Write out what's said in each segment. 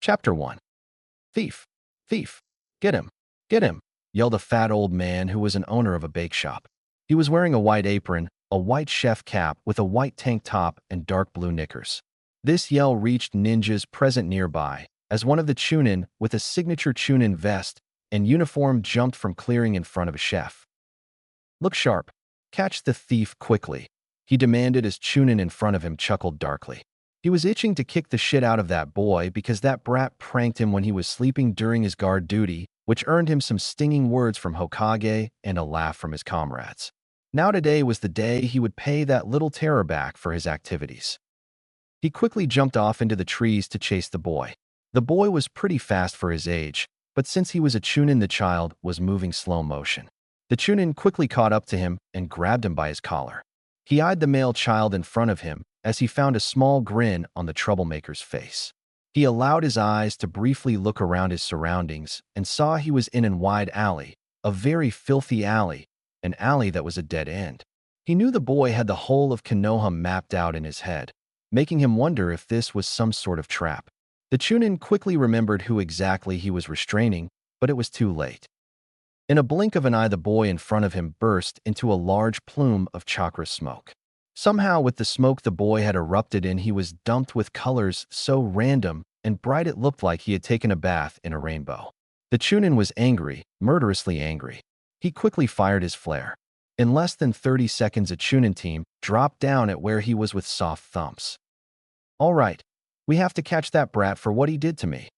Chapter 1. Thief! Thief! Get him! Get him! Yelled a fat old man who was an owner of a bake shop. He was wearing a white apron, a white chef cap with a white tank top and dark blue knickers. This yell reached ninjas present nearby, as one of the Chunin with a signature Chunin vest and uniform jumped from clearing in front of a chef. "Look sharp! Catch the thief quickly!" he demanded as Chunin in front of him chuckled darkly. He was itching to kick the shit out of that boy because that brat pranked him when he was sleeping during his guard duty, which earned him some stinging words from Hokage and a laugh from his comrades. Now today was the day he would pay that little terror back for his activities. He quickly jumped off into the trees to chase the boy. The boy was pretty fast for his age, but since he was a Chunin, the child was moving slow motion. The Chunin quickly caught up to him and grabbed him by his collar. He eyed the male child in front of him as he found a small grin on the troublemaker's face. He allowed his eyes to briefly look around his surroundings and saw he was in an wide alley, a very filthy alley, an alley that was a dead end. He knew the boy had the whole of Konoha mapped out in his head, making him wonder if this was some sort of trap. The Chunin quickly remembered who exactly he was restraining, but it was too late. In a blink of an eye, the boy in front of him burst into a large plume of chakra smoke. Somehow, with the smoke the boy had erupted in, he was dumped with colors so random and bright it looked like he had taken a bath in a rainbow. The Chunin was angry, murderously angry. He quickly fired his flare. In less than 30 seconds, a Chunin team dropped down at where he was with soft thumps. "All right, we have to catch that brat for what he did to me,"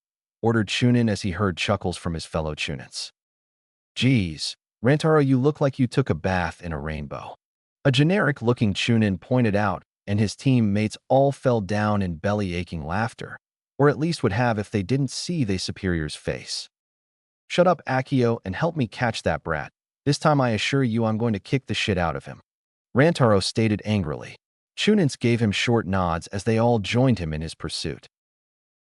ordered Chunin as he heard chuckles from his fellow Chunins. "Geez, Rantaro, you look like you took a bath in a rainbow," a generic-looking Chunin pointed out, and his teammates all fell down in belly-aching laughter, or at least would have if they didn't see their superior's face. "Shut up, Akio, and help me catch that brat. This time I assure you I'm going to kick the shit out of him," Rantaro stated angrily. Chunins gave him short nods as they all joined him in his pursuit.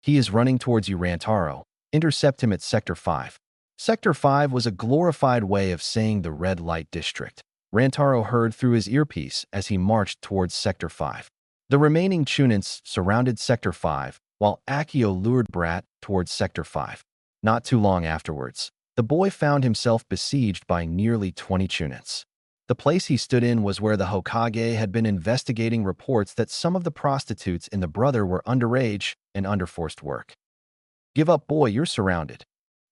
"He is running towards you, Rantaro. Intercept him at Sector 5. Sector 5 was a glorified way of saying the red light district. Rantaro heard through his earpiece as he marched towards Sector 5. The remaining Chunins surrounded Sector 5, while Akio lured Brat towards Sector 5. Not too long afterwards, the boy found himself besieged by nearly 20 Chunins. The place he stood in was where the Hokage had been investigating reports that some of the prostitutes in the Brother were underage and under forced work. "Give up, boy, you're surrounded,"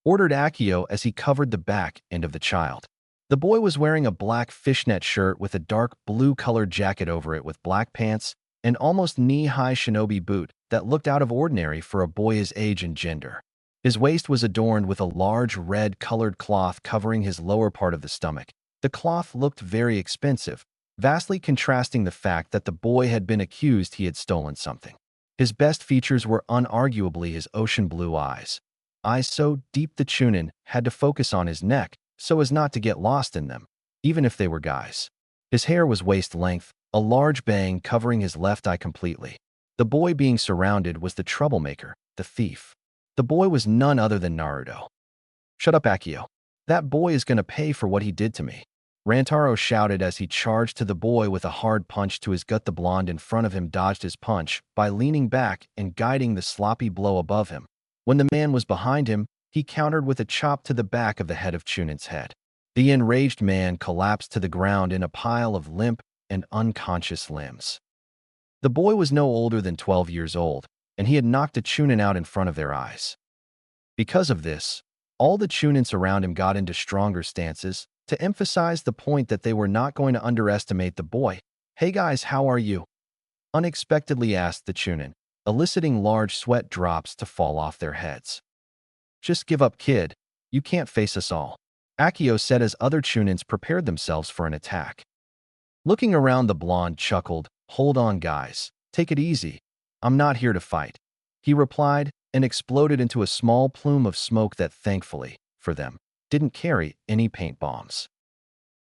ordered Akio as he covered the back end of the child. The boy was wearing a black fishnet shirt with a dark blue-colored jacket over it with black pants and almost knee-high shinobi boot that looked out of ordinary for a boy his age and gender. His waist was adorned with a large red-colored cloth covering his lower part of the stomach. The cloth looked very expensive, vastly contrasting the fact that the boy had been accused he had stolen something. His best features were unarguably his ocean blue eyes so deep the Chunin had to focus on his neck so as not to get lost in them, even if they were guys. His hair was waist length, a large bang covering his left eye completely. The boy being surrounded was the troublemaker, the thief. The boy was none other than Naruto. "Shut up, Akio. That boy is going to pay for what he did to me," Rantaro shouted as he charged to the boy with a hard punch to his gut. The blonde in front of him dodged his punch by leaning back and guiding the sloppy blow above him. When the man was behind him, he countered with a chop to the back of the head of Chunin's head. The enraged man collapsed to the ground in a pile of limp and unconscious limbs. The boy was no older than 12 years old, and he had knocked a Chunin out in front of their eyes. Because of this, all the Chunins around him got into stronger stances to emphasize the point that they were not going to underestimate the boy. "Hey guys, how are you?" unexpectedly asked the Chunin, eliciting large sweat drops to fall off their heads. "Just give up, kid. You can't face us all," Akio said as other Chunins prepared themselves for an attack. Looking around, the blonde chuckled. "Hold on, guys. Take it easy. I'm not here to fight," he replied and exploded into a small plume of smoke that, thankfully for them, didn't carry any paint bombs.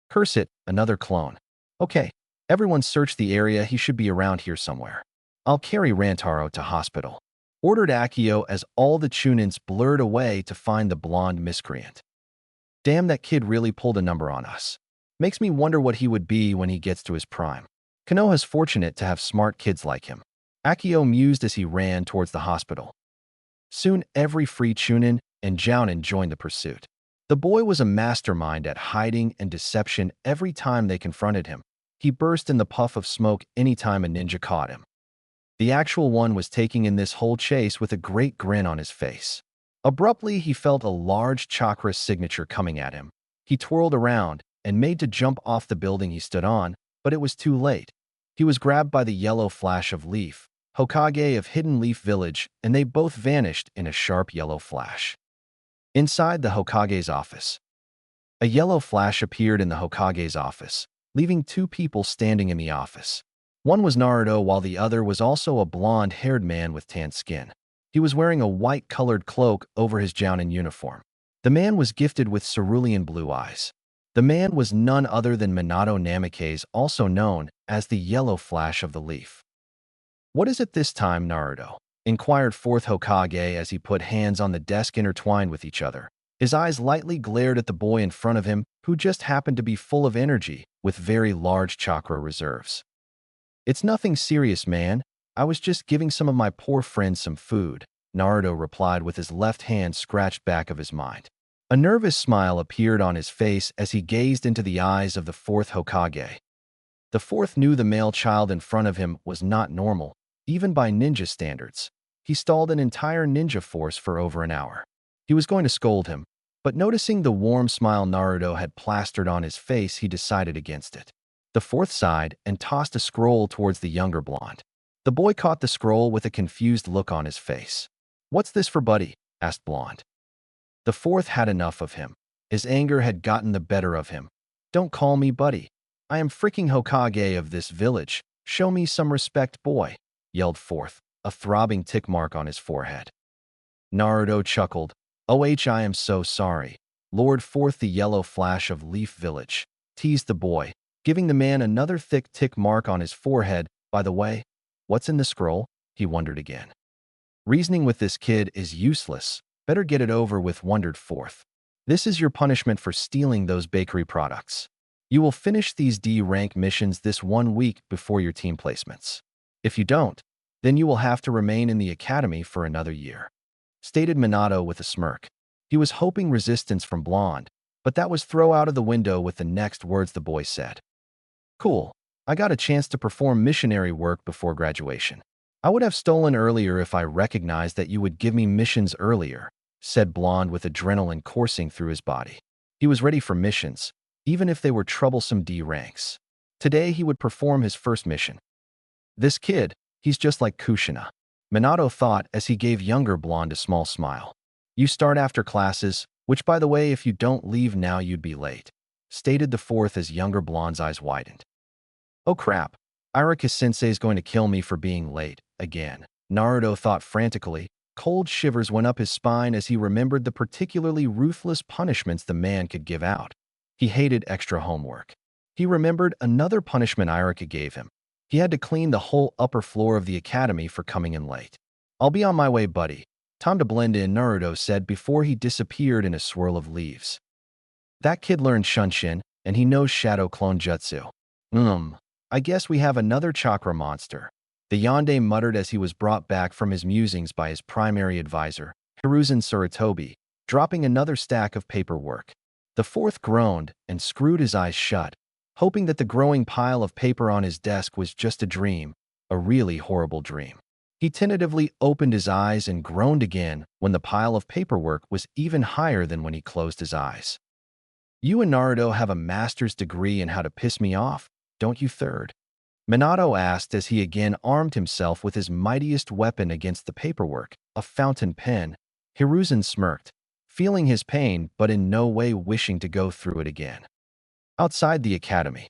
"Curse it, another clone. Okay, everyone search the area. He should be around here somewhere. I'll carry Rantaro to hospital," ordered Akio as all the Chunins blurred away to find the blonde miscreant. "Damn, that kid really pulled a number on us. Makes me wonder what he would be when he gets to his prime. Konoha's fortunate to have smart kids like him," Akio mused as he ran towards the hospital. Soon every free Chunin and Jounin joined the pursuit. The boy was a mastermind at hiding and deception every time they confronted him. He burst in the puff of smoke anytime a ninja caught him. The actual one was taking in this whole chase with a great grin on his face. Abruptly, he felt a large chakra signature coming at him. He twirled around and made to jump off the building he stood on, but it was too late. He was grabbed by the yellow flash of Leaf, Hokage of Hidden Leaf Village, and they both vanished in a sharp yellow flash. Inside the Hokage's office, a yellow flash appeared in the Hokage's office, leaving two people standing in the office. One was Naruto, while the other was also a blonde-haired man with tan skin. He was wearing a white-colored cloak over his Jounin uniform. The man was gifted with cerulean blue eyes. The man was none other than Minato Namikaze, also known as the Yellow Flash of the Leaf. "What is it this time, Naruto?" inquired fourth Hokage as he put hands on the desk intertwined with each other. His eyes lightly glared at the boy in front of him, who just happened to be full of energy with very large chakra reserves. "It's nothing serious, man. I was just giving some of my poor friends some food," Naruto replied with his left hand scratched back of his mind. A nervous smile appeared on his face as he gazed into the eyes of the fourth Hokage. The fourth knew the male child in front of him was not normal, even by ninja standards. He stalled an entire ninja force for over an hour. He was going to scold him, but noticing the warm smile Naruto had plastered on his face, he decided against it. The fourth sighed and tossed a scroll towards the younger blonde. The boy caught the scroll with a confused look on his face. "What's this for, buddy?" asked Blonde. The fourth had enough of him. His anger had gotten the better of him. "Don't call me buddy. I am freaking Hokage of this village. Show me some respect, boy," yelled fourth, a throbbing tick mark on his forehead. Naruto chuckled. I am so sorry. Lord Fourth, the Yellow Flash of Leaf Village," teased the boy, giving the man another thick tick mark on his forehead. "By the way, what's in the scroll?" he wondered again. "Reasoning with this kid is useless. Better get it over with," wondered Fourth. "This is your punishment for stealing those bakery products. You will finish these D-rank missions this 1 week before your team placements. If you don't, then you will have to remain in the academy for another year," stated Minato with a smirk. He was hoping resistance from Blonde, but that was thrown out of the window with the next words the boy said. "Cool. I got a chance to perform missionary work before graduation. I would have stolen earlier if I recognized that you would give me missions earlier," said Blonde with adrenaline coursing through his body. He was ready for missions, even if they were troublesome D ranks. Today he would perform his first mission. "This kid, he's just like Kushina," Minato thought as he gave younger Blonde a small smile. "You start after classes, which, by the way, if you don't leave now you'd be late," stated the fourth as younger Blonde's eyes widened. "Oh crap, Irika-sensei's going to kill me for being late again," Naruto thought frantically. Cold shivers went up his spine as he remembered the particularly ruthless punishments the man could give out. He hated extra homework. He remembered another punishment Irika gave him. He had to clean the whole upper floor of the academy for coming in late. "I'll be on my way, buddy. Time to blend in," Naruto said before he disappeared in a swirl of leaves. "That kid learned Shunshin, and he knows Shadow Clone Jutsu. I guess we have another chakra monster," the Yonde muttered as he was brought back from his musings by his primary advisor, Hiruzen Sarutobi, dropping another stack of paperwork. The fourth groaned and screwed his eyes shut, hoping that the growing pile of paper on his desk was just a dream, a really horrible dream. He tentatively opened his eyes and groaned again when the pile of paperwork was even higher than when he closed his eyes. "You and Naruto have a master's degree in how to piss me off, don't you, third?" Minato asked as he again armed himself with his mightiest weapon against the paperwork, a fountain pen. Hiruzen smirked, feeling his pain but in no way wishing to go through it again. Outside the academy,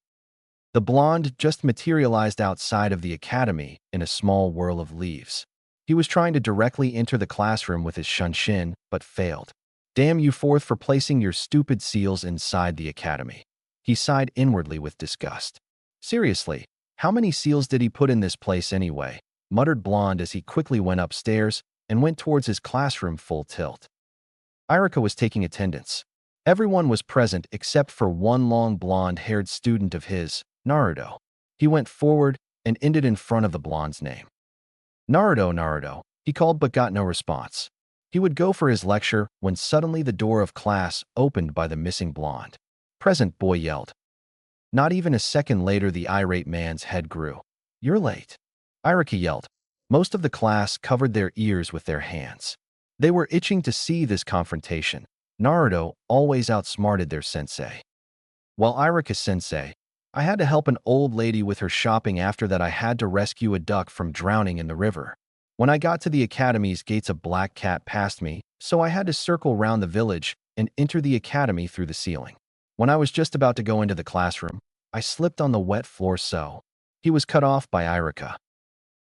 the blonde just materialized outside of the academy in a small whirl of leaves. He was trying to directly enter the classroom with his Shunshin, but failed. "Damn you, fourth, for placing your stupid seals inside the academy." He sighed inwardly with disgust. "Seriously, how many seals did he put in this place anyway?" muttered Blonde as he quickly went upstairs and went towards his classroom full tilt. Irika was taking attendance. Everyone was present except for one long blonde-haired student of his, Naruto. He went forward and ended in front of the blonde's name. "Naruto, Naruto," he called but got no response. He would go for his lecture when suddenly the door of class opened by the missing blonde. "Present," boy yelled. Not even a second later, the irate man's head grew. "You're late," Irika yelled. Most of the class covered their ears with their hands. They were itching to see this confrontation. Naruto always outsmarted their sensei. While Irika-sensei, "I had to help an old lady with her shopping. After that, I had to rescue a duck from drowning in the river. When I got to the academy's gates, a black cat passed me, so I had to circle round the village and enter the academy through the ceiling. When I was just about to go into the classroom, I slipped on the wet floor." So he was cut off by Irika.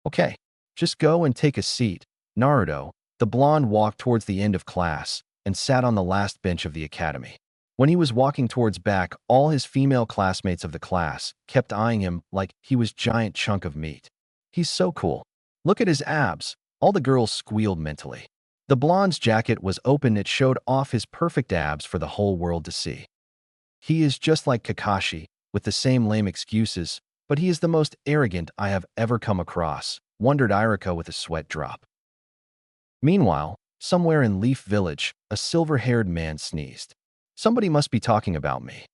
"Okay, just go and take a seat." Naruto, the blonde, walked towards the end of class and sat on the last bench of the academy. When he was walking towards back, all his female classmates of the class kept eyeing him like he was a giant chunk of meat. "He's so cool. Look at his abs," all the girls squealed mentally. The blonde's jacket was open. It showed off his perfect abs for the whole world to see. "He is just like Kakashi, with the same lame excuses, but he is the most arrogant I have ever come across," wondered Irika with a sweat drop. Meanwhile, somewhere in Leaf Village, a silver-haired man sneezed. "Somebody must be talking about me."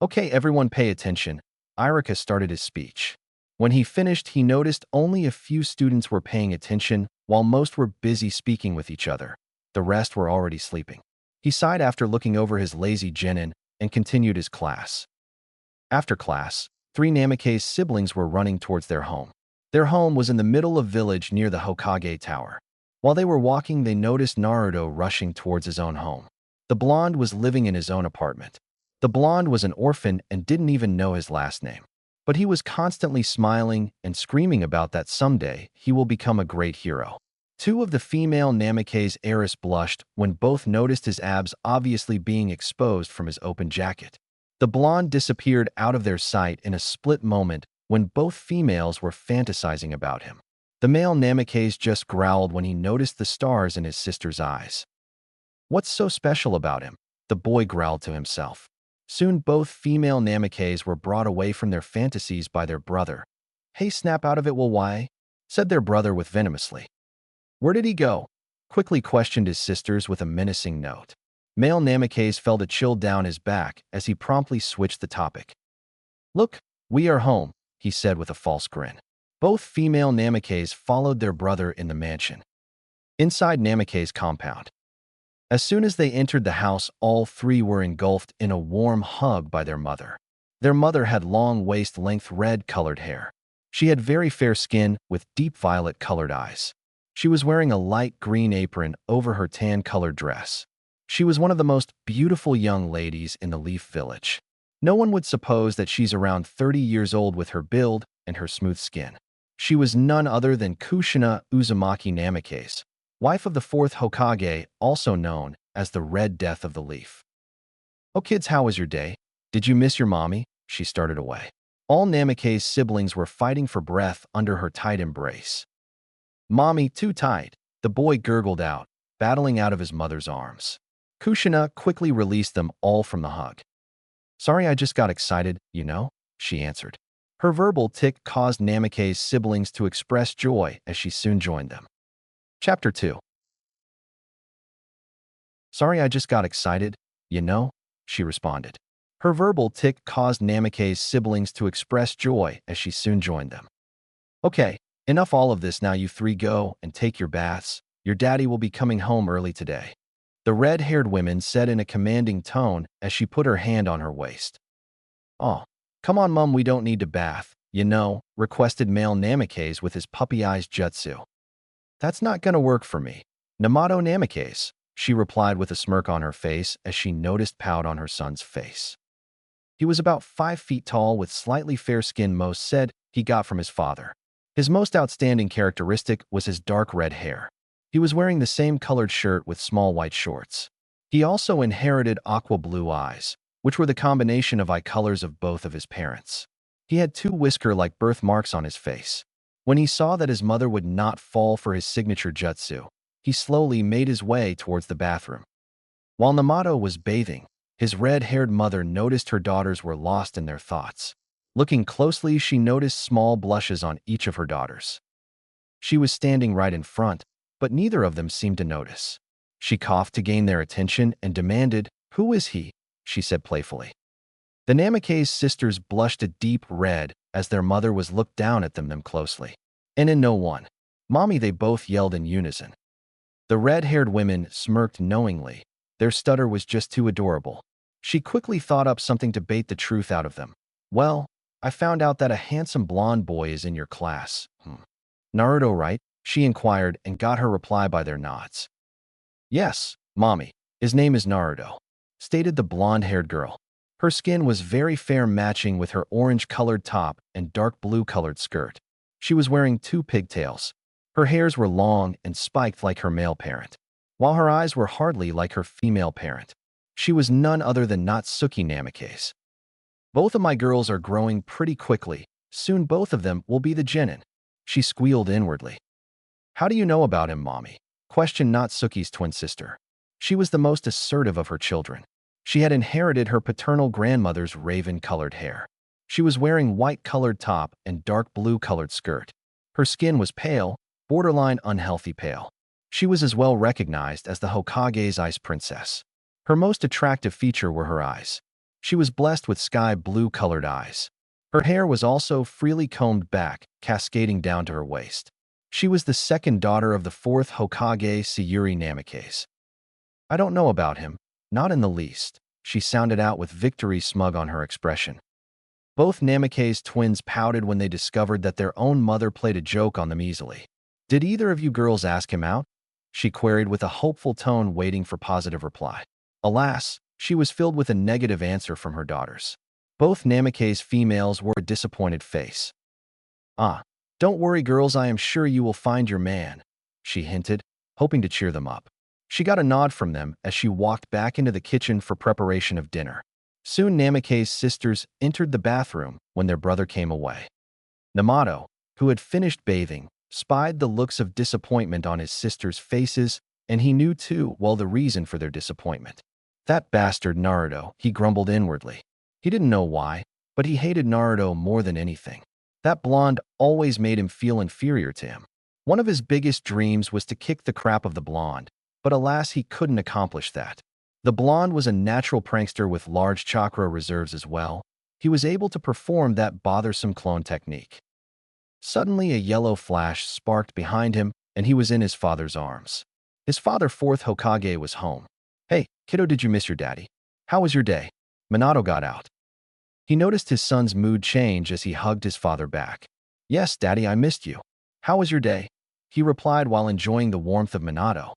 "Okay, everyone pay attention." Irika started his speech. When he finished, he noticed only a few students were paying attention, while most were busy speaking with each other. The rest were already sleeping. He sighed after looking over his lazy genin and continued his class. After class, 3 Namake's siblings were running towards their home. Their home was in the middle of village near the Hokage Tower. While they were walking, they noticed Naruto rushing towards his own home. The blonde was living in his own apartment. The blonde was an orphan and didn't even know his last name. But he was constantly smiling and screaming about that someday he will become a great hero. 2 of the female Namake's heiress blushed when both noticed his abs obviously being exposed from his open jacket. The blonde disappeared out of their sight in a split moment when both females were fantasizing about him. The male Namake's just growled when he noticed the stars in his sister's eyes. "What's so special about him?" the boy growled to himself. Soon both female Namake's were brought away from their fantasies by their brother. "Hey, snap out of it, well, why?" said their brother with venomously. "Where did he go?" quickly questioned his sisters with a menacing note. Male Namake's felt a chill down his back as he promptly switched the topic. "Look, we are home," he said with a false grin. Both female Namake's followed their brother in the mansion. Inside Namake's compound. As soon as they entered the house, all 3 were engulfed in a warm hug by their mother. Their mother had long waist-length red-colored hair. She had very fair skin with deep violet-colored eyes. She was wearing a light green apron over her tan-colored dress. She was one of the most beautiful young ladies in the Leaf Village. No one would suppose that she's around 30 years old with her build and her smooth skin. She was none other than Kushina Uzumaki Namake's, wife of the 4th Hokage, also known as the Red Death of the Leaf. "Oh kids, how was your day? Did you miss your mommy?" She started away. All Namake's siblings were fighting for breath under her tight embrace. "Mommy, too tight," the boy gurgled out, battling out of his mother's arms. Kushina quickly released them all from the hug. "Sorry, I just got excited, you know," she answered. Her verbal tick caused Namake's siblings to express joy as she soon joined them. Chapter 2. "Sorry, I just got excited, you know," she responded. Her verbal tick caused Namake's siblings to express joy as she soon joined them. "Okay, enough all of this now, you 3 go and take your baths. Your daddy will be coming home early today," the red-haired woman said in a commanding tone as she put her hand on her waist. "Oh, come on, Mum, we don't need to bath, you know," requested male Namake's with his puppy eyes jutsu. "That's not gonna work for me, Namato Namake's," she replied with a smirk on her face as she noticed pout on her son's face. He was about 5 feet tall with slightly fair skin. Most said he got from his father. His most outstanding characteristic was his dark red hair. He was wearing the same colored shirt with small white shorts. He also inherited aqua blue eyes, which were the combination of eye colors of both of his parents. He had 2 whisker-like birthmarks on his face. When he saw that his mother would not fall for his signature jutsu, he slowly made his way towards the bathroom. While Namato was bathing, his red-haired mother noticed her daughters were lost in their thoughts. Looking closely, she noticed small blushes on each of her daughters. She was standing right in front, but neither of them seemed to notice. She coughed to gain their attention and demanded, "Who is he?" she said playfully. The Namikaze sisters blushed a deep red as their mother was looked down at them closely. And in no one. "Mommy," they both yelled in unison. The red-haired women smirked knowingly. Their stutter was just too adorable. She quickly thought up something to bait the truth out of them. "Well, I found out that a handsome blonde boy is in your class." "Naruto, right?" she inquired and got her reply by their nods. "Yes, Mommy. His name is Naruto," stated the blonde-haired girl. Her skin was very fair, matching with her orange-colored top and dark blue-colored skirt. She was wearing 2 pigtails. Her hairs were long and spiked like her male parent, while her eyes were hardly like her female parent. She was none other than Natsuki Namikaze. "Both of my girls are growing pretty quickly. Soon both of them will be the genin," she squealed inwardly. "How do you know about him, Mommy?" questioned Natsuki's twin sister. She was the most assertive of her children. She had inherited her paternal grandmother's raven-colored hair. She was wearing white-colored top and dark blue-colored skirt. Her skin was pale, borderline unhealthy pale. She was as well recognized as the Hokage's ice princess. Her most attractive feature were her eyes. She was blessed with sky blue-colored eyes. Her hair was also freely combed back, cascading down to her waist. She was the second daughter of the 4th Hokage, Sayuri Namikaze. "I don't know about him, not in the least," she sounded out with victory smug on her expression. Both Namikaze twins pouted when they discovered that their own mother played a joke on them easily. "Did either of you girls ask him out?" she queried with a hopeful tone, waiting for positive reply. Alas, she was filled with a negative answer from her daughters. Both Namikaze females wore a disappointed face. "Ah, don't worry, girls, I am sure you will find your man," she hinted, hoping to cheer them up. She got a nod from them as she walked back into the kitchen for preparation of dinner. Soon Namikaze's sisters entered the bathroom when their brother came away. Namato, who had finished bathing, spied the looks of disappointment on his sisters' faces, and he knew too well the reason for their disappointment. "That bastard Naruto," he grumbled inwardly. He didn't know why, but he hated Naruto more than anything. That blonde always made him feel inferior to him. One of his biggest dreams was to kick the crap of the blonde, but alas, he couldn't accomplish that. The blonde was a natural prankster with large chakra reserves as well. He was able to perform that bothersome clone technique. Suddenly, a yellow flash sparked behind him, and he was in his father's arms. His father, 4th Hokage, was home. "Hey, kiddo, did you miss your daddy? How was your day?" Minato got out. He noticed his son's mood change as he hugged his father back. "Yes, Daddy, I missed you. How was your day?" he replied while enjoying the warmth of Minato.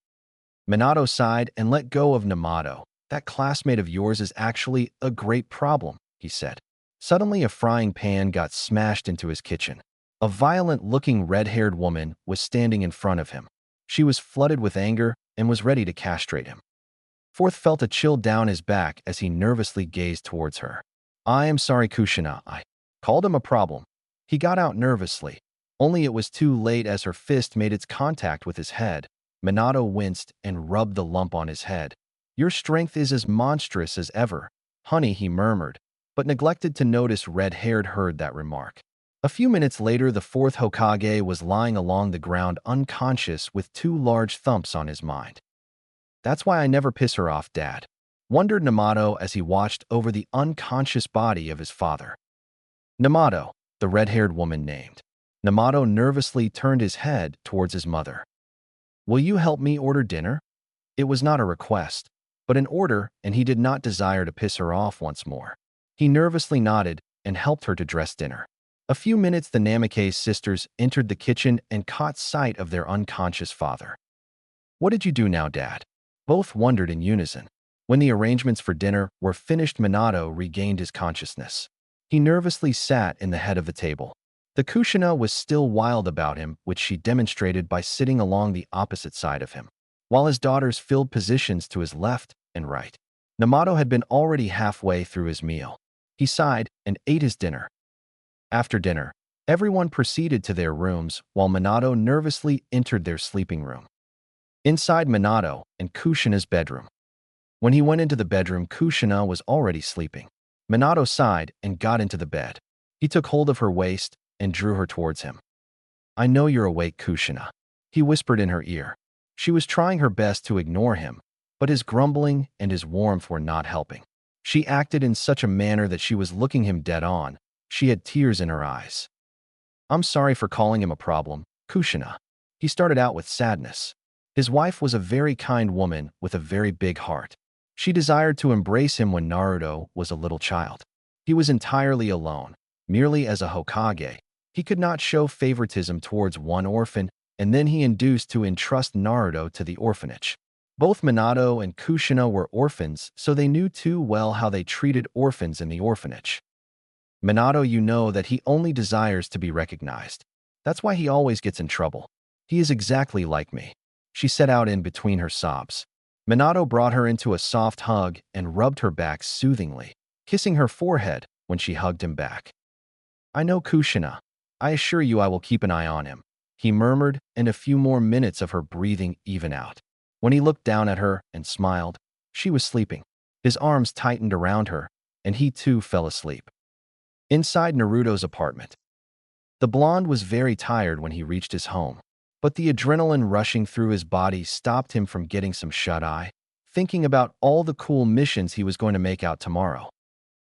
Minato sighed and let go of Namato. "That classmate of yours is actually a great problem," he said. Suddenly, a frying pan got smashed into his kitchen. A violent-looking red-haired woman was standing in front of him. She was flooded with anger and was ready to castrate him. Fourth felt a chill down his back as he nervously gazed towards her. "I am sorry, Kushina. I called him a problem." He got out nervously. Only it was too late as her fist made its contact with his head. Minato winced and rubbed the lump on his head. "Your strength is as monstrous as ever, honey," he murmured, but neglected to notice red-haired heard that remark. A few minutes later, the 4th Hokage was lying along the ground unconscious with 2 large thumps on his mind. "That's why I never piss her off, Dad," wondered Namato as he watched over the unconscious body of his father. "Namato," the red-haired woman named. Namato nervously turned his head towards his mother. "Will you help me order dinner?" It was not a request, but an order, and he did not desire to piss her off once more. He nervously nodded and helped her to dress dinner. A few minutes, the Namikaze sisters entered the kitchen and caught sight of their unconscious father. "What did you do now, Dad?" Both wondered in unison. When the arrangements for dinner were finished, Minato regained his consciousness. He nervously sat in the head of the table. The Kushina was still wild about him, which she demonstrated by sitting along the opposite side of him, while his daughters filled positions to his left and right. Namato had been already halfway through his meal. He sighed and ate his dinner. After dinner, everyone proceeded to their rooms while Minato nervously entered their sleeping room. Inside Minato and Kushina's bedroom. When he went into the bedroom, Kushina was already sleeping. Minato sighed and got into the bed. He took hold of her waist and drew her towards him. "I know you're awake, Kushina," he whispered in her ear. She was trying her best to ignore him, but his grumbling and his warmth were not helping. She acted in such a manner that she was looking him dead on. She had tears in her eyes. I'm sorry for calling him a problem, Kushina. He started out with sadness. His wife was a very kind woman with a very big heart. She desired to embrace him when Naruto was a little child. He was entirely alone, merely as a Hokage. He could not show favoritism towards one orphan, and then he induced to entrust Naruto to the orphanage. Both Minato and Kushina were orphans, so they knew too well how they treated orphans in the orphanage. Minato, you know that he only desires to be recognized. That's why he always gets in trouble. He is exactly like me, she set out in between her sobs. Minato brought her into a soft hug and rubbed her back soothingly, kissing her forehead when she hugged him back. I know Kushina. I assure you I will keep an eye on him, he murmured, and a few more minutes of her breathing even out. When he looked down at her and smiled, she was sleeping. His arms tightened around her, and he too fell asleep. Inside Naruto's apartment, the blonde was very tired when he reached his home, but the adrenaline rushing through his body stopped him from getting some shut-eye, thinking about all the cool missions he was going to make out tomorrow.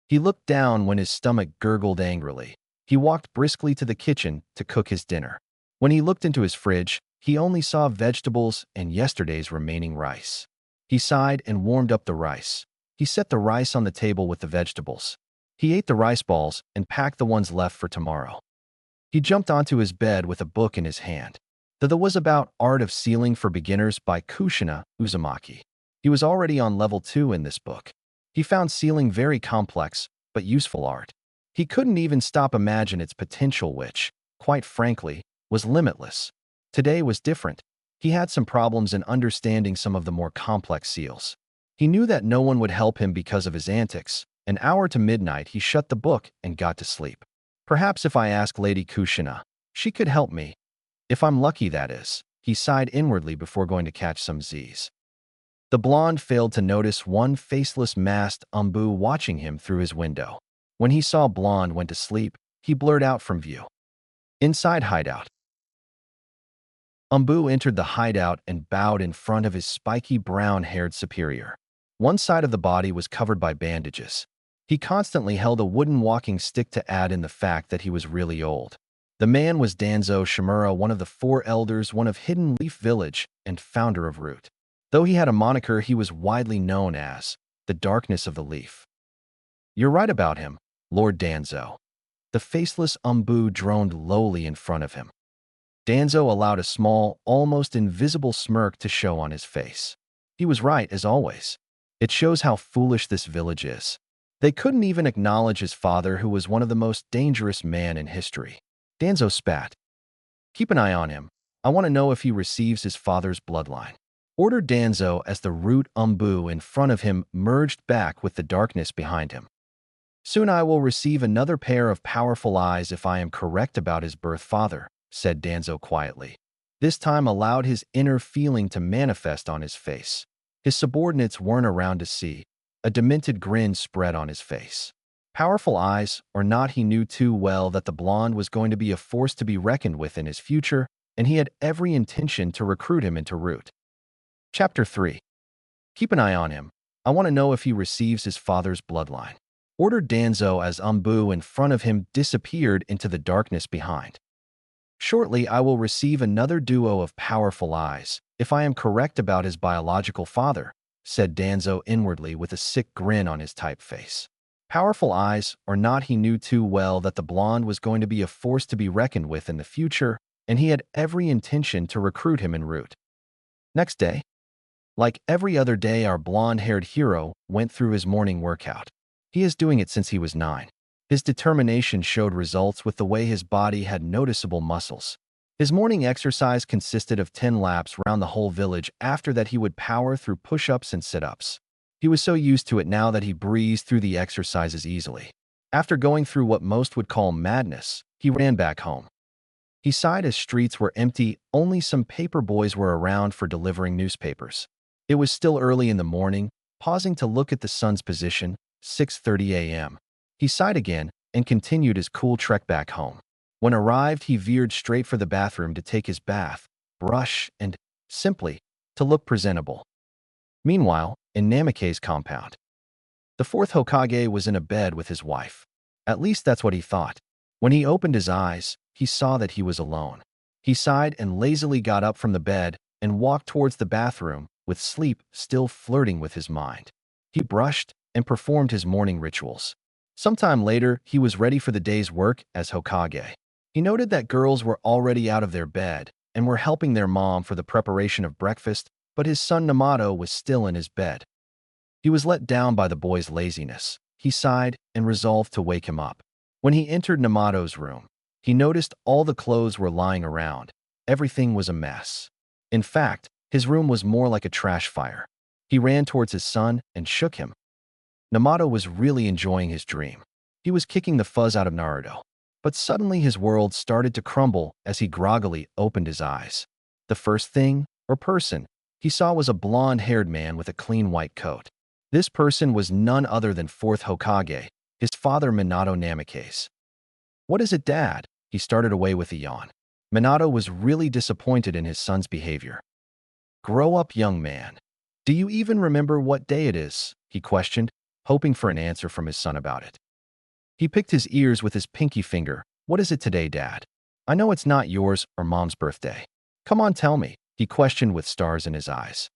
He looked down when his stomach gurgled angrily. He walked briskly to the kitchen to cook his dinner. When he looked into his fridge, he only saw vegetables and yesterday's remaining rice. He sighed and warmed up the rice. He set the rice on the table with the vegetables. He ate the rice balls and packed the ones left for tomorrow. He jumped onto his bed with a book in his hand. The was about Art of Sealing for Beginners by Kushina Uzumaki. He was already on level 2 in this book. He found sealing very complex, but useful art. He couldn't even stop imagine its potential which, quite frankly, was limitless. Today was different. He had some problems in understanding some of the more complex seals. He knew that no one would help him because of his antics. An hour to midnight he shut the book and got to sleep. Perhaps if I ask Lady Kushina, she could help me. If I'm lucky, that is. He sighed inwardly before going to catch some Z's. The blonde failed to notice one faceless masked Umbu watching him through his window. When he saw Blonde went to sleep, he blurred out from view. Inside hideout. Umbu entered the hideout and bowed in front of his spiky brown-haired superior. One side of the body was covered by bandages. He constantly held a wooden walking stick to add in the fact that he was really old. The man was Danzo Shimura, one of the 4 elders, one of Hidden Leaf Village, and founder of Root. Though he had a moniker, he was widely known as the Darkness of the Leaf. You're right about him, Lord Danzo. The faceless Umbu droned lowly in front of him. Danzo allowed a small, almost invisible smirk to show on his face. He was right, as always. It shows how foolish this village is. They couldn't even acknowledge his father, who was one of the most dangerous men in history. Danzo spat. Keep an eye on him. I want to know if he receives his father's bloodline. Ordered Danzo as the Root Umbu in front of him merged back with the darkness behind him. Soon I will receive another pair of powerful eyes if I am correct about his birth father, said Danzo quietly. This time allowed his inner feeling to manifest on his face. His subordinates weren't around to see. A demented grin spread on his face. Powerful eyes or not, he knew too well that the blonde was going to be a force to be reckoned with in his future, and he had every intention to recruit him into Root. Chapter 3. Keep an eye on him. I want to know if he receives his father's bloodline. Ordered Danzo as Umbu in front of him disappeared into the darkness behind. Shortly I will receive another duo of powerful eyes, if I am correct about his biological father, said Danzo inwardly with a sick grin on his type face. Powerful eyes or not, he knew too well that the blonde was going to be a force to be reckoned with in the future, and he had every intention to recruit him en route. Next day, like every other day, our blonde-haired hero went through his morning workout. He is doing it since he was 9. His determination showed results with the way his body had noticeable muscles. His morning exercise consisted of 10 laps around the whole village. After that, he would power through push-ups and sit-ups. He was so used to it now that he breezed through the exercises easily. After going through what most would call madness, he ran back home. He sighed as streets were empty, only some paper boys were around for delivering newspapers. It was still early in the morning, pausing to look at the sun's position, 6:30 a.m. He sighed again and continued his cool trek back home. When arrived, he veered straight for the bathroom to take his bath, brush, and, simply, to look presentable. Meanwhile, in Namake's compound, the fourth Hokage was in a bed with his wife. At least that's what he thought. When he opened his eyes, he saw that he was alone. He sighed and lazily got up from the bed and walked towards the bathroom, with sleep still flirting with his mind. He brushed and performed his morning rituals. Sometime later, he was ready for the day's work as Hokage. He noted that girls were already out of their bed and were helping their mom for the preparation of breakfast, but his son Namato was still in his bed. He was let down by the boy's laziness. He sighed and resolved to wake him up. When he entered Namato's room, he noticed all the clothes were lying around. Everything was a mess. In fact, his room was more like a trash fire. He ran towards his son and shook him. Namato was really enjoying his dream. He was kicking the fuzz out of Naruto. But suddenly his world started to crumble as he groggily opened his eyes. The first thing, or person, he saw was a blonde-haired man with a clean white coat. This person was none other than fourth Hokage, his father Minato Namikaze. "What is it, Dad?" He started away with a yawn. Minato was really disappointed in his son's behavior. "Grow up, young man. Do you even remember what day it is?" he questioned, hoping for an answer from his son about it. He picked his ears with his pinky finger. "What is it today, Dad? I know it's not yours or Mom's birthday. Come on, tell me," he questioned with stars in his eyes.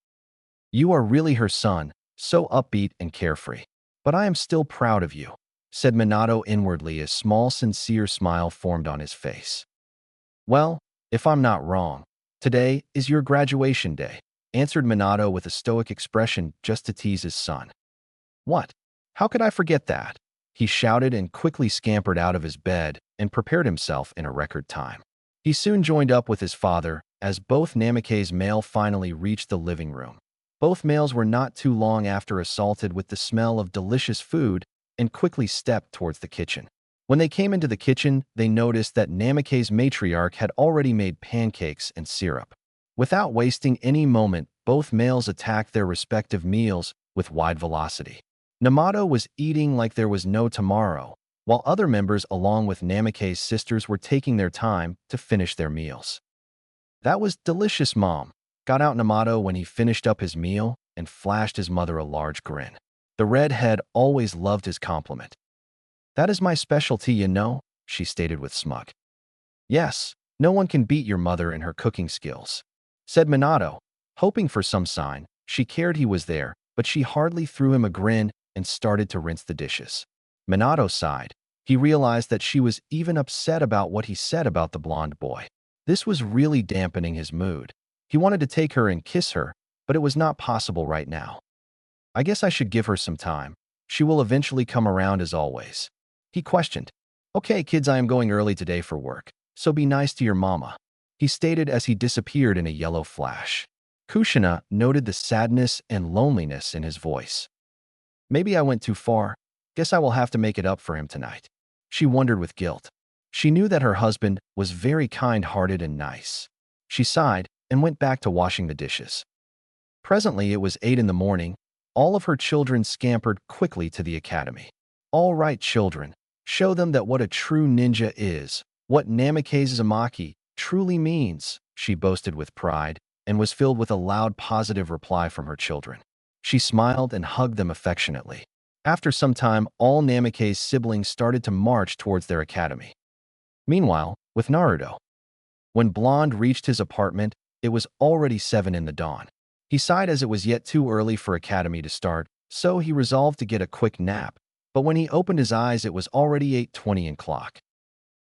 "You are really her son, so upbeat and carefree. But I am still proud of you," said Minato inwardly, a small, sincere smile formed on his face. "Well, if I'm not wrong, today is your graduation day," answered Minato with a stoic expression just to tease his son. "What? How could I forget that?" he shouted and quickly scampered out of his bed and prepared himself in a record time. He soon joined up with his father as both Namikaze's male finally reached the living room. Both males were not too long after assaulted with the smell of delicious food and quickly stepped towards the kitchen. When they came into the kitchen, they noticed that Namikaze's matriarch had already made pancakes and syrup. Without wasting any moment, both males attacked their respective meals with wide velocity. Namato was eating like there was no tomorrow, while other members along with Namikaze's sisters were taking their time to finish their meals. "That was delicious, Mom," got out Namato when he finished up his meal and flashed his mother a large grin. The redhead always loved his compliment. "That is my specialty, you know," she stated with smug. "Yes, no one can beat your mother in her cooking skills," said Minato. Hoping for some sign, she cared he was there, but she hardly threw him a grin and started to rinse the dishes. Minato sighed. He realized that she was even upset about what he said about the blonde boy. This was really dampening his mood. He wanted to take her and kiss her, but it was not possible right now. "I guess I should give her some time. She will eventually come around as always," he questioned. "Okay, kids, I am going early today for work, so be nice to your mama," he stated as he disappeared in a yellow flash. Kushina noted the sadness and loneliness in his voice. "Maybe I went too far. Guess I will have to make it up for him tonight," she wondered with guilt. She knew that her husband was very kind-hearted and nice. She sighed and went back to washing the dishes. Presently, it was 8 in the morning. All of her children scampered quickly to the academy. "All right, children, show them that what a true ninja is, what Namikaze Uzumaki truly means," she boasted with pride, and was filled with a loud positive reply from her children. She smiled and hugged them affectionately. After some time, all Namikaze's siblings started to march towards their academy. Meanwhile, with Naruto, when Blonde reached his apartment, it was already 7 in the dawn. He sighed as it was yet too early for academy to start, so he resolved to get a quick nap. But when he opened his eyes, it was already 8:20 o'clock.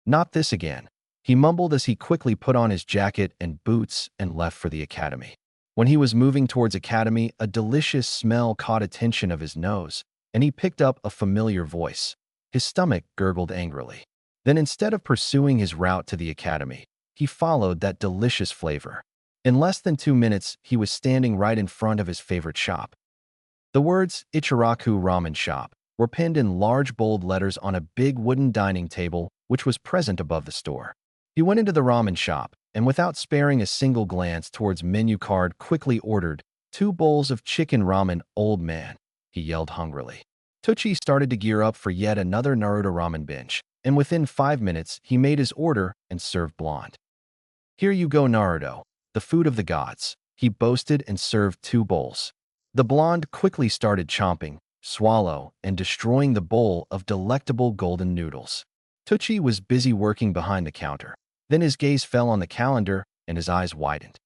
"Not this again," he mumbled as he quickly put on his jacket and boots and left for the academy. When he was moving towards academy, a delicious smell caught attention of his nose, and he picked up a familiar voice. His stomach gurgled angrily. Then instead of pursuing his route to the academy, he followed that delicious flavor. In less than 2 minutes, he was standing right in front of his favorite shop. The words Ichiraku Ramen Shop were pinned in large bold letters on a big wooden dining table which was present above the store. He went into the ramen shop and without sparing a single glance towards menu card quickly ordered 2 bowls of chicken ramen. "Old man," he yelled hungrily. Tucci started to gear up for yet another Naruto ramen binge, and within 5 minutes he made his order and served Blonde. "Here you go, Naruto, the food of the gods," he boasted and served 2 bowls. The blonde quickly started chomping, swallow, and destroying the bowl of delectable golden noodles. Tucci was busy working behind the counter. Then his gaze fell on the calendar and his eyes widened.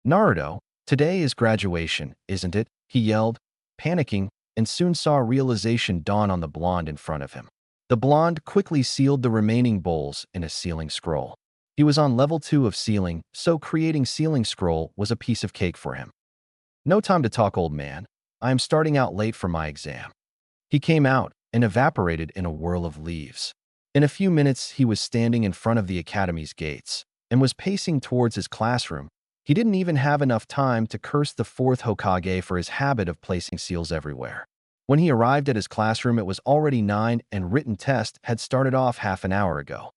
Naruto, today is graduation, isn't it? He yelled, panicking, and soon saw realization dawn on the blonde in front of him. The blonde quickly sealed the remaining bowls in a sealing scroll. He was on level 2 of sealing, so creating sealing scroll was a piece of cake for him. No time to talk, old man. I am starting out late for my exam. He came out and evaporated in a whirl of leaves. In a few minutes, he was standing in front of the academy's gates and was pacing towards his classroom. He didn't even have enough time to curse the 4th Hokage for his habit of placing seals everywhere. When he arrived at his classroom, it was already 9 and written test had started off half an hour ago.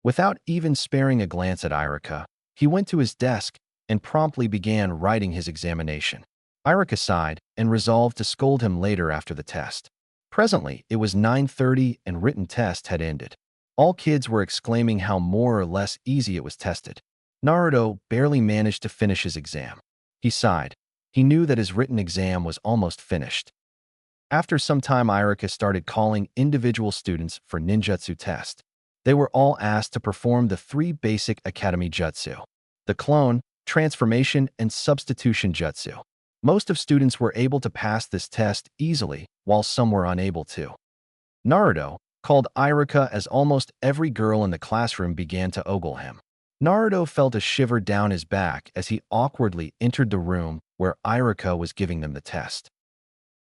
Without even sparing a glance at Irika, he went to his desk and promptly began writing his examination. Irika sighed and resolved to scold him later after the test. Presently, it was 9:30 and written test had ended. All kids were exclaiming how more or less easy it was tested. Naruto barely managed to finish his exam. He sighed. He knew that his written exam was almost finished. After some time, Irika started calling individual students for ninjutsu test. They were all asked to perform the 3 basic academy jutsu: the clone, transformation, and substitution jutsu. Most of students were able to pass this test easily, while some were unable to. Naruto called Irika as almost every girl in the classroom began to ogle him. Naruto felt a shiver down his back as he awkwardly entered the room where Irika was giving them the test.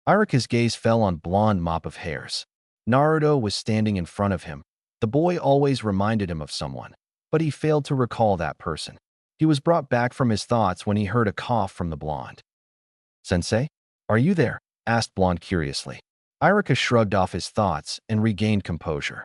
Irika's gaze fell on blonde mop of hairs. Naruto was standing in front of him. The boy always reminded him of someone, but he failed to recall that person. He was brought back from his thoughts when he heard a cough from the blonde. "Sensei, are you there?" asked blonde curiously. Irika shrugged off his thoughts and regained composure.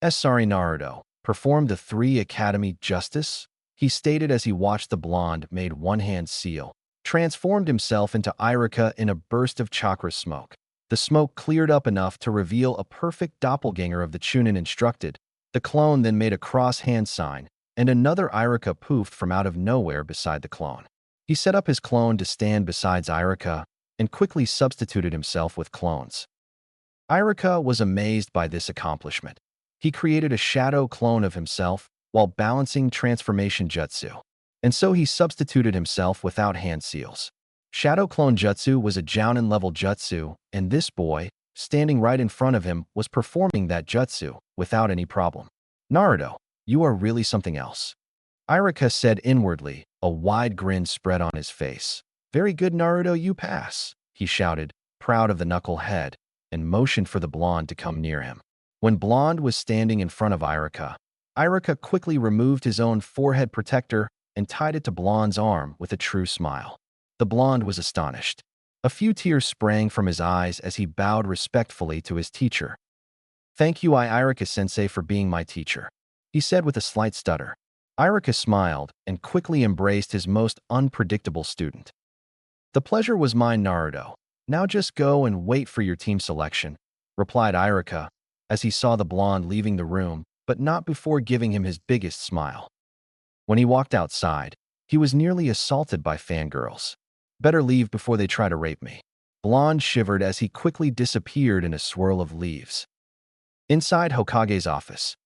Sorry, Naruto. Perform the 3 academy justice?" he stated as he watched the blonde made one-hand seal, transformed himself into Irika in a burst of chakra smoke. The smoke cleared up enough to reveal a perfect doppelganger of the Chunin instructed. The clone then made a cross-hand sign, and another Irika poofed from out of nowhere beside the clone. He set up his clone to stand beside Irika and quickly substituted himself with clones. Irika was amazed by this accomplishment. He created a shadow clone of himself while balancing transformation jutsu, and so he substituted himself without hand seals. Shadow clone jutsu was a Jounin level jutsu, and this boy, standing right in front of him, was performing that jutsu without any problem. "Naruto, you are really something else," Irika said inwardly, a wide grin spread on his face. "Very good, Naruto, you pass," he shouted, proud of the knucklehead, and motioned for the blonde to come near him. When blonde was standing in front of Irika, Irika quickly removed his own forehead protector and tied it to blonde's arm with a true smile. The blonde was astonished. A few tears sprang from his eyes as he bowed respectfully to his teacher. "Thank you, Irika-sensei, for being my teacher," he said with a slight stutter. Irika smiled and quickly embraced his most unpredictable student. "The pleasure was mine, Naruto. Now just go and wait for your team selection," replied Irika as he saw the blonde leaving the room, but not before giving him his biggest smile. When he walked outside, he was nearly assaulted by fangirls. "Better leave before they try to rape me." Blonde shivered as he quickly disappeared in a swirl of leaves. Inside Hokage's office.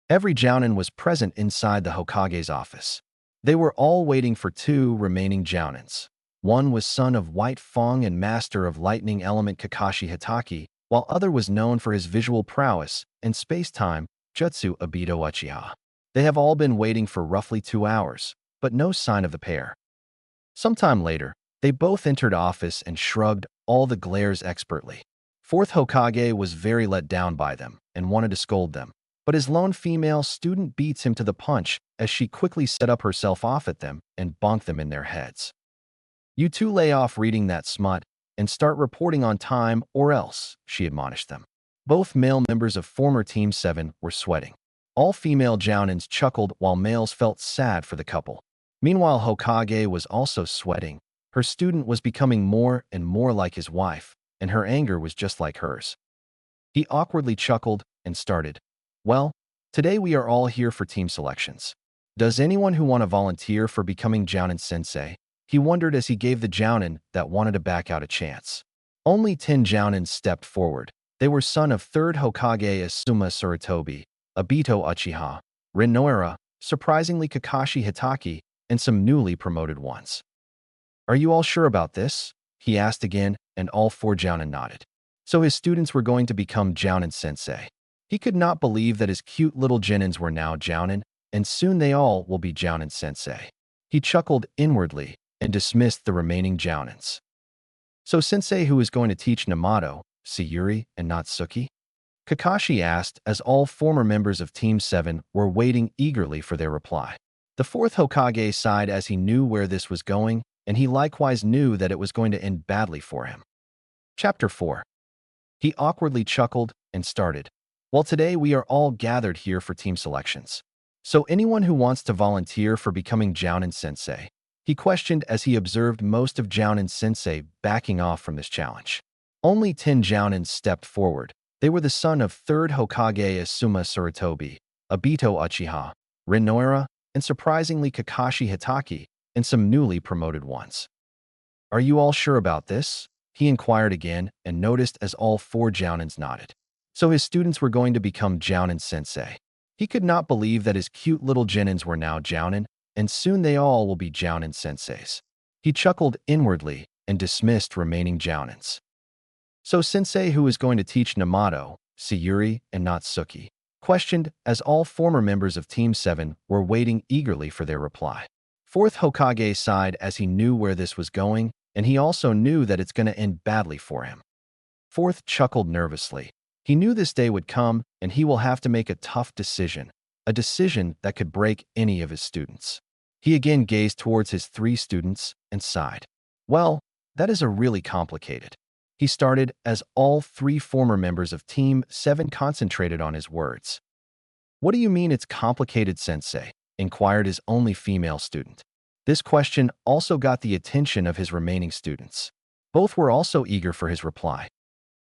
Every Jounin was present inside the Hokage's office. They were all waiting for 2 remaining Jounins. One was son of White Fang and master of lightning element Kakashi Hitaki, while other was known for his visual prowess and space-time jutsu Obito Uchiha. They have all been waiting for roughly 2 hours, but no sign of the pair. Sometime later, they both entered office and shrugged all the glares expertly. 4th Hokage was very let down by them and wanted to scold them, but his lone female student beats him to the punch as she quickly set up herself off at them and bonked them in their heads. "You 2 lay off reading that smut and start reporting on time or else," she admonished them. Both male members of former Team 7 were sweating. All female Jounins chuckled while males felt sad for the couple. Meanwhile, Hokage was also sweating. Her student was becoming more and more like his wife, and her anger was just like hers. He awkwardly chuckled and started, "Well, today we are all here for team selections. Does anyone who want to volunteer for becoming Jounin sensei?" He wondered as he gave the jounin that wanted to back out a chance. Only 10 jounins stepped forward. They were son of 3rd Hokage Asuma Suratobi, Obito Uchiha, Rin Noira, surprisingly Kakashi Hitaki, and some newly promoted ones. "Are you all sure about this?" he asked again, and all 4 jounin nodded. So his students were going to become jounin sensei. He could not believe that his cute little jounins were now jounin, and soon they all will be jounin sensei. He chuckled inwardly and dismissed the remaining jounins. "So sensei, who is going to teach Namato, Sayuri, and Natsuki?" Kakashi asked as all former members of Team 7 were waiting eagerly for their reply. The 4th Hokage sighed as he knew where this was going, and he likewise knew that it was going to end badly for him. Chapter 4. He awkwardly chuckled and started. "Well, today we are all gathered here for team selections. So anyone who wants to volunteer for becoming Jounin Sensei?" he questioned as he observed most of Jounin Sensei backing off from this challenge. Only 10 Jounins stepped forward. They were the son of 3rd Hokage Asuma Suratobi, Obito Uchiha, Rin Noira, and surprisingly Kakashi Hitaki, and some newly promoted ones. "Are you all sure about this?" he inquired again, and noticed as all 4 jounins nodded. So his students were going to become jounin sensei. He could not believe that his cute little jounins were now jounin, and soon they all will be jounin senseis. He chuckled inwardly and dismissed remaining jounins. "So sensei, who is going to teach Namato, Sayuri, and Natsuki?" questioned as all former members of Team 7 were waiting eagerly for their reply. 4th Hokage sighed as he knew where this was going, and he also knew that it's going to end badly for him. 4th chuckled nervously. He knew this day would come, and he will have to make a tough decision, a decision that could break any of his students. He again gazed towards his 3 students and sighed. "Well, that is a really complicated." He started as all 3 former members of Team 7 concentrated on his words. "What do you mean it's complicated, sensei?" inquired his only female student. This question also got the attention of his remaining students. Both were also eager for his reply.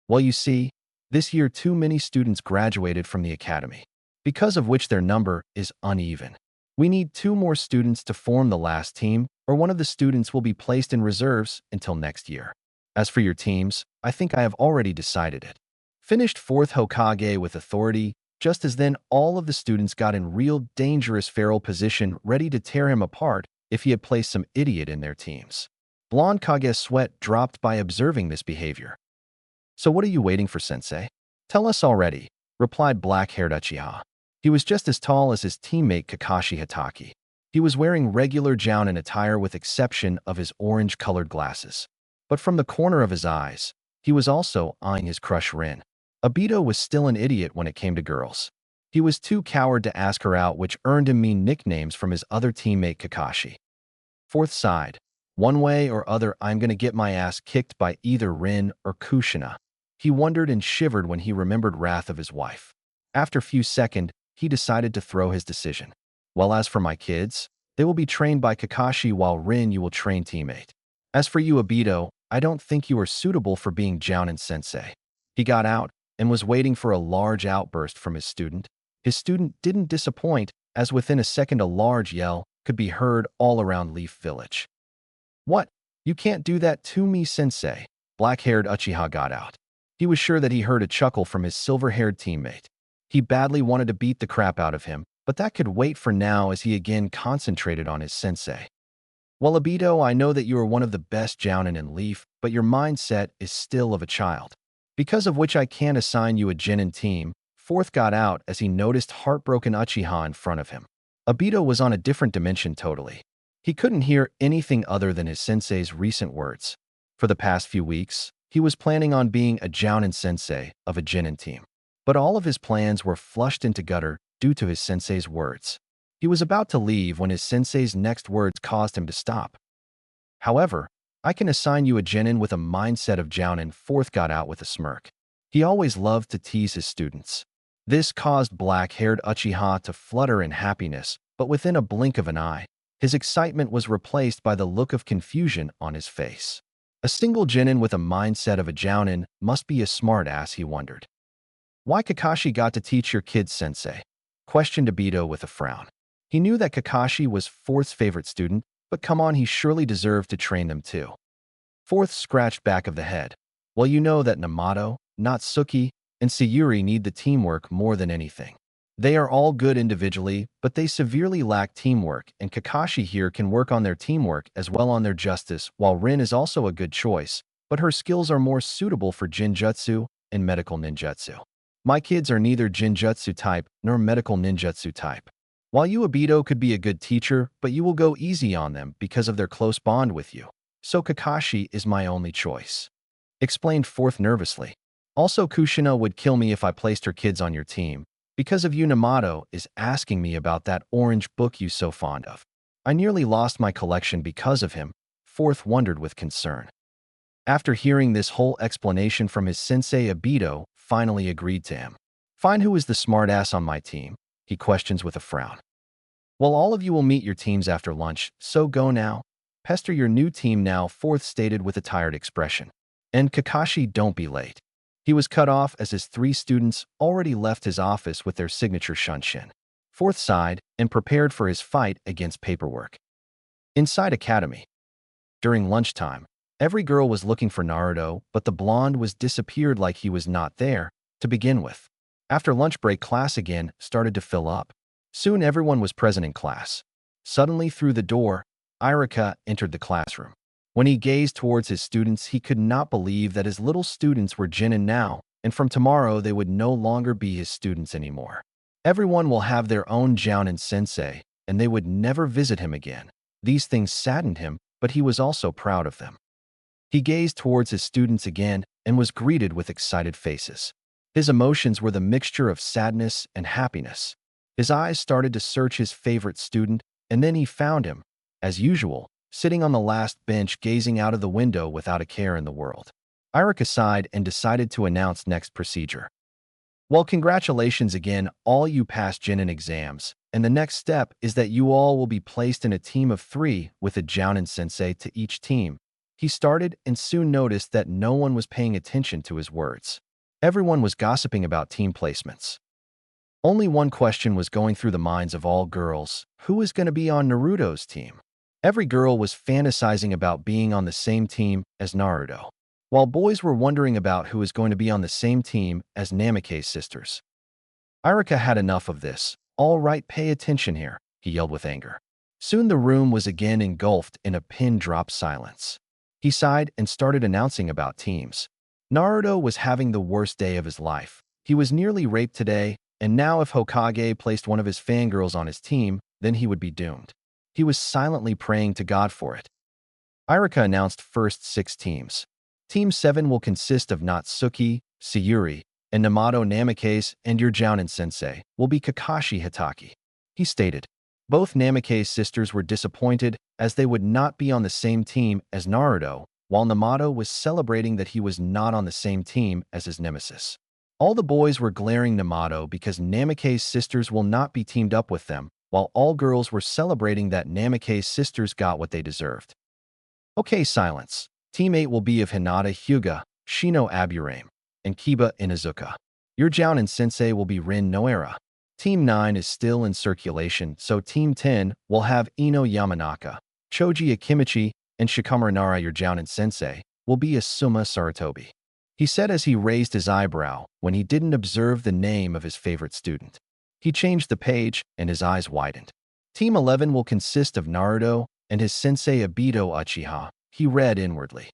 "Well, you see, this year too many students graduated from the academy, because of which their number is uneven. We need 2 more students to form the last team, or one of the students will be placed in reserves until next year. As for your teams, I think I have already decided it," finished 4th Hokage with authority. Just as then, all of the students got in real dangerous feral position, ready to tear him apart if he had placed some idiot in their teams. Blonde Kage's sweat dropped by observing this behavior. "So what are you waiting for, sensei? Tell us already," replied black-haired Uchiha. He was just as tall as his teammate Kakashi Hitaki. He was wearing regular jounin attire with exception of his orange-colored glasses. But from the corner of his eyes, he was also eyeing his crush Rin. Obito was still an idiot when it came to girls. He was too coward to ask her out, which earned him mean nicknames from his other teammate Kakashi. 4th sighed. "One way or other, I'm gonna get my ass kicked by either Rin or Kushina." He wondered and shivered when he remembered wrath of his wife. After a few seconds, he decided to throw his decision. "Well, as for my kids, they will be trained by Kakashi, while Rin you will train teammate. As for you, Obito, I don't think you are suitable for being Jounin Sensei." He got out and was waiting for a large outburst from his student. His student didn't disappoint, as within a second a large yell could be heard all around Leaf Village. "What? You can't do that to me, sensei." Black-haired Uchiha got out. He was sure that he heard a chuckle from his silver-haired teammate. He badly wanted to beat the crap out of him, but that could wait for now as he again concentrated on his sensei. "Well, Obito, I know that you are one of the best Jounin in Leaf, but your mindset is still of a child. Because of which I can't assign you a Genin team." 4th got out as he noticed heartbroken Uchiha in front of him. Obito was on a different dimension totally. He couldn't hear anything other than his sensei's recent words. For the past few weeks, he was planning on being a Jounin sensei of a Genin team. But all of his plans were flushed into gutter due to his sensei's words. He was about to leave when his sensei's next words caused him to stop. "However, I can assign you a Genin with a mindset of Jounin." 4th got out with a smirk. He always loved to tease his students. This caused black-haired Uchiha to flutter in happiness, but within a blink of an eye, his excitement was replaced by the look of confusion on his face. A single Genin with a mindset of a Jounin must be a smart-ass, he wondered. "Why Kakashi got to teach your kids, sensei?" questioned Obito with a frown. He knew that Kakashi was 4th's favorite student, But come on, he surely deserved to train them too. Fourth scratched back of the head. Well, you know that Namato, Natsuki, and Sayuri need the teamwork more than anything. They are all good individually, but they severely lack teamwork, and Kakashi here can work on their teamwork as well on their justice, while Rin is also a good choice, but her skills are more suitable for Jinjutsu and medical ninjutsu. My kids are neither Jinjutsu type nor medical ninjutsu type. While you Obito could be a good teacher, but you will go easy on them because of their close bond with you. So Kakashi is my only choice. Explained Fourth nervously. Also, Kushina would kill me if I placed her kids on your team. Because of you, Namato is asking me about that orange book you so fond of. I nearly lost my collection because of him, Fourth wondered with concern. After hearing this whole explanation from his sensei, Obito finally agreed to him. Fine, who is the smartass on my team? He questions with a frown. Well, all of you will meet your teams after lunch, so go now. Pester your new team now, Fourth stated with a tired expression. And Kakashi, don't be late. He was cut off as his 3 students already left his office with their signature shunshin. Fourth sighed and prepared for his fight against paperwork. Inside Academy. During lunchtime, every girl was looking for Naruto, but the blonde was disappeared like he was not there to begin with. After lunch break, class again started to fill up. Soon everyone was present in class. Suddenly through the door, Irika entered the classroom. When he gazed towards his students, he could not believe that his little students were Jinin now, and from tomorrow they would no longer be his students anymore. Everyone will have their own Jounin sensei, and they would never visit him again. These things saddened him, but he was also proud of them. He gazed towards his students again and was greeted with excited faces. His emotions were the mixture of sadness and happiness. His eyes started to search his favorite student, and then he found him, as usual, sitting on the last bench gazing out of the window without a care in the world. Irika sighed and decided to announce next procedure. Well, congratulations again, all you passed Jinin exams, and the next step is that you all will be placed in a team of 3 with a Jounin sensei to each team. He started and soon noticed that no one was paying attention to his words. Everyone was gossiping about team placements. Only one question was going through the minds of all girls: who is going to be on Naruto's team? Every girl was fantasizing about being on the same team as Naruto, while boys were wondering about who is going to be on the same team as Namake's sisters. Irika had enough of this. All right, pay attention here, he yelled with anger. Soon the room was again engulfed in a pin-drop silence. He sighed and started announcing about teams. Naruto was having the worst day of his life. He was nearly raped today, and now if Hokage placed one of his fangirls on his team, then he would be doomed. He was silently praying to God for it. Irika announced first 6 teams. Team 7 will consist of Natsuki, Sayuri, and Namato. Namake's and your Jounin sensei will be Kakashi Hitaki. He stated. Both Namake's sisters were disappointed as they would not be on the same team as Naruto, while Namato was celebrating that he was not on the same team as his nemesis. All the boys were glaring Namato because Namake's sisters will not be teamed up with them, while all girls were celebrating that Namake's sisters got what they deserved. Okay, silence. Team 8 will be of Hinata Hyuga, Shino Aburame, and Kiba Inuzuka. Your Jounin sensei will be Rin Noara. Team 9 is still in circulation, so Team 10 will have Ino Yamanaka, Choji Akimichi, and Shikamaru Nara. Your Jounin sensei will be Asuma Sarutobi. He said as he raised his eyebrow when he didn't observe the name of his favorite student. He changed the page, and his eyes widened. Team 11 will consist of Naruto and his sensei Obito Uchiha, he read inwardly.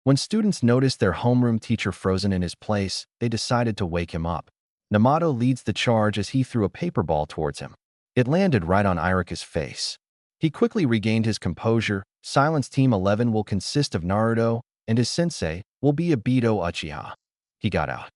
When students noticed their homeroom teacher frozen in his place, they decided to wake him up. Namato leads the charge as he threw a paper ball towards him. It landed right on Irika's face. He quickly regained his composure. Silence. Team 11 will consist of Naruto, and his sensei will be Obito Uchiha. He got out.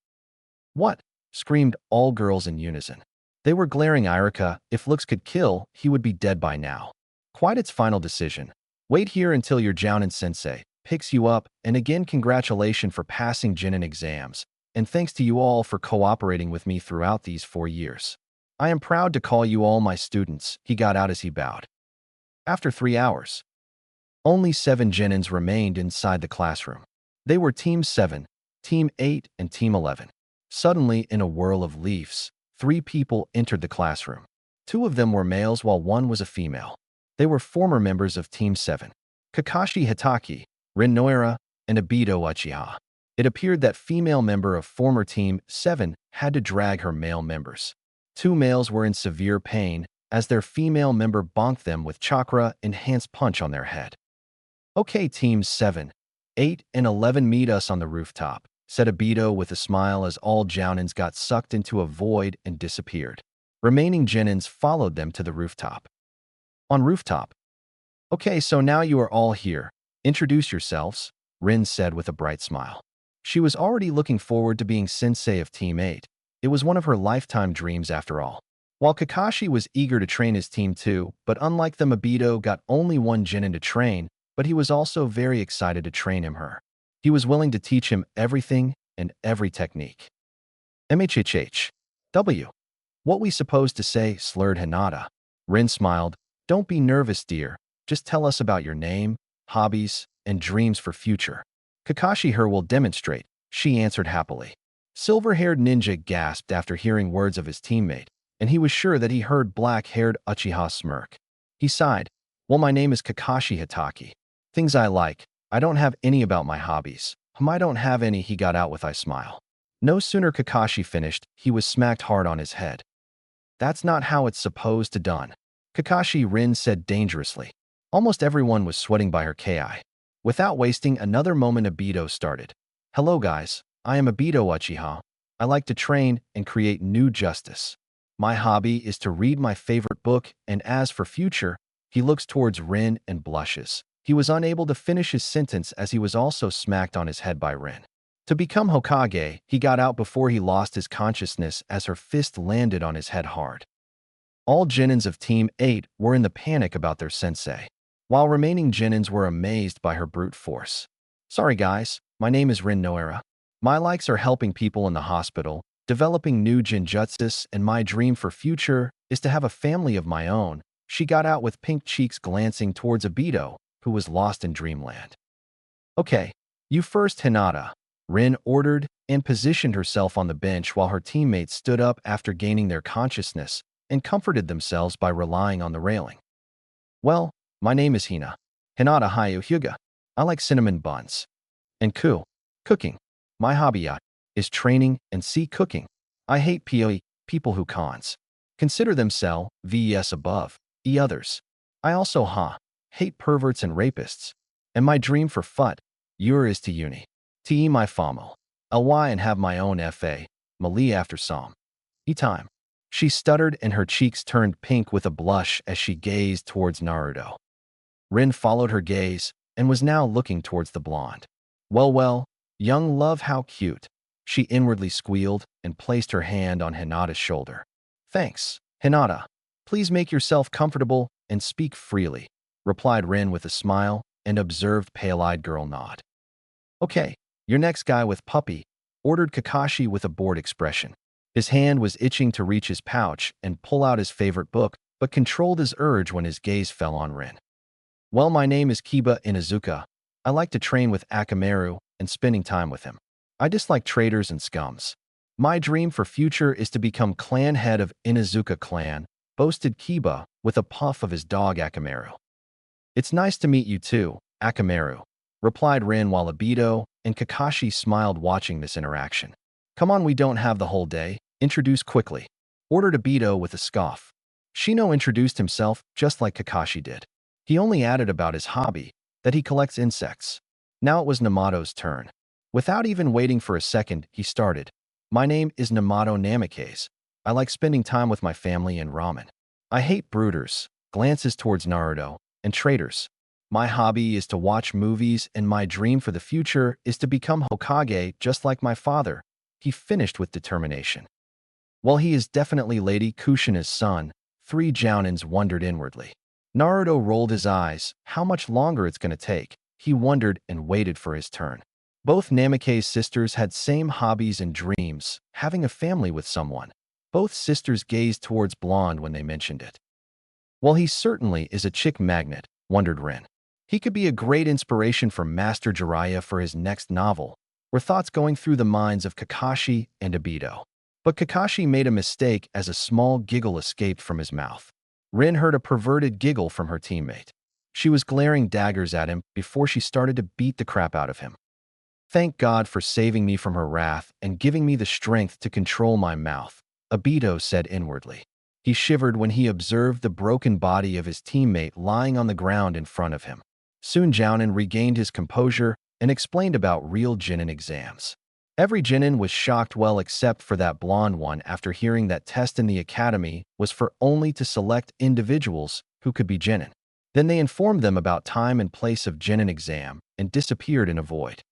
What? Screamed all girls in unison. They were glaring Irika. If looks could kill, he would be dead by now. Quite its final decision. Wait here until your Jounin sensei picks you up, and again congratulations for passing Jinin exams, and thanks to you all for cooperating with me throughout these 4 years. I am proud to call you all my students. He got out as he bowed. After 3 hours, only 7 Genins remained inside the classroom. They were Team 7, Team 8, and Team 11. Suddenly, in a whirl of leaves, 3 people entered the classroom. 2 of them were males while 1 was a female. They were former members of Team 7, Kakashi Hitaki, Rin Noira, and Obito Uchiha. It appeared that female member of former Team 7 had to drag her male members. Two males were in severe pain as their female member bonked them with chakra-enhanced punch on their head. "Okay, Teams 7, 8, and 11 meet us on the rooftop," said Obito with a smile as all Jounins got sucked into a void and disappeared. Remaining Genins followed them to the rooftop. On rooftop. "Okay, so now you are all here. Introduce yourselves," Rin said with a bright smile. She was already looking forward to being sensei of Team 8. It was one of her lifetime dreams after all. While Kakashi was eager to train his team too, but unlike them, Obito got only one Genin to train, but he was also very excited to train her. He was willing to teach him everything and every technique. "MHHH. What we supposed to say?" slurred Hinata. Rin smiled. "Don't be nervous, dear. Just tell us about your name, hobbies, and dreams for future." "Kakashi here will demonstrate," she answered happily. Silver-haired ninja gasped after hearing words of his teammate, and he was sure that he heard black-haired Uchiha smirk. He sighed. "Well, my name is Kakashi Hitaki. Things I like. I don't have any about my hobbies. I don't have any," he got out with a smile. No sooner Kakashi finished, he was smacked hard on his head. "That's not how it's supposed to done," Kakashi Rin said dangerously. Almost everyone was sweating by her ki. Without wasting another moment, Obito started. "Hello guys, I am Obito Uchiha. I like to train and create new justice. My hobby is to read my favorite book, and as for future," he looks towards Rin and blushes. He was unable to finish his sentence as he was also smacked on his head by Rin. "To become Hokage," he got out before he lost his consciousness as her fist landed on his head hard. All Genins of Team 8 were in the panic about their sensei, while remaining Genins were amazed by her brute force. "Sorry guys, my name is Rin Noira. My likes are helping people in the hospital, developing new genjutsus, and my dream for future is to have a family of my own," she got out with pink cheeks glancing towards Obito, who was lost in dreamland. "Okay, you first, Hinata," Rin ordered, and positioned herself on the bench while her teammates stood up after gaining their consciousness and comforted themselves by relying on the railing. "Well, my name is Hinata Hayu Hyuga. I like cinnamon buns. And cooking. My hobby is training and cooking. I hate people who consider themselves VS above others. I also hate perverts and rapists. And my dream for year is to uni my famo ly and have my own fa mali after some time." She stuttered and her cheeks turned pink with a blush as she gazed towards Naruto. Rin followed her gaze and was now looking towards the blonde. Well, young love, how cute," she inwardly squealed and placed her hand on Hinata's shoulder. "Thanks, Hinata. Please make yourself comfortable and speak freely," replied Rin with a smile and observed pale-eyed girl nod. "Okay, your next guy with puppy," ordered Kakashi with a bored expression. His hand was itching to reach his pouch and pull out his favorite book, but controlled his urge when his gaze fell on Rin. "Well, my name is Kiba Inuzuka. I like to train with Akamaru and spending time with him. I dislike traitors and scums. My dream for future is to become clan head of Inuzuka clan," boasted Kiba with a puff of his dog Akamaru. "It's nice to meet you too, Akamaru," replied Rin while Obito and Kakashi smiled watching this interaction. "Come on, we don't have the whole day. Introduce quickly," ordered Obito with a scoff. Shino introduced himself just like Kakashi did. He only added about his hobby, that he collects insects. Now it was Namato's turn. Without even waiting for a second, he started. "My name is Namato Namikaze. I like spending time with my family and ramen. I hate brooders," glances towards Naruto, "and traitors. My hobby is to watch movies, and my dream for the future is to become Hokage just like my father," he finished with determination. While he is definitely Lady Kushina's son, three Jounins wondered inwardly. Naruto rolled his eyes. How much longer it's going to take? He wondered and waited for his turn. Both Namikaze sisters had same hobbies and dreams, having a family with someone. Both sisters gazed towards Blonde when they mentioned it. Well, he certainly is a chick magnet, wondered Rin. He could be a great inspiration for Master Jiraiya for his next novel, were thoughts going through the minds of Kakashi and Obito. But Kakashi made a mistake as a small giggle escaped from his mouth. Rin heard a perverted giggle from her teammate. She was glaring daggers at him before she started to beat the crap out of him. Thank God for saving me from her wrath and giving me the strength to control my mouth, Obito said inwardly. He shivered when he observed the broken body of his teammate lying on the ground in front of him. Soon Jounin regained his composure and explained about real Genin exams. Every Genin was shocked, well except for that blonde one, after hearing that test in the academy was for only to select individuals who could be Genin. Then they informed them about time and place of Genin exam and disappeared in a void.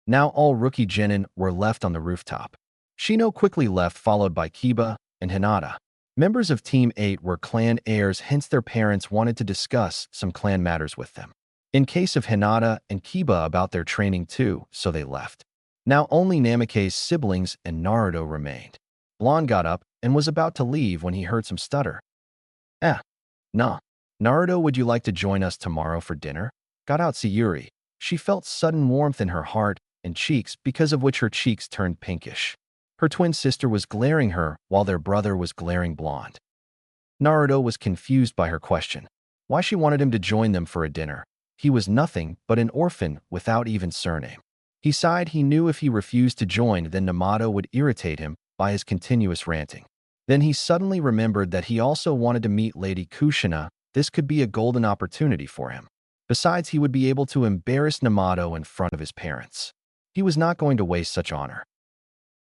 Now all rookie Genin were left on the rooftop. Shino quickly left, followed by Kiba and Hinata. Members of Team 8 were clan heirs, hence their parents wanted to discuss some clan matters with them. In case of Hinata and Kiba, about their training too, so they left. Now only Namake's siblings and Naruto remained. Blonde got up and was about to leave when he heard some stutter. Nah. Naruto, would you like to join us tomorrow for dinner? Got out Sayuri. She felt sudden warmth in her heart and cheeks, because of which her cheeks turned pinkish. Her twin sister was glaring her while their brother was glaring blonde. Naruto was confused by her question. Why she wanted him to join them for a dinner? He was nothing but an orphan without even surname. He sighed. He knew if he refused to join, then Namato would irritate him by his continuous ranting. Then he suddenly remembered that he also wanted to meet Lady Kushina. This could be a golden opportunity for him. Besides, he would be able to embarrass Namato in front of his parents. He was not going to waste such honor.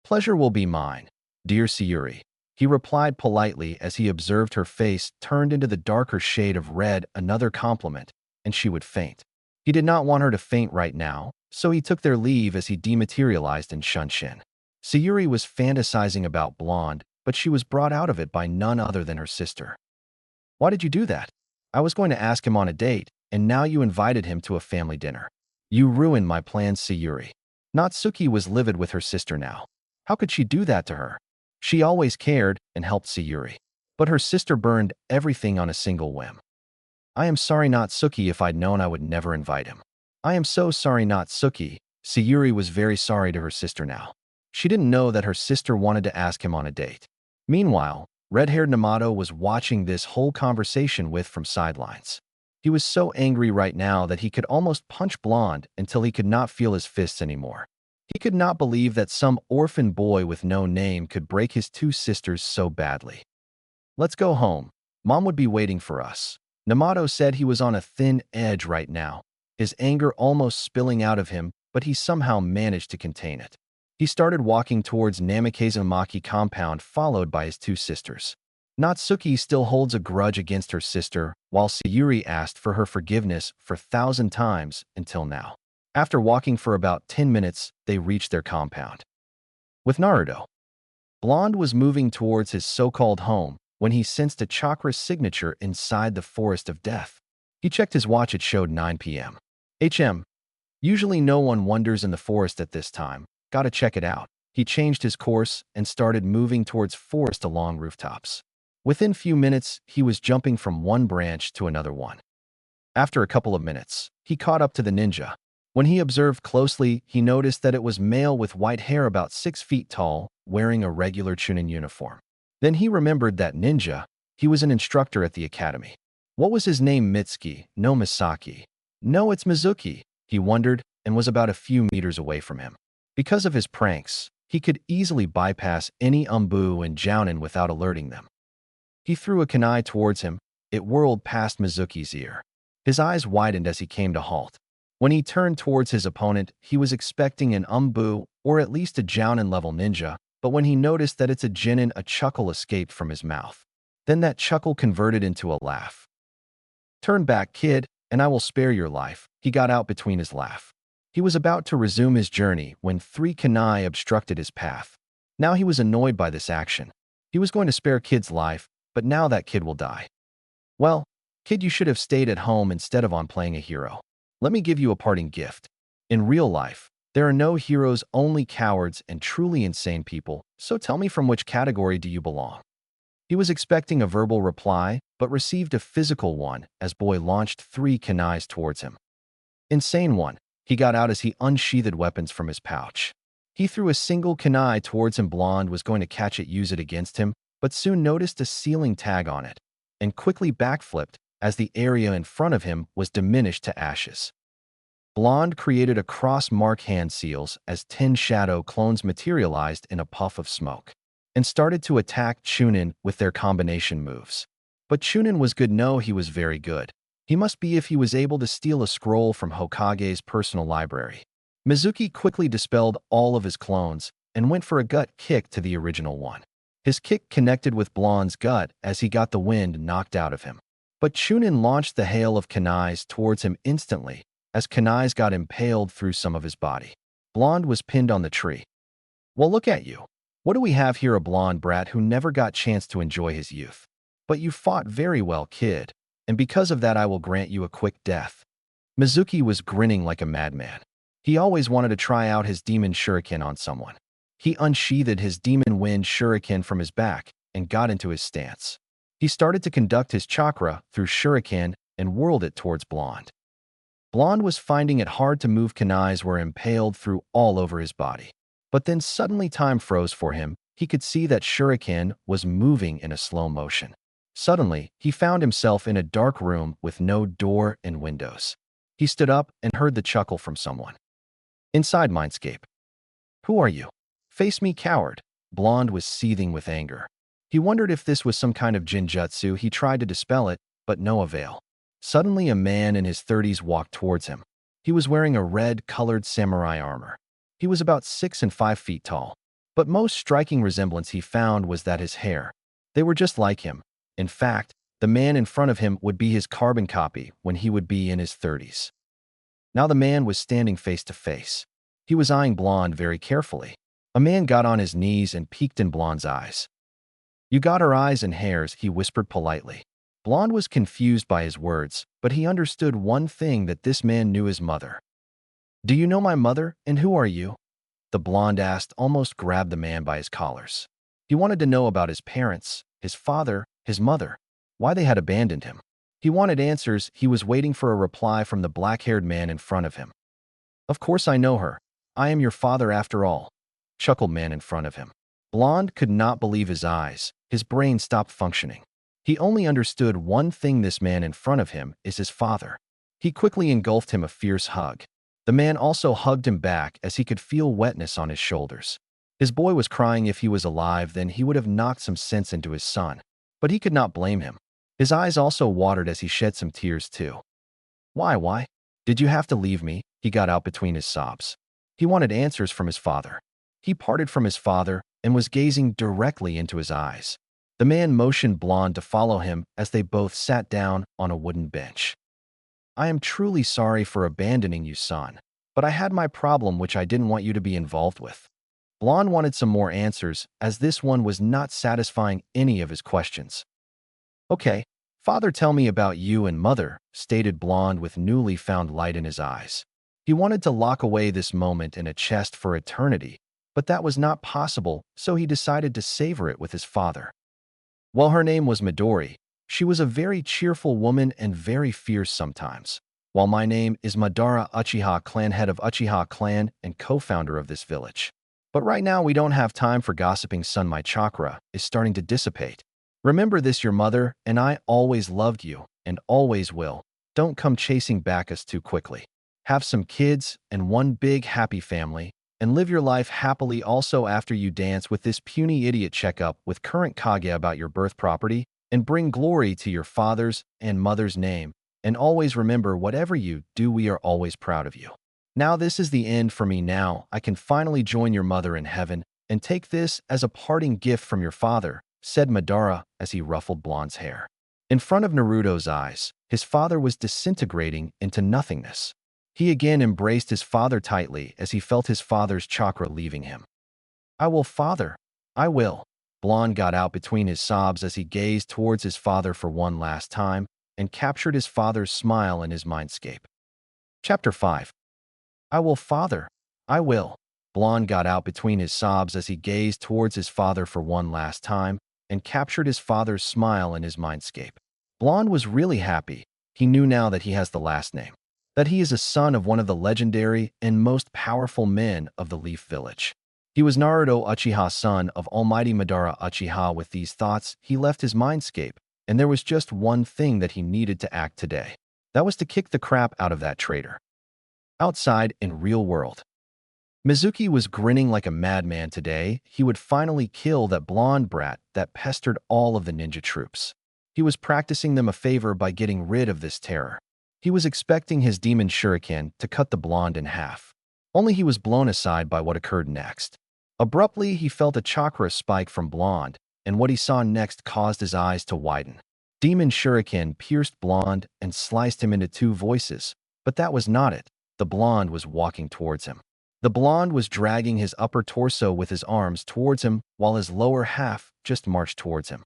Pleasure will be mine, dear Sayuri, he replied politely as he observed her face turned into the darker shade of red. Another compliment, and she would faint. He did not want her to faint right now, so he took their leave as he dematerialized in Shunshin. Sayuri was fantasizing about blonde, but she was brought out of it by none other than her sister. Why did you do that? I was going to ask him on a date, and now you invited him to a family dinner. You ruined my plans, Sayuri. Natsuki was livid with her sister now. How could she do that to her? She always cared and helped Sayuri. But her sister burned everything on a single whim. I am sorry, Natsuki. If I'd known, I would never invite him. I am so sorry, Natsuki. Sayuri was very sorry to her sister now. She didn't know that her sister wanted to ask him on a date. Meanwhile, red-haired Namato was watching this whole conversation from sidelines. He was so angry right now that he could almost punch blonde until he could not feel his fists anymore. He could not believe that some orphan boy with no name could break his two sisters so badly. Let's go home. Mom would be waiting for us. Namato said. He was on a thin edge right now, his anger almost spilling out of him, but he somehow managed to contain it. He started walking towards Namake's Umaki compound, followed by his two sisters. Natsuki still holds a grudge against her sister, while Sayuri asked for her forgiveness for 1,000 times until now. After walking for about 10 minutes, they reached their compound. With Naruto, Blonde was moving towards his so-called home when he sensed a chakra signature inside the forest of death. He checked his watch. It showed 9 p.m. Usually no one wanders in the forest at this time. Gotta check it out. He changed his course and started moving towards forest along rooftops. Within few minutes, he was jumping from one branch to another one. After a couple of minutes, he caught up to the ninja. When he observed closely, he noticed that it was male with white hair, about 6 feet tall, wearing a regular Chunin uniform. Then he remembered that ninja. He was an instructor at the academy. What was his name? Mitsuki? No, Misaki. No, it's Mizuki. He wondered and was about a few meters away from him. Because of his pranks, he could easily bypass any Umbu and Jounin without alerting them. He threw a kunai towards him. It whirled past Mizuki's ear. His eyes widened as he came to halt. When he turned towards his opponent, he was expecting an Umbu or at least a Jounin-level ninja, but when he noticed that it's a Genin, a chuckle escaped from his mouth. Then that chuckle converted into a laugh. Turn back, kid, and I will spare your life, he got out between his laugh. He was about to resume his journey when 3 kunai obstructed his path. Now he was annoyed by this action. He was going to spare kid's life, but now that kid will die. Well, kid, you should have stayed at home instead of on playing a hero. Let me give you a parting gift. In real life, there are no heroes, only cowards and truly insane people, so tell me, from which category do you belong? He was expecting a verbal reply, but received a physical one as boy launched 3 kunais towards him. Insane one, he got out as he unsheathed weapons from his pouch. He threw a single kunai towards him. Blonde was going to catch it, use it against him, but soon noticed a ceiling tag on it. and quickly backflipped as the area in front of him was diminished to ashes. Blonde created a cross-mark hand seals as 10 shadow clones materialized in a puff of smoke and started to attack Chunin with their combination moves. But Chunin was good. No, he was very good. He must be if he was able to steal a scroll from Hokage's personal library. Mizuki quickly dispelled all of his clones and went for a gut kick to the original one. His kick connected with Blonde's gut as he got the wind knocked out of him. But Chunin launched the hail of kunais towards him instantly as kunais got impaled through some of his body. Blonde was pinned on the tree. Well, look at you. What do we have here? A blonde brat who never got chance to enjoy his youth. But you fought very well, kid, and because of that I will grant you a quick death. Mizuki was grinning like a madman. He always wanted to try out his demon shuriken on someone. He unsheathed his demon wind shuriken from his back and got into his stance. He started to conduct his chakra through shuriken and whirled it towards Blonde. Blonde was finding it hard to move. Kunais were impaled through all over his body. But then suddenly time froze for him. He could see that shuriken was moving in a slow motion. Suddenly, he found himself in a dark room with no door and windows. He stood up and heard the chuckle from someone. Inside Mindscape. Who are you? Face me, coward. Blonde was seething with anger. He wondered if this was some kind of jinjutsu. He tried to dispel it, but no avail. Suddenly, a man in his 30s walked towards him. He was wearing a red-colored samurai armor. He was about 6 and 5 feet tall. But most striking resemblance he found was that his hair. They were just like him. In fact, the man in front of him would be his carbon copy when he would be in his 30s. Now the man was standing face to face. He was eyeing Blonde very carefully. A man got on his knees and peeked in Blonde's eyes. You got her eyes and hairs, he whispered politely. Blonde was confused by his words, but he understood one thing, that this man knew his mother. Do you know my mother, and who are you? The blonde asked, almost grabbed the man by his collars. He wanted to know about his parents, his father, his mother, why they had abandoned him. He wanted answers. He was waiting for a reply from the black-haired man in front of him. Of course I know her. I am your father after all, chuckled man in front of him. Blonde could not believe his eyes. His brain stopped functioning. He only understood one thing: this man in front of him is his father. He quickly engulfed him a fierce hug. The man also hugged him back as he could feel wetness on his shoulders. His boy was crying. If he was alive, then he would have knocked some sense into his son. But he could not blame him. His eyes also watered as he shed some tears too. Why? Did you have to leave me? He got out between his sobs. He wanted answers from his father. He parted from his father and was gazing directly into his eyes. The man motioned Blonde to follow him as they both sat down on a wooden bench. I am truly sorry for abandoning you, son, but I had my problem which I didn't want you to be involved with. Blonde wanted some more answers, as this one was not satisfying any of his questions. Okay, father, tell me about you and mother, stated Blonde with newly found light in his eyes. He wanted to lock away this moment in a chest for eternity, but that was not possible, so he decided to savor it with his father. Well, her name was Midori. She was a very cheerful woman and very fierce sometimes. While my name is Madara Uchiha clan, head of Uchiha clan and co-founder of this village. But right now we don't have time for gossiping, son. My chakra is starting to dissipate. Remember this, your mother and I always loved you and always will. Don't come chasing back us too quickly. Have some kids and one big happy family and live your life happily. Also, after you dance with this puny idiot, check up with current Kage about your birth property and bring glory to your father's and mother's name. And always remember, whatever you do, we are always proud of you. Now this is the end for me. Now I can finally join your mother in heaven and take this as a parting gift from your father, said Madara as he ruffled Blonde's hair. In front of Naruto's eyes, his father was disintegrating into nothingness. He again embraced his father tightly as he felt his father's chakra leaving him. I will, father. I will. Blonde got out between his sobs as he gazed towards his father for one last time and captured his father's smile in his mindscape. Chapter 5. I will, father. I will. Blonde got out between his sobs as he gazed towards his father for one last time and captured his father's smile in his mindscape. Blonde was really happy. He knew now that he has the last name, that he is a son of one of the legendary and most powerful men of the Leaf Village. He was Naruto Uchiha, son of Almighty Madara Uchiha. With these thoughts, he left his mindscape and there was just one thing that he needed to act today. That was to kick the crap out of that traitor. Outside, in real world, Mizuki was grinning like a madman today. He would finally kill that blonde brat that pestered all of the ninja troops. He was practicing them a favor by getting rid of this terror. He was expecting his demon shuriken to cut the blonde in half. Only he was blown aside by what occurred next. Abruptly, he felt a chakra spike from blonde, and what he saw next caused his eyes to widen. Demon shuriken pierced blonde and sliced him into two voices, but that was not it. The blonde was walking towards him. The blonde was dragging his upper torso with his arms towards him while his lower half just marched towards him.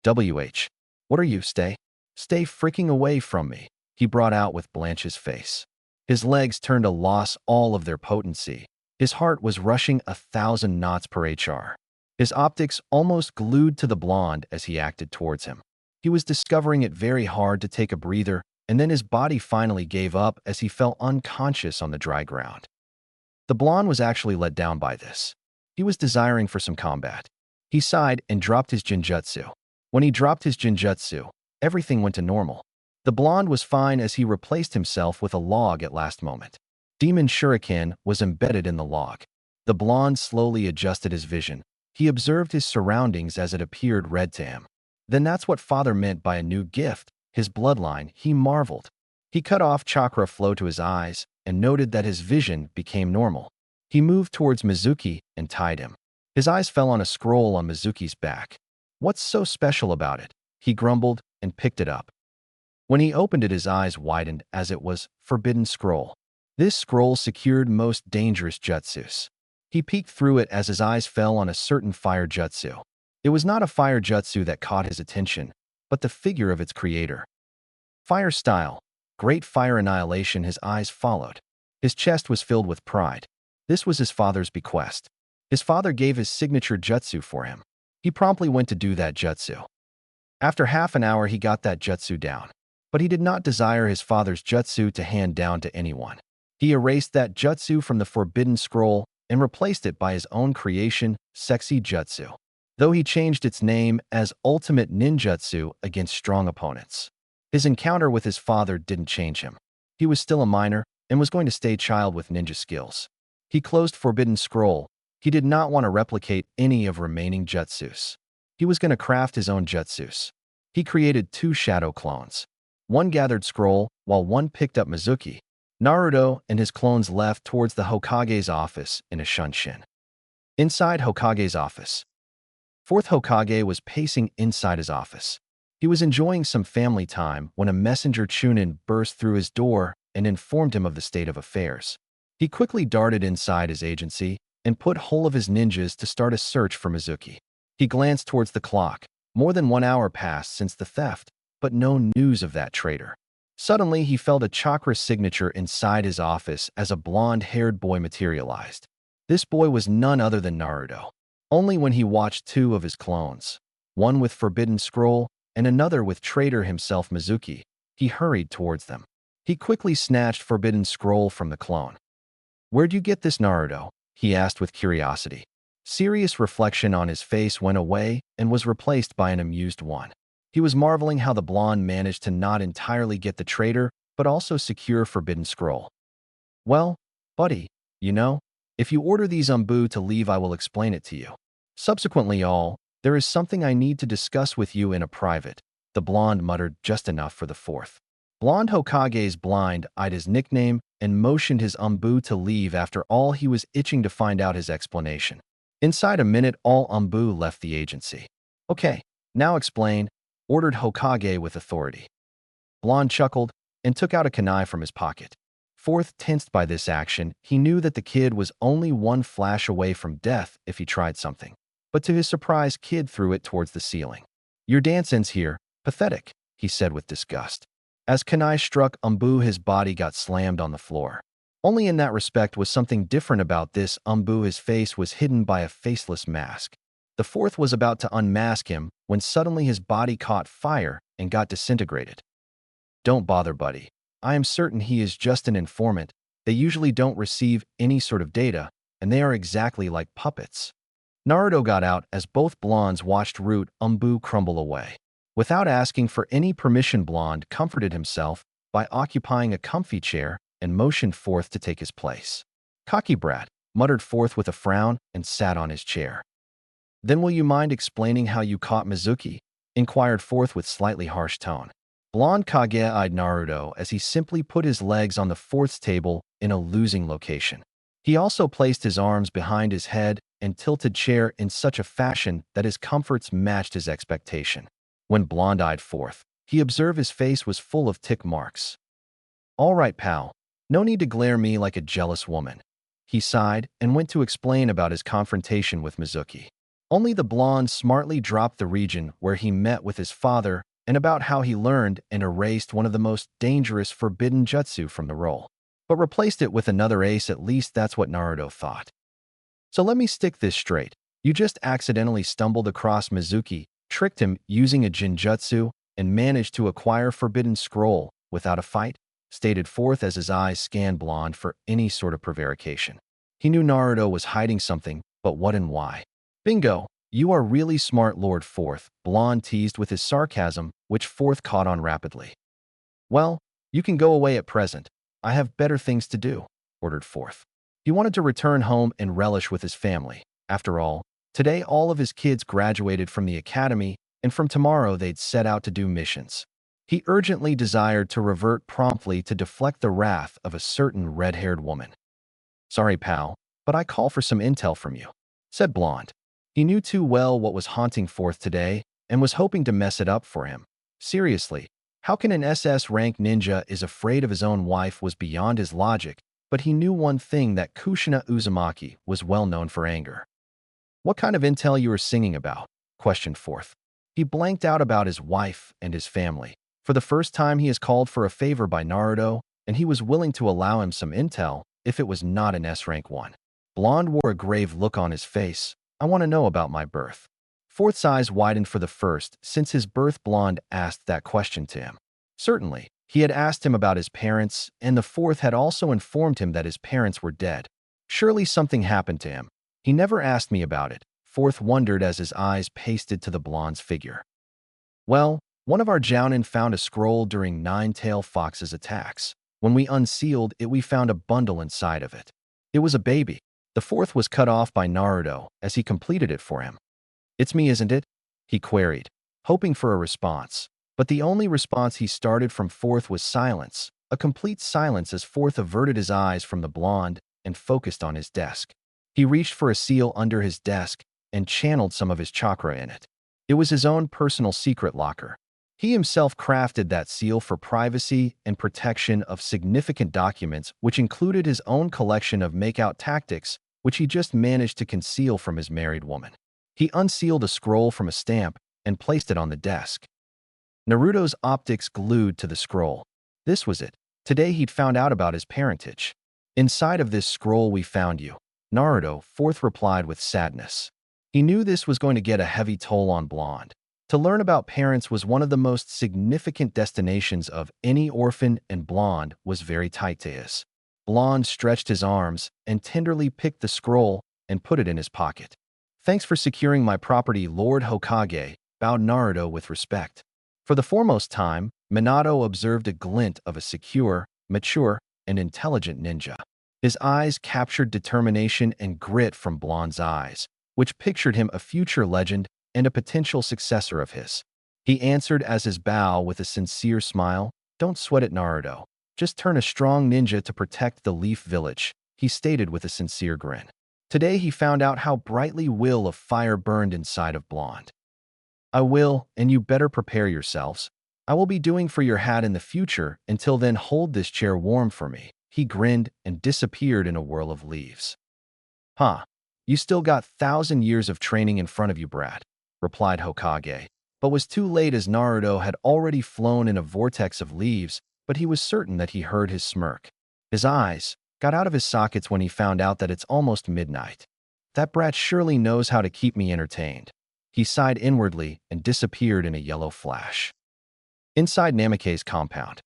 WH. What are you, Stay? Stay freaking away from me, he brought out with Blanche's face. His legs turned to lost all of their potency. His heart was rushing 1,000 knots per HR. His optics almost glued to the blonde as he acted towards him. He was discovering it very hard to take a breather, and then his body finally gave up as he fell unconscious on the dry ground. The blonde was actually let down by this. He was desiring for some combat. He sighed and dropped his jinjutsu. When he dropped his jinjutsu, everything went to normal. The blonde was fine as he replaced himself with a log at last moment. Demon shuriken was embedded in the log. The blonde slowly adjusted his vision. He observed his surroundings as it appeared red to him. Then that's what father meant by a new gift, his bloodline, he marveled. He cut off chakra flow to his eyes and noted that his vision became normal. He moved towards Mizuki and tied him. His eyes fell on a scroll on Mizuki's back. What's so special about it? He grumbled and picked it up. When he opened it, his eyes widened as it was Forbidden Scroll. This scroll secured most dangerous jutsus. He peeked through it as his eyes fell on a certain fire jutsu. It was not a fire jutsu that caught his attention, but the figure of its creator. Fire style, great fire annihilation. His eyes followed. His chest was filled with pride. This was his father's bequest. His father gave his signature jutsu for him. He promptly went to do that jutsu. After half an hour, he got that jutsu down. But he did not desire his father's jutsu to hand down to anyone. He erased that jutsu from the Forbidden Scroll and replaced it by his own creation, Sexy Jutsu, though he changed its name as Ultimate Ninjutsu against strong opponents. His encounter with his father didn't change him. He was still a minor and was going to stay child with ninja skills. He closed Forbidden Scroll. He did not want to replicate any of remaining jutsus. He was going to craft his own jutsus. He created 2 shadow clones. One gathered scroll, while one picked up Mizuki. Naruto and his clones left towards the Hokage's office in a shunshin. Inside Hokage's office, 4th Hokage was pacing inside his office. He was enjoying some family time when a messenger Chunin burst through his door and informed him of the state of affairs. He quickly darted inside his agency and put whole of his ninjas to start a search for Mizuki. He glanced towards the clock. More than 1 hour passed since the theft, but no news of that traitor. Suddenly, he felt a chakra signature inside his office as a blonde-haired boy materialized. This boy was none other than Naruto. Only when he watched 2 of his clones, one with Forbidden Scroll and another with traitor himself Mizuki, he hurried towards them. He quickly snatched Forbidden Scroll from the clone. "Where'd you get this, Naruto?" he asked with curiosity. Serious reflection on his face went away and was replaced by an amused one. He was marveling how the blonde managed to not entirely get the traitor, but also secure Forbidden Scroll. "Well, buddy, you know, if you order these Umbu to leave, I will explain it to you. Subsequently, there is something I need to discuss with you in a private," the blonde muttered just enough for the 4th. Blonde Hokage's blind-eyed his nickname and motioned his Umbu to leave. After all, he was itching to find out his explanation. Inside a minute, all Umbu left the agency. "Okay, now explain," ordered Hokage with authority. Blonde chuckled and took out a kunai from his pocket. 4th tensed by this action. He knew that the kid was only one flash away from death if he tried something. But to his surprise, kid threw it towards the ceiling. "Your dance ends here. Pathetic," he said with disgust. As kunai struck Umbu, his body got slammed on the floor. Only in that respect was something different about this Umbu. His face was hidden by a faceless mask. The 4th was about to unmask him when suddenly his body caught fire and got disintegrated. "Don't bother, buddy. I am certain he is just an informant. They usually don't receive any sort of data, and they are exactly like puppets." Naruto got out as both blondes watched Root Umbu crumble away. Without asking for any permission, Blonde comforted himself by occupying a comfy chair and motioned Forth to take his place. "Cocky brat," muttered Forth with a frown and sat on his chair. "Then will you mind explaining how you caught Mizuki?" inquired Forth with slightly harsh tone. Blonde Kage-eyed Naruto as he simply put his legs on the Forth's table in a losing location. He also placed his arms behind his head and tilted chair in such a fashion that his comforts matched his expectation. When Blonde-eyed Forth, he observed his face was full of tick marks. "All right, pal. No need to glare me like a jealous woman." He sighed and went to explain about his confrontation with Mizuki. Only the blonde smartly dropped the region where he met with his father and about how he learned and erased one of the most dangerous forbidden jutsu from the roll, but replaced it with another ace. At least that's what Naruto thought. "So let me stick this straight. You just accidentally stumbled across Mizuki, tricked him using a jinjutsu, and managed to acquire Forbidden Scroll without a fight?" stated Forth as his eyes scanned Blonde for any sort of prevarication. He knew Naruto was hiding something, but what and why? "Bingo! You are really smart, Lord Forth," Blonde teased with his sarcasm, which Forth caught on rapidly. "Well, you can go away at present. I have better things to do," ordered Forth. He wanted to return home and relish with his family. After all, today all of his kids graduated from the academy, and from tomorrow they'd set out to do missions. He urgently desired to revert promptly to deflect the wrath of a certain red-haired woman. "Sorry, pal, but I call for some intel from you," said Blonde. He knew too well what was haunting Forth today and was hoping to mess it up for him. Seriously, how can an SS-rank ninja is afraid of his own wife was beyond his logic, but he knew one thing, that Kushina Uzumaki was well known for anger. "What kind of intel you are singing about?" questioned Forth. He blanked out about his wife and his family. For the first time he is called for a favor by Naruto, and he was willing to allow him some intel if it was not an S-rank one. Blonde wore a grave look on his face. "I want to know about my birth." Forth's eyes widened for the first since his birth. Blonde asked that question to him. Certainly, he had asked him about his parents, and the Forth had also informed him that his parents were dead. Surely something happened to him. "He never asked me about it," Forth wondered as his eyes pasted to the blonde's figure. "Well, one of our jounin found a scroll during Nine-Tailed Fox's attacks. When we unsealed it, we found a bundle inside of it. It was a baby." The Forth was cut off by Naruto as he completed it for him. "It's me, isn't it?" he queried, hoping for a response. But the only response he started from Forth was silence, a complete silence, as Forth averted his eyes from the blonde and focused on his desk. He reached for a seal under his desk and channeled some of his chakra in it. It was his own personal secret locker. He himself crafted that seal for privacy and protection of significant documents, which included his own collection of make-out tactics, which he just managed to conceal from his married woman. He unsealed a scroll from a stamp and placed it on the desk. Naruto's optics glued to the scroll. This was it. Today he'd found out about his parentage. "Inside of this scroll we found you," Naruto, Forth replied with sadness. He knew this was going to get a heavy toll on Blonde. To learn about parents was one of the most significant destinations of any orphan, and Blonde was very tight to his. Blonde stretched his arms and tenderly picked the scroll and put it in his pocket. "Thanks for securing my property, Lord Hokage," bowed Naruto with respect. For the foremost time, Minato observed a glint of a secure, mature, and intelligent ninja. His eyes captured determination and grit from Blonde's eyes, which pictured him a future legend and a potential successor of his. He answered as his bow with a sincere smile. "Don't sweat it, Naruto. Just turn a strong ninja to protect the Leaf Village," he stated with a sincere grin. Today he found out how brightly will of fire burned inside of Blonde. "I will, and you better prepare yourselves. I will be doing for your hat in the future. Until then, hold this chair warm for me." He grinned and disappeared in a whirl of leaves. "Huh. You still got 1,000 years of training in front of you, brat," replied Hokage, but was too late as Naruto had already flown in a vortex of leaves, but he was certain that he heard his smirk. His eyes got out of his sockets when he found out that it's almost midnight. "That brat surely knows how to keep me entertained." He sighed inwardly and disappeared in a yellow flash. Inside Namake's compound.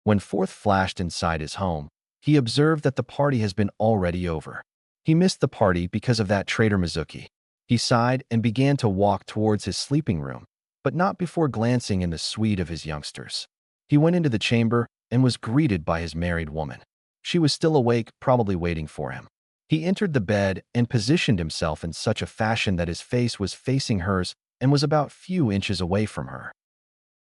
When Forth flashed inside his home, he observed that the party has been already over. He missed the party because of that traitor Mizuki. He sighed and began to walk towards his sleeping room. but not before glancing in the suite of his youngsters. He went into the chamber and was greeted by his married woman. She was still awake, probably waiting for him. He entered the bed and positioned himself in such a fashion that his face was facing hers and was about few inches away from her.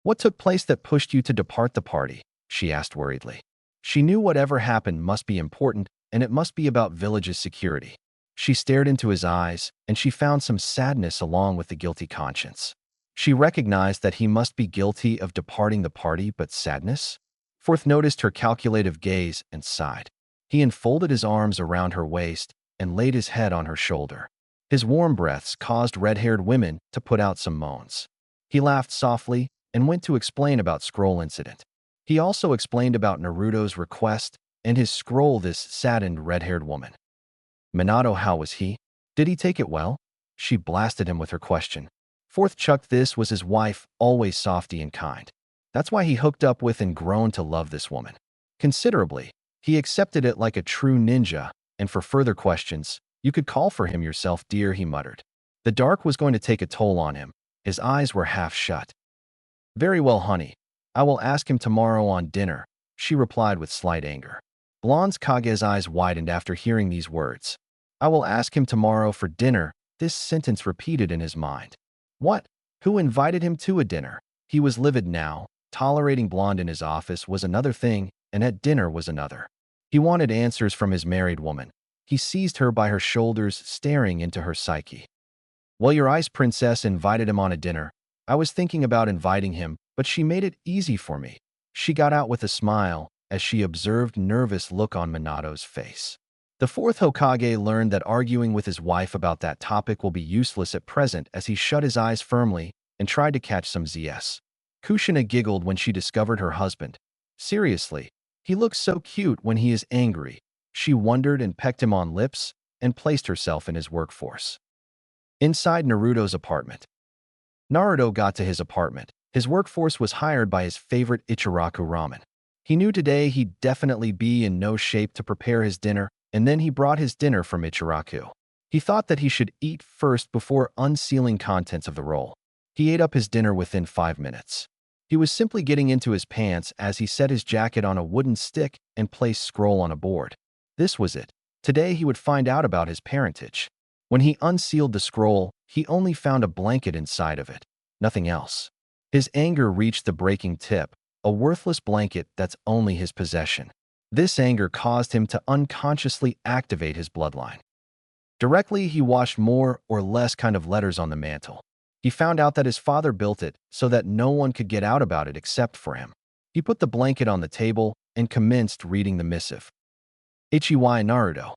"What took place that pushed you to depart the party?" she asked worriedly. She knew whatever happened must be important, and it must be about Village's security. She stared into his eyes, and she found some sadness along with the guilty conscience. She recognized that he must be guilty of departing the party, but sadness? Forth noticed her calculative gaze and sighed. He enfolded his arms around her waist and laid his head on her shoulder. His warm breaths caused red-haired women to put out some moans. He laughed softly and went to explain about Scroll incident. He also explained about Naruto's request and his scroll. This saddened red-haired woman. "Minato, how was he? Did he take it well?" She blasted him with her question. Fourth chucked this was his wife, always softy and kind. That's why he hooked up with and grown to love this woman. Considerably, he accepted it like a true ninja, and for further questions, "You could call for him yourself, dear," he muttered. The dark was going to take a toll on him. His eyes were half shut. "Very well, honey. I will ask him tomorrow on dinner," she replied with slight anger. Blonde Kage's eyes widened after hearing these words. "I will ask him tomorrow for dinner," this sentence repeated in his mind. What? Who invited him to a dinner? He was livid now. Tolerating Blonde in his office was another thing, and at dinner was another. He wanted answers from his married woman. He seized her by her shoulders, staring into her psyche. "Well, your ice princess invited him on a dinner. I was thinking about inviting him, but she made it easy for me," she got out with a smile as she observed nervous look on Minato's face. The fourth Hokage learned that arguing with his wife about that topic will be useless at present as he shut his eyes firmly and tried to catch some Zs. Kushina giggled when she discovered her husband. Seriously, he looks so cute when he is angry. She wondered and pecked him on lips and placed herself in his workforce. Inside Naruto's apartment. Naruto got to his apartment. His workforce was hired by his favorite Ichiraku ramen. He knew today he'd definitely be in no shape to prepare his dinner, and then he brought his dinner from Ichiraku. He thought that he should eat first before unsealing contents of the roll. He ate up his dinner within 5 minutes. He was simply getting into his pants as he set his jacket on a wooden stick and placed Scroll on a board. This was it. Today he would find out about his parentage. When he unsealed the scroll, he only found a blanket inside of it. Nothing else. His anger reached the breaking tip, a worthless blanket that's only his possession. This anger caused him to unconsciously activate his bloodline. Directly, he watched more or less kind of letters on the mantle. He found out that his father built it so that no one could get out about it except for him. He put the blanket on the table and commenced reading the missive. Ichiwai Naruto.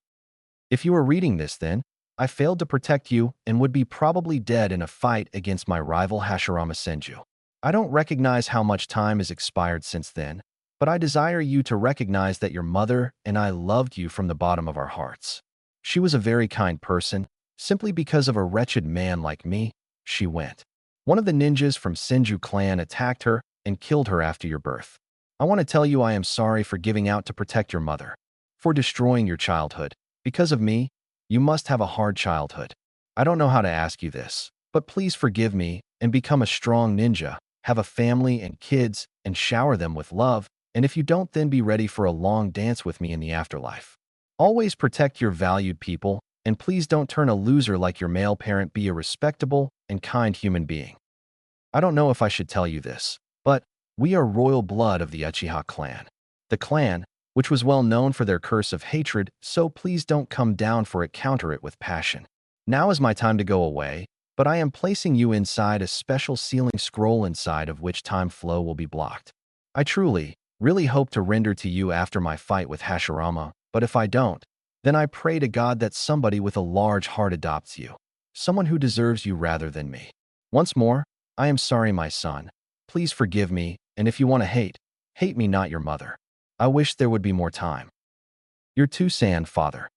If you were reading this then, I failed to protect you and would be probably dead in a fight against my rival Hashirama Senju. I don't recognize how much time has expired since then, but I desire you to recognize that your mother and I loved you from the bottom of our hearts. She was a very kind person. Simply because of a wretched man like me, she went. One of the ninjas from Senju clan attacked her and killed her after your birth. I want to tell you I am sorry for giving out to protect your mother, for destroying your childhood. Because of me, you must have a hard childhood. I don't know how to ask you this, but please forgive me and become a strong ninja, have a family and kids, and shower them with love, and if you don't, then be ready for a long dance with me in the afterlife. Always protect your valued people, and please don't turn a loser like your male parent. Be a respectable and kind human being. I don't know if I should tell you this, but we are royal blood of the Uchiha clan. The clan, which was well known for their curse of hatred, so please don't come down for it, counter it with passion. Now is my time to go away, but I am placing you inside a special sealing scroll inside of which time flow will be blocked. I truly, really hope to render to you after my fight with Hashirama, but if I don't, then I pray to God that somebody with a large heart adopts you, someone who deserves you rather than me. Once more, I am sorry, my son. Please forgive me, and if you want to hate me, not your mother. I wish there would be more time. Your Tusan father.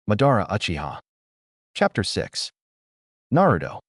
Madara Uchiha. Chapter 6. Naruto.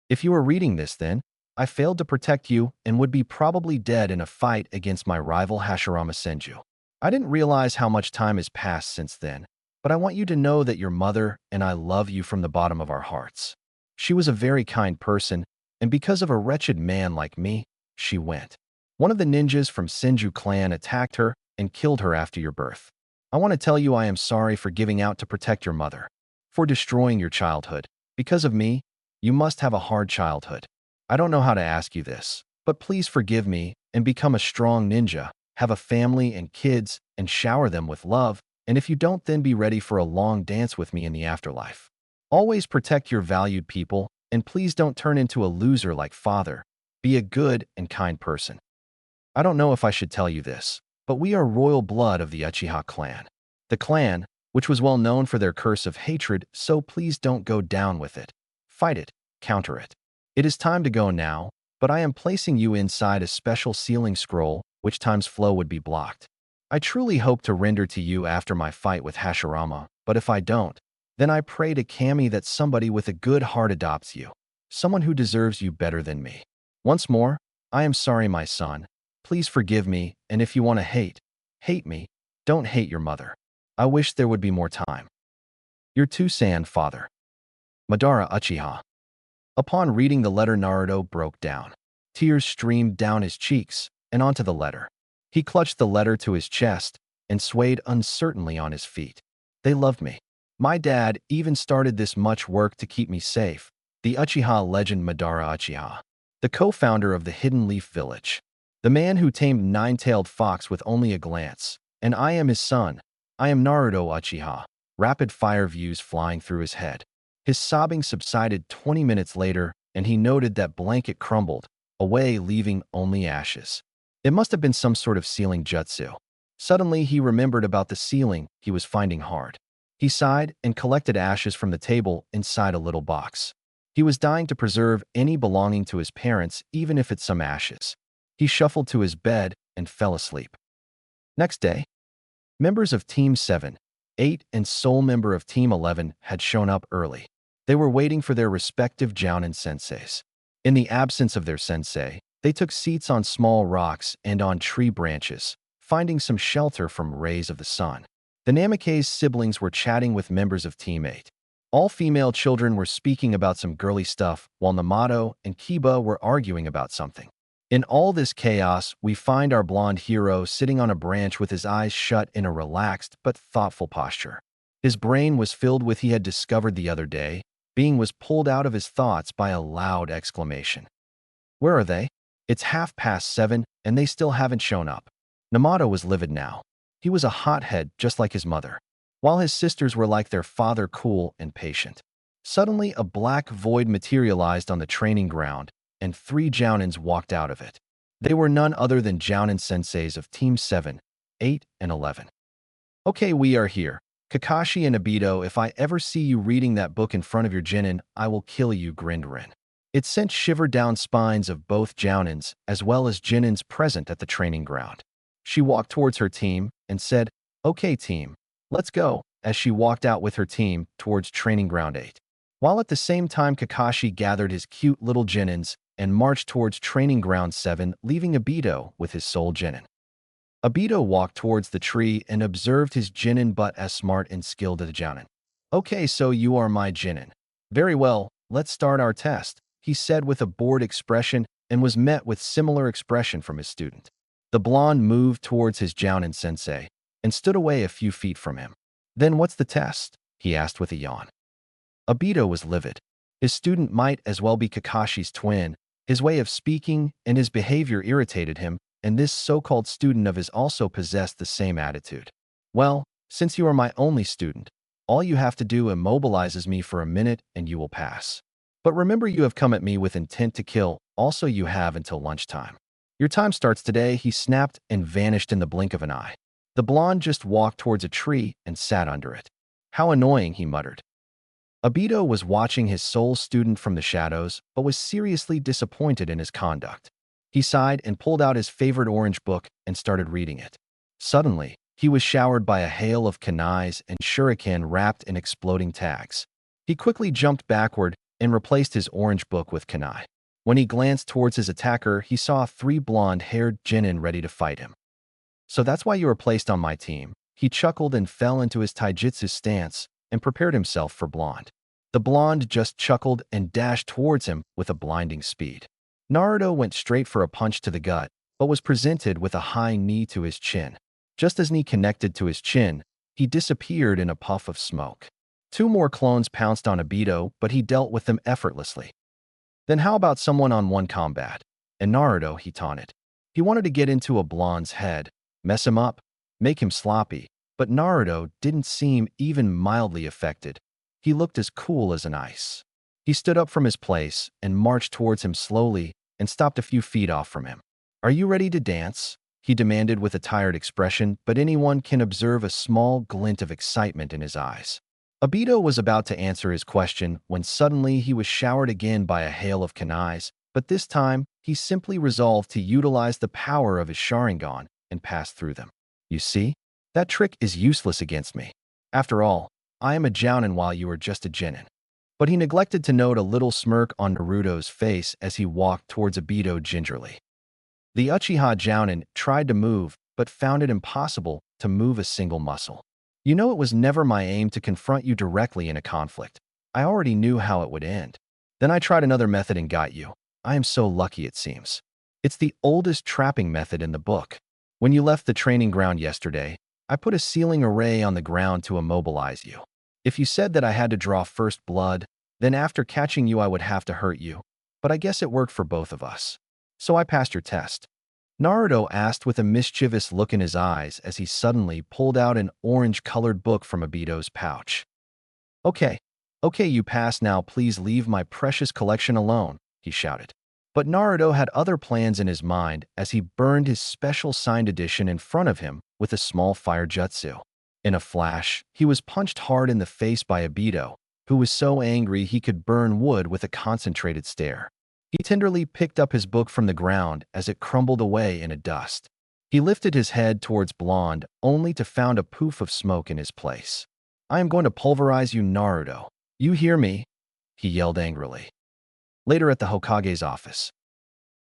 If you were reading this then, I failed to protect you and would be probably dead in a fight against my rival Hashirama Senju. I didn't realize how much time has passed since then, but I want you to know that your mother and I love you from the bottom of our hearts. She was a very kind person, and because of a wretched man like me, she went. One of the ninjas from Senju clan attacked her and killed her after your birth. I want to tell you I am sorry for giving out to protect your mother, for destroying your childhood. Because of me, you must have a hard childhood. I don't know how to ask you this, but please forgive me and become a strong ninja, have a family and kids, and shower them with love, and if you don't, then be ready for a long dance with me in the afterlife. Always protect your valued people, and please don't turn into a loser like father. Be a good and kind person. I don't know if I should tell you this, but we are royal blood of the Uchiha clan. The clan, which was well known for their curse of hatred, so please don't go down with it. Fight it, counter it. It is time to go now, but I am placing you inside a special sealing scroll, which time's flow would be blocked. I truly hope to render to you after my fight with Hashirama, but if I don't, then I pray to Kami that somebody with a good heart adopts you, someone who deserves you better than me. Once more, I am sorry, my son. Please forgive me, and if you want to hate me, don't hate your mother. I wish there would be more time. Your Tusan father. Madara Uchiha. Upon reading the letter, Naruto broke down. Tears streamed down his cheeks and onto the letter. He clutched the letter to his chest and swayed uncertainly on his feet. They loved me. My dad even started this much work to keep me safe. The Uchiha legend Madara Uchiha, the co-founder of the Hidden Leaf Village. The man who tamed Nine-Tailed Fox with only a glance. And I am his son. I am Naruto Uchiha. Rapid-fire views flying through his head. His sobbing subsided 20 minutes later, and he noted that blanket crumbled away, leaving only ashes. It must have been some sort of sealing jutsu. Suddenly, he remembered about the sealing he was finding hard. He sighed and collected ashes from the table inside a little box. He was dying to preserve any belonging to his parents, even if it's some ashes. He shuffled to his bed and fell asleep. Next day, members of Team 7, 8, and sole member of Team 11 had shown up early. They were waiting for their respective Jounin senseis. In the absence of their sensei, they took seats on small rocks and on tree branches, finding some shelter from rays of the sun. The Namikaze siblings were chatting with members of Team 8. All female children were speaking about some girly stuff, while Namato and Kiba were arguing about something. In all this chaos, we find our blonde hero sitting on a branch with his eyes shut in a relaxed but thoughtful posture. His brain was filled with he had discovered the other day. Being was pulled out of his thoughts by a loud exclamation. Where are they? It's 7:30, and they still haven't shown up. Namato was livid now. He was a hothead just like his mother, while his sisters were like their father, cool and patient. Suddenly, a black void materialized on the training ground, and 3 Jounins walked out of it. They were none other than Jounin senseis of Team 7, 8, and 11. Okay, we are here. Kakashi and Obito, if I ever see you reading that book in front of your Genin, I will kill you, grinned Rin. It sent shiver down spines of both Jounins, as well as Genins present at the training ground. She walked towards her team and said, Okay team, let's go, as she walked out with her team towards training ground 8. While at the same time Kakashi gathered his cute little Genins and marched towards training ground 7, leaving Obito with his sole Genin. Obito walked towards the tree and observed his Genin but as smart and skilled as a Jounin. Okay, so you are my Genin. Very well, let's start our test, he said with a bored expression and was met with similar expression from his student. The blonde moved towards his Jounin sensei and stood away a few feet from him. Then what's the test? He asked with a yawn. Obito was livid. His student might as well be Kakashi's twin. His way of speaking and his behavior irritated him, and this so-called student of his also possessed the same attitude. Well, since you are my only student, all you have to do immobilizes me for a minute and you will pass. But remember, you have come at me with intent to kill, also you have until lunchtime. Your time starts today, he snapped and vanished in the blink of an eye. The blonde just walked towards a tree and sat under it. How annoying, he muttered. Obito was watching his sole student from the shadows, but was seriously disappointed in his conduct. He sighed and pulled out his favorite orange book and started reading it. Suddenly, he was showered by a hail of kunais and shuriken wrapped in exploding tags. He quickly jumped backward and replaced his orange book with kunai. When he glanced towards his attacker, he saw 3 blonde-haired genin ready to fight him. So that's why you were placed on my team. He chuckled and fell into his taijutsu stance and prepared himself for blonde. The blonde just chuckled and dashed towards him with a blinding speed. Naruto went straight for a punch to the gut, but was presented with a high knee to his chin. Just as knee connected to his chin, he disappeared in a puff of smoke. Two more clones pounced on Obito, but he dealt with them effortlessly. Then how about someone on one combat? And Naruto, he taunted. He wanted to get into a blonde's head, mess him up, make him sloppy, but Naruto didn't seem even mildly affected. He looked as cool as an ice. He stood up from his place and marched towards him slowly and stopped a few feet off from him. "Are you ready to dance?" he demanded with a tired expression, but anyone can observe a small glint of excitement in his eyes. Obito was about to answer his question when suddenly he was showered again by a hail of kunais, but this time he simply resolved to utilize the power of his Sharingan and pass through them. "You see? That trick is useless against me. After all, I am a Jounin while you are just a Genin." But he neglected to note a little smirk on Naruto's face as he walked towards Obito gingerly. The Uchiha Jounin tried to move, but found it impossible to move a single muscle. "You know, it was never my aim to confront you directly in a conflict. I already knew how it would end. Then I tried another method and got you. I am so lucky, it seems. It's the oldest trapping method in the book. When you left the training ground yesterday, I put a sealing array on the ground to immobilize you. If you said that I had to draw first blood, then after catching you I would have to hurt you. But I guess it worked for both of us. So I passed your test." Naruto asked with a mischievous look in his eyes as he suddenly pulled out an orange-colored book from Obito's pouch. Okay, you pass now, please leave my precious collection alone," he shouted. But Naruto had other plans in his mind as he burned his special signed edition in front of him with a small fire jutsu. In a flash, he was punched hard in the face by Obito, who was so angry he could burn wood with a concentrated stare. He tenderly picked up his book from the ground as it crumbled away in a dust. He lifted his head towards Blonde, only to find a poof of smoke in his place. "I am going to pulverize you, Naruto. You hear me?" he yelled angrily. Later at the Hokage's office.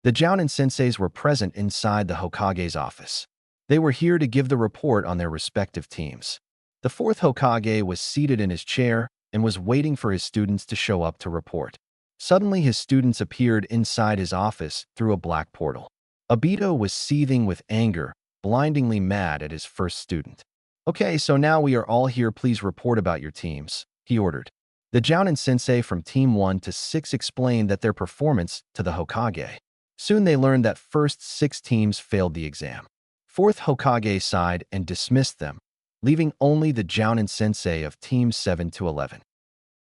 The Jounin senseis were present inside the Hokage's office. They were here to give the report on their respective teams. The fourth Hokage was seated in his chair and was waiting for his students to show up to report. Suddenly, his students appeared inside his office through a black portal. Obito was seething with anger, blindingly mad at his first student. "Okay, so now we are all here. Please report about your teams," he ordered. The Jounin sensei from Team 1 to 6 explained that their performance to the Hokage. Soon they learned that first 6 teams failed the exam. Fourth Hokage sighed and dismissed them, leaving only the Jounin sensei of Teams 7 to 11.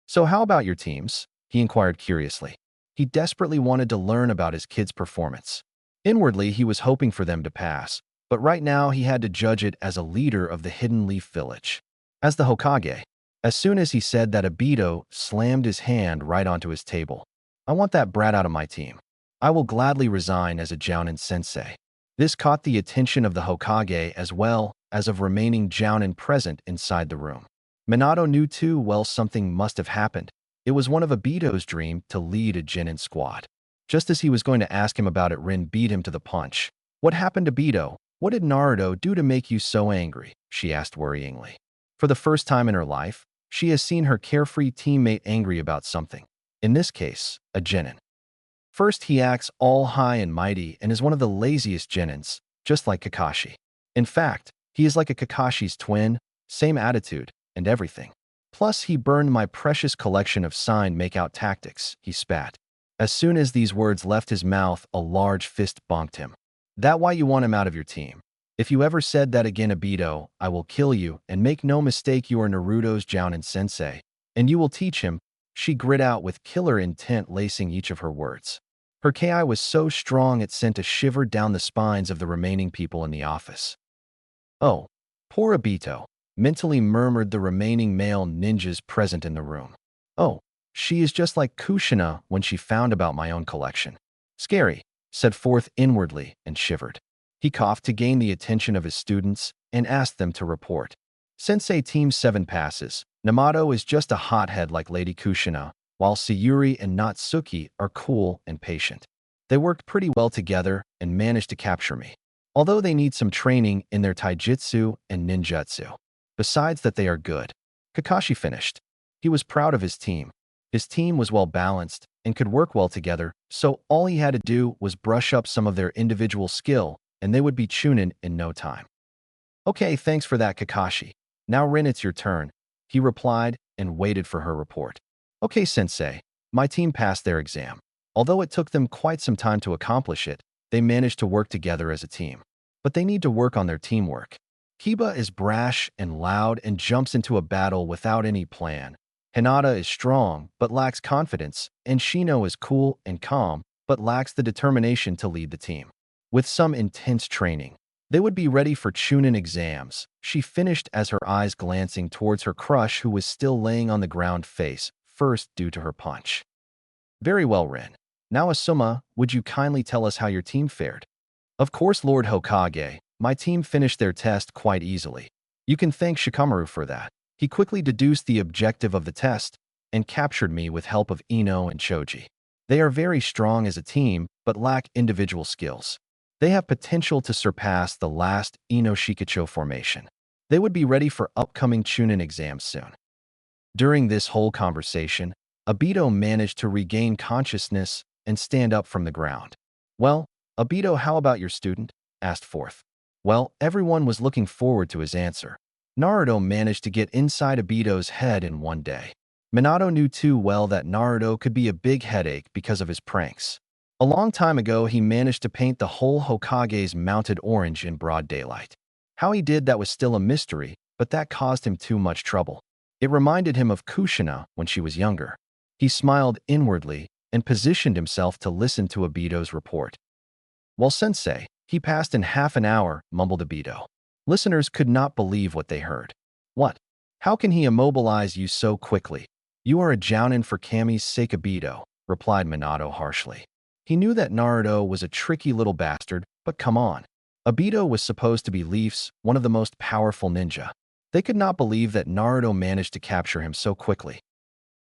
"So how about your teams?" he inquired curiously. He desperately wanted to learn about his kids' performance. Inwardly, he was hoping for them to pass, but right now he had to judge it as a leader of the Hidden Leaf Village. As the Hokage, as soon as he said that, Obito slammed his hand right onto his table. "I want that brat out of my team. I will gladly resign as a Jounin sensei." This caught the attention of the Hokage as well as of remaining Jounin present inside the room. Minato knew too well something must have happened. It was one of Obito's dream to lead a Genin squad. Just as he was going to ask him about it, Rin beat him to the punch. "What happened to Obito? What did Naruto do to make you so angry?" she asked worryingly. For the first time in her life, she has seen her carefree teammate angry about something. In this case, a Genin. First, he acts all high and mighty and is one of the laziest Genins, just like Kakashi. In fact, he is like a Kakashi's twin, same attitude, and everything. Plus, he burned my precious collection of signed make-out tactics, he spat. As soon as these words left his mouth, a large fist bonked him. "That why you want him out of your team? If you ever said that again, Obito, I will kill you, and make no mistake, you are Naruto's Jounin sensei, and you will teach him," she grit out with killer intent lacing each of her words. Her ki was so strong it sent a shiver down the spines of the remaining people in the office. "Oh, poor Obito," mentally murmured the remaining male ninjas present in the room. "Oh, she is just like Kushina when she found about my own collection." "Scary," said Fourth inwardly and shivered. He coughed to gain the attention of his students and asked them to report. "Sensei, Team 7 passes. Namato is just a hothead like Lady Kushina, while Sayuri and Natsuki are cool and patient. They worked pretty well together and managed to capture me, although they need some training in their taijutsu and ninjutsu. Besides that, they are good." Kakashi finished. He was proud of his team. His team was well balanced and could work well together, so all he had to do was brush up some of their individual skill, and they would be Chunin in no time. Okay, thanks for that, Kakashi. Now Rin, it's your turn, he replied and waited for her report. Okay, sensei, my team passed their exam. Although it took them quite some time to accomplish it, they managed to work together as a team. But they need to work on their teamwork. Kiba is brash and loud and jumps into a battle without any plan. Hinata is strong but lacks confidence, and Shino is cool and calm but lacks the determination to lead the team. With some intense training, they would be ready for Chunin exams. She finished as her eyes glancing towards her crush who was still laying on the ground face first due to her punch. Very well, Rin. Now Asuma, would you kindly tell us how your team fared? Of course, Lord Hokage. My team finished their test quite easily. You can thank Shikamaru for that. He quickly deduced the objective of the test and captured me with help of Ino and Choji. They are very strong as a team but lack individual skills. They have potential to surpass the last Ino Shikacho formation. They would be ready for upcoming Chunin exams soon. During this whole conversation, Obito managed to regain consciousness and stand up from the ground. Well, Obito, how about your student? Asked Fourth. Well, everyone was looking forward to his answer. Naruto managed to get inside Obito's head in one day. Minato knew too well that Naruto could be a big headache because of his pranks. A long time ago, he managed to paint the whole Hokage's mounted orange in broad daylight. How he did that was still a mystery, but that caused him too much trouble. It reminded him of Kushina when she was younger. He smiled inwardly and positioned himself to listen to Obito's report. Well, sensei, he passed in half an hour, mumbled Obito. Listeners could not believe what they heard. What? How can he immobilize you so quickly? You are a jounin for Kami's sake, Obito, replied Minato harshly. He knew that Naruto was a tricky little bastard, but come on. Obito was supposed to be Leaf's, one of the most powerful ninja. They could not believe that Naruto managed to capture him so quickly.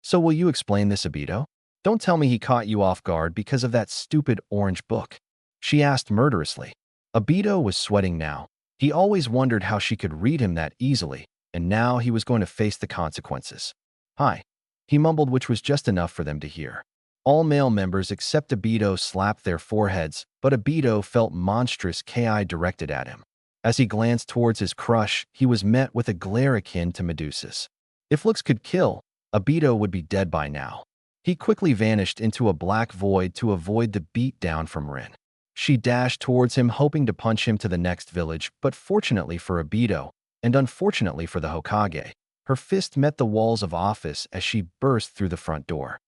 So will you explain this, Obito? Don't tell me he caught you off guard because of that stupid orange book, she asked murderously. Obito was sweating now. He always wondered how she could read him that easily, and now he was going to face the consequences. Hi, he mumbled, which was just enough for them to hear. All male members except Obito slapped their foreheads, but Obito felt monstrous ki directed at him. As he glanced towards his crush, he was met with a glare akin to Medusa's. If looks could kill, Obito would be dead by now. He quickly vanished into a black void to avoid the beatdown from Rin. She dashed towards him, hoping to punch him to the next village, but fortunately for Obito, and unfortunately for the Hokage, her fist met the walls of office as she burst through the front door.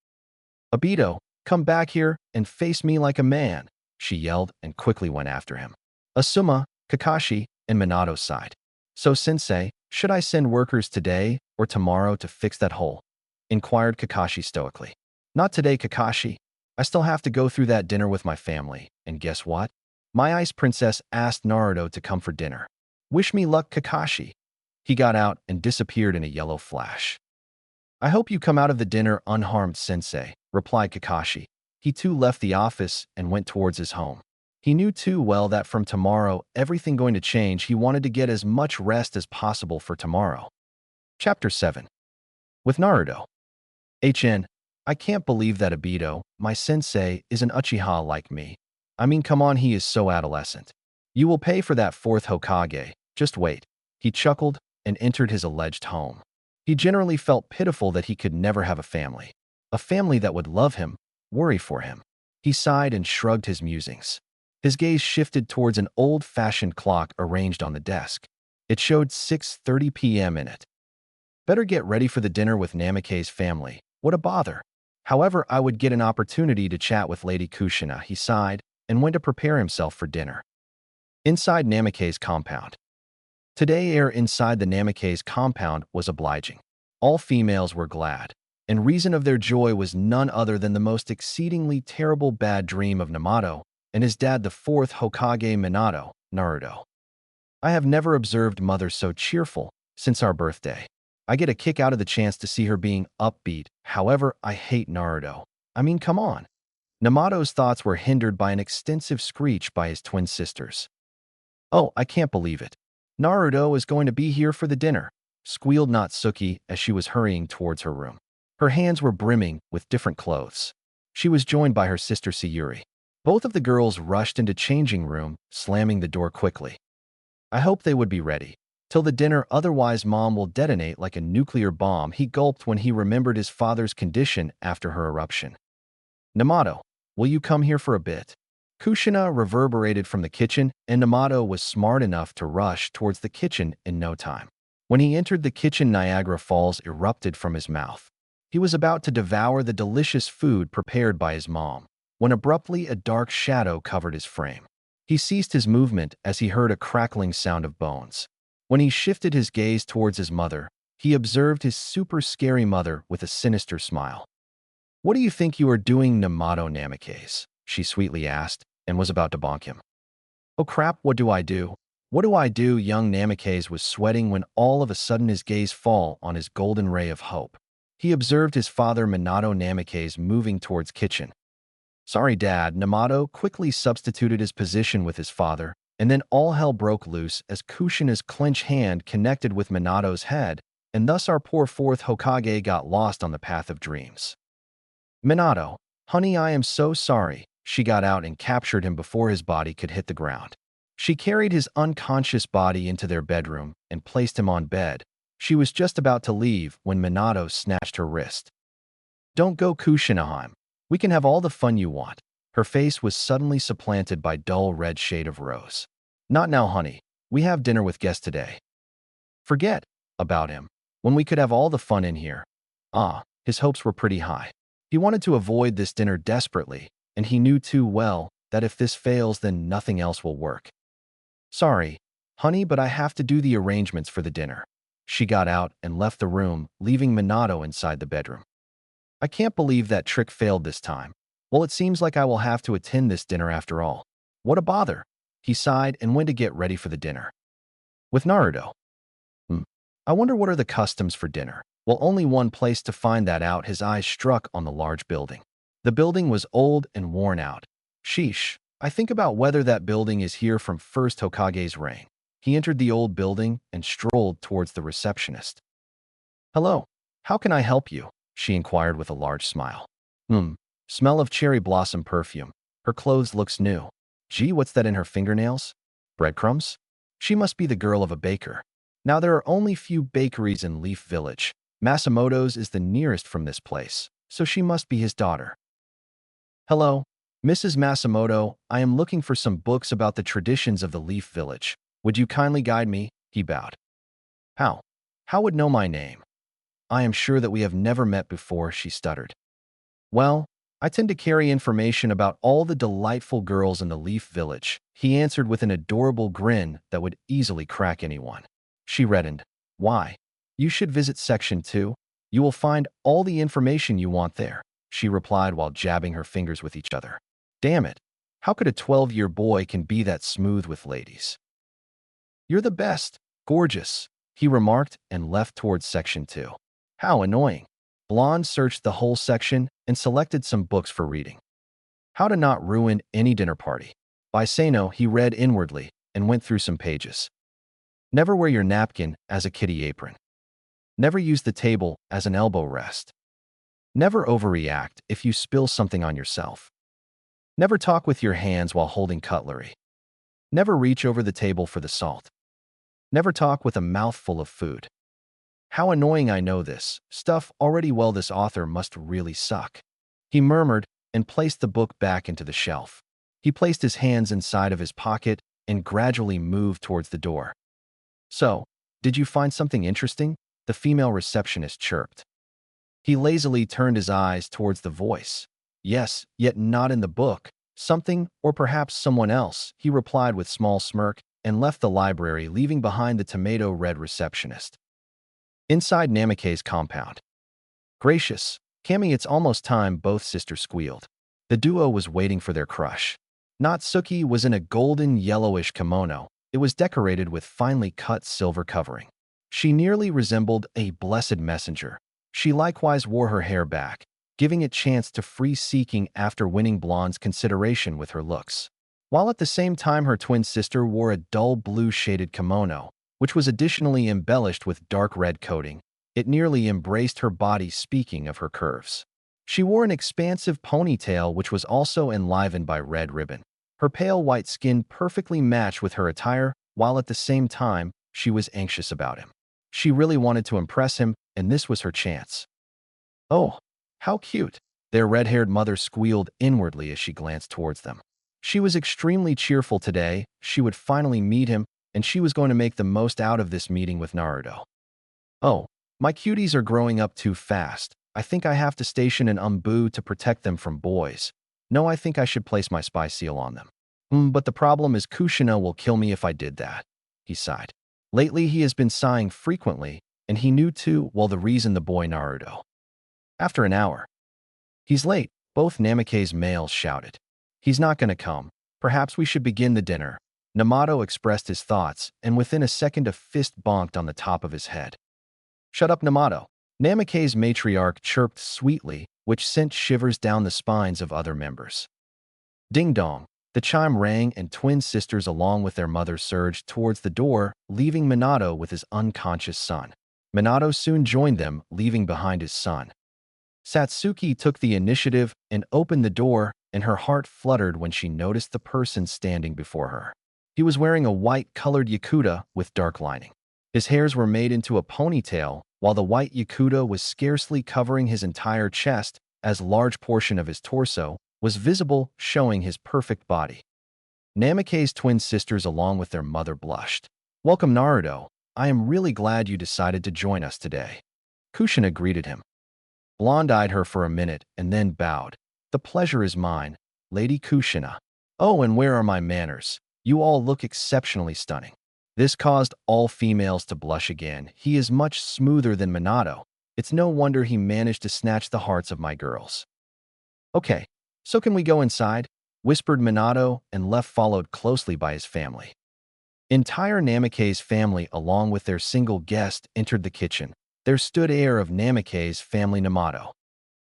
Obito, come back here and face me like a man, she yelled and quickly went after him. Asuma, Kakashi, and Minato sighed. So, sensei, should I send workers today or tomorrow to fix that hole? Inquired Kakashi stoically. Not today, Kakashi. I still have to go through that dinner with my family, and guess what? My ice princess asked Naruto to come for dinner. Wish me luck, Kakashi. He got out and disappeared in a yellow flash. I hope you come out of the dinner unharmed, sensei, replied Kakashi. He too left the office and went towards his home. He knew too well that from tomorrow, everything going to change. He wanted to get as much rest as possible for tomorrow. Chapter 7. With Naruto. I can't believe that Obito, my sensei, is an Uchiha like me. I mean, come on, he is so adolescent. You will pay for that fourth Hokage. Just wait. He chuckled and entered his alleged home. He generally felt pitiful that he could never have a family that would love him, worry for him. He sighed and shrugged his musings. His gaze shifted towards an old-fashioned clock arranged on the desk. It showed 6:30 p.m. in it. Better get ready for the dinner with Namake's family. What a bother. However, I would get an opportunity to chat with Lady Kushina, he sighed, and went to prepare himself for dinner. Inside Namake's compound. Today, air inside the Namake's compound was obliging. All females were glad, and reason of their joy was none other than the most exceedingly terrible bad dream of Namato and his dad, the fourth Hokage Minato, Naruto. I have never observed mother so cheerful since our birthday. I get a kick out of the chance to see her being upbeat. However, I hate Naruto. I mean, come on. Namato's thoughts were hindered by an extensive screech by his twin sisters. Oh, I can't believe it. Naruto is going to be here for the dinner, squealed Natsuki as she was hurrying towards her room. Her hands were brimming with different clothes. She was joined by her sister Sayuri. Both of the girls rushed into changing room, slamming the door quickly. I hope they would be ready. Till the dinner, otherwise Mom will detonate like a nuclear bomb, he gulped when he remembered his father's condition after her eruption. Namato, will you come here for a bit? Kushina reverberated from the kitchen, and Namato was smart enough to rush towards the kitchen in no time. When he entered the kitchen, Niagara Falls erupted from his mouth. He was about to devour the delicious food prepared by his mom, when abruptly a dark shadow covered his frame. He ceased his movement as he heard a crackling sound of bones. When he shifted his gaze towards his mother, he observed his super scary mother with a sinister smile. "What do you think you are doing, Namato Namikaze?" she sweetly asked, and was about to bonk him. "Oh crap, what do I do? What do I do?" Young Namikaze was sweating when all of a sudden his gaze fell on his golden ray of hope. He observed his father Minato Namikaze moving towards kitchen. "Sorry, Dad." Namato quickly substituted his position with his father, and then all hell broke loose as Kushina's clenched hand connected with Minato's head, and thus our poor fourth Hokage got lost on the path of dreams. "Minato, honey, I am so sorry." She got out and captured him before his body could hit the ground. She carried his unconscious body into their bedroom and placed him on bed. She was just about to leave when Minato snatched her wrist. "Don't go, Kushina-hime. We can have all the fun you want." Her face was suddenly supplanted by dull red shade of rose. "Not now, honey. We have dinner with guests today." "Forget about him. When we could have all the fun in here." His hopes were pretty high. He wanted to avoid this dinner desperately, and he knew too well that if this fails, then nothing else will work. "Sorry, honey, but I have to do the arrangements for the dinner." She got out and left the room, leaving Minato inside the bedroom. "I can't believe that trick failed this time. Well, it seems like I will have to attend this dinner after all. What a bother." He sighed and went to get ready for the dinner. With Naruto. I wonder what are the customs for dinner. Well, only one place to find that out. His eyes struck on the large building. The building was old and worn out. Sheesh, I think about whether that building is here from first Hokage's reign. He entered the old building and strolled towards the receptionist. "Hello, how can I help you?" she inquired with a large smile. Smell of cherry blossom perfume. Her clothes looks new. Gee, what's that in her fingernails? Breadcrumbs? She must be the girl of a baker. Now there are only few bakeries in Leaf Village. Masamoto's is the nearest from this place, so she must be his daughter. "Hello, Mrs. Masamoto, I am looking for some books about the traditions of the Leaf Village. Would you kindly guide me?" He bowed. How? How would know my name?" "I am sure that we have never met before," she stuttered. "Well, I tend to carry information about all the delightful girls in the Leaf Village," he answered with an adorable grin that would easily crack anyone. She reddened. "Why? You should visit Section 2. You will find all the information you want there," she replied while jabbing her fingers with each other. Damn it. How could a 12-year boy can be that smooth with ladies? "You're the best. Gorgeous," he remarked and left towards Section 2. How annoying. Blonde searched the whole section and selected some books for reading. How to Not Ruin Any Dinner Party by Sano. He read inwardly and went through some pages. Never wear your napkin as a kitty apron. Never use the table as an elbow rest. Never overreact if you spill something on yourself. Never talk with your hands while holding cutlery. Never reach over the table for the salt. Never talk with a mouthful of food. How annoying. I know this stuff already. Well, this author must really suck. He murmured and placed the book back into the shelf. He placed his hands inside of his pocket and gradually moved towards the door. "So, did you find something interesting?" the female receptionist chirped. He lazily turned his eyes towards the voice. "Yes, yet not in the book. Something, or perhaps someone else," he replied with small smirk and left the library, leaving behind the tomato-red receptionist. Inside Namikaze's compound. "Gracious, Kami, it's almost time," both sisters squealed. The duo was waiting for their crush. Natsuki was in a golden yellowish kimono. It was decorated with finely cut silver covering. She nearly resembled a blessed messenger. She likewise wore her hair back, giving it chance to free seeking after winning Blonde's consideration with her looks. While at the same time her twin sister wore a dull blue shaded kimono, which was additionally embellished with dark red coating. It nearly embraced her body, speaking of her curves. She wore an expansive ponytail which was also enlivened by red ribbon. Her pale white skin perfectly matched with her attire, while at the same time, she was anxious about him. She really wanted to impress him, and this was her chance. "Oh, how cute!" Their red-haired mother squealed inwardly as she glanced towards them. She was extremely cheerful today. She would finally meet him, and she was going to make the most out of this meeting with Naruto. "Oh, my cuties are growing up too fast. I think I have to station an umbu to protect them from boys. No, I think I should place my spy seal on them. But the problem is Kushina will kill me if I did that," he sighed. Lately, he has been sighing frequently, and he knew too, well, the reason the boy Naruto. After an hour. "He's late," both Namake's males shouted. "He's not going to come. Perhaps we should begin the dinner." Namato expressed his thoughts, and within a second a fist bonked on the top of his head. "Shut up, Namato." Namake's matriarch chirped sweetly, which sent shivers down the spines of other members. Ding-dong. The chime rang, and twin sisters along with their mother surged towards the door, leaving Minato with his unconscious son. Minato soon joined them, leaving behind his son. Satsuki took the initiative and opened the door, and her heart fluttered when she noticed the person standing before her. He was wearing a white-colored yukata with dark lining. His hairs were made into a ponytail, while the white yukata was scarcely covering his entire chest, as a large portion of his torso was visible, showing his perfect body. Namake's twin sisters along with their mother blushed. "Welcome, Naruto. I am really glad you decided to join us today." Kushina greeted him. Blonde eyed her for a minute and then bowed. "The pleasure is mine, Lady Kushina." "Oh, and where are my manners? You all look exceptionally stunning." This caused all females to blush again. He is much smoother than Minato. It's no wonder he managed to snatch the hearts of my girls. "Okay, so can we go inside?" whispered Minato, and left followed closely by his family. Entire Namake's family along with their single guest entered the kitchen. There stood heir of Namake's family Namato.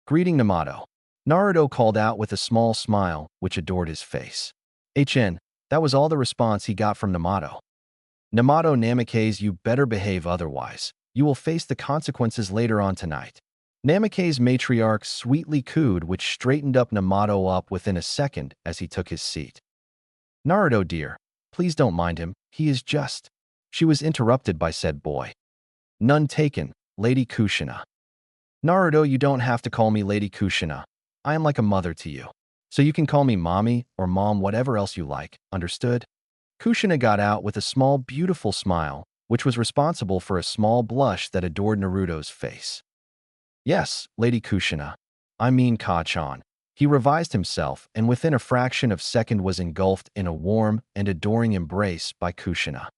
"Greeting, Namato." Naruto called out with a small smile, which adored his face. That was all the response he got from Namato. "Namato Namake's, you better behave, otherwise you will face the consequences later on tonight." Namake's matriarch sweetly cooed, which straightened up Namato up within a second as he took his seat. "Naruto dear, please don't mind him, he is just..." She was interrupted by said boy. "None taken, Lady Kushina." "Naruto, you don't have to call me Lady Kushina. I am like a mother to you. So you can call me mommy or mom, whatever else you like, understood?" Kushina got out with a small, beautiful smile, which was responsible for a small blush that adored Naruto's face. "Yes, Lady Kushina. I mean Ka-chan." He revised himself, and within a fraction of a second was engulfed in a warm and adoring embrace by Kushina.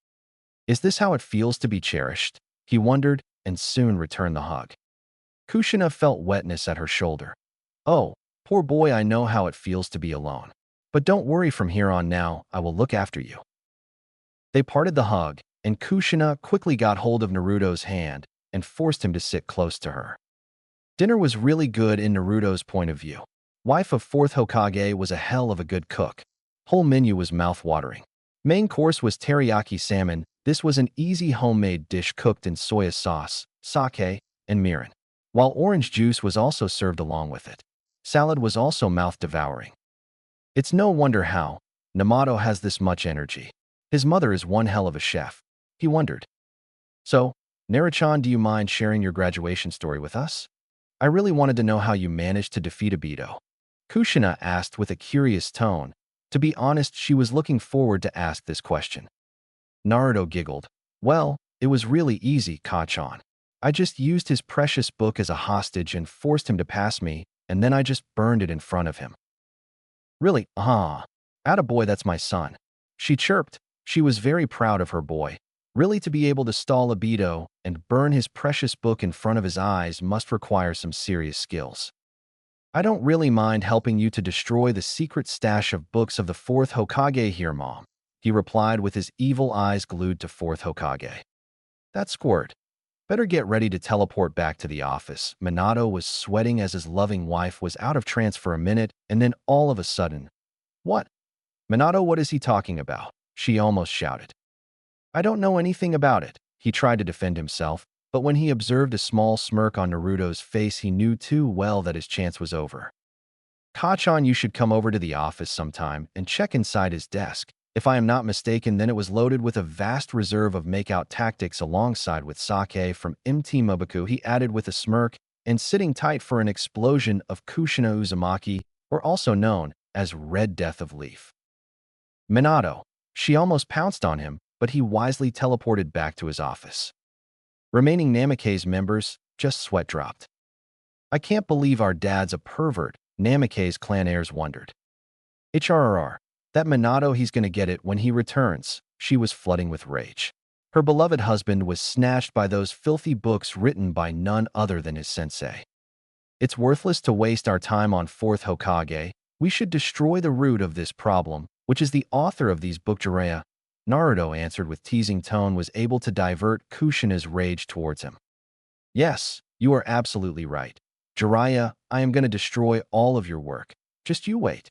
Is this how it feels to be cherished? He wondered, and soon returned the hug. Kushina felt wetness at her shoulder. "Oh, poor boy, I know how it feels to be alone. But don't worry, from here on now, I will look after you." They parted the hug, and Kushina quickly got hold of Naruto's hand and forced him to sit close to her. Dinner was really good in Naruto's point of view. Wife of 4th Hokage was a hell of a good cook. Whole menu was mouth-watering. Main course was teriyaki salmon. This was an easy homemade dish cooked in soya sauce, sake, and mirin, while orange juice was also served along with it. Salad was also mouth-devouring. It's no wonder how Namato has this much energy. His mother is one hell of a chef, he wondered. "So, Naruto, do you mind sharing your graduation story with us? I really wanted to know how you managed to defeat Obito." Kushina asked with a curious tone. To be honest, she was looking forward to ask this question. Naruto giggled. "Well, it was really easy, Ka-chan. I just used his precious book as a hostage and forced him to pass me, and then I just burned it in front of him." "Really? Attaboy, that's my son." She chirped. She was very proud of her boy. Really, to be able to stall Obito and burn his precious book in front of his eyes must require some serious skills. "I don't really mind helping you to destroy the secret stash of books of the 4th Hokage here, Mom," he replied with his evil eyes glued to 4th Hokage. "That squirt. Better get ready to teleport back to the office." Minato was sweating as his loving wife was out of trance for a minute, and then all of a sudden, "What? Minato, what is he talking about?" she almost shouted. "I don't know anything about it." He tried to defend himself, But when he observed a small smirk on Naruto's face, he knew too well that his chance was over. Kachan, you should come over to the office sometime and check inside his desk. If I am not mistaken, then it was loaded with a vast reserve of make-out tactics alongside with sake from MT Moboku, he added with a smirk, and sitting tight for an explosion of Kushina Uzumaki, or also known as Red Death of Leaf. Minato. She almost pounced on him, but he wisely teleported back to his office. Remaining Namikaze members just sweat dropped. I can't believe our dad's a pervert, Namikaze clan heirs wondered. HRRR. That Minato, he's gonna get it when he returns. She was flooding with rage. Her beloved husband was snatched by those filthy books written by none other than his sensei. It's worthless to waste our time on 4th Hokage. We should destroy the root of this problem, which is the author of these books. Jiraiya, Naruto answered with teasing tone, was able to divert Kushina's rage towards him. Yes, you are absolutely right. Jiraiya, I am going to destroy all of your work. Just you wait.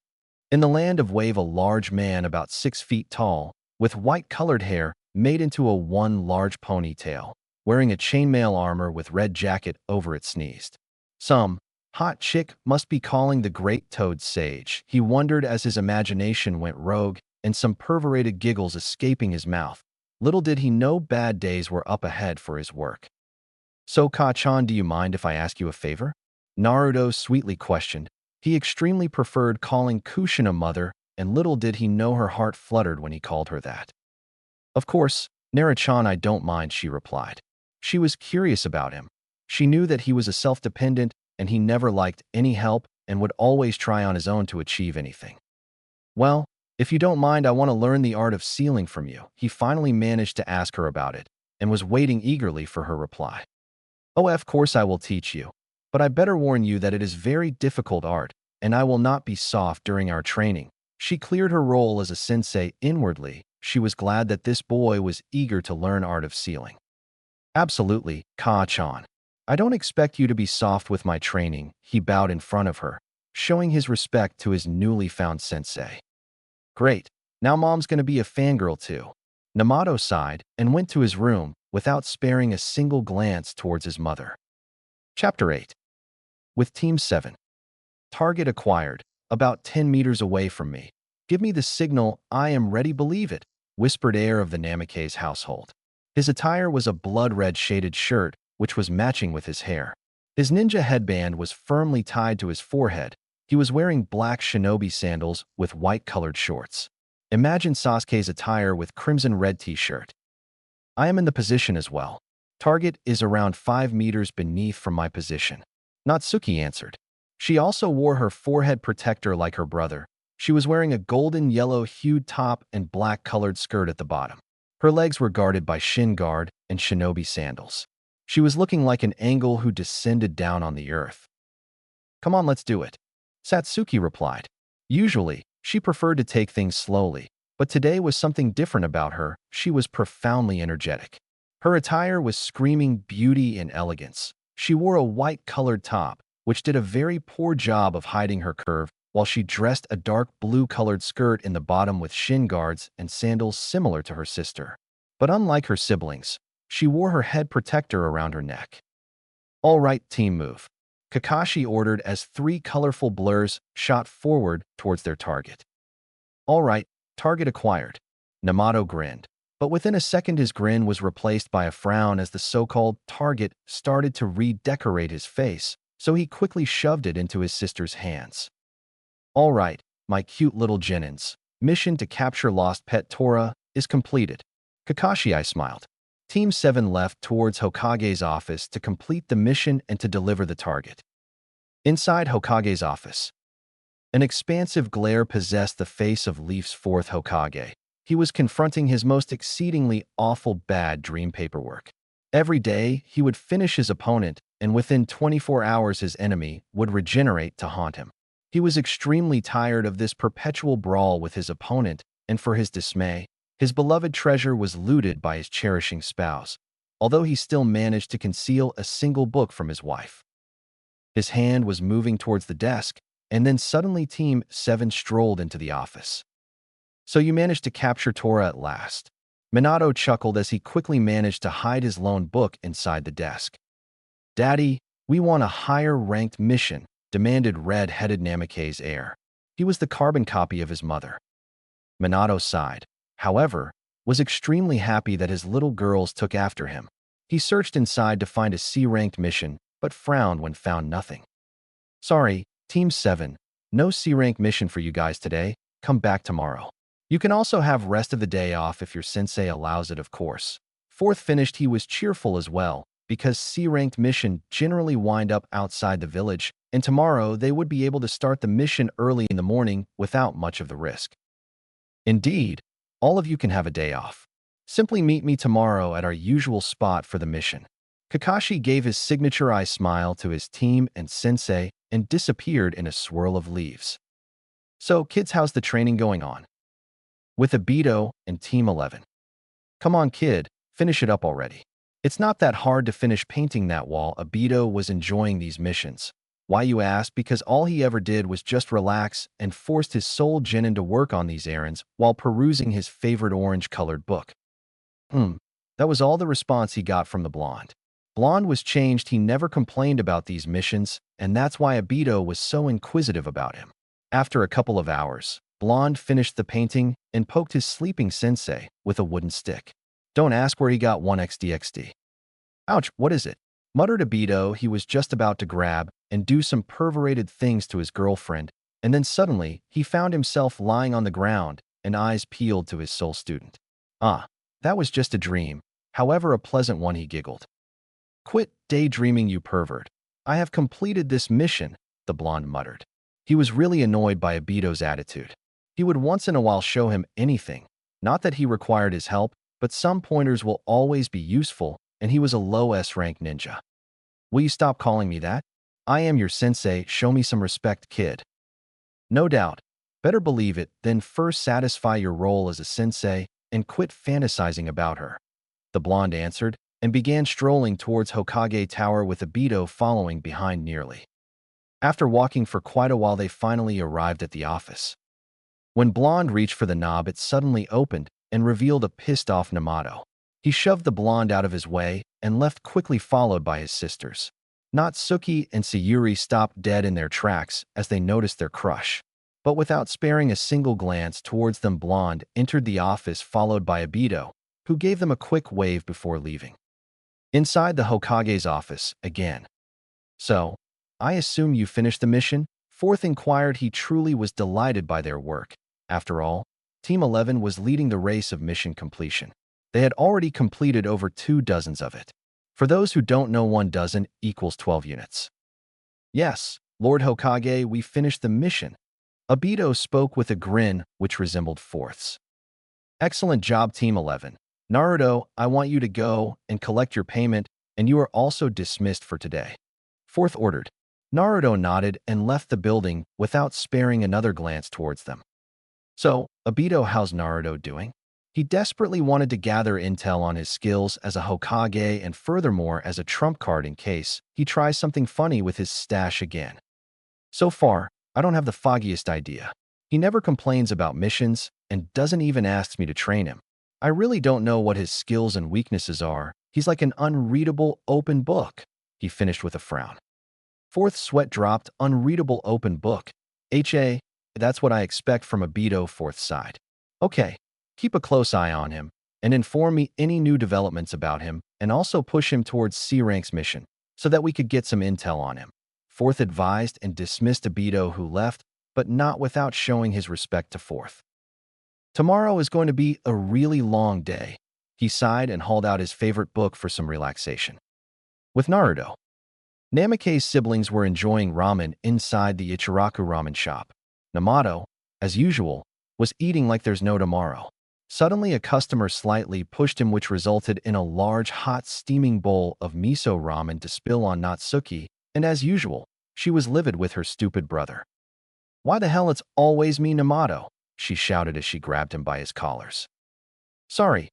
In the land of Wave, a large man about 6 feet tall, with white-colored hair made into a large ponytail, wearing a chainmail armor with red jacket over it, sneezed. Some hot chick must be calling the great Toad Sage, he wondered as his imagination went rogue and some perverated giggles escaping his mouth. Little did he know bad days were up ahead for his work. So Kachan, do you mind if I ask you a favor? Naruto sweetly questioned. He extremely preferred calling Kushina mother, and little did he know her heart fluttered when he called her that. Of course, Naruto-chan, I don't mind, she replied. She was curious about him. She knew that he was a self-dependent, and he never liked any help and would always try on his own to achieve anything. Well, if you don't mind, I want to learn the art of sealing from you. He finally managed to ask her about it, and was waiting eagerly for her reply. Oh, of course I will teach you. But I better warn you that it is very difficult art, and I will not be soft during our training. She cleared her role as a sensei inwardly. She was glad that this boy was eager to learn art of sealing. Absolutely, Ka-chan. I don't expect you to be soft with my training, he bowed in front of her, showing his respect to his newly found sensei. Great, now mom's gonna be a fangirl too. Namato sighed and went to his room without sparing a single glance towards his mother. Chapter 8. With Team 7. Target acquired, about 10 meters away from me. Give me the signal, I am ready, believe it, whispered heir of the Namikaze household. His attire was a blood-red shaded shirt, which was matching with his hair. His ninja headband was firmly tied to his forehead. He was wearing black shinobi sandals with white-colored shorts. Imagine Sasuke's attire with crimson-red t-shirt. I am in the position as well. Target is around 5 meters beneath from my position. Natsuki answered. She also wore her forehead protector like her brother. She was wearing a golden yellow-hued top and black-colored skirt at the bottom. Her legs were guarded by shin guard and shinobi sandals. She was looking like an angel who descended down on the earth. Come on, let's do it, Satsuki replied. Usually, she preferred to take things slowly, but today was something different about her. She was profoundly energetic. Her attire was screaming beauty and elegance. She wore a white-colored top, which did a very poor job of hiding her curve, while she dressed a dark blue-colored skirt in the bottom with shin guards and sandals similar to her sister. But unlike her siblings, she wore her head protector around her neck. All right, team, move, Kakashi ordered as 3 colorful blurs shot forward towards their target. All right, target acquired. Namato grinned, but within a second his grin was replaced by a frown as the so-called target started to redecorate his face, so he quickly shoved it into his sister's hands. All right, my cute little Genins. Mission to capture lost pet Tora is completed. Kakashi, I smiled. Team 7 left towards Hokage's office to complete the mission and to deliver the target. Inside Hokage's office, an expansive glare possessed the face of Leaf's 4th Hokage. He was confronting his most exceedingly awful bad dream paperwork. Every day, he would finish his opponent, and within 24 hours his enemy would regenerate to haunt him. He was extremely tired of this perpetual brawl with his opponent, and for his dismay, his beloved treasure was looted by his cherishing spouse, although he still managed to conceal a single book from his wife. His hand was moving towards the desk, and then suddenly Team 7 strolled into the office. So you managed to capture Tora at last. Minato chuckled as he quickly managed to hide his lone book inside the desk. Daddy, we want a higher-ranked mission, demanded red-headed Namikaze heir. He was the carbon copy of his mother. Minato sighed, however, was extremely happy that his little girls took after him. He searched inside to find a C-ranked mission, but frowned when found nothing. Sorry, Team 7, no C-rank mission for you guys today. Come back tomorrow. You can also have rest of the day off if your sensei allows it, of course. Fourth finished, he was cheerful as well, because C-ranked mission generally wind up outside the village, and tomorrow they would be able to start the mission early in the morning without much of the risk. Indeed, all of you can have a day off. Simply meet me tomorrow at our usual spot for the mission. Kakashi gave his signature eye smile to his team and sensei and disappeared in a swirl of leaves. So, kids, how's the training going on? With Obito and Team 11. Come on, kid, finish it up already. It's not that hard to finish painting that wall. Obito was enjoying these missions. Why, you ask? Because all he ever did was just relax and forced his soul genin to work on these errands while perusing his favorite orange-colored book. That was all the response he got from the blonde. Blonde was changed. He never complained about these missions, and that's why Obito was so inquisitive about him. After a couple of hours, Blonde finished the painting and poked his sleeping sensei with a wooden stick. Don't ask where he got 1xdxd. Ouch, what is it? Muttered Obito. He was just about to grab and do some perverted things to his girlfriend, and then suddenly he found himself lying on the ground and eyes peeled to his soul student. That was just a dream, however a pleasant one, he giggled. Quit daydreaming, you pervert. I have completed this mission, the blonde muttered. He was really annoyed by Obito's attitude. He would once in a while show him anything. Not that he required his help, but some pointers will always be useful, and he was a low S-rank ninja. Will you stop calling me that? I am your sensei. Show me some respect, kid. No doubt. Better believe it. Then first satisfy your role as a sensei and quit fantasizing about her. The blonde answered and began strolling towards Hokage Tower with Obito following behind nearly. After walking for quite a while, they finally arrived at the office. When Blonde reached for the knob, it suddenly opened and revealed a pissed-off Namato. He shoved the blonde out of his way and left quickly, followed by his sisters. Natsuki and Sayuri stopped dead in their tracks as they noticed their crush. But without sparing a single glance towards them, Blonde entered the office followed by Obito, who gave them a quick wave before leaving. Inside the Hokage's office, again. So, I assume you finished the mission? Fourth inquired. He truly was delighted by their work. After all, Team 11 was leading the race of mission completion. They had already completed over 2 dozens of it. For those who don't know, 1 dozen equals 12 units. Yes, Lord Hokage, we finished the mission. Obito spoke with a grin which resembled Fourth's. Excellent job, Team 11. Naruto, I want you to go and collect your payment, and you are also dismissed for today. Fourth ordered. Naruto nodded and left the building without sparing another glance towards them. So, Obito, how's Naruto doing? He desperately wanted to gather intel on his skills as a Hokage and furthermore as a trump card in case he tries something funny with his stash again. So far, I don't have the foggiest idea. He never complains about missions and doesn't even ask me to train him. I really don't know what his skills and weaknesses are. He's like an unreadable open book. He finished with a frown. Fourth sweat dropped. Unreadable open book. That's what I expect from Obito. Fourth side. Okay, keep a close eye on him and inform me any new developments about him, and also push him towards C-Rank's mission so that we could get some intel on him. Fourth advised and dismissed Obito, who left, but not without showing his respect to Fourth. Tomorrow is going to be a really long day. He sighed and hauled out his favorite book for some relaxation. With Naruto, Namikaze's siblings were enjoying ramen inside the Ichiraku ramen shop. Namato, as usual, was eating like there's no tomorrow. Suddenly, a customer slightly pushed him, which resulted in a large, hot, steaming bowl of miso ramen to spill on Natsuki, and as usual, she was livid with her stupid brother. Why the hell it's always me, Namato? She shouted as she grabbed him by his collars. Sorry,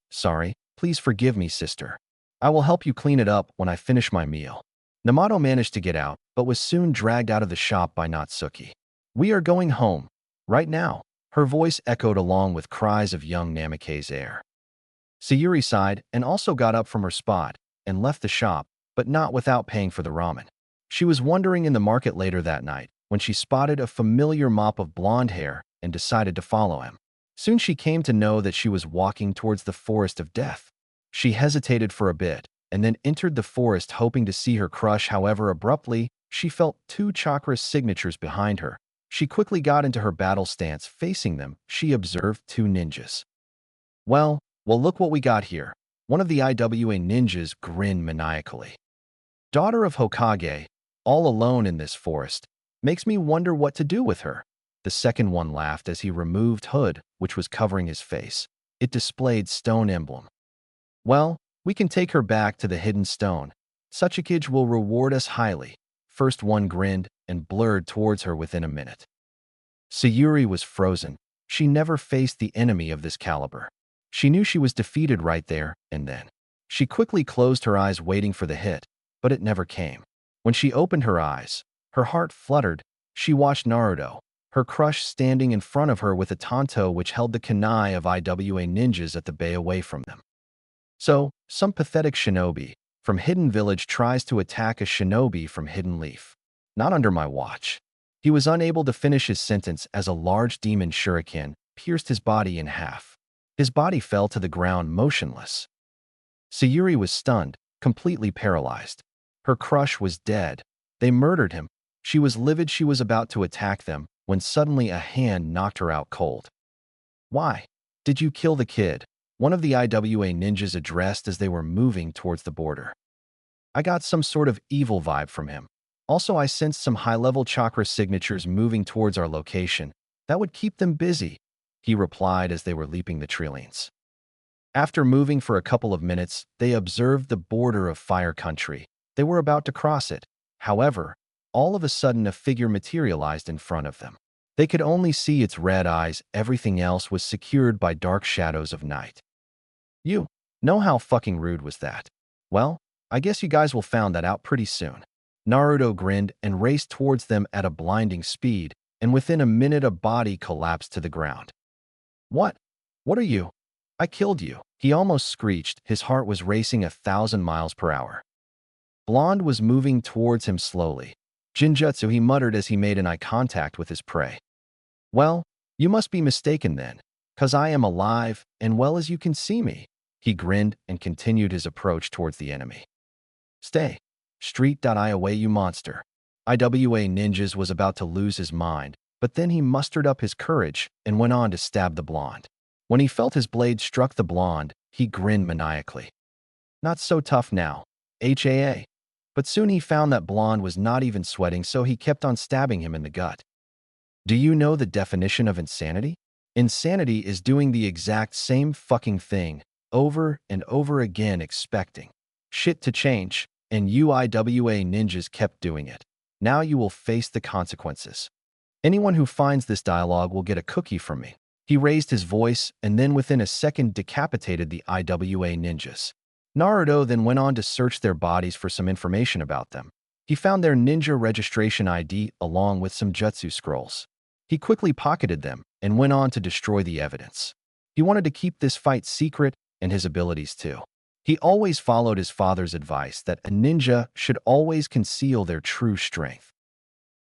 please forgive me, sister. I will help you clean it up when I finish my meal. Namato managed to get out, but was soon dragged out of the shop by Natsuki. We are going home. Right now. Her voice echoed along with cries of young Namikaze heir. Sayuri sighed and also got up from her spot and left the shop, but not without paying for the ramen. She was wandering in the market later that night when she spotted a familiar mop of blonde hair and decided to follow him. Soon she came to know that she was walking towards the forest of death. She hesitated for a bit and then entered the forest hoping to see her crush. However, abruptly, she felt two chakra signatures behind her. She quickly got into her battle stance. Facing them, she observed two ninjas. Well, look what we got here. One of the IWA ninjas grinned maniacally. Daughter of Hokage, all alone in this forest, makes me wonder what to do with her. The second one laughed as he removed hood, which was covering his face. It displayed stone emblem. Well, we can take her back to the hidden stone. Such a kid will reward us highly. First one grinned and blurred towards her within a minute. Sayuri was frozen. She never faced the enemy of this caliber. She knew she was defeated right there and then. She quickly closed her eyes waiting for the hit, but it never came. When she opened her eyes, her heart fluttered. She watched Naruto, her crush standing in front of her with a tanto which held the kunai of IWA ninjas at the bay away from them. So, some pathetic shinobi from Hidden Village tries to attack a shinobi from Hidden Leaf. Not under my watch. He was unable to finish his sentence as a large demon shuriken pierced his body in half. His body fell to the ground motionless. Sayuri was stunned, completely paralyzed. Her crush was dead. They murdered him. She was livid. She was about to attack them when suddenly a hand knocked her out cold. Why did you kill the kid? One of the IWA ninjas addressed as they were moving towards the border. I got some sort of evil vibe from him. Also, I sensed some high-level chakra signatures moving towards our location. That would keep them busy, he replied as they were leaping the trillings. After moving for a couple of minutes, they observed the border of Fire Country. They were about to cross it. However, all of a sudden a figure materialized in front of them. They could only see its red eyes. Everything else was secured by dark shadows of night. You know how fucking rude was that? Well, I guess you guys will find that out pretty soon. Naruto grinned and raced towards them at a blinding speed, and within a minute a body collapsed to the ground. What? What are you? I killed you. He almost screeched. His heart was racing 1,000 miles per hour. Blonde was moving towards him slowly. Jinjutsu, he muttered as he made an eye contact with his prey. Well, you must be mistaken then, 'cause I am alive and well as you can see me. He grinned and continued his approach towards the enemy. Stay. Street.I away you monster. IWA Ninjas was about to lose his mind, but then he mustered up his courage and went on to stab the blonde. When he felt his blade struck the blonde, he grinned maniacally. Not so tough now, HAA. But soon he found that blonde was not even sweating, so he kept on stabbing him in the gut. Do you know the definition of insanity? Insanity is doing the exact same fucking thing over and over again expecting shit to change, and you IWA ninjas kept doing it. Now you will face the consequences. Anyone who finds this dialogue will get a cookie from me. He raised his voice and then within a second decapitated the IWA ninjas. Naruto then went on to search their bodies for some information about them. He found their ninja registration ID along with some jutsu scrolls. He quickly pocketed them and went on to destroy the evidence. He wanted to keep this fight secret and his abilities too. He always followed his father's advice that a ninja should always conceal their true strength.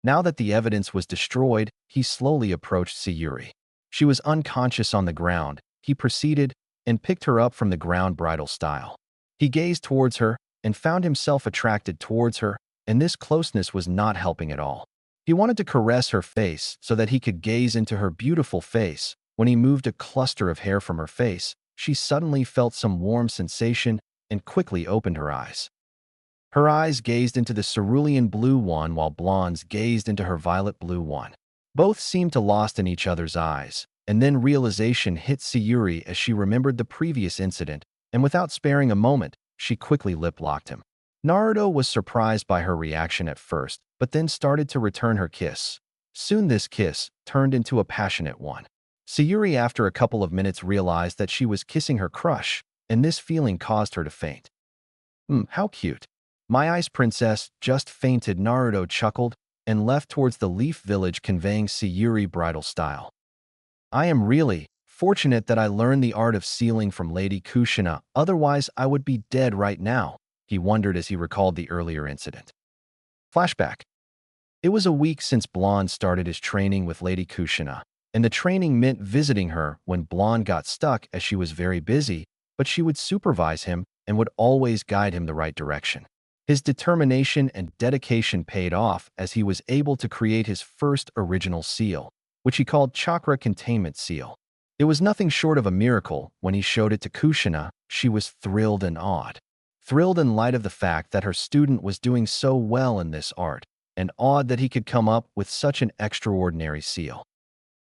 Now that the evidence was destroyed, he slowly approached Sayuri. She was unconscious on the ground. He proceeded and picked her up from the ground bridal style. He gazed towards her and found himself attracted towards her, and this closeness was not helping at all. He wanted to caress her face so that he could gaze into her beautiful face. When he moved a cluster of hair from her face, she suddenly felt some warm sensation and quickly opened her eyes. Her eyes gazed into the cerulean blue one while Blonde's gazed into her violet blue one. Both seemed to lost in each other's eyes, and then realization hit Sayuri as she remembered the previous incident, and without sparing a moment, she quickly lip-locked him. Naruto was surprised by her reaction at first, but then started to return her kiss. Soon this kiss turned into a passionate one. Sayuri after a couple of minutes realized that she was kissing her crush, and this feeling caused her to faint. How cute. My ice princess just fainted. Naruto chuckled and left towards the Leaf Village conveying Sayuri bridal style. I am really Fortunate that I learned the art of sealing from Lady Kushina, otherwise I would be dead right now, he wondered as he recalled the earlier incident. Flashback. It was a week since Blonde started his training with Lady Kushina, and the training meant visiting her when Blonde got stuck as she was very busy, but she would supervise him and would always guide him the right direction. His determination and dedication paid off as he was able to create his first original seal, which he called Chakra Containment Seal. It was nothing short of a miracle. When he showed it to Kushina, she was thrilled and awed. Thrilled in light of the fact that her student was doing so well in this art, and awed that he could come up with such an extraordinary seal.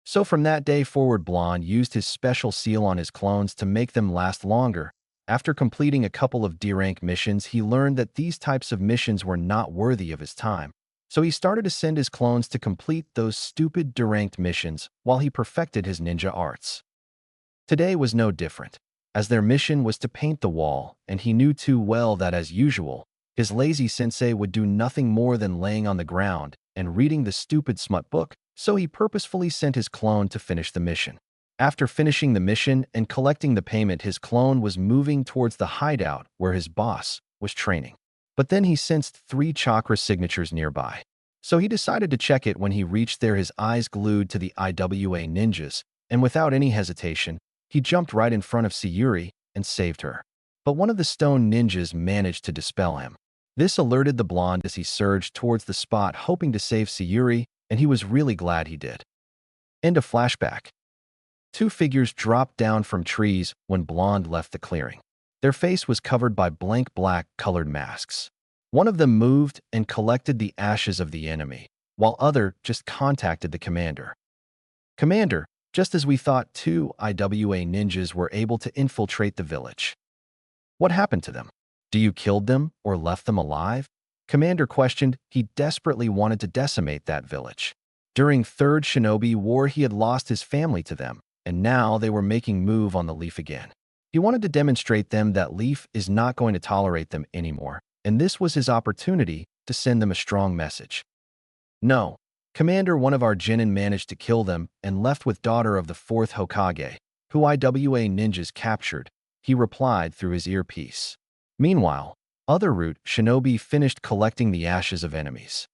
So from that day forward, Blonde used his special seal on his clones to make them last longer. After completing a couple of D-rank missions, he learned that these types of missions were not worthy of his time. So he started to send his clones to complete those stupid D-ranked missions while he perfected his ninja arts. Today was no different, as their mission was to paint the wall, and he knew too well that, as usual, his lazy sensei would do nothing more than laying on the ground and reading the stupid smut book, so he purposefully sent his clone to finish the mission. After finishing the mission and collecting the payment, his clone was moving towards the hideout where his boss was training. But then he sensed 3 chakra signatures nearby. So he decided to check it. When he reached there, his eyes glued to the IWA ninjas, and without any hesitation, he jumped right in front of Sayuri and saved her. But one of the stone ninjas managed to dispel him. This alerted the Blonde as he surged towards the spot hoping to save Sayuri, and he was really glad he did. End of flashback. 2 figures dropped down from trees when Blonde left the clearing. Their face was covered by blank black-colored masks. One of them moved and collected the ashes of the enemy, while other just contacted the commander. Commander, just as we thought, 2 IWA ninjas were able to infiltrate the village. What happened to them? Do you killed them or left them alive? Commander questioned. He desperately wanted to decimate that village. During Third Shinobi War, he had lost his family to them, and now they were making move on the Leaf again. He wanted to demonstrate them that Leaf is not going to tolerate them anymore, and this was his opportunity to send them a strong message. No, Commander, one of our genin managed to kill them and left with daughter of the 4th Hokage, who IWA ninjas captured, he replied through his earpiece. Meanwhile, other route shinobi finished collecting the ashes of enemies.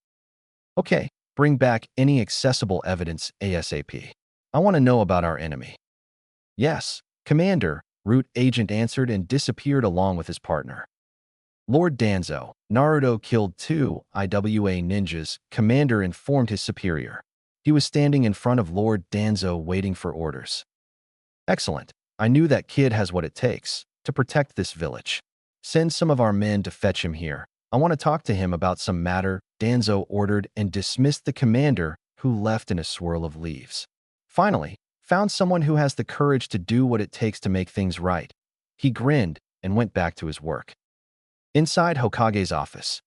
Okay, bring back any accessible evidence ASAP. I want to know about our enemy. Yes, Commander, Root Agent answered and disappeared along with his partner. Lord Danzo, Naruto killed 2 IWA ninjas, Commander informed his superior. He was standing in front of Lord Danzo waiting for orders. Excellent. I knew that kid has what it takes to protect this village. Send some of our men to fetch him here. I want to talk to him about some matter, Danzo ordered and dismissed the commander, who left in a swirl of leaves. Finally, found someone who has the courage to do what it takes to make things right. He grinned and went back to his work. Inside Hokage's office.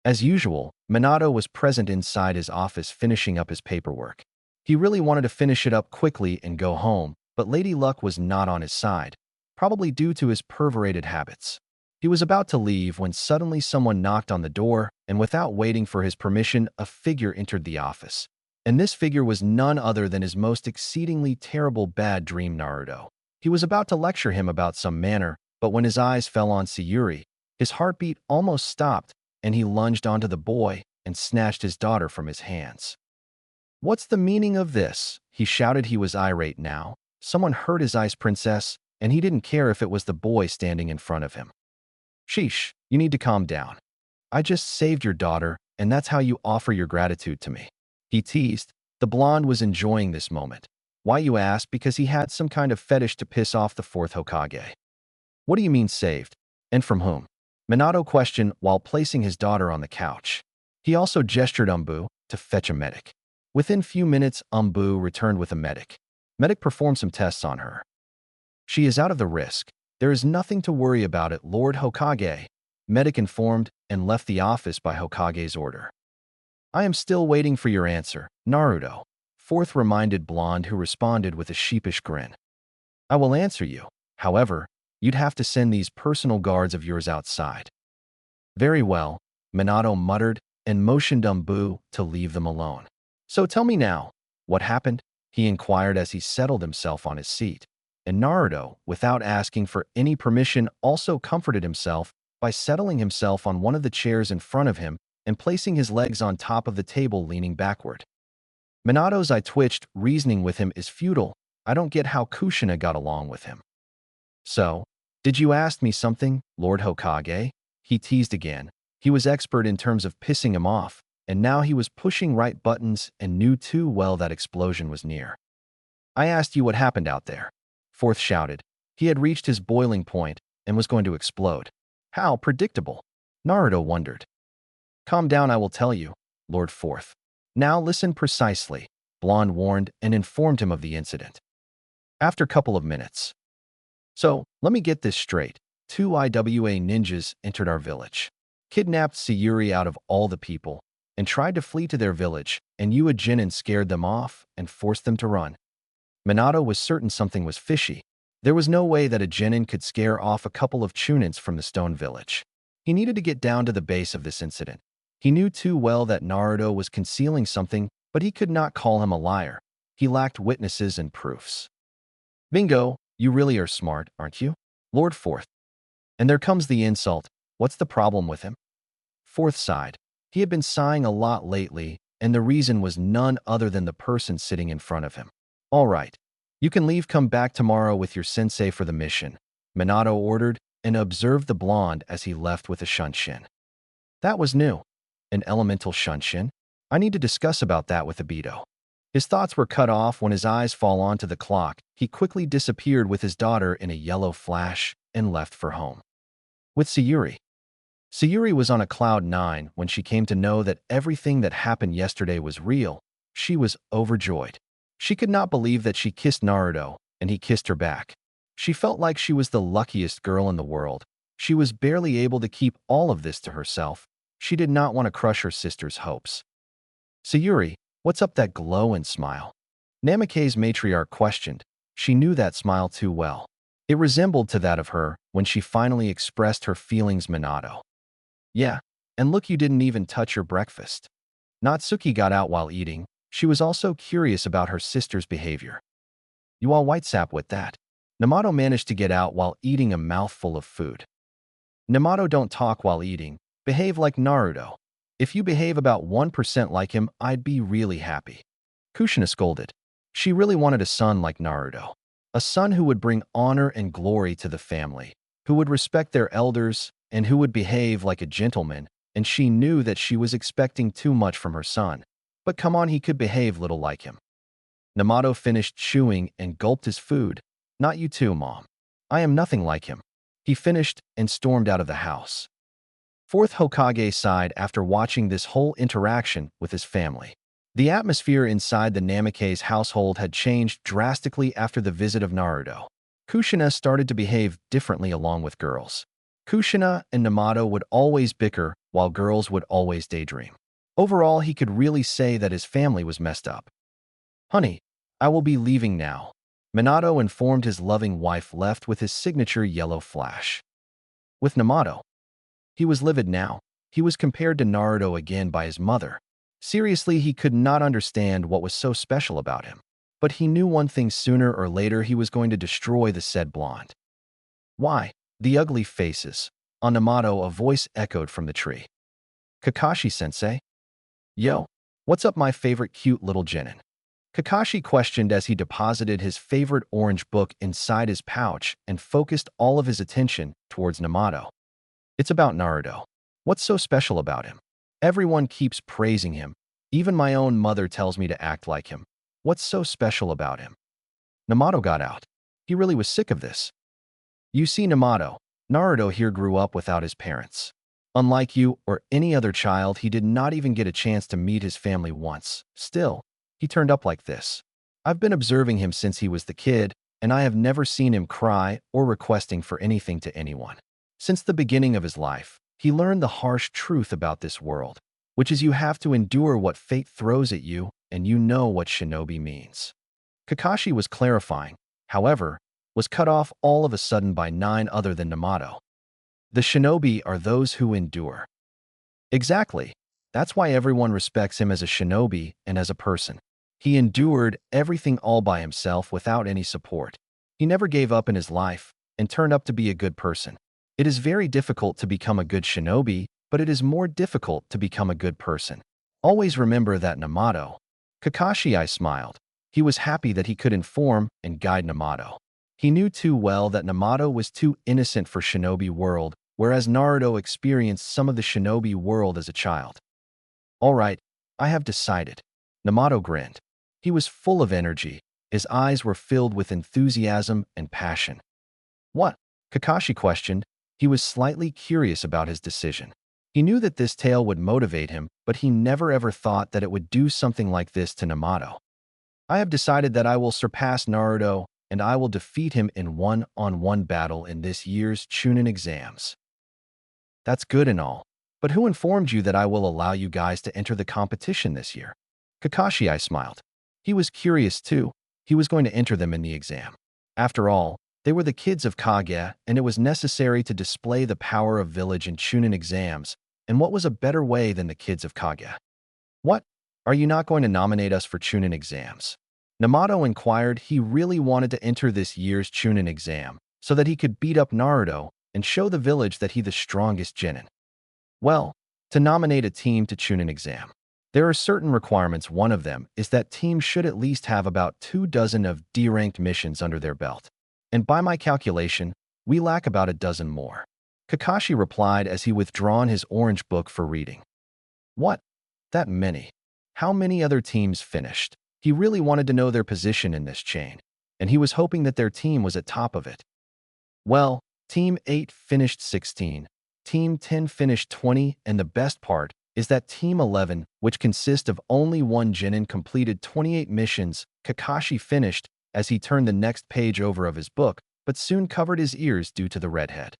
As usual, Minato was present inside his office finishing up his paperwork. He really wanted to finish it up quickly and go home, but Lady Luck was not on his side, probably due to his perverted habits. He was about to leave when suddenly someone knocked on the door, and without waiting for his permission, a figure entered the office. And this figure was none other than his most exceedingly terrible bad dream, Naruto. He was about to lecture him about some manner, but when his eyes fell on Sayuri, his heartbeat almost stopped, and he lunged onto the boy and snatched his daughter from his hands. What's the meaning of this? He shouted. He was irate now. Someone hurt his ice princess, and he didn't care if it was the boy standing in front of him. Sheesh, you need to calm down. I just saved your daughter, and that's how you offer your gratitude to me. He teased. The blonde was enjoying this moment. Why, you ask? Because he had some kind of fetish to piss off the 4th Hokage. What do you mean saved? And from whom? Minato questioned while placing his daughter on the couch. He also gestured Umbu to fetch a medic. Within few minutes, Umbu returned with a medic. Medic performed some tests on her. She is out of the risk. There is nothing to worry about it, Lord Hokage. Medic informed and left the office by Hokage's order. I am still waiting for your answer, Naruto. 4th reminded Blonde, who responded with a sheepish grin. I will answer you. However, you'd have to send these personal guards of yours outside. Very well, Minato muttered and motioned Umbu to leave them alone. So tell me now, what happened? he inquired as he settled himself on his seat. And Naruto, without asking for any permission, also comforted himself by settling himself on one of the chairs in front of him and placing his legs on top of the table leaning backward. Minato's eye twitched, reasoning with him is futile. I don't get how Kushina got along with him. So, did you ask me something, Lord Hokage? He teased again. He was expert in terms of pissing him off, and now he was pushing right buttons and knew too well that explosion was near. I asked you what happened out there. Fourth shouted. He had reached his boiling point and was going to explode. How predictable. Naruto wondered. Calm down, I will tell you, Lord Fourth. Now listen precisely, Blonde warned and informed him of the incident. After a couple of minutes. So, let me get this straight. 2 IWA ninjas entered our village, kidnapped Sayuri out of all the people, and tried to flee to their village, and you, a Genin, scared them off and forced them to run. Minato was certain something was fishy. There was no way that a Genin could scare off a couple of Chunins from the stone village. He needed to get down to the base of this incident. He knew too well that Naruto was concealing something, but he could not call him a liar. He lacked witnesses and proofs. Bingo, you really are smart, aren't you? Lord Fourth. And there comes the insult. What's the problem with him? Fourth sighed. He had been sighing a lot lately, and the reason was none other than the person sitting in front of him. All right. You can leave, come back tomorrow with your sensei for the mission, Minato ordered, and observed the blonde as he left with a shunshin. That was new. An elemental shunshin? I need to discuss about that with Obito. His thoughts were cut off when his eyes fall onto the clock. He quickly disappeared with his daughter in a yellow flash and left for home. With Sayuri. Sayuri was on a cloud 9 when she came to know that everything that happened yesterday was real. She was overjoyed. She could not believe that she kissed Naruto, and he kissed her back. She felt like she was the luckiest girl in the world. She was barely able to keep all of this to herself. She did not want to crush her sister's hopes. Sayuri, what's up that glow and smile? Namake's matriarch questioned. She knew that smile too well. It resembled to that of her when she finally expressed her feelings, Minato. Yeah, and look, you didn't even touch your breakfast. Natsuki got out while eating. She was also curious about her sister's behavior. You all white sap with that. Namato managed to get out while eating a mouthful of food. Namato don't talk while eating. Behave like Naruto. If you behave about 1% like him, I'd be really happy. Kushina scolded. She really wanted a son like Naruto. A son who would bring honor and glory to the family, who would respect their elders, and who would behave like a gentleman, and she knew that she was expecting too much from her son. But come on, he could behave little like him. Namato finished chewing and gulped his food. Not you too, Mom. I am nothing like him. He finished and stormed out of the house. Fourth Hokage sighed after watching this whole interaction with his family. The atmosphere inside the Namake's household had changed drastically after the visit of Naruto. Kushina started to behave differently along with girls. Kushina and Namato would always bicker, while girls would always daydream. Overall, he could really say that his family was messed up. Honey, I will be leaving now. Minato informed his loving wife, left with his signature yellow flash. With Namato. He was livid now. He was compared to Naruto again by his mother. Seriously, he could not understand what was so special about him. But he knew one thing: sooner or later he was going to destroy the said blonde. Why? The ugly faces. On Namato, a voice echoed from the tree. Kakashi-sensei? Yo, what's up, my favorite cute little Genin? Kakashi questioned as he deposited his favorite orange book inside his pouch and focused all of his attention towards Namato. It's about Naruto. What's so special about him? Everyone keeps praising him. Even my own mother tells me to act like him. What's so special about him? Namato got out. He really was sick of this. You see, Naruto here grew up without his parents. Unlike you or any other child, he did not even get a chance to meet his family once. Still, he turned up like this. I've been observing him since he was the kid, and I have never seen him cry or requesting for anything to anyone. Since the beginning of his life, he learned the harsh truth about this world, which is you have to endure what fate throws at you, and you know what shinobi means. Kakashi was clarifying, however, was cut off all of a sudden by none other than Namato. The shinobi are those who endure. Exactly. That's why everyone respects him as a shinobi and as a person. He endured everything all by himself without any support. He never gave up in his life and turned up to be a good person. It is very difficult to become a good shinobi, but it is more difficult to become a good person. Always remember that, Namato. Kakashi, I smiled. He was happy that he could inform and guide Namato. He knew too well that Namato was too innocent for shinobi world, whereas Naruto experienced some of the shinobi world as a child. All right, I have decided. Namato grinned. He was full of energy. His eyes were filled with enthusiasm and passion. What? Kakashi questioned. He was slightly curious about his decision. He knew that this tale would motivate him, but he never ever thought that it would do something like this to Namato. I have decided that I will surpass Naruto, and I will defeat him in one-on-one battle in this year's Chunin exams. That's good and all, but who informed you that I will allow you guys to enter the competition this year? Kakashi, I smiled. He was curious too. He was going to enter them in the exam. After all, they were the kids of Kage, and it was necessary to display the power of village in Chunin exams, and what was a better way than the kids of Kage? What? Are you not going to nominate us for Chunin exams? Namato inquired. He really wanted to enter this year's Chunin exam, so that he could beat up Naruto and show the village that he the strongest genin. Well, to nominate a team to Chunin exam, there are certain requirements. One of them is that teams should at least have about 24 of D-ranked missions under their belt. And by my calculation, we lack about a dozen more. Kakashi replied as he withdrawn his orange book for reading. What? That many? How many other teams finished? He really wanted to know their position in this chain, and he was hoping that their team was at top of it. Well, Team 8 finished 16, Team 10 finished 20, and the best part is that Team 11, which consists of only one genin, completed 28 missions. Kakashi finished as he turned the next page over of his book, but soon covered his ears due to the redhead.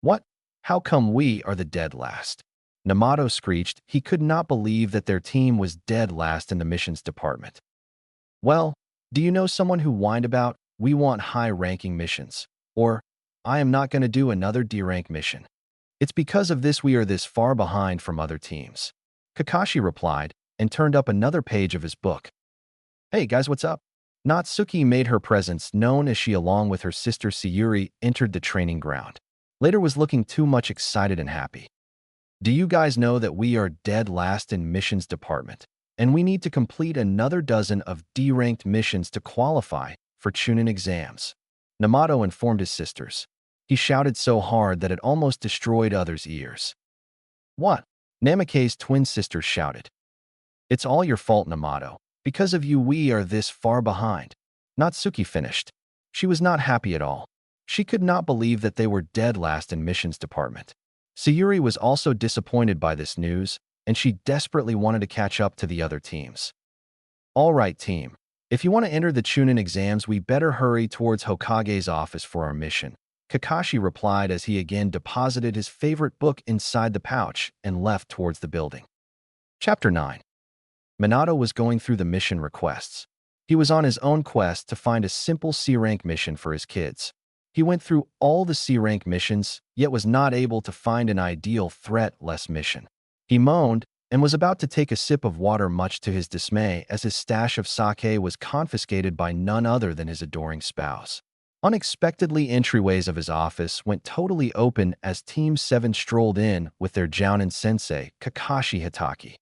What? How come we are the dead last? Namato screeched. He could not believe that their team was dead last in the missions department. Well, do you know someone who whined about, we want high-ranking missions, or, I am not going to do another D-rank mission. It's because of this we are this far behind from other teams. Kakashi replied and turned up another page of his book. Hey guys, what's up? Natsuki made her presence known as she, along with her sister Sayuri, entered the training ground. Later was looking too much excited and happy. Do you guys know that we are dead last in missions department, and we need to complete another dozen of D-ranked missions to qualify for Chunin exams? Namato informed his sisters. He shouted so hard that it almost destroyed others' ears. What? Namake's twin sisters shouted. It's all your fault, Namato. Because of you we are this far behind. Natsuki finished. She was not happy at all. She could not believe that they were dead last in missions department. Sayuri was also disappointed by this news, and she desperately wanted to catch up to the other teams. All right, team. If you want to enter the Chunin exams, we better hurry towards Hokage's office for our mission. Kakashi replied as he again deposited his favorite book inside the pouch and left towards the building. Chapter 9. Minato was going through the mission requests. He was on his own quest to find a simple C-rank mission for his kids. He went through all the C-rank missions, yet was not able to find an ideal threat-less mission. He moaned and was about to take a sip of water, much to his dismay, as his stash of sake was confiscated by none other than his adoring spouse. Unexpectedly, entryways of his office went totally open as Team 7 strolled in with their Jounin sensei, Kakashi Hitaki.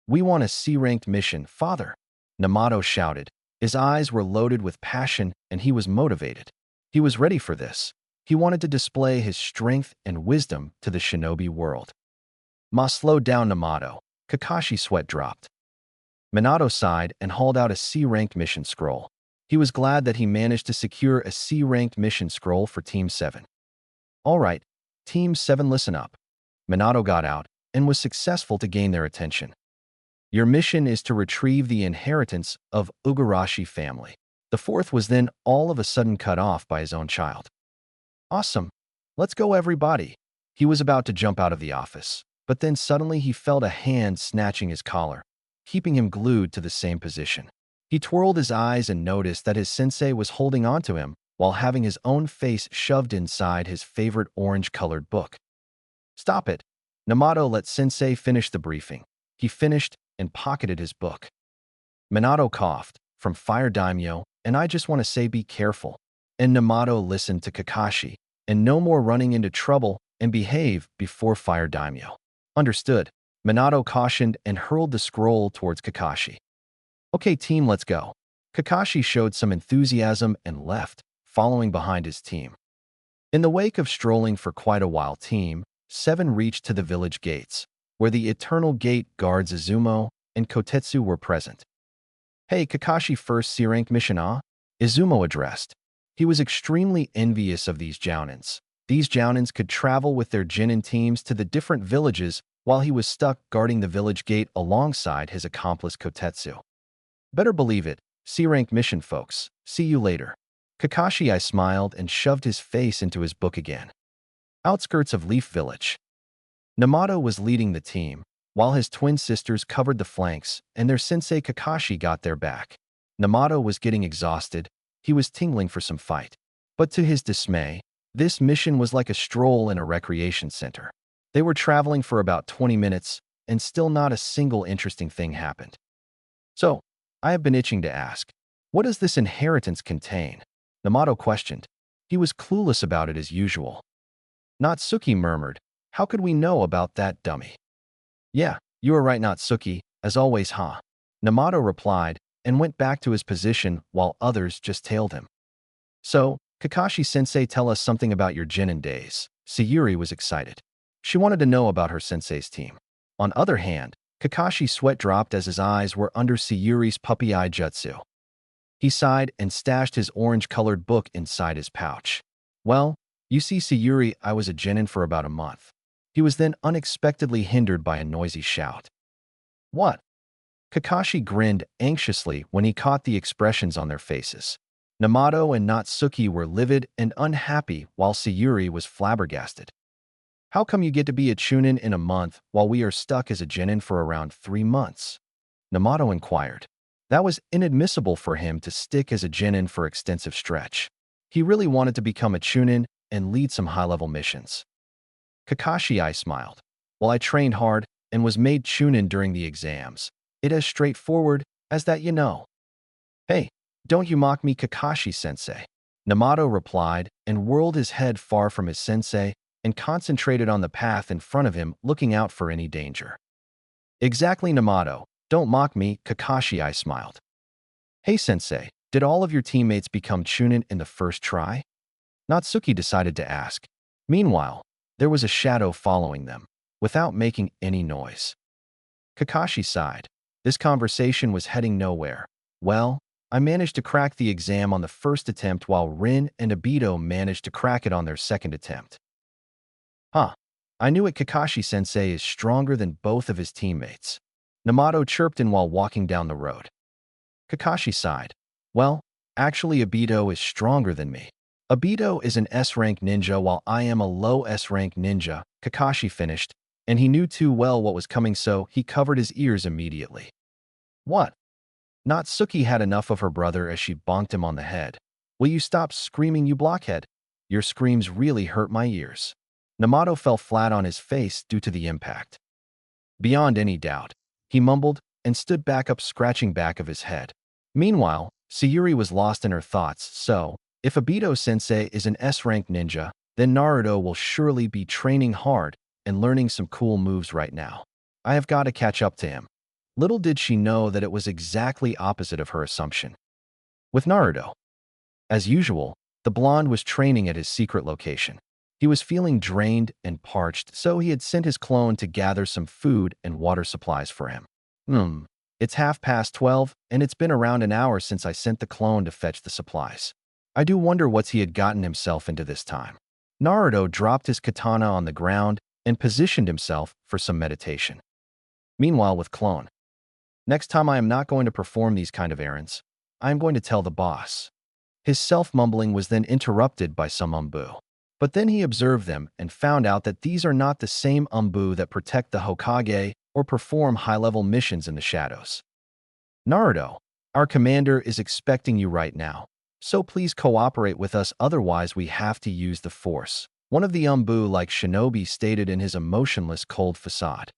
We want a C-ranked mission, father, Namato shouted. His eyes were loaded with passion and he was motivated. He was ready for this. He wanted to display his strength and wisdom to the shinobi world. Ma, slow down, Namato. Kakashi's sweat dropped. Minato sighed and hauled out a C-ranked mission scroll. He was glad that he managed to secure a C-ranked mission scroll for Team 7. All right, Team 7, listen up. Minato got out and was successful to gain their attention. Your mission is to retrieve the inheritance of Ugarashi family. The fourth was then all of a sudden cut off by his own child. Awesome. Let's go, everybody. He was about to jump out of the office, but then suddenly he felt a hand snatching his collar, keeping him glued to the same position. He twirled his eyes and noticed that his sensei was holding onto him while having his own face shoved inside his favorite orange-colored book. Stop it. Namato let sensei finish the briefing. He finished and pocketed his book. Minato coughed, "From Fire Daimyo, and I just want to say be careful." And Namato listened to Kakashi, "And no more running into trouble, and behave before Fire Daimyo." "Understood," Minato cautioned and hurled the scroll towards Kakashi. "Okay, team, let's go." Kakashi showed some enthusiasm and left, following behind his team. In the wake of strolling for quite a while, Team 7 reached to the village gates, where the Eternal Gate guards Izumo and Kotetsu were present. "Hey, Kakashi, first C-rank mission, ah?" Izumo addressed. He was extremely envious of these jounins. These jounins could travel with their Jinin teams to the different villages while he was stuck guarding the village gate alongside his accomplice Kotetsu. "Better believe it. C-rank mission, folks. See you later." Kakashi I smiled and shoved his face into his book again. Outskirts of Leaf Village. Namato was leading the team, while his twin sisters covered the flanks and their sensei Kakashi got their back. Namato was getting exhausted. He was tingling for some fight. But to his dismay, this mission was like a stroll in a recreation center. They were traveling for about 20 minutes, and still not a single interesting thing happened. "So, I have been itching to ask, what does this inheritance contain?" Namato questioned. He was clueless about it as usual. Natsuki murmured, "How could we know about that, dummy?" "Yeah, you are right, Natsuki, as always, huh?" Namato replied and went back to his position while others just tailed him. "So, Kakashi-sensei, tell us something about your Jinin days." Sayuri was excited. She wanted to know about her sensei's team. On other hand, Kakashi's sweat dropped as his eyes were under Sayuri's puppy eye jutsu. He sighed and stashed his orange-colored book inside his pouch. "Well, you see, Sayuri, I was a genin for about a month." He was then unexpectedly hindered by a noisy shout. "What?" Kakashi grinned anxiously when he caught the expressions on their faces. Namato and Natsuki were livid and unhappy while Sayuri was flabbergasted. "How come you get to be a chunin in a month while we are stuck as a genin for around 3 months?" Namato inquired. That was inadmissible for him to stick as a genin for extensive stretch. He really wanted to become a chunin and lead some high-level missions. Kakashi I smiled. "Well, I trained hard and was made chunin during the exams. It as straightforward as that, you know." "Hey, don't you mock me, Kakashi-sensei." Namato replied and whirled his head far from his sensei and concentrated on the path in front of him, looking out for any danger. "Exactly, Namato. Don't mock me," Kakashi I smiled. "Hey, sensei, did all of your teammates become chunin in the first try?" Natsuki decided to ask. Meanwhile, there was a shadow following them, without making any noise. Kakashi sighed. This conversation was heading nowhere. "Well, I managed to crack the exam on the first attempt while Rin and Obito managed to crack it on their second attempt." "Huh. I knew it, Kakashi-sensei is stronger than both of his teammates." Namato chirped in while walking down the road. Kakashi sighed. "Well, actually Obito is stronger than me. Obito is an S-rank ninja while I am a low S-rank ninja," Kakashi finished, and he knew too well what was coming, so he covered his ears immediately. "What?" Natsuki had enough of her brother as she bonked him on the head. "Will you stop screaming, you blockhead? Your screams really hurt my ears." Namato fell flat on his face due to the impact. "Beyond any doubt," he mumbled and stood back up, scratching back of his head. Meanwhile, Sayuri was lost in her thoughts, so, if Obito-sensei is an S-rank ninja, then Naruto will surely be training hard and learning some cool moves right now. I have got to catch up to him. Little did she know that it was exactly opposite of her assumption. With Naruto. As usual, the blonde was training at his secret location. He was feeling drained and parched, so he had sent his clone to gather some food and water supplies for him. It's 12:30, and it's been around an hour since I sent the clone to fetch the supplies. I do wonder what he had gotten himself into this time." Naruto dropped his katana on the ground and positioned himself for some meditation. Meanwhile, with clone. "Next time I am not going to perform these kind of errands. I am going to tell the boss." His self-mumbling was then interrupted by some umbu. But then he observed them and found out that these are not the same umbu that protect the Hokage or perform high-level missions in the shadows. "Naruto, our commander is expecting you right now, so please cooperate with us, otherwise we have to use the force," one of the umbu like shinobi stated in his emotionless, cold facade.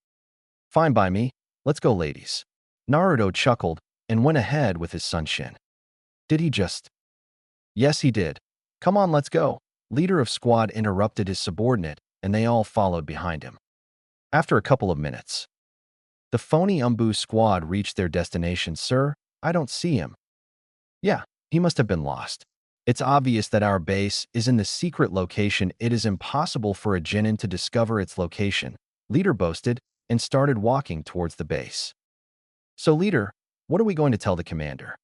"Fine by me. Let's go, ladies." Naruto chuckled and went ahead with his Sunshin. Did he just? Yes, he did. Come on, let's go. Leader of squad interrupted his subordinate, and they all followed behind him. After a couple of minutes, the phony Umbu squad reached their destination. Sir, I don't see him. Yeah, he must have been lost. It's obvious that our base is in the secret location. It is impossible for a genin to discover its location, Leader boasted, and started walking towards the base. So, Leader, what are we going to tell the commander?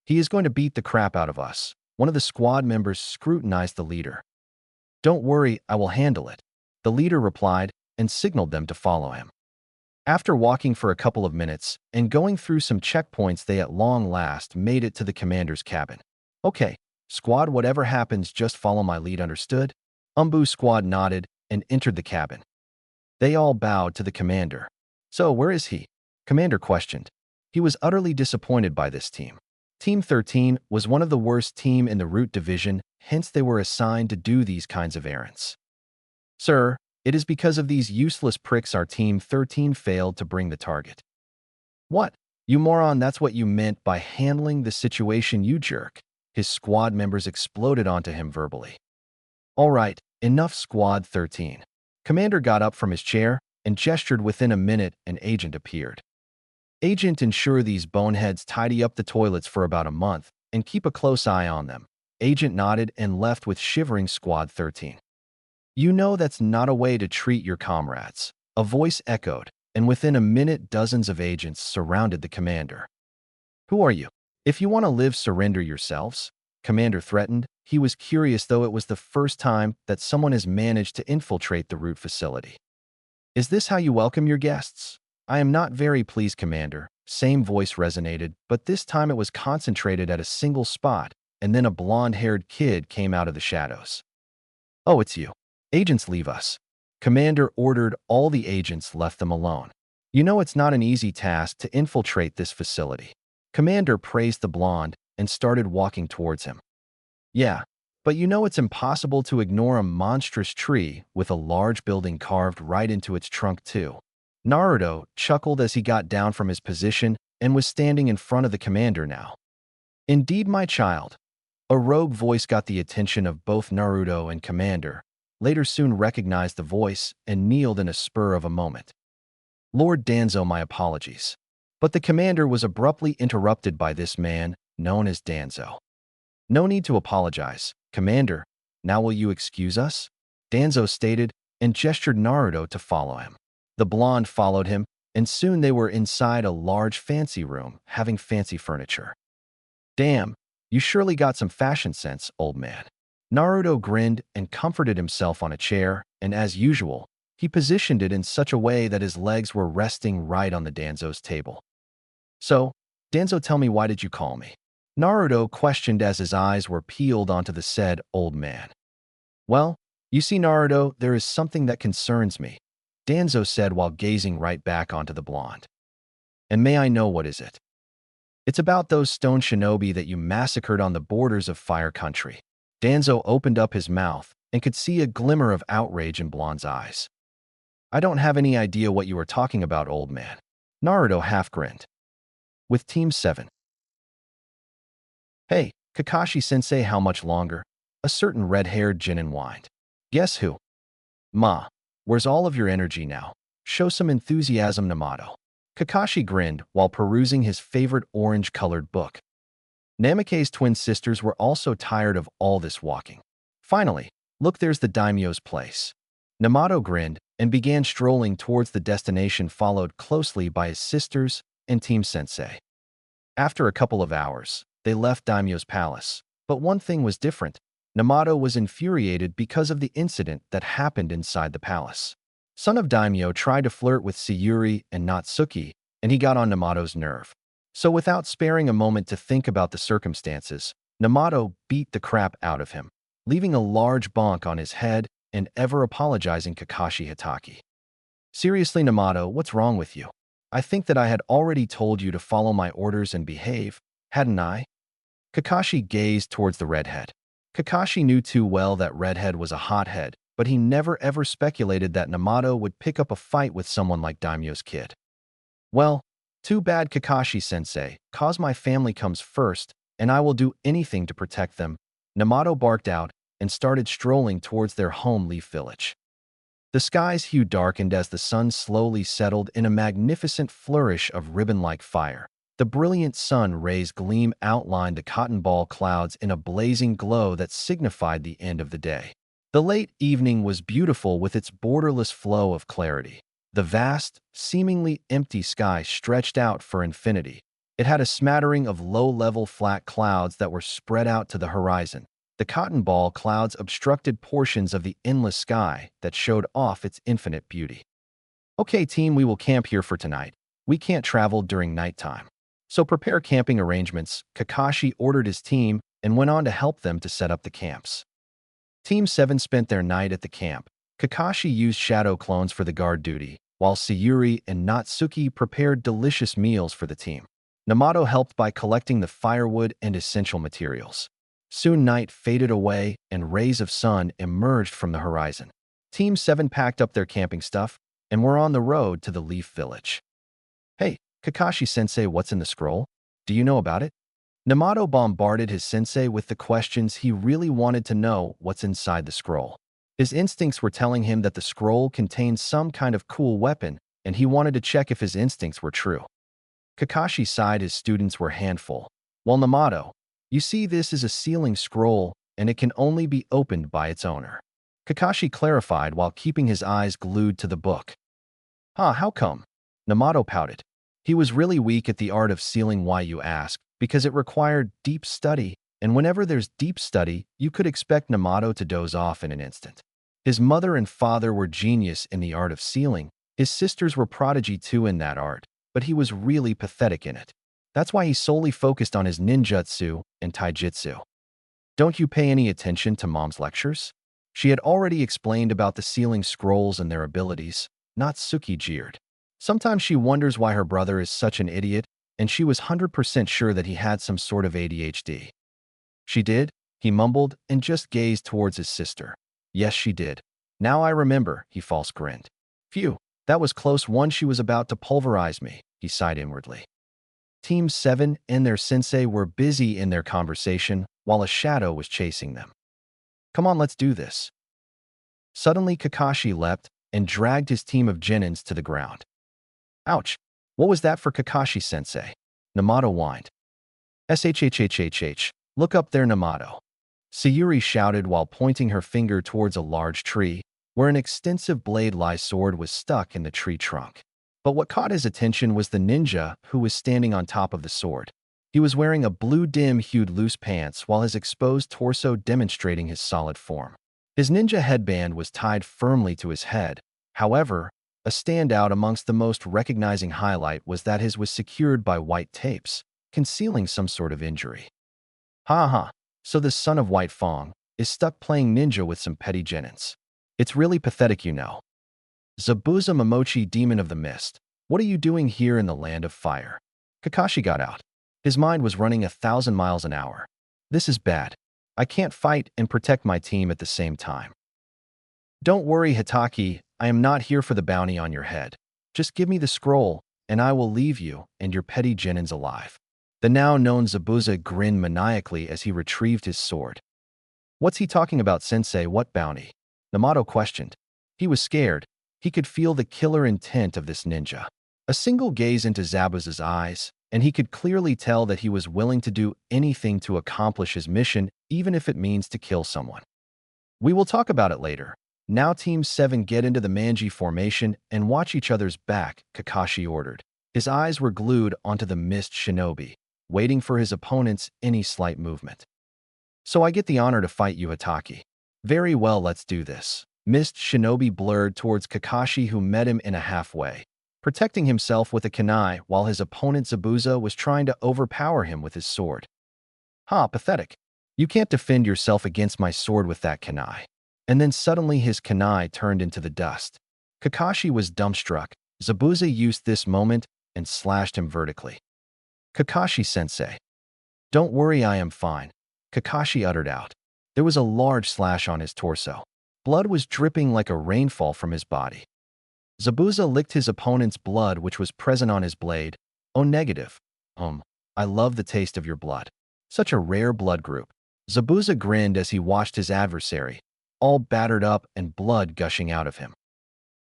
He is going to beat the crap out of us. One of the squad members scrutinized the leader. Don't worry, I will handle it, the leader replied and signaled them to follow him. After walking for a couple of minutes and going through some checkpoints, they at long last made it to the commander's cabin. Okay, squad, whatever happens, just follow my lead, understood? Umbu squad nodded and entered the cabin. They all bowed to the commander. So, where is he? Commander questioned. He was utterly disappointed by this team. Team 13 was one of the worst team in the Root Division, hence they were assigned to do these kinds of errands. Sir, it is because of these useless pricks our Team 13 failed to bring the target. What? You moron, that's what you meant by handling the situation, you jerk. His squad members exploded onto him verbally. All right, enough, Squad 13. Commander got up from his chair and gestured. Within a minute, an agent appeared. Agent, ensure these boneheads tidy up the toilets for about a month and keep a close eye on them. Agent nodded and left with shivering Squad 13. You know that's not a way to treat your comrades, a voice echoed, and within a minute dozens of agents surrounded the commander. Who are you? If you want to live, surrender yourselves, Commander threatened. He was curious, though it was the first time that someone has managed to infiltrate the Root facility. Is this how you welcome your guests? I am not very pleased, Commander. Same voice resonated, but this time it was concentrated at a single spot, and then a blonde-haired kid came out of the shadows. Oh, it's you. Agents, leave us. Commander ordered. All the agents left them alone. You know it's not an easy task to infiltrate this facility. Commander praised the blonde and started walking towards him. Yeah, but you know it's impossible to ignore a monstrous tree with a large building carved right into its trunk too. Naruto chuckled as he got down from his position and was standing in front of the commander now. Indeed, my child. A rogue voice got the attention of both Naruto and Commander. Later soon recognized the voice and kneeled in a spur of a moment. Lord Danzo, my apologies. But the commander was abruptly interrupted by this man, known as Danzo. No need to apologize, Commander. Now will you excuse us? Danzo stated and gestured Naruto to follow him. The blonde followed him, and soon they were inside a large fancy room, having fancy furniture. Damn, you surely got some fashion sense, old man. Naruto grinned and comforted himself on a chair, and as usual, he positioned it in such a way that his legs were resting right on the Danzo's table. So, Danzo, tell me, why did you call me? Naruto questioned as his eyes were peeled onto the said old man. Well, you see, Naruto, there is something that concerns me, Danzo said while gazing right back onto the blonde. And may I know what is it? It's about those stone shinobi that you massacred on the borders of Fire Country. Danzo opened up his mouth and could see a glimmer of outrage in Blonde's eyes. I don't have any idea what you are talking about, old man. Naruto half grinned. With Team 7. Hey, Kakashi-sensei, how much longer? A certain red-haired genin whined. Guess who? Ma, where's all of your energy now? Show some enthusiasm, Namato. Kakashi grinned while perusing his favorite orange-colored book. Namake's twin sisters were also tired of all this walking. Finally, look, there's the daimyo's place. Namato grinned and began strolling towards the destination, followed closely by his sisters and Team Sensei. After a couple of hours, they left Daimyo's palace. But one thing was different. Namato was infuriated because of the incident that happened inside the palace. Son of Daimyo tried to flirt with Sayuri and Natsuki, and he got on Namato's nerve. So without sparing a moment to think about the circumstances, Namato beat the crap out of him, leaving a large bonk on his head and ever-apologizing Kakashi Hitaki. Seriously, Namato, what's wrong with you? I think that I had already told you to follow my orders and behave, hadn't I? Kakashi gazed towards the redhead. Kakashi knew too well that redhead was a hothead, but he never ever speculated that Namato would pick up a fight with someone like Daimyo's kid. Well, Too bad, Kakashi-sensei, cause my family comes first, and I will do anything to protect them. Namato barked out and started strolling towards their home Leaf Village. The sky's hue darkened as the sun slowly settled in a magnificent flourish of ribbon-like fire. The brilliant sun rays gleam outlined the cotton ball clouds in a blazing glow that signified the end of the day. The late evening was beautiful with its borderless flow of clarity. The vast, seemingly empty sky stretched out for infinity. It had a smattering of low-level flat clouds that were spread out to the horizon. The cotton ball clouds obstructed portions of the endless sky that showed off its infinite beauty. Okay, team, we will camp here for tonight. We can't travel during nighttime. So prepare camping arrangements. Kakashi ordered his team and went on to help them to set up the camps. Team 7 spent their night at the camp. Kakashi used shadow clones for the guard duty, while Sayuri and Natsuki prepared delicious meals for the team. Namato helped by collecting the firewood and essential materials. Soon night faded away and rays of sun emerged from the horizon. Team 7 packed up their camping stuff and were on the road to the Leaf Village. Hey, Kakashi-sensei, what's in the scroll? Do you know about it? Namato bombarded his sensei with the questions he really wanted to know what's inside the scroll. His instincts were telling him that the scroll contained some kind of cool weapon, and he wanted to check if his instincts were true. Kakashi sighed his students were a handful, while Namato, you see, this is a sealing scroll, and it can only be opened by its owner. Kakashi clarified while keeping his eyes glued to the book. How come? Namato pouted. He was really weak at the art of sealing. Why, you ask? Because it required deep study, and whenever there's deep study, you could expect Namato to doze off in an instant. His mother and father were genius in the art of sealing. His sisters were prodigy too in that art, but he was really pathetic in it. That's why he solely focused on his ninjutsu and taijutsu. Don't you pay any attention to Mom's lectures? She had already explained about the sealing scrolls and their abilities. Natsuki jeered. Sometimes she wonders why her brother is such an idiot, and she was 100% sure that he had some sort of ADHD. She did, he mumbled, and just gazed towards his sister. Yes, she did. Now I remember, he false grinned. Phew, that was close one. She was about to pulverize me, he sighed inwardly. Team 7 and their sensei were busy in their conversation while a shadow was chasing them. Come on, let's do this. Suddenly, Kakashi leapt and dragged his team of genins to the ground. Ouch! What was that for Kakashi-sensei? Namato whined. Shhhhhh, look up there, Namato. Sayuri shouted while pointing her finger towards a large tree, where an extensive blade-like sword was stuck in the tree trunk. But what caught his attention was the ninja who was standing on top of the sword. He was wearing a blue dim-hued loose pants while his exposed torso demonstrating his solid form. His ninja headband was tied firmly to his head. However, a standout amongst the most recognizing highlight was that his was secured by white tapes, concealing some sort of injury. So this son of White Fong is stuck playing ninja with some petty genins. It's really pathetic, you know. Zabuza Momochi, demon of the mist, what are you doing here in the land of fire? Kakashi got out. His mind was running 1,000 miles an hour. This is bad. I can't fight and protect my team at the same time. Don't worry, Hitaki, I am not here for the bounty on your head. Just give me the scroll, and I will leave you and your petty genins alive. The now-known Zabuza grinned maniacally as he retrieved his sword. What's he talking about, sensei? What bounty? Namato questioned. He was scared. He could feel the killer intent of this ninja. A single gaze into Zabuza's eyes, and he could clearly tell that he was willing to do anything to accomplish his mission, even if it means to kill someone. We will talk about it later. Now Team 7 get into the Manji formation and watch each other's back, Kakashi ordered. His eyes were glued onto the Mist Shinobi, waiting for his opponent's any slight movement. So I get the honor to fight you, Hitaki. Very well, let's do this. Mist Shinobi blurred towards Kakashi, who met him in a halfway, protecting himself with a kunai while his opponent Zabuza was trying to overpower him with his sword. Pathetic. You can't defend yourself against my sword with that kunai. And then suddenly his kunai turned into the dust. Kakashi was dumbstruck. Zabuza used this moment and slashed him vertically. Kakashi-sensei. Don't worry, I am fine, Kakashi uttered out. There was a large slash on his torso. Blood was dripping like a rainfall from his body. Zabuza licked his opponent's blood, which was present on his blade, Oh, negative. I love the taste of your blood. Such a rare blood group. Zabuza grinned as he watched his adversary, all battered up and blood gushing out of him.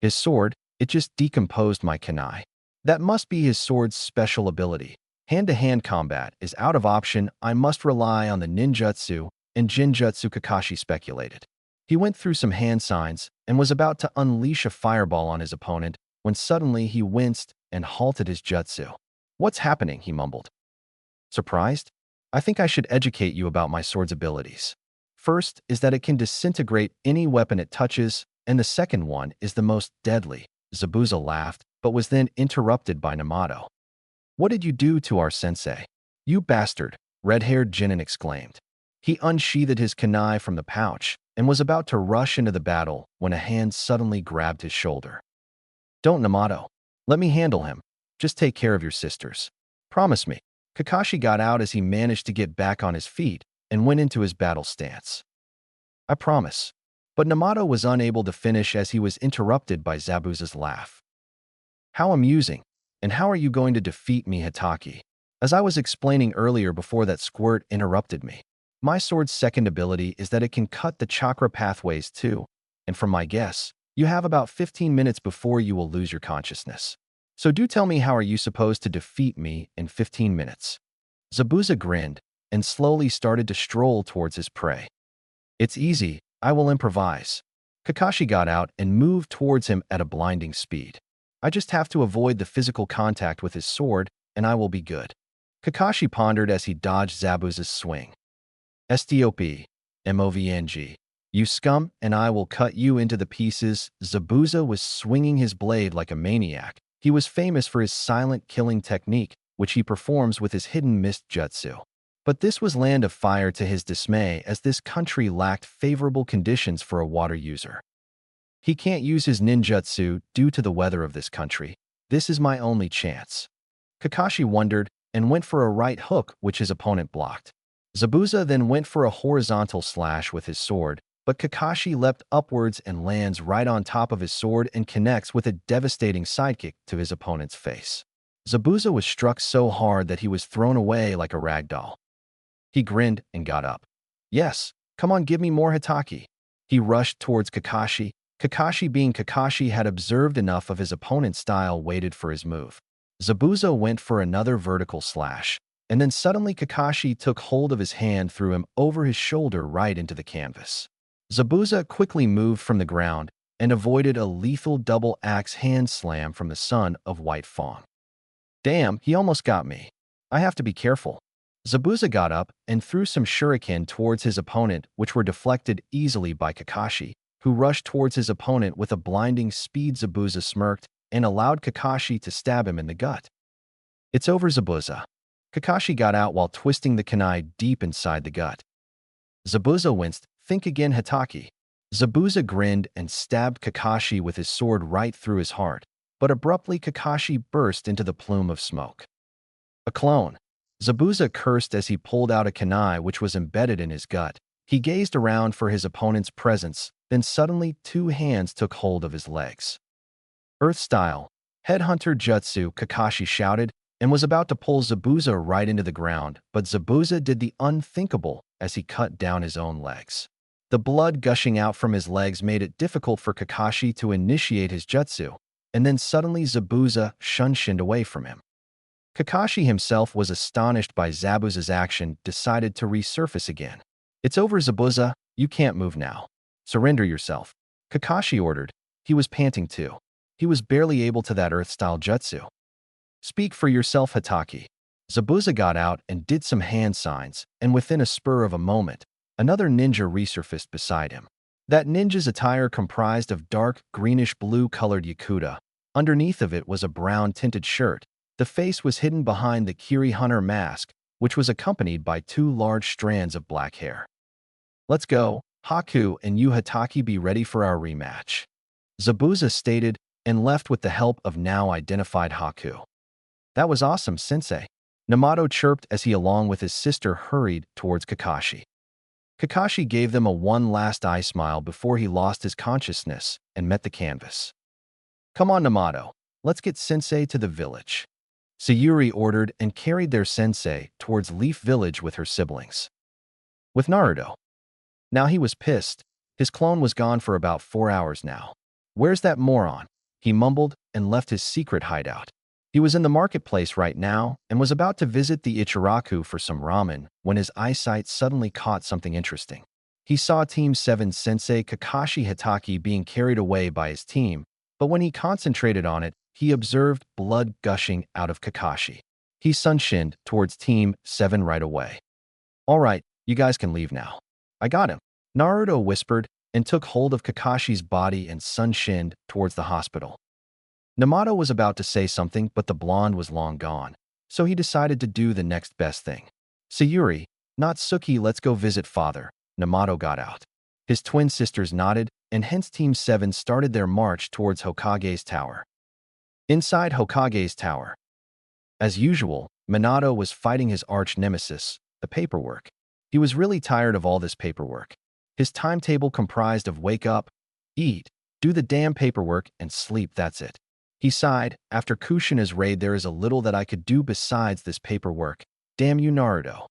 His sword, it just decomposed my kunai. That must be his sword's special ability. Hand-to-hand combat is out of option. I must rely on the ninjutsu and jinjutsu, Kakashi speculated. He went through some hand signs and was about to unleash a fireball on his opponent when suddenly he winced and halted his jutsu. What's happening? He mumbled. Surprised? I think I should educate you about my sword's abilities. First is that it can disintegrate any weapon it touches, and the second one is the most deadly. Zabuza laughed, but was then interrupted by Namato. What did you do to our sensei? You bastard, red-haired Jinin exclaimed. He unsheathed his kunai from the pouch and was about to rush into the battle when a hand suddenly grabbed his shoulder. Don't, Namato. Let me handle him. Just take care of your sisters. Promise me. Kakashi got out as he managed to get back on his feet and went into his battle stance. I promise. But Namato was unable to finish as he was interrupted by Zabuza's laugh. How amusing. And how are you going to defeat me, Hitaki? As I was explaining earlier before that squirt interrupted me. My sword's second ability is that it can cut the chakra pathways too, and from my guess, you have about 15 minutes before you will lose your consciousness. So do tell me, how are you supposed to defeat me in 15 minutes? Zabuza grinned and slowly started to stroll towards his prey. It's easy, I will improvise. Kakashi got out and moved towards him at a blinding speed. I just have to avoid the physical contact with his sword, and I will be good. Kakashi pondered as he dodged Zabuza's swing. Stop, MOVNG. You scum, and I will cut you into the pieces. Zabuza was swinging his blade like a maniac. He was famous for his silent killing technique, which he performs with his hidden mist jutsu. But this was land of fire to his dismay, as this country lacked favorable conditions for a water user. He can't use his ninjutsu due to the weather of this country. This is my only chance. Kakashi wondered and went for a right hook, which his opponent blocked. Zabuza then went for a horizontal slash with his sword, but Kakashi leapt upwards and lands right on top of his sword and connects with a devastating sidekick to his opponent's face. Zabuza was struck so hard that he was thrown away like a rag doll. He grinned and got up. Yes, come on, give me more, Hitaki. He rushed towards Kakashi. Kakashi, being Kakashi, had observed enough of his opponent's style, waited for his move. Zabuza went for another vertical slash, and then suddenly Kakashi took hold of his hand, threw him over his shoulder right into the canvas. Zabuza quickly moved from the ground and avoided a lethal double axe hand slam from the son of White Fawn. Damn, he almost got me. I have to be careful. Zabuza got up and threw some shuriken towards his opponent, which were deflected easily by Kakashi, who rushed towards his opponent with a blinding speed. Zabuza smirked and allowed Kakashi to stab him in the gut. It's over, Zabuza. Kakashi got out while twisting the kunai deep inside the gut. Zabuza winced. Think again, Hitaki. Zabuza grinned and stabbed Kakashi with his sword right through his heart, but abruptly Kakashi burst into the plume of smoke. A clone. Zabuza cursed as he pulled out a kunai which was embedded in his gut. He gazed around for his opponent's presence, then suddenly 2 hands took hold of his legs. Earth style. Headhunter jutsu, Kakashi shouted, and was about to pull Zabuza right into the ground, but Zabuza did the unthinkable as he cut down his own legs. The blood gushing out from his legs made it difficult for Kakashi to initiate his jutsu, and then suddenly Zabuza shinned away from him. Kakashi himself was astonished by Zabuza's action, decided to resurface again. It's over, Zabuza. You can't move now. Surrender yourself. Kakashi ordered. He was panting too. He was barely able to that earth-style jutsu. Speak for yourself, Hitaki. Zabuza got out and did some hand signs, and within a spur of a moment, another ninja resurfaced beside him. That ninja's attire comprised of dark, greenish-blue colored yakuta. Underneath of it was a brown-tinted shirt. The face was hidden behind the Kiri Hunter mask, which was accompanied by 2 large strands of black hair. Let's go, Haku, and you, Hitaki, be ready for our rematch. Zabuza stated and left with the help of now identified Haku. That was awesome, Sensei. Namato chirped as he, along with his sister, hurried towards Kakashi. Kakashi gave them a one last eye smile before he lost his consciousness and met the canvas. Come on, Namato. Let's get Sensei to the village. Sayuri ordered and carried their sensei towards Leaf Village with her siblings. With Naruto. Now he was pissed. His clone was gone for about 4 hours now. Where's that moron? He mumbled and left his secret hideout. He was in the marketplace right now and was about to visit the Ichiraku for some ramen when his eyesight suddenly caught something interesting. He saw Team 7's sensei Kakashi Hitaki being carried away by his team, but when he concentrated on it, he observed blood gushing out of Kakashi. He sunshinned towards Team 7 right away. All right, you guys can leave now. I got him, Naruto whispered and took hold of Kakashi's body and sunshinned towards the hospital. Namato was about to say something, but the blonde was long gone, so he decided to do the next best thing. Sayuri, not Suki, let's go visit father. Namato got out. His twin sisters nodded, and hence Team 7 started their march towards Hokage's tower. Inside Hokage's tower. As usual, Minato was fighting his arch-nemesis, the paperwork. He was really tired of all this paperwork. His timetable comprised of wake up, eat, do the damn paperwork, and sleep, that's it. He sighed, after Kushina's raid there is a little that I could do besides this paperwork. Damn you, Naruto.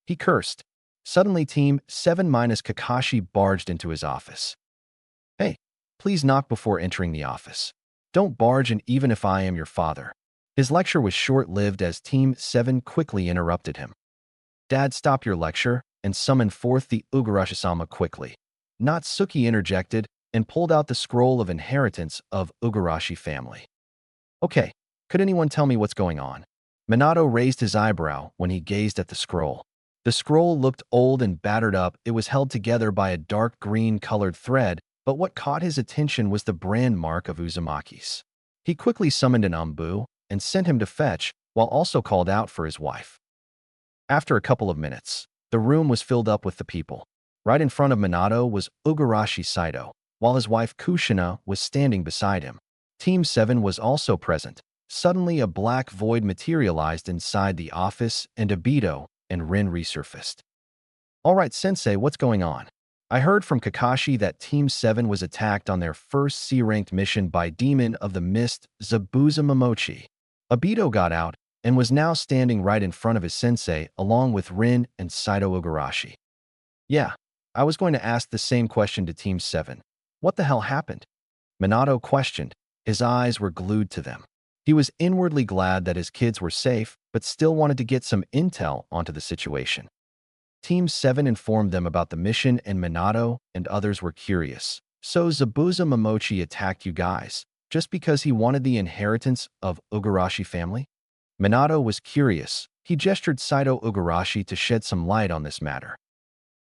He cursed. Suddenly Team 7 minus Kakashi barged into his office. Hey, please knock before entering the office. Don't barge in even if I am your father. His lecture was short-lived as Team 7 quickly interrupted him. Dad, stop your lecture and summon forth the Ugarashi-sama quickly. Natsuki interjected and pulled out the scroll of inheritance of Ugarashi family. Okay, could anyone tell me what's going on? Minato raised his eyebrow when he gazed at the scroll. The scroll looked old and battered up. It was held together by a dark green-colored thread, but what caught his attention was the brand mark of Uzumaki's. He quickly summoned an Umbu and sent him to fetch, while also called out for his wife. After a couple of minutes, the room was filled up with the people. Right in front of Minato was Ugarashi Saito, while his wife Kushina was standing beside him. Team 7 was also present. Suddenly a black void materialized inside the office and Obito and Rin resurfaced. All right, Sensei, what's going on? I heard from Kakashi that Team 7 was attacked on their first C-ranked mission by Demon of the Mist Zabuza Momochi. Obito got out and was now standing right in front of his sensei along with Rin and Saito Ugarashi. Yeah, I was going to ask the same question to Team 7. What the hell happened? Minato questioned. His eyes were glued to them. He was inwardly glad that his kids were safe, but still wanted to get some intel onto the situation. Team 7 informed them about the mission and Minato and others were curious. So Zabuza Momochi attacked you guys, just because he wanted the inheritance of Ugarashi family? Minato was curious. He gestured Saito Ugarashi to shed some light on this matter.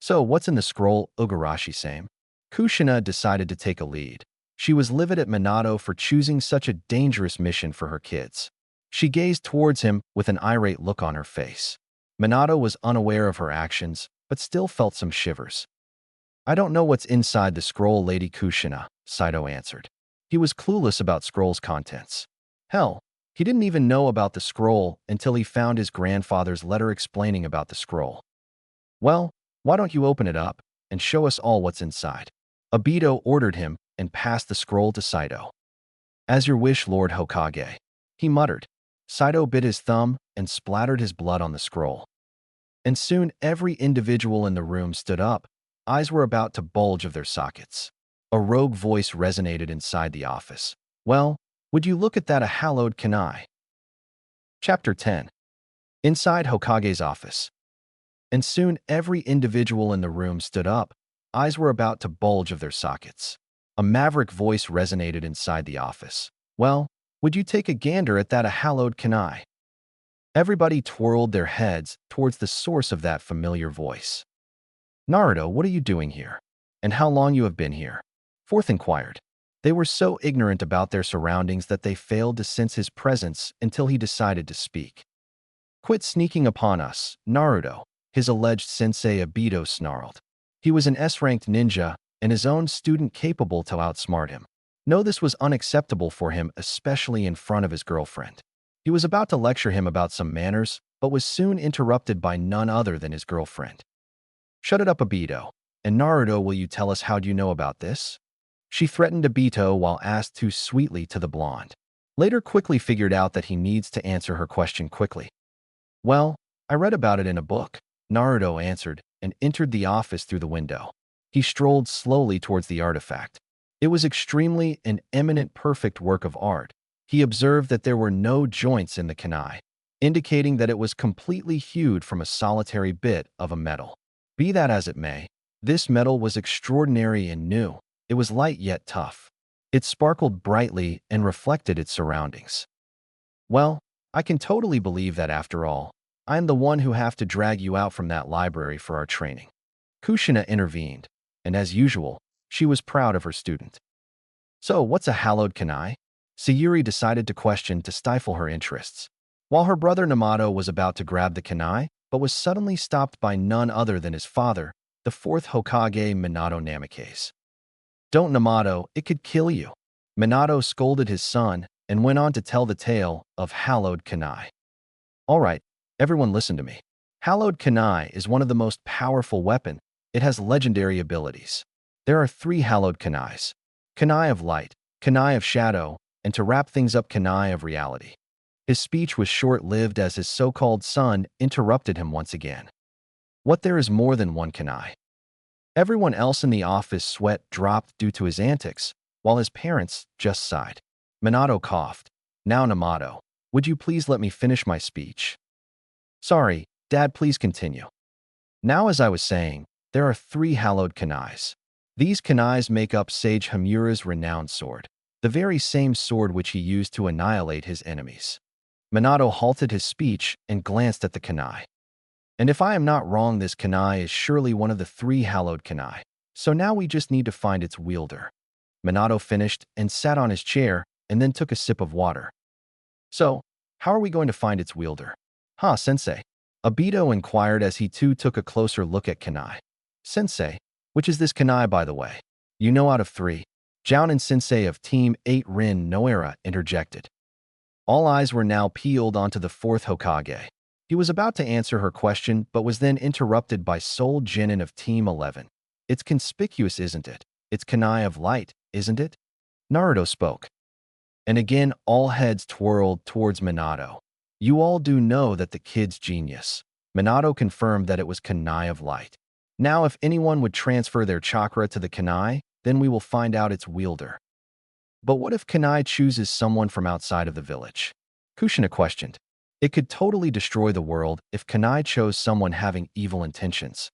So what's in the scroll, Ugarashi-sama? Kushina decided to take a lead. She was livid at Minato for choosing such a dangerous mission for her kids. She gazed towards him with an irate look on her face. Minato was unaware of her actions, but still felt some shivers. I don't know what's inside the scroll, Lady Kushina, Saito answered. He was clueless about scroll's contents. Hell, he didn't even know about the scroll until he found his grandfather's letter explaining about the scroll. Well, why don't you open it up and show us all what's inside? Obito ordered him and passed the scroll to Saito. As your wish, Lord Hokage, he muttered. Saito bit his thumb and splattered his blood on the scroll. And soon every individual in the room stood up. Eyes were about to bulge of their sockets. A rogue voice resonated inside the office. Well, would you look at that, a hallowed kanai? Chapter 10. Inside Hokage's office. And soon every individual in the room stood up. Eyes were about to bulge of their sockets. A maverick voice resonated inside the office. Well, would you take a gander at that, a hallowed kanai? Everybody twirled their heads towards the source of that familiar voice. Naruto, what are you doing here? And how long you have been here? Fourth inquired. They were so ignorant about their surroundings that they failed to sense his presence until he decided to speak. Quit sneaking upon us, Naruto, his alleged sensei Obito snarled. He was an S-ranked ninja and his own student capable to outsmart him. No, this was unacceptable for him, especially in front of his girlfriend. He was about to lecture him about some manners, but was soon interrupted by none other than his girlfriend. Shut it up, Obito. And Naruto, will you tell us how do you know about this? She threatened Obito while asked too sweetly to the blonde. later quickly figured out that he needs to answer her question quickly. Well, I read about it in a book, Naruto answered and entered the office through the window. He strolled slowly towards the artifact. It was extremely an eminent perfect work of art. He observed that there were no joints in the kunai, indicating that it was completely hewed from a solitary bit of a metal. Be that as it may, this metal was extraordinary and new. It was light yet tough. It sparkled brightly and reflected its surroundings. Well, I can totally believe that after all, I am the one who have to drag you out from that library for our training. Kushina intervened, and as usual, she was proud of her student. So, what's a hallowed kunai? Sayuri decided to question to stifle her interests. While her brother Namato was about to grab the kunai, but was suddenly stopped by none other than his father, the fourth Hokage Minato Namikaze. Don't Namato, it could kill you. Minato scolded his son and went on to tell the tale of hallowed kunai. All right, everyone listen to me. Hallowed kunai is one of the most powerful weapons. It has legendary abilities. There are 3 hallowed kunais. Kunai of light, kunai of shadow, and to wrap things up kunai of reality. His speech was short-lived as his so-called son interrupted him once again. What, there is more than one kunai? Everyone else in the office sweat dropped due to his antics, while his parents just sighed. Minato coughed. Now Namato, would you please let me finish my speech? Sorry, Dad, please continue. Now, as I was saying, there are 3 hallowed kunais. These kunais make up Sage Hamura's renowned sword, the very same sword which he used to annihilate his enemies. Minato halted his speech and glanced at the kunai. And if I am not wrong, this kunai is surely one of the 3 hallowed kunai. So now we just need to find its wielder. Minato finished and sat on his chair and then took a sip of water. So, how are we going to find its wielder? Huh, Sensei? Obito inquired as he too took a closer look at kunai. Sensei, which is this kunai by the way? You know out of 3. Jounin Sensei of Team 8 Rin Noera interjected. All eyes were now peeled onto the 4th Hokage. He was about to answer her question but was then interrupted by Soul Jinin of Team 11. It's conspicuous, isn't it? It's kunai of light, isn't it? Naruto spoke. And again all heads twirled towards Minato. You all do know that the kid's genius. Minato confirmed that it was kunai of light. Now if anyone would transfer their chakra to the kunai, then we will find out its wielder. But what if kunai chooses someone from outside of the village? Kushina questioned. It could totally destroy the world if kunai chose someone having evil intentions.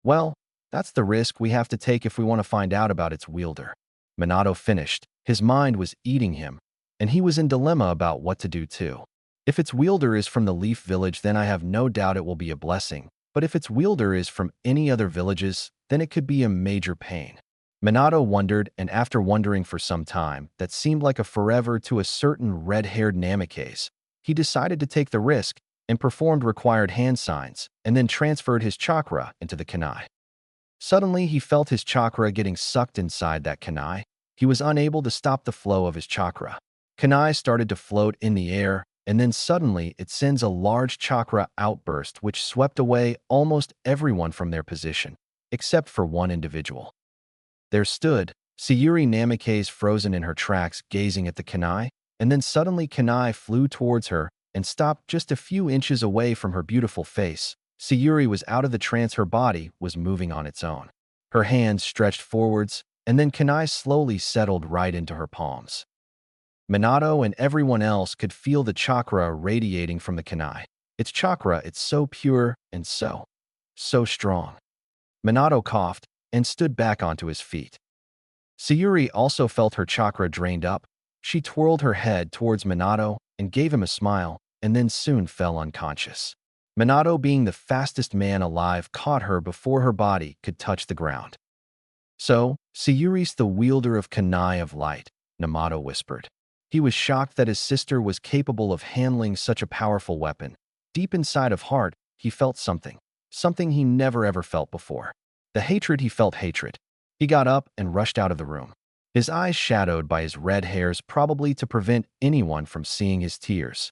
Well, that's the risk we have to take if we want to find out about its wielder. Minato finished. His mind was eating him, and he was in dilemma about what to do too. If its wielder is from the Leaf Village, then I have no doubt it will be a blessing. But if its wielder is from any other villages, then it could be a major pain. Minato wondered, and after wondering for some time, that seemed like a forever to a certain red-haired Namikaze, he decided to take the risk and performed required hand signs, and then transferred his chakra into the kunai. Suddenly, he felt his chakra getting sucked inside that kunai. He was unable to stop the flow of his chakra. Kunai started to float in the air, and then suddenly it sends a large chakra outburst which swept away almost everyone from their position, except for one individual. There stood Sayuri Namikaze, frozen in her tracks, gazing at the kunai, and then suddenly kunai flew towards her and stopped just a few inches away from her beautiful face. Sayuri was out of the trance, her body was moving on its own. Her hands stretched forwards, and then kunai slowly settled right into her palms. Minato and everyone else could feel the chakra radiating from the kunai. Its chakra, it's so pure and so strong. Minato coughed and stood back onto his feet. Sayuri also felt her chakra drained up. She twirled her head towards Minato and gave him a smile, and then soon fell unconscious. Minato, being the fastest man alive, caught her before her body could touch the ground. So, Sayuri's the wielder of kunai of light, Namato whispered. He was shocked that his sister was capable of handling such a powerful weapon. Deep inside of heart, he felt something he never ever felt before. The hatred, he felt hatred. He got up and rushed out of the room. His eyes shadowed by his red hairs, probably to prevent anyone from seeing his tears.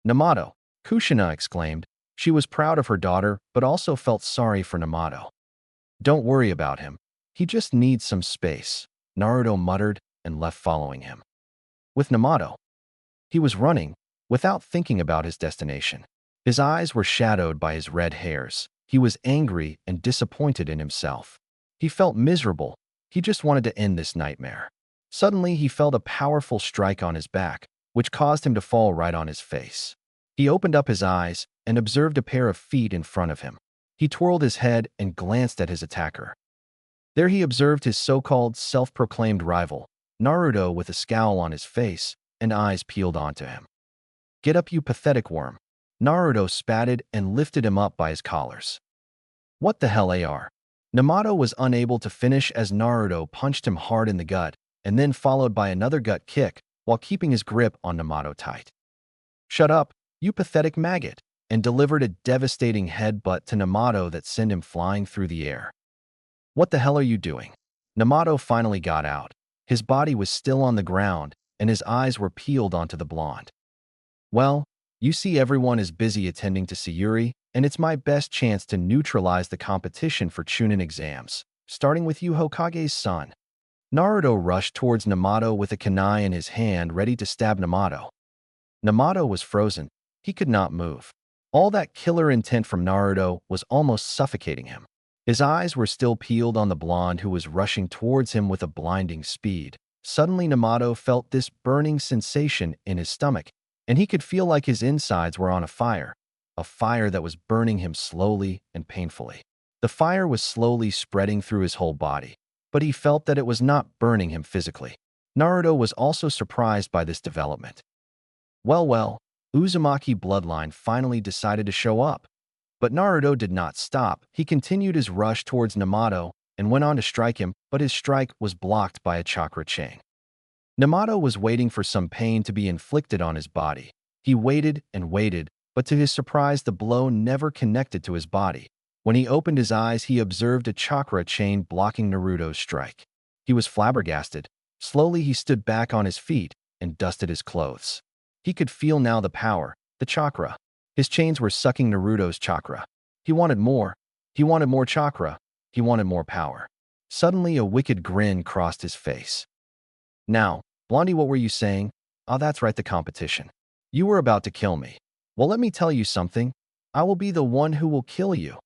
Namato, Kushina exclaimed. She was proud of her daughter, but also felt sorry for Namato. Don't worry about him. He just needs some space, Naruto muttered and left following him. With Namato, He was running, without thinking about his destination. His eyes were shadowed by his red hairs. He was angry and disappointed in himself. He felt miserable. He just wanted to end this nightmare. Suddenly, he felt a powerful strike on his back, which caused him to fall right on his face. He opened up his eyes and observed a pair of feet in front of him. He twirled his head and glanced at his attacker. There he observed his so-called self-proclaimed rival, Naruto, with a scowl on his face and eyes peeled onto him. "Get up, you pathetic worm." Naruto spatted and lifted him up by his collars. "What the hell, AR?" Namato was unable to finish as Naruto punched him hard in the gut and then followed by another gut kick while keeping his grip on Namato tight. "Shut up, you pathetic maggot," and delivered a devastating headbutt to Namato that sent him flying through the air. "What the hell are you doing?" Namato finally got out. His body was still on the ground, and his eyes were peeled onto the blonde. "Well, you see, everyone is busy attending to Sayuri, and it's my best chance to neutralize the competition for Chunin exams, starting with you, Hokage's son." Naruto rushed towards Namato with a kunai in his hand, ready to stab Namato. Namato was frozen. He could not move. All that killer intent from Naruto was almost suffocating him. His eyes were still peeled on the blonde who was rushing towards him with a blinding speed. Suddenly, Namato felt this burning sensation in his stomach, and he could feel like his insides were on a fire that was burning him slowly and painfully. The fire was slowly spreading through his whole body, but he felt that it was not burning him physically. Naruto was also surprised by this development. Well, Uzumaki bloodline finally decided to show up. But Naruto did not stop. He continued his rush towards Namato and went on to strike him, but his strike was blocked by a chakra chain. Namato was waiting for some pain to be inflicted on his body. He waited and waited, but to his surprise, the blow never connected to his body. When he opened his eyes, he observed a chakra chain blocking Naruto's strike. He was flabbergasted. Slowly, he stood back on his feet and dusted his clothes. He could feel now the power, the chakra. His chains were sucking Naruto's chakra. He wanted more. He wanted more chakra. He wanted more power. Suddenly, a wicked grin crossed his face. "Now, Blondie, what were you saying?" "Oh, that's right, the competition. You were about to kill me. Well, let me tell you something. I will be the one who will kill you."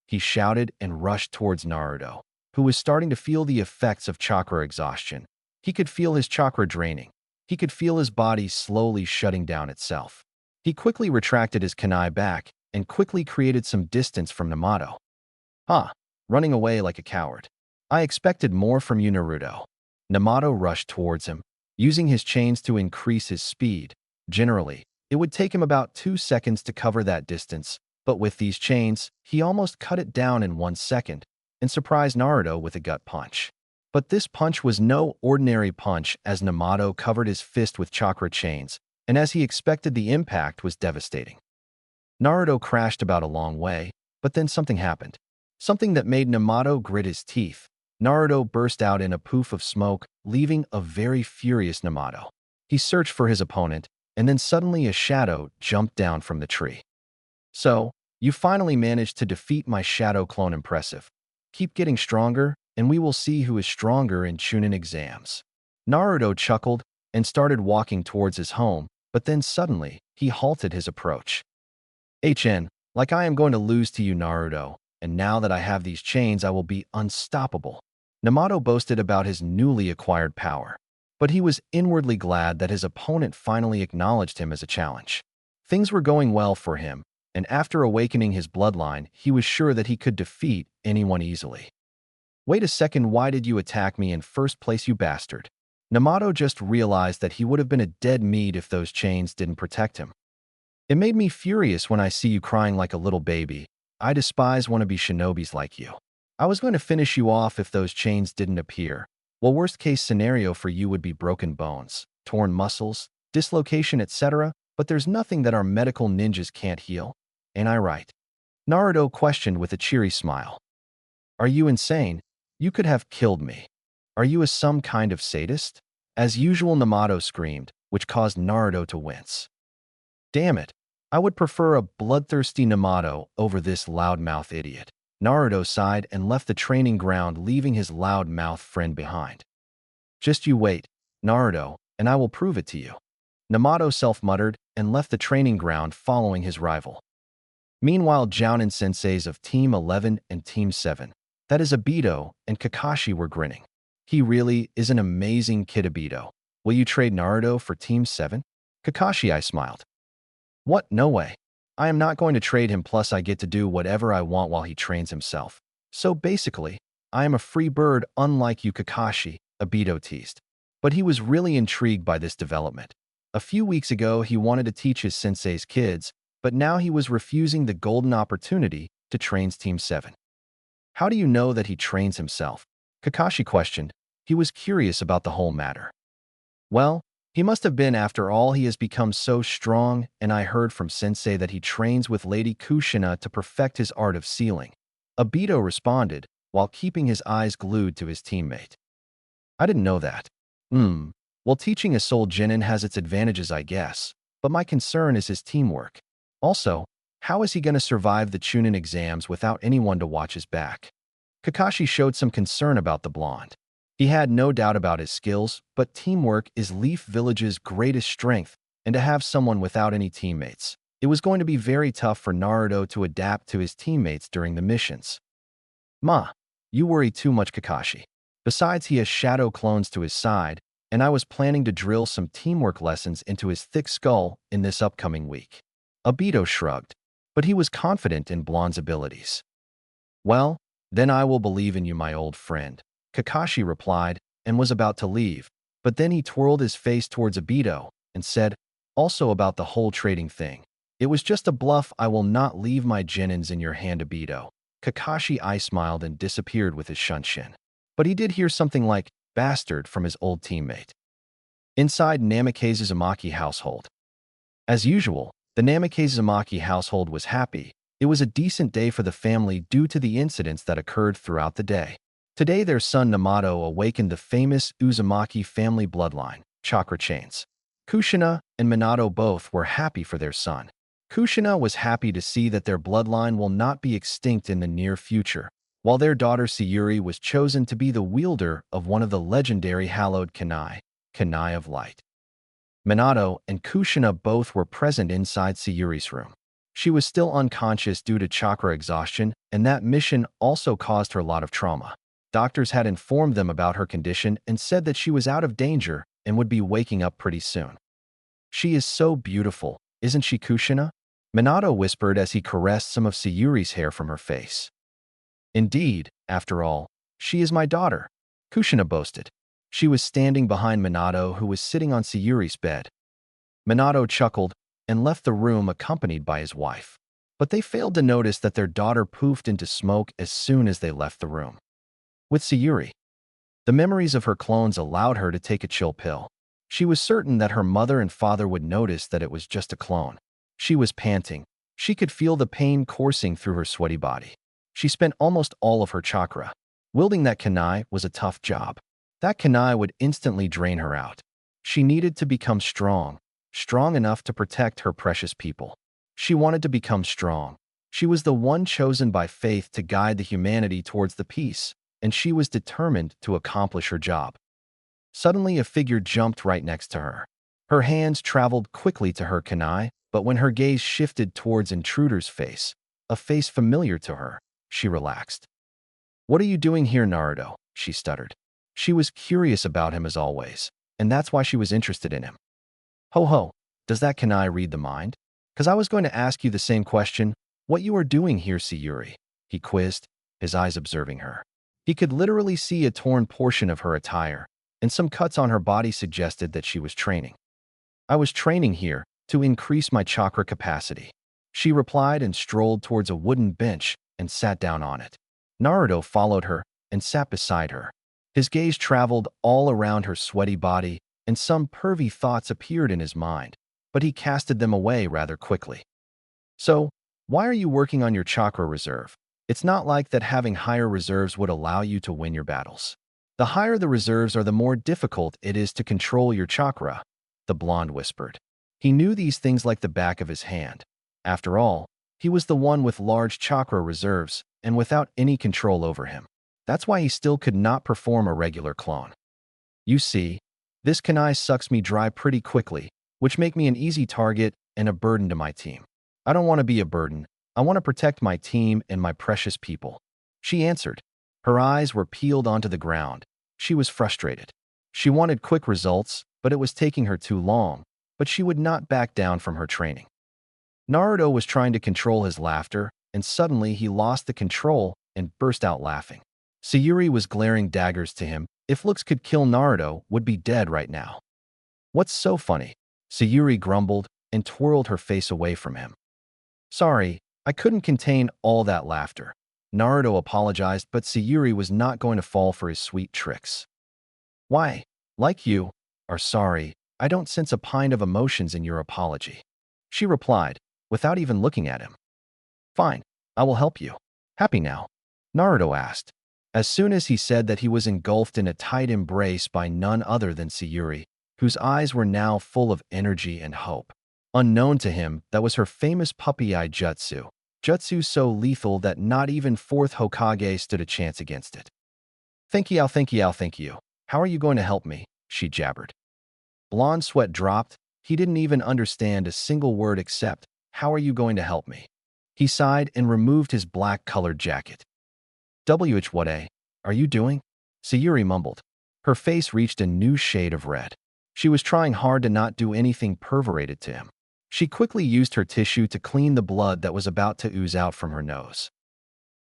He shouted and rushed towards Naruto, who was starting to feel the effects of chakra exhaustion. He could feel his chakra draining. He could feel his body slowly shutting down itself. He quickly retracted his kunai back and quickly created some distance from Namato. Running away like a coward. I expected more from you, Naruto." Namato rushed towards him, using his chains to increase his speed. Generally, it would take him about 2 seconds to cover that distance, but with these chains, he almost cut it down in 1 second and surprised Naruto with a gut punch. But this punch was no ordinary punch, as Namato covered his fist with chakra chains, and as he expected, the impact was devastating. Naruto crashed about a long way, but then something happened. Something that made Namato grit his teeth. Naruto burst out in a poof of smoke, leaving a very furious Namato. He searched for his opponent, and then suddenly a shadow jumped down from the tree. "So, you finally managed to defeat my shadow clone. Impressive. Keep getting stronger, and we will see who is stronger in Chunin exams." Naruto chuckled and started walking towards his home, but then suddenly, he halted his approach. Like I am going to lose to you, Naruto, and now that I have these chains, I will be unstoppable." Namato boasted about his newly acquired power, but he was inwardly glad that his opponent finally acknowledged him as a challenge. Things were going well for him, and after awakening his bloodline, he was sure that he could defeat anyone easily. "Wait a second, why did you attack me in first place, you bastard?" Namato just realized that he would have been a dead meat if those chains didn't protect him. "It made me furious when I see you crying like a little baby. I despise wannabe shinobis like you. I was going to finish you off if those chains didn't appear. Well, worst case scenario for you would be broken bones, torn muscles, dislocation, etc., but there's nothing that our medical ninjas can't heal. Ain't I right?" Naruto questioned with a cheery smile. "Are you insane? You could have killed me. Are you some kind of sadist?" As usual, Namato screamed, which caused Naruto to wince. "Damn it. I would prefer a bloodthirsty Namato over this loudmouth idiot." Naruto sighed and left the training ground, leaving his loudmouth friend behind. "Just you wait, Naruto, and I will prove it to you." Namato self-muttered and left the training ground following his rival. Meanwhile, Jounin senseis of Team 11 and Team 7, that is Obito and Kakashi, were grinning. He really is an amazing kid, Obito. Will you trade Naruto for Team 7? Kakashi, I smiled. What? No way. I am not going to trade him, plus I get to do whatever I want while he trains himself. So basically, I am a free bird unlike you, Kakashi, Obito teased. But he was really intrigued by this development. A few weeks ago, he wanted to teach his sensei's kids, but now he was refusing the golden opportunity to train Team 7. How do you know that he trains himself? Kakashi questioned. He was curious about the whole matter. Well, he must have been. After all, he has become so strong, and I heard from Sensei that he trains with Lady Kushina to perfect his art of sealing. Obito responded, while keeping his eyes glued to his teammate. I didn't know that. Well, teaching a soul genin has its advantages, I guess, but my concern is his teamwork. Also, how is he going to survive the Chunin exams without anyone to watch his back? Kakashi showed some concern about the blonde. He had no doubt about his skills, but teamwork is Leaf Village's greatest strength, and to have someone without any teammates, it was going to be very tough for Naruto to adapt to his teammates during the missions. You worry too much, Kakashi. Besides, he has shadow clones to his side, and I was planning to drill some teamwork lessons into his thick skull in this upcoming week. Obito shrugged, but he was confident in Blonde's abilities. Well, then I will believe in you, my old friend, Kakashi replied, and was about to leave, but then he twirled his face towards Obito and said, also about the whole trading thing. It was just a bluff. I will not leave my genins in your hand, Obito. Kakashi I smiled and disappeared with his shunshin. But he did hear something like, bastard, from his old teammate. Inside Namikaze Uzumaki household. As usual, the Namikaze Uzumaki household was happy. It was a decent day for the family due to the incidents that occurred throughout the day. Today their son Namato awakened the famous Uzumaki family bloodline, chakra chains. Kushina and Minato both were happy for their son. Kushina was happy to see that their bloodline will not be extinct in the near future, while their daughter Sayuri was chosen to be the wielder of one of the legendary hallowed kunai, kunai of light. Minato and Kushina both were present inside Sayuri's room. She was still unconscious due to chakra exhaustion, and that mission also caused her a lot of trauma. Doctors had informed them about her condition and said that she was out of danger and would be waking up pretty soon. She is so beautiful, isn't she, Kushina? Minato whispered as he caressed some of Sayuri's hair from her face. Indeed, after all, she is my daughter, Kushina boasted. She was standing behind Minato, who was sitting on Sayuri's bed. Minato chuckled and left the room accompanied by his wife. But they failed to notice that their daughter poofed into smoke as soon as they left the room. With Sayuri, the memories of her clones allowed her to take a chill pill. She was certain that her mother and father would notice that it was just a clone. She was panting. She could feel the pain coursing through her sweaty body. She spent almost all of her chakra. Wielding that kunai was a tough job. That kunai would instantly drain her out. She needed to become strong enough to protect her precious people. She wanted to become strong. She was the one chosen by faith to guide the humanity towards the peace, and she was determined to accomplish her job. Suddenly, a figure jumped right next to her. Her hands traveled quickly to her kunai, but when her gaze shifted towards intruder's face, a face familiar to her, she relaxed. What are you doing here, Naruto? She stuttered. She was curious about him as always, and that's why she was interested in him. Ho, does that kunai read the mind? 'Cause I was going to ask you the same question. What you are doing here, Sayuri? He quizzed, his eyes observing her. He could literally see a torn portion of her attire, and some cuts on her body suggested that she was training. I was training here to increase my chakra capacity, she replied and strolled towards a wooden bench and sat down on it. Naruto followed her and sat beside her. His gaze traveled all around her sweaty body, and some pervy thoughts appeared in his mind, but he casted them away rather quickly. So, why are you working on your chakra reserve? It's not like that having higher reserves would allow you to win your battles. The higher the reserves are, the more difficult it is to control your chakra, the blonde whispered. He knew these things like the back of his hand. After all, he was the one with large chakra reserves and without any control over him. That's why he still could not perform a regular clone. You see, this kunai sucks me dry pretty quickly, which make me an easy target and a burden to my team. I don't want to be a burden. I want to protect my team and my precious people. She answered. Her eyes were peeled onto the ground. She was frustrated. She wanted quick results, but it was taking her too long, but she would not back down from her training. Naruto was trying to control his laughter, and suddenly he lost the control and burst out laughing. Sayuri was glaring daggers to him. If looks could kill, Naruto would be dead right now. What's so funny? Sayuri grumbled and twirled her face away from him. Sorry, I couldn't contain all that laughter. Naruto apologized, but Sayuri was not going to fall for his sweet tricks. Why, like you, are sorry, I don't sense a pint of emotions in your apology. She replied, without even looking at him. Fine, I will help you. Happy now? Naruto asked. As soon as he said that, he was engulfed in a tight embrace by none other than Sayuri, whose eyes were now full of energy and hope. Unknown to him, that was her famous puppy eye jutsu. Jutsu so lethal that not even 4th Hokage stood a chance against it. Thank you, thank you, thank you. How are you going to help me? She jabbered. Blonde sweat dropped. He didn't even understand a single word except, how are you going to help me? He sighed and removed his black-colored jacket. What are you doing? Sayuri mumbled. Her face reached a new shade of red. She was trying hard to not do anything perverated to him. She quickly used her tissue to clean the blood that was about to ooze out from her nose.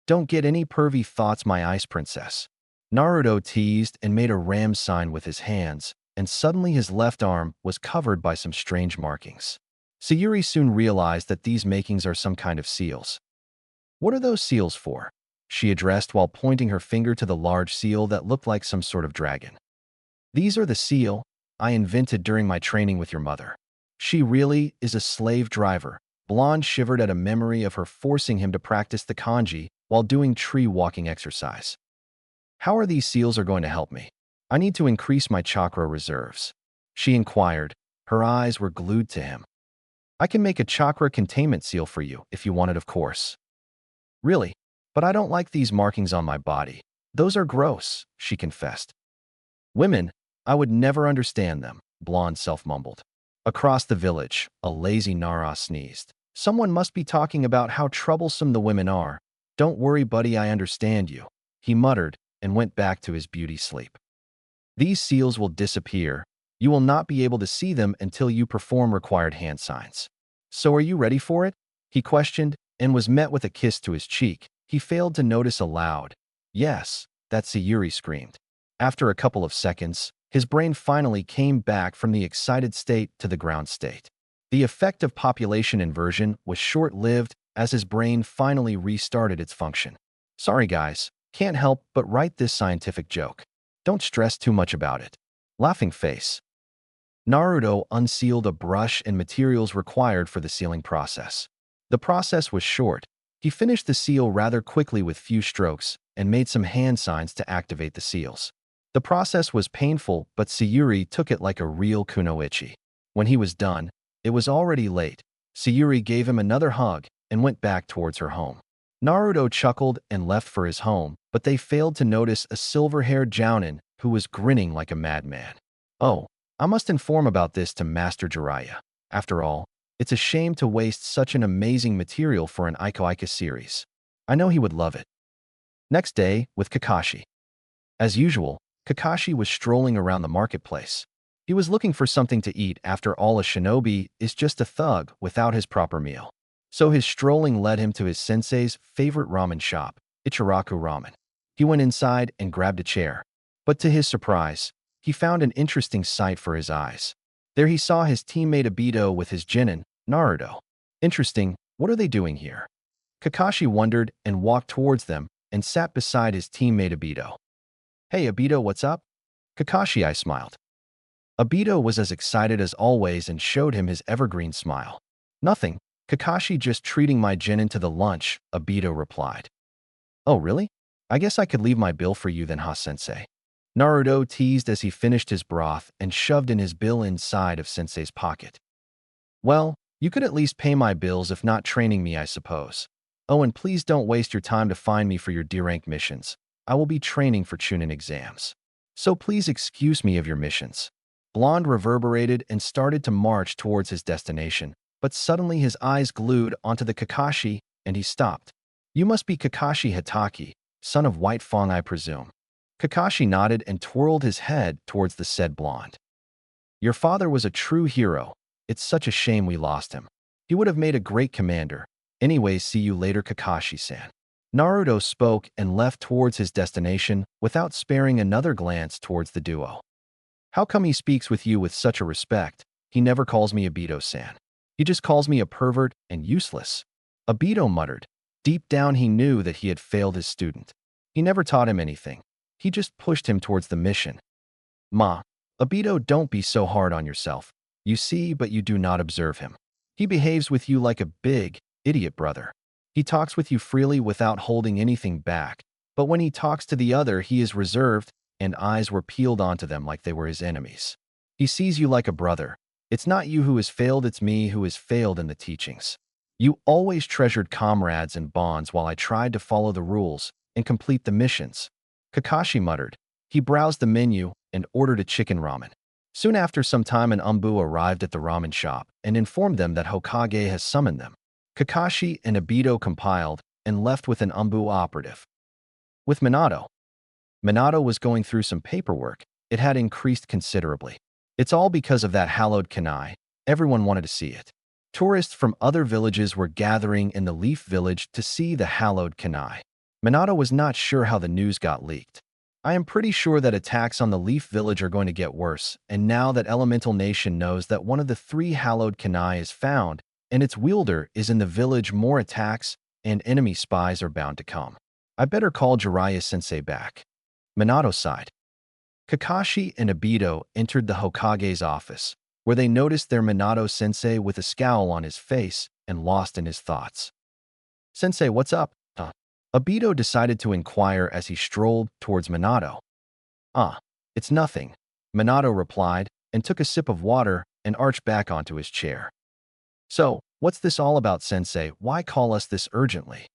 Don't get any pervy thoughts, my ice princess. Naruto teased and made a ram sign with his hands, and suddenly his left arm was covered by some strange markings. Sayuri soon realized that these markings are some kind of seals. What are those seals for? She addressed while pointing her finger to the large seal that looked like some sort of dragon. These are the seal I invented during my training with your mother. She really is a slave driver. Blonde shivered at a memory of her forcing him to practice the kanji while doing tree walking exercise. How are these seals going to help me? I need to increase my chakra reserves. She inquired. Her eyes were glued to him. I can make a chakra containment seal for you if you want it, of course. Really? But I don't like these markings on my body. Those are gross, she confessed. Women, I would never understand them, Blonde self-mumbled. Across the village, a lazy Nara sneezed. Someone must be talking about how troublesome the women are. Don't worry, buddy, I understand you, he muttered and went back to his beauty sleep. These seals will disappear. You will not be able to see them until you perform required hand signs. So are you ready for it? He questioned and was met with a kiss to his cheek. He failed to notice aloud. Yes, that Sayuri screamed. After a couple of seconds, his brain finally came back from the excited state to the ground state. The effect of population inversion was short-lived as his brain finally restarted its function. Sorry guys, can't help but write this scientific joke. Don't stress too much about it. Laughing face. Naruto unsealed a brush and materials required for the sealing process. The process was short. He finished the seal rather quickly with few strokes and made some hand signs to activate the seals. The process was painful, but Sayuri took it like a real kunoichi. When he was done, it was already late. Sayuri gave him another hug and went back towards her home. Naruto chuckled and left for his home, but they failed to notice a silver-haired jounin who was grinning like a madman. Oh, I must inform about this to Master Jiraiya. After all, it's a shame to waste such an amazing material for an Iko series. I know he would love it. Next day, with Kakashi. As usual, Kakashi was strolling around the marketplace. He was looking for something to eat. After all, a shinobi is just a thug without his proper meal. So his strolling led him to his sensei's favorite ramen shop, Ichiraku Ramen. He went inside and grabbed a chair. But to his surprise, he found an interesting sight for his eyes. There he saw his teammate Obito with his genin, Naruto. Interesting, what are they doing here? Kakashi wondered and walked towards them and sat beside his teammate Obito. Hey Obito, what's up? Kakashi smiled. Obito was as excited as always and showed him his evergreen smile. Nothing, Kakashi, just treating my genin to the lunch, Obito replied. Oh really? I guess I could leave my bill for you then, ha-sensei. Naruto teased as he finished his broth and shoved in his bill inside of Sensei's pocket. Well, you could at least pay my bills if not training me, I suppose. Oh, and please don't waste your time to find me for your D-rank missions. I will be training for Chunin exams. So please excuse me of your missions. Blonde reverberated and started to march towards his destination, but suddenly his eyes glued onto the Kakashi, and he stopped. You must be Kakashi Hitaki, son of White Fong, I presume. Kakashi nodded and twirled his head towards the said blonde. Your father was a true hero. It's such a shame we lost him. He would have made a great commander. Anyway, see you later, Kakashi-san. Naruto spoke and left towards his destination without sparing another glance towards the duo. How come he speaks with you with such a respect? He never calls me Obito-san. He just calls me a pervert and useless. Obito muttered. Deep down he knew that he had failed his student. He never taught him anything. He just pushed him towards the mission. Ma, Obito, don't be so hard on yourself. You see, but you do not observe him. He behaves with you like a big, idiot brother. He talks with you freely without holding anything back, but when he talks to the other, he is reserved, and eyes were peeled onto them like they were his enemies. He sees you like a brother. It's not you who has failed, it's me who has failed in the teachings. You always treasured comrades and bonds while I tried to follow the rules and complete the missions. Kakashi muttered. He browsed the menu and ordered a chicken ramen. Soon after some time, an Umbu arrived at the ramen shop and informed them that Hokage has summoned them. Kakashi and Obito compiled and left with an Umbu operative. With Minato. Minato was going through some paperwork. It had increased considerably. It's all because of that hallowed kunai. Everyone wanted to see it. Tourists from other villages were gathering in the Leaf Village to see the hallowed kunai. Minato was not sure how the news got leaked. I am pretty sure that attacks on the Leaf Village are going to get worse, and now that Elemental Nation knows that one of the 3 hallowed kunai is found, and its wielder is in the village, more attacks and enemy spies are bound to come. I better call Jiraiya-sensei back. Minato sighed. Kakashi and Obito entered the Hokage's office, where they noticed their Minato-sensei with a scowl on his face and lost in his thoughts. Sensei, what's up? Obito decided to inquire as he strolled towards Minato. It's nothing, Minato replied and took a sip of water and arched back onto his chair. So, what's this all about, Sensei? Why call us this urgently?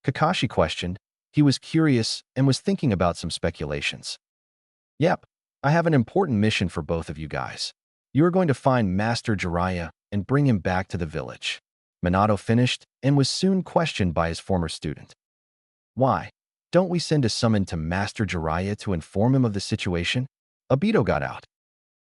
Kakashi questioned. He was curious and was thinking about some speculations. Yep, I have an important mission for both of you guys. You are going to find Master Jiraiya and bring him back to the village. Minato finished and was soon questioned by his former student. Why? Don't we send a summon to Master Jiraiya to inform him of the situation? Obito got out.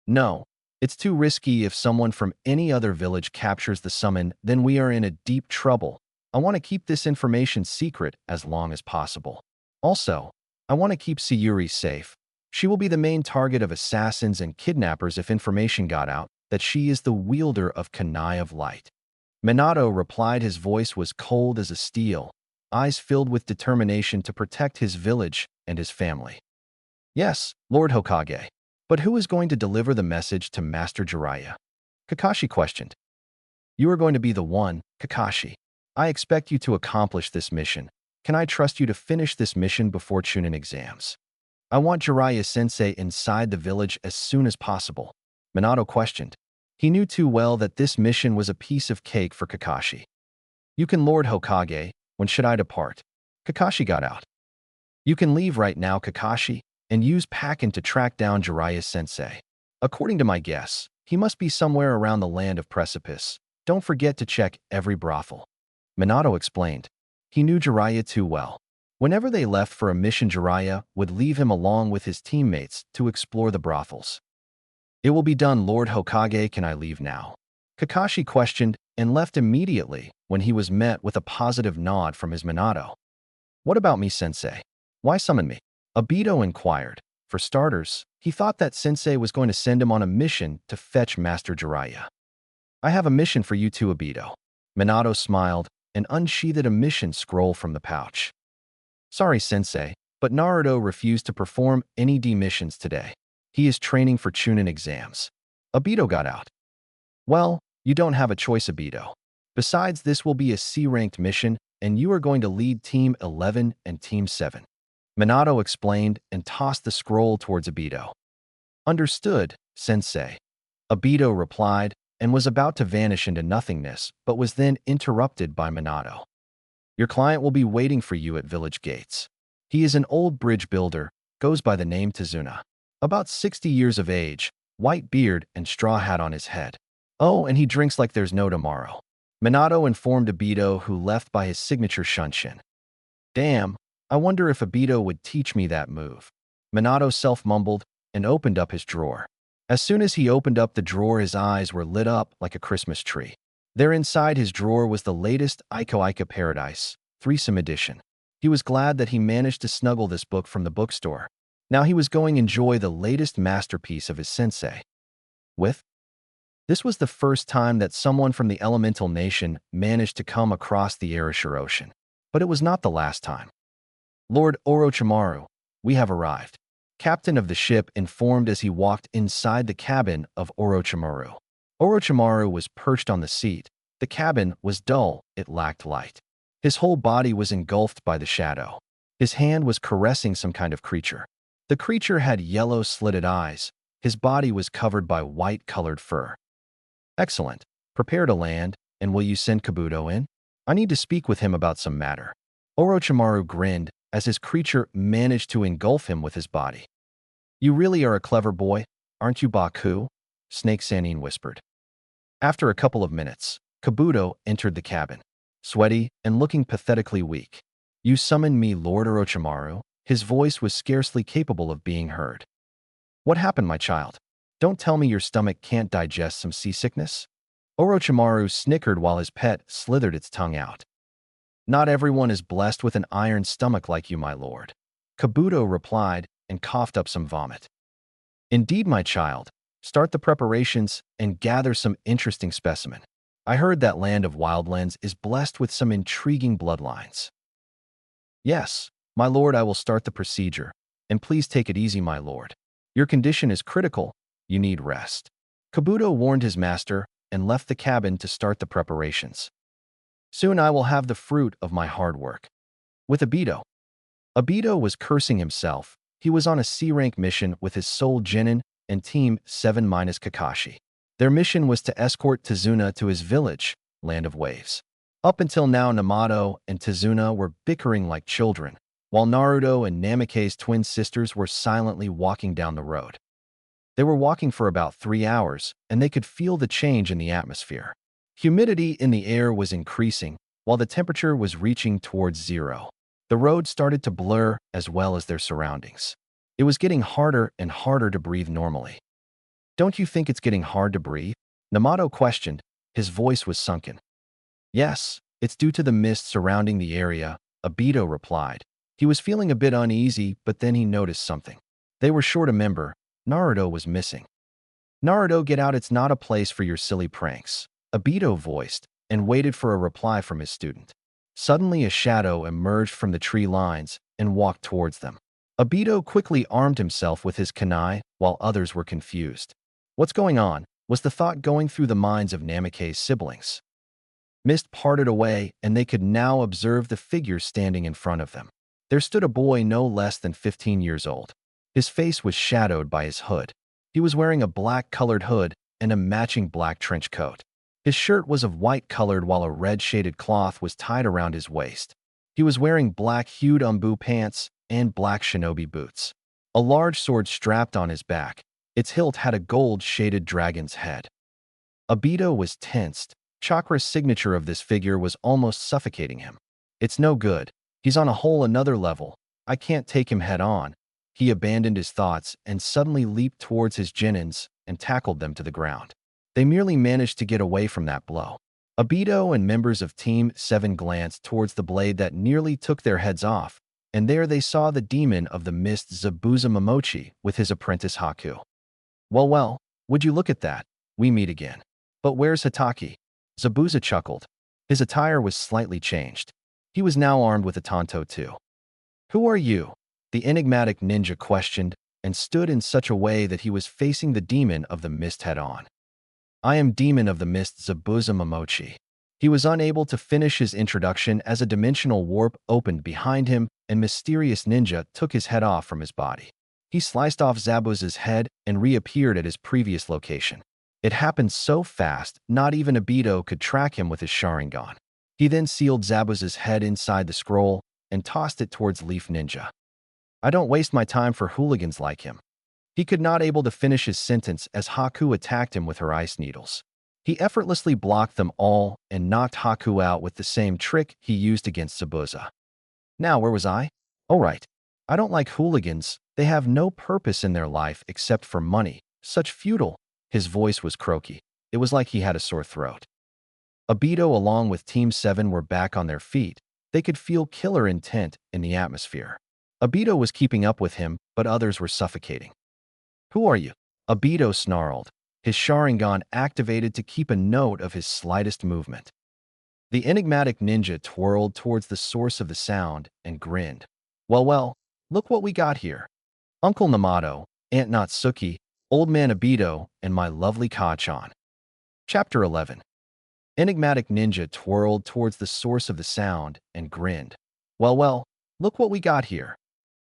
No, it's too risky. If someone from any other village captures the summon, then we are in a deep trouble. I want to keep this information secret as long as possible. Also, I want to keep Sayuri safe. She will be the main target of assassins and kidnappers if information got out that she is the wielder of Kunai of Light. Minato replied. His voice was cold as a steel, eyes filled with determination to protect his village and his family. Yes, Lord Hokage. But who is going to deliver the message to Master Jiraiya? Kakashi questioned. You are going to be the one, Kakashi. I expect you to accomplish this mission. Can I trust you to finish this mission before Chunin exams? I want Jiraiya-sensei inside the village as soon as possible. Minato questioned. He knew too well that this mission was a piece of cake for Kakashi. You can, Lord Hokage. When should I depart? Kakashi got out. You can leave right now, Kakashi, and use Pakin to track down Jiraiya-sensei. According to my guess, he must be somewhere around the land of Precipice. Don't forget to check every brothel. Minato explained. He knew Jiraiya too well. Whenever they left for a mission, Jiraiya would leave him along with his teammates to explore the brothels. It will be done, Lord Hokage. Can I leave now? Kakashi questioned and left immediately when he was met with a positive nod from his Minato. What about me, Sensei? Why summon me? Obito inquired. For starters, he thought that Sensei was going to send him on a mission to fetch Master Jiraiya. I have a mission for you too, Obito. Minato smiled and unsheathed a mission scroll from the pouch. Sorry, Sensei, but Naruto refused to perform any D missions today. He is training for Chunin exams. Obito got out. Well, you don't have a choice, Obito. Besides, this will be a C-ranked mission, and you are going to lead Team 11 and Team 7. Minato explained and tossed the scroll towards Obito. Understood, Sensei. Obito replied and was about to vanish into nothingness, but was then interrupted by Minato. Your client will be waiting for you at village gates. He is an old bridge builder, goes by the name Tazuna. About 60 years of age, white beard and straw hat on his head. Oh, and he drinks like there's no tomorrow. Minato informed Obito, who left by his signature shunshin. Damn, I wonder if Obito would teach me that move. Minato self-mumbled and opened up his drawer. As soon as he opened up the drawer, his eyes were lit up like a Christmas tree. There inside his drawer was the latest Ico Ica Paradise, threesome edition. He was glad that he managed to snuggle this book from the bookstore. Now he was going to enjoy the latest masterpiece of his sensei. This was the first time that someone from the Elemental Nation managed to come across the Arashir Ocean. But it was not the last time. Lord Orochimaru, we have arrived. Captain of the ship informed as he walked inside the cabin of Orochimaru. Orochimaru was perched on the seat. The cabin was dull, it lacked light. His whole body was engulfed by the shadow. His hand was caressing some kind of creature. The creature had yellow slitted eyes. His body was covered by white-colored fur. Excellent. Prepare to land, and will you send Kabuto in? I need to speak with him about some matter. Orochimaru grinned as his creature managed to engulf him with his body. You really are a clever boy, aren't you, Baku? Snake Sanin whispered. After a couple of minutes, Kabuto entered the cabin, sweaty and looking pathetically weak. You summoned me, Lord Orochimaru? His voice was scarcely capable of being heard. What happened, my child? Don't tell me your stomach can't digest some seasickness? Orochimaru snickered while his pet slithered its tongue out. Not everyone is blessed with an iron stomach like you, my lord. Kabuto replied and coughed up some vomit. Indeed, my child. Start the preparations and gather some interesting specimen. I heard that land of Wildlands is blessed with some intriguing bloodlines. Yes, my lord, I will start the procedure. And please take it easy, my lord. Your condition is critical. You need rest. Kabuto warned his master and left the cabin to start the preparations. Soon I will have the fruit of my hard work. With Obito. Obito was cursing himself. He was on a C-rank mission with his soul Genin and Team 7-Kakashi. Their mission was to escort Tazuna to his village, Land of Waves. Up until now, Namato and Tazuna were bickering like children, while Naruto and Namake's twin sisters were silently walking down the road. They were walking for about 3 hours, and they could feel the change in the atmosphere. Humidity in the air was increasing, while the temperature was reaching towards zero. The road started to blur as well as their surroundings. It was getting harder and harder to breathe normally. Don't you think it's getting hard to breathe? Namato questioned. His voice was sunken. Yes, it's due to the mist surrounding the area, Obito replied. He was feeling a bit uneasy, but then he noticed something. They were short a member. Naruto was missing. Naruto, get out, it's not a place for your silly pranks. Obito voiced, and waited for a reply from his student. Suddenly a shadow emerged from the tree lines and walked towards them. Obito quickly armed himself with his kunai, while others were confused. What's going on? Was the thought going through the minds of Namake's siblings. Mist parted away, and they could now observe the figure standing in front of them. There stood a boy no less than 15 years old. His face was shadowed by his hood. He was wearing a black-colored hood and a matching black trench coat. His shirt was of white-colored while a red-shaded cloth was tied around his waist. He was wearing black-hued umbu pants and black shinobi boots. A large sword strapped on his back. Its hilt had a gold-shaded dragon's head. Obito was tensed. Chakra's signature of this figure was almost suffocating him. It's no good. He's on a whole another level. I can't take him head-on. He abandoned his thoughts and suddenly leaped towards his Genins and tackled them to the ground. They merely managed to get away from that blow. Obito and members of Team 7 glanced towards the blade that nearly took their heads off, and there they saw the demon of the mist Zabuza Momochi with his apprentice Haku. Well, would you look at that? We meet again. But where's Hataki? Zabuza chuckled. His attire was slightly changed. He was now armed with a tanto too. Who are you? The enigmatic ninja questioned and stood in such a way that he was facing the demon of the mist head-on. I am Demon of the Mist Zabuza Momochi. He was unable to finish his introduction as a dimensional warp opened behind him and mysterious ninja took his head off from his body. He sliced off Zabuza's head and reappeared at his previous location. It happened so fast, not even Obito could track him with his Sharingan. He then sealed Zabuza's head inside the scroll and tossed it towards Leaf Ninja. I don't waste my time for hooligans like him. He could not able to finish his sentence as Haku attacked him with her ice needles. He effortlessly blocked them all and knocked Haku out with the same trick he used against Sabuza. Now, where was I? Oh right. I don't like hooligans. They have no purpose in their life except for money. Such futile. His voice was croaky. It was like he had a sore throat. Obito along with Team 7 were back on their feet. They could feel killer intent in the atmosphere. Obito was keeping up with him, but others were suffocating. Who are you? Obito snarled, his Sharingan activated to keep a note of his slightest movement. The enigmatic ninja twirled towards the source of the sound and grinned. Well, look what we got here. Uncle Namato, Aunt Natsuki, Old Man Obito, and my lovely Ka-chan. Chapter 11. Enigmatic ninja twirled towards the source of the sound and grinned. Well, look what we got here.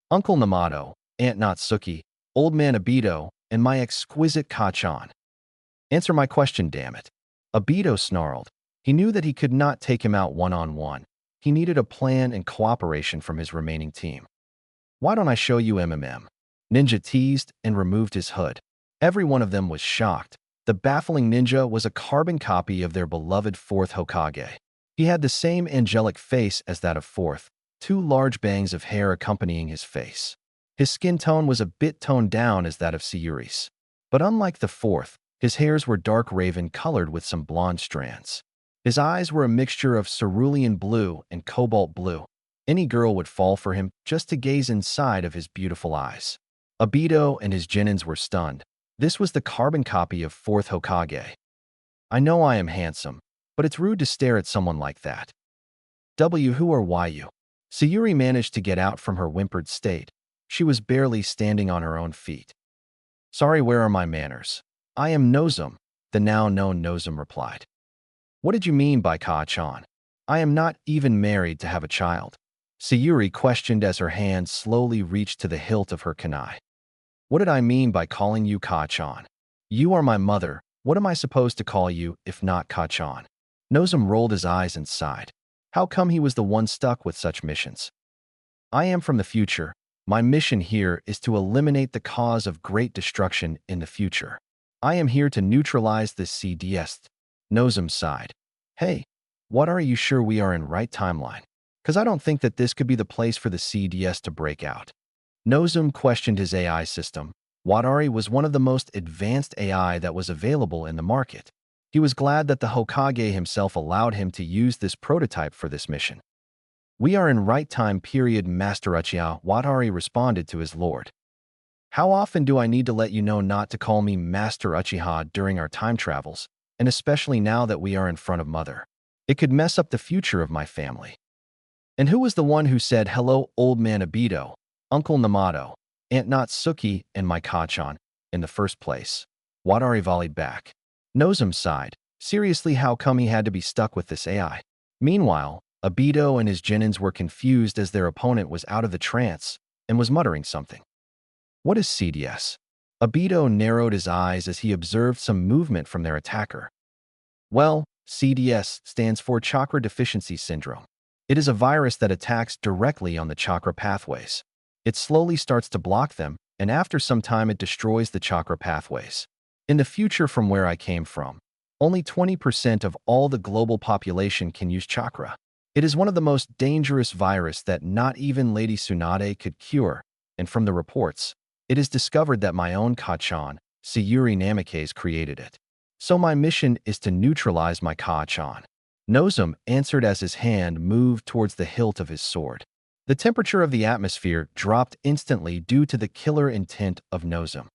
Uncle Namato, Aunt Natsuki, Old Man Obito, and my exquisite Ka-chan. Answer my question, damn it. Obito snarled. He knew that he could not take him out one-on-one. He needed a plan and cooperation from his remaining team. Why don't I show you MMM? Ninja teased and removed his hood. Every one of them was shocked. The baffling ninja was a carbon copy of their beloved fourth Hokage. He had the same angelic face as that of fourth, two large bangs of hair accompanying his face. His skin tone was a bit toned down as that of Sayuri's. But unlike the fourth, his hairs were dark raven colored with some blonde strands. His eyes were a mixture of cerulean blue and cobalt blue. Any girl would fall for him just to gaze inside of his beautiful eyes. Obito and his genins were stunned. This was the carbon copy of fourth Hokage. I know I am handsome, but it's rude to stare at someone like that. Who or you? Sayuri managed to get out from her whimpered state. She was barely standing on her own feet. Sorry, where are my manners? I am Nozum, the now known Nozum replied. What did you mean by Ka-chan? I am not even married to have a child. Sayuri questioned as her hand slowly reached to the hilt of her kunai. What did I mean by calling you Ka-chan? You are my mother. What am I supposed to call you if not Ka-chan? Nozum rolled his eyes and sighed. How come he was the one stuck with such missions? I am from the future. My mission here is to eliminate the cause of great destruction in the future. I am here to neutralize this CDS. Nozum sighed. Hey, what are you sure we are in right timeline? Cause I don't think that this could be the place for the CDS to break out. Nozum questioned his AI system. Wadari was one of the most advanced AI that was available in the market. He was glad that the Hokage himself allowed him to use this prototype for this mission. We are in right time period, Master Uchiha, Wadari responded to his lord. How often do I need to let you know not to call me Master Uchiha during our time travels, and especially now that we are in front of Mother? It could mess up the future of my family. And who was the one who said, hello, old man Obito, Uncle Namato, Aunt Natsuki, and my Ka-chan, in the first place? Wadari volleyed back. Nozum sighed. Seriously, how come he had to be stuck with this AI? Meanwhile, Obito and his genins were confused as their opponent was out of the trance and was muttering something. What is CDS? Obito narrowed his eyes as he observed some movement from their attacker. Well, CDS stands for Chakra Deficiency Syndrome. It is a virus that attacks directly on the chakra pathways. It slowly starts to block them, and after some time it destroys the chakra pathways. In the future, from where I came from, only 20% of all the global population can use chakra. It is one of the most dangerous viruses that not even Lady Tsunade could cure, and from the reports, it is discovered that my own Ka-chan, Sayuri Namikaze, created it. So my mission is to neutralize my Ka-chan. Nozum answered as his hand moved towards the hilt of his sword. The temperature of the atmosphere dropped instantly due to the killer intent of Nozum.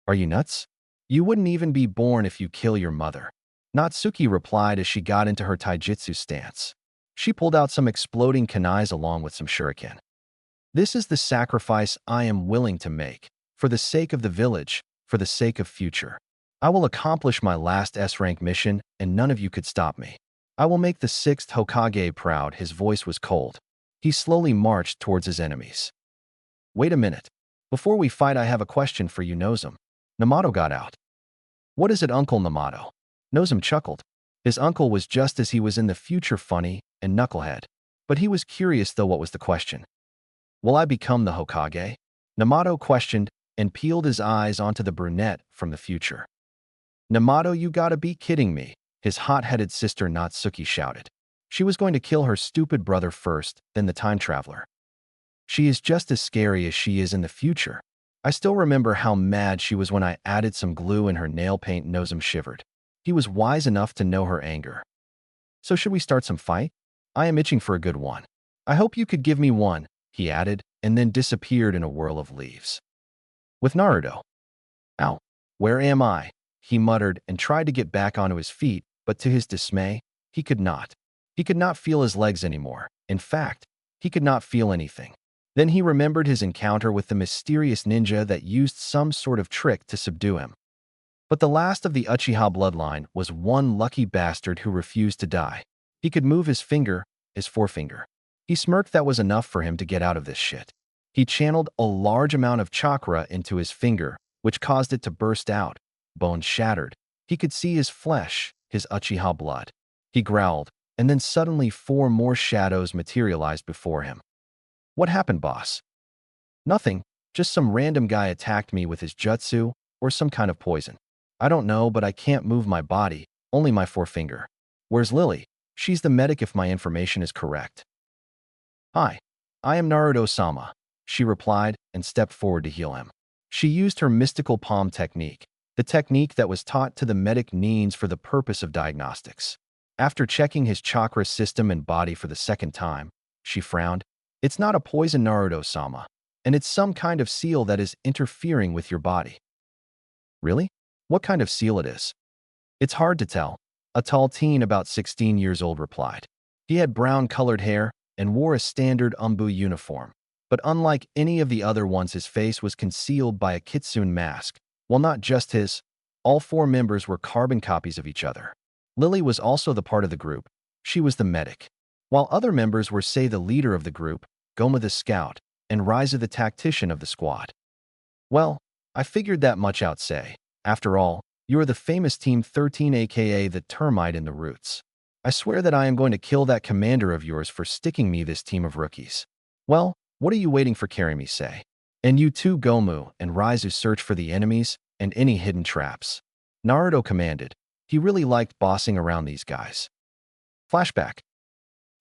Are you nuts? You wouldn't even be born if you kill your mother. Natsuki replied as she got into her taijutsu stance. She pulled out some exploding kunais along with some shuriken. This is the sacrifice I am willing to make, for the sake of the village, for the sake of future. I will accomplish my last S-rank mission, and none of you could stop me. I will make the 6th Hokage proud. His voice was cold. He slowly marched towards his enemies. Wait a minute. Before we fight, I have a question for you, Nozum. Namato got out. What is it, Uncle Namato? Nozum chuckled. His uncle was just as he was in the future, funny and knucklehead. But he was curious though. What was the question? Will I become the Hokage? Namato questioned, and peeled his eyes onto the brunette from the future. "Namato, you gotta be kidding me," his hot-headed sister Natsuki shouted. She was going to kill her stupid brother first, then the time traveler. She is just as scary as she is in the future. I still remember how mad she was when I added some glue in her nail paint. Nozum shivered. He was wise enough to know her anger. "So should we start some fight? I am itching for a good one. I hope you could give me one," he added, and then disappeared in a whirl of leaves. With Naruto. "Ow, where am I?" he muttered and tried to get back onto his feet, but to his dismay, he could not. He could not feel his legs anymore. In fact, he could not feel anything. Then he remembered his encounter with the mysterious ninja that used some sort of trick to subdue him. But the last of the Uchiha bloodline was one lucky bastard who refused to die. He could move his finger, his forefinger. He smirked. That was enough for him to get out of this shit. He channeled a large amount of chakra into his finger, which caused it to burst out. Bones shattered. He could see his flesh, his Uchiha blood. He growled, and then suddenly 4 more shadows materialized before him. "What happened, boss?" "Nothing. Just some random guy attacked me with his jutsu, or some kind of poison. I don't know, but I can't move my body, only my forefinger." "Where's Lily?" "She's the medic if my information is correct." "Hi, I am Naruto-sama," she replied and stepped forward to heal him. She used her mystical palm technique, the technique that was taught to the medic Neens for the purpose of diagnostics. After checking his chakra system and body for the second time, she frowned. "It's not a poison, Naruto-sama, and it's some kind of seal that is interfering with your body." "Really? What kind of seal it is?" "It's hard to tell," a tall teen about 16 years old replied. He had brown-colored hair and wore a standard umbu uniform, but unlike any of the other ones, his face was concealed by a kitsune mask. Well, not just his. All 4 members were carbon copies of each other. Lily was also the part of the group. She was the medic. While other members were, say, the leader of the group, Goma the scout, and Ryza the tactician of the squad. "Well, I figured that much out, say. After all, you are the famous Team 13, aka the termite in the roots. I swear that I am going to kill that commander of yours for sticking me this team of rookies." "Well, what are you waiting for? Carry me, say. And you too, Gomu and Ryza, search for the enemies and any hidden traps." Naruto commanded. He really liked bossing around these guys. Flashback.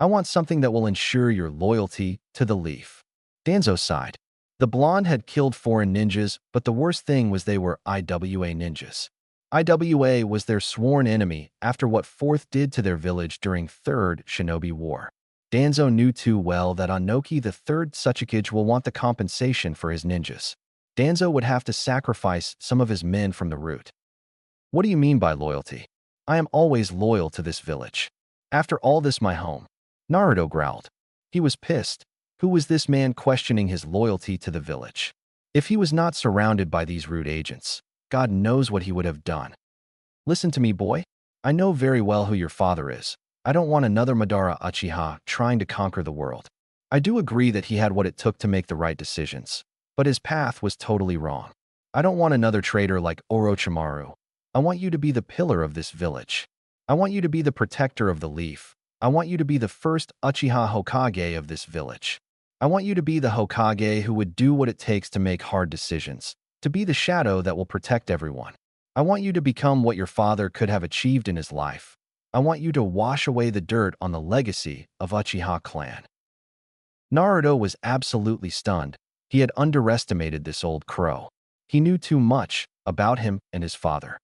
"I want something that will ensure your loyalty to the Leaf." Danzo sighed. The blonde had killed foreign ninjas, but the worst thing was they were IWA ninjas. IWA was their sworn enemy after what Fourth did to their village during Third Shinobi War. Danzo knew too well that Anoki the Third Tsuchikage will want the compensation for his ninjas. Danzo would have to sacrifice some of his men from the root. "What do you mean by loyalty?" "I am always loyal to this village. After all, this my home." Naruto growled. He was pissed. Who was this man questioning his loyalty to the village? If he was not surrounded by these rude agents, God knows what he would have done. "Listen to me, boy. I know very well who your father is. I don't want another Madara Uchiha trying to conquer the world. I do agree that he had what it took to make the right decisions, but his path was totally wrong. I don't want another traitor like Orochimaru. I want you to be the pillar of this village. I want you to be the protector of the Leaf. I want you to be the first Uchiha Hokage of this village. I want you to be the Hokage who would do what it takes to make hard decisions, to be the shadow that will protect everyone. I want you to become what your father could have achieved in his life. I want you to wash away the dirt on the legacy of Uchiha clan." Naruto was absolutely stunned. He had underestimated this old crow. He knew too much about him and his father.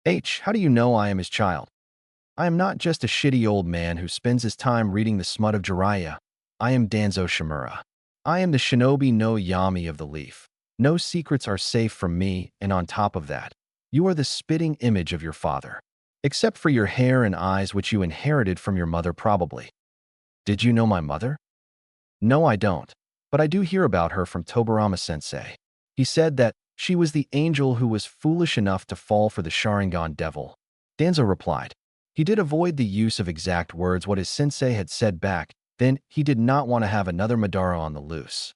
How do you know I am his child?" "I am not just a shitty old man who spends his time reading the smut of Jiraiya. I am Danzo Shimura. I am the shinobi no Yami of the Leaf. No secrets are safe from me, and on top of that, you are the spitting image of your father. Except for your hair and eyes, which you inherited from your mother probably." "Did you know my mother?" "No, I don't. But I do hear about her from Tobirama-sensei. He said that she was the angel who was foolish enough to fall for the Sharingan devil." Danzo replied. He did avoid the use of exact words what his sensei had said back, then he did not want to have another Madara on the loose.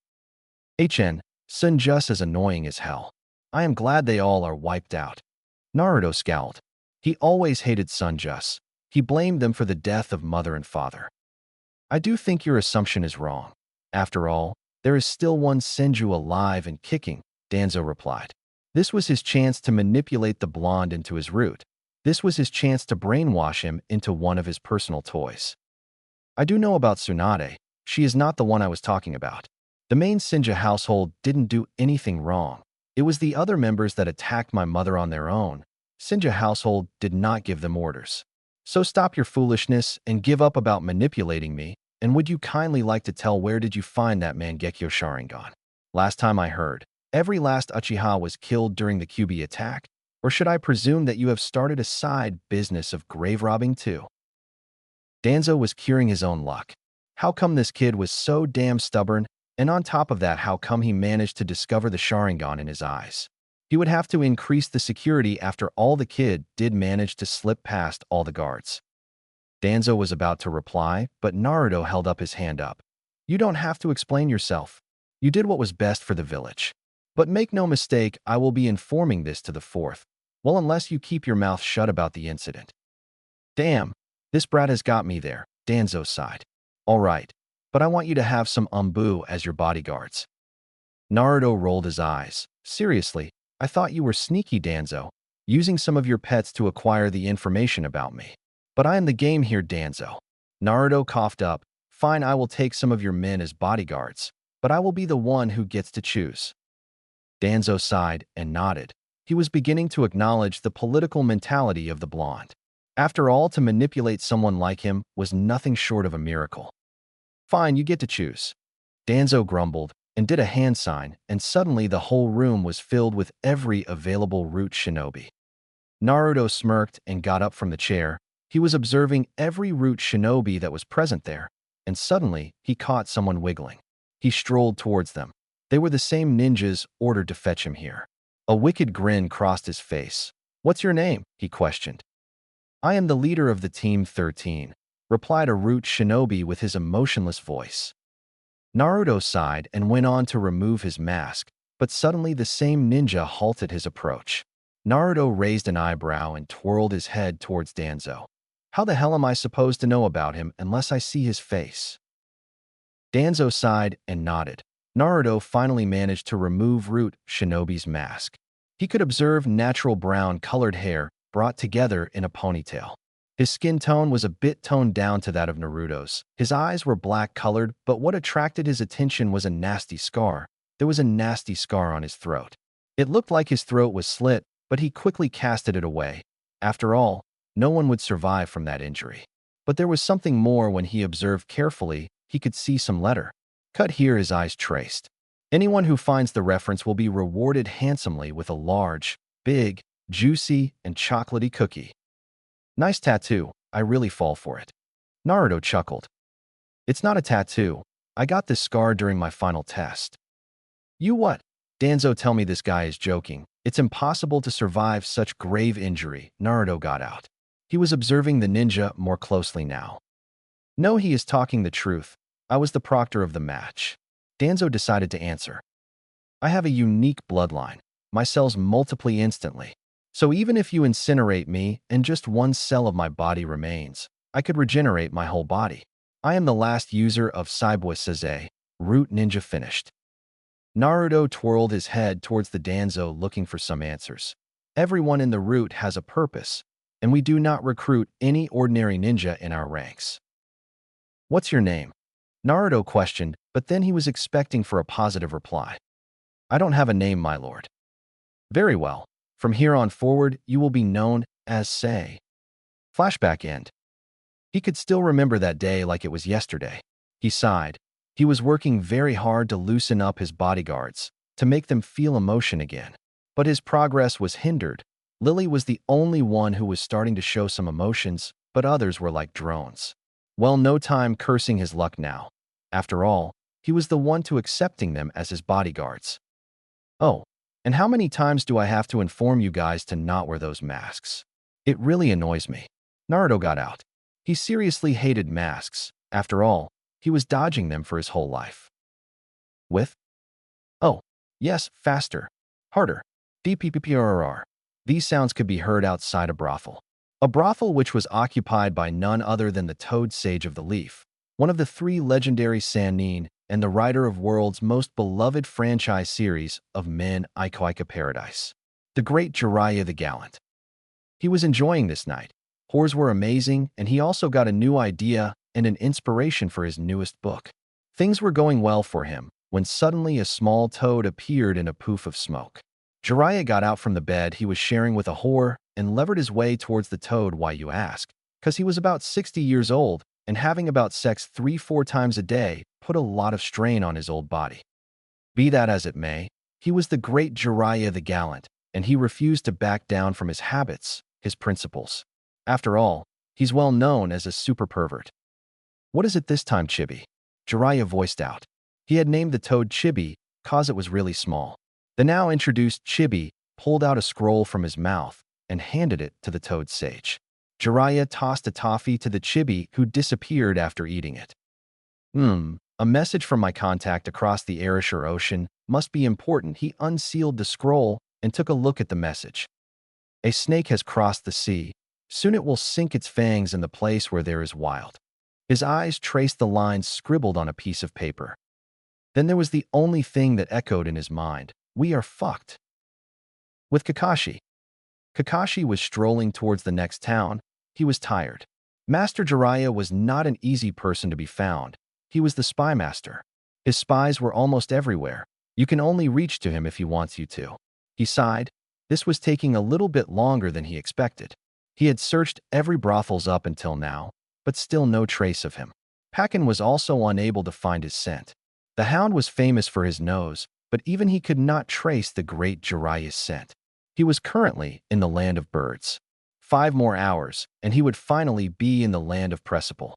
Sun just as annoying as hell. I am glad they all are wiped out." Naruto scowled. He always hated Sunjus. He blamed them for the death of mother and father. "I do think your assumption is wrong. After all, there is still one Senju alive and kicking, Danzo replied. This was his chance to manipulate the blonde into his root. This was his chance to brainwash him into one of his personal toys. I do know about Tsunade. She is not the one I was talking about. The main Sinja household didn't do anything wrong. It was the other members that attacked my mother on their own. Sinja household did not give them orders. So stop your foolishness and give up about manipulating me, and would you kindly like to tell where did you find that Mangekyo Sharingan? Last time I heard, every last Uchiha was killed during the Kyuubi attack, or should I presume that you have started a side business of grave robbing too? Danzo was curing his own luck. How come this kid was so damn stubborn, and on top of that how come he managed to discover the Sharingan in his eyes? He would have to increase the security after all the kid did manage to slip past all the guards. Danzo was about to reply, but Naruto held up his hand up. You don't have to explain yourself. You did what was best for the village. But make no mistake, I will be informing this to the fourth. Well, unless you keep your mouth shut about the incident. Damn, this brat has got me there, Danzo sighed. All right, but I want you to have some Umbu as your bodyguards. Naruto rolled his eyes. Seriously, I thought you were sneaky, Danzo, using some of your pets to acquire the information about me. But I am the game here, Danzo. Naruto coughed up. Fine, I will take some of your men as bodyguards, but I will be the one who gets to choose. Danzo sighed and nodded. He was beginning to acknowledge the political mentality of the blonde. After all, to manipulate someone like him was nothing short of a miracle. Fine, you get to choose. Danzo grumbled and did a hand sign, and suddenly the whole room was filled with every available root shinobi. Naruto smirked and got up from the chair. He was observing every root shinobi that was present there, and suddenly he caught someone wiggling. He strolled towards them. They were the same ninjas ordered to fetch him here. A wicked grin crossed his face. What's your name? He questioned. I am the leader of the Team 13, replied a root shinobi with his emotionless voice. Naruto sighed and went on to remove his mask, but suddenly the same ninja halted his approach. Naruto raised an eyebrow and twirled his head towards Danzo. How the hell am I supposed to know about him unless I see his face? Danzo sighed and nodded. Naruto finally managed to remove Root Shinobi's mask. He could observe natural brown-colored hair brought together in a ponytail. His skin tone was a bit toned down to that of Naruto's. His eyes were black-colored, but what attracted his attention was a nasty scar. There was a nasty scar on his throat. It looked like his throat was slit, but he quickly casted it away. After all, no one would survive from that injury. But there was something more when he observed carefully. He could see some letter. Cut here, his eyes traced. Anyone who finds the reference will be rewarded handsomely with a large, big, juicy, and chocolatey cookie. Nice tattoo. I really fall for it. Naruto chuckled. It's not a tattoo. I got this scar during my final test. You what? Danzo, tell me this guy is joking. It's impossible to survive such grave injury. Naruto got out. He was observing the ninja more closely now. No, he is talking the truth. I was the proctor of the match. Danzo decided to answer. I have a unique bloodline. My cells multiply instantly. So even if you incinerate me and just one cell of my body remains, I could regenerate my whole body. I am the last user of Saibua Seze. Root Ninja finished. Naruto twirled his head towards the Danzo looking for some answers. Everyone in the root has a purpose, and we do not recruit any ordinary ninja in our ranks. What's your name? Naruto questioned, but then he was expecting for a positive reply. I don't have a name, my lord. Very well. From here on forward, you will be known as Sei. Flashback end. He could still remember that day like it was yesterday. He sighed. He was working very hard to loosen up his bodyguards, to make them feel emotion again. But his progress was hindered. Lily was the only one who was starting to show some emotions, but others were like drones. Well, no time cursing his luck now. After all, he was the one to accepting them as his bodyguards. Oh, and how many times do I have to inform you guys to not wear those masks? It really annoys me. Naruto got out. He seriously hated masks. After all, he was dodging them for his whole life. With? Oh, yes, faster, harder, DPPPRR. These sounds could be heard outside a brothel. A brothel which was occupied by none other than the Toad Sage of the Leaf, one of the three legendary Sannin, and the writer of world's most beloved franchise series of Men Ika Paradise, the great Jiraiya the Gallant. He was enjoying this night. Whores were amazing, and he also got a new idea and an inspiration for his newest book. Things were going well for him when suddenly a small toad appeared in a poof of smoke. Jiraiya got out from the bed he was sharing with a whore and levered his way towards the toad. Why, you ask? Because he was about 60 years old, and having about sex 3-4 times a day put a lot of strain on his old body. Be that as it may, he was the great Jiraiya the Gallant, and he refused to back down from his habits, his principles. After all, he's well known as a super pervert. What is it this time, Chibi? Jiraiya voiced out. He had named the toad Chibi cause it was really small. The now introduced Chibi pulled out a scroll from his mouth and handed it to the toad sage. Jiraiya tossed a toffee to the Chibi, who disappeared after eating it. A message from my contact across the Ayrshire Ocean must be important. He unsealed the scroll and took a look at the message. A snake has crossed the sea. Soon it will sink its fangs in the place where there is wild. His eyes traced the lines scribbled on a piece of paper. Then there was the only thing that echoed in his mind. We are fucked. With Kakashi. Kakashi was strolling towards the next town. He was tired. Master Jiraiya was not an easy person to be found. He was the spy master. His spies were almost everywhere. You can only reach to him if he wants you to. He sighed. This was taking a little bit longer than he expected. He had searched every brothels up until now, but still no trace of him. Pakin was also unable to find his scent. The hound was famous for his nose, but even he could not trace the great Jiraiya's scent. He was currently in the land of birds. 5 more hours, and he would finally be in the land of Precipice.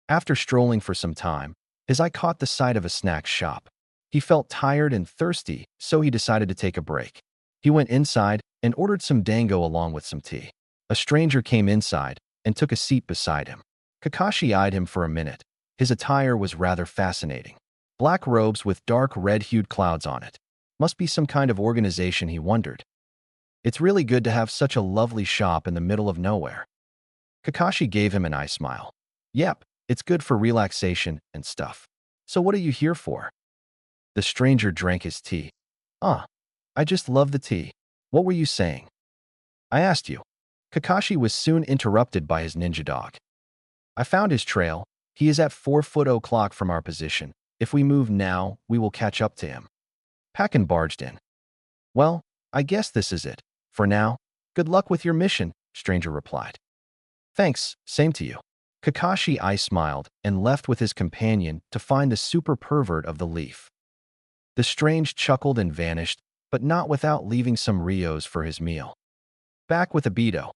After strolling for some time, his eye caught the sight of a snack shop. He felt tired and thirsty, so he decided to take a break. He went inside and ordered some dango along with some tea. A stranger came inside and took a seat beside him. Kakashi eyed him for a minute. His attire was rather fascinating. Black robes with dark red-hued clouds on it. Must be some kind of organization, he wondered. It's really good to have such a lovely shop in the middle of nowhere. Kakashi gave him an eye smile. Yep, it's good for relaxation and stuff. So what are you here for? The stranger drank his tea. I just love the tea. What were you saying? I asked you. Kakashi was soon interrupted by his ninja dog. I found his trail. He is at 4 o'clock from our position. If we move now, we will catch up to him. Pakin barged in. Well, I guess this is it. For now, good luck with your mission, stranger replied. Thanks, same to you. Kakashi smiled and left with his companion to find the super pervert of the leaf. The strange chuckled and vanished, but not without leaving some Rios for his meal. Back with Obito.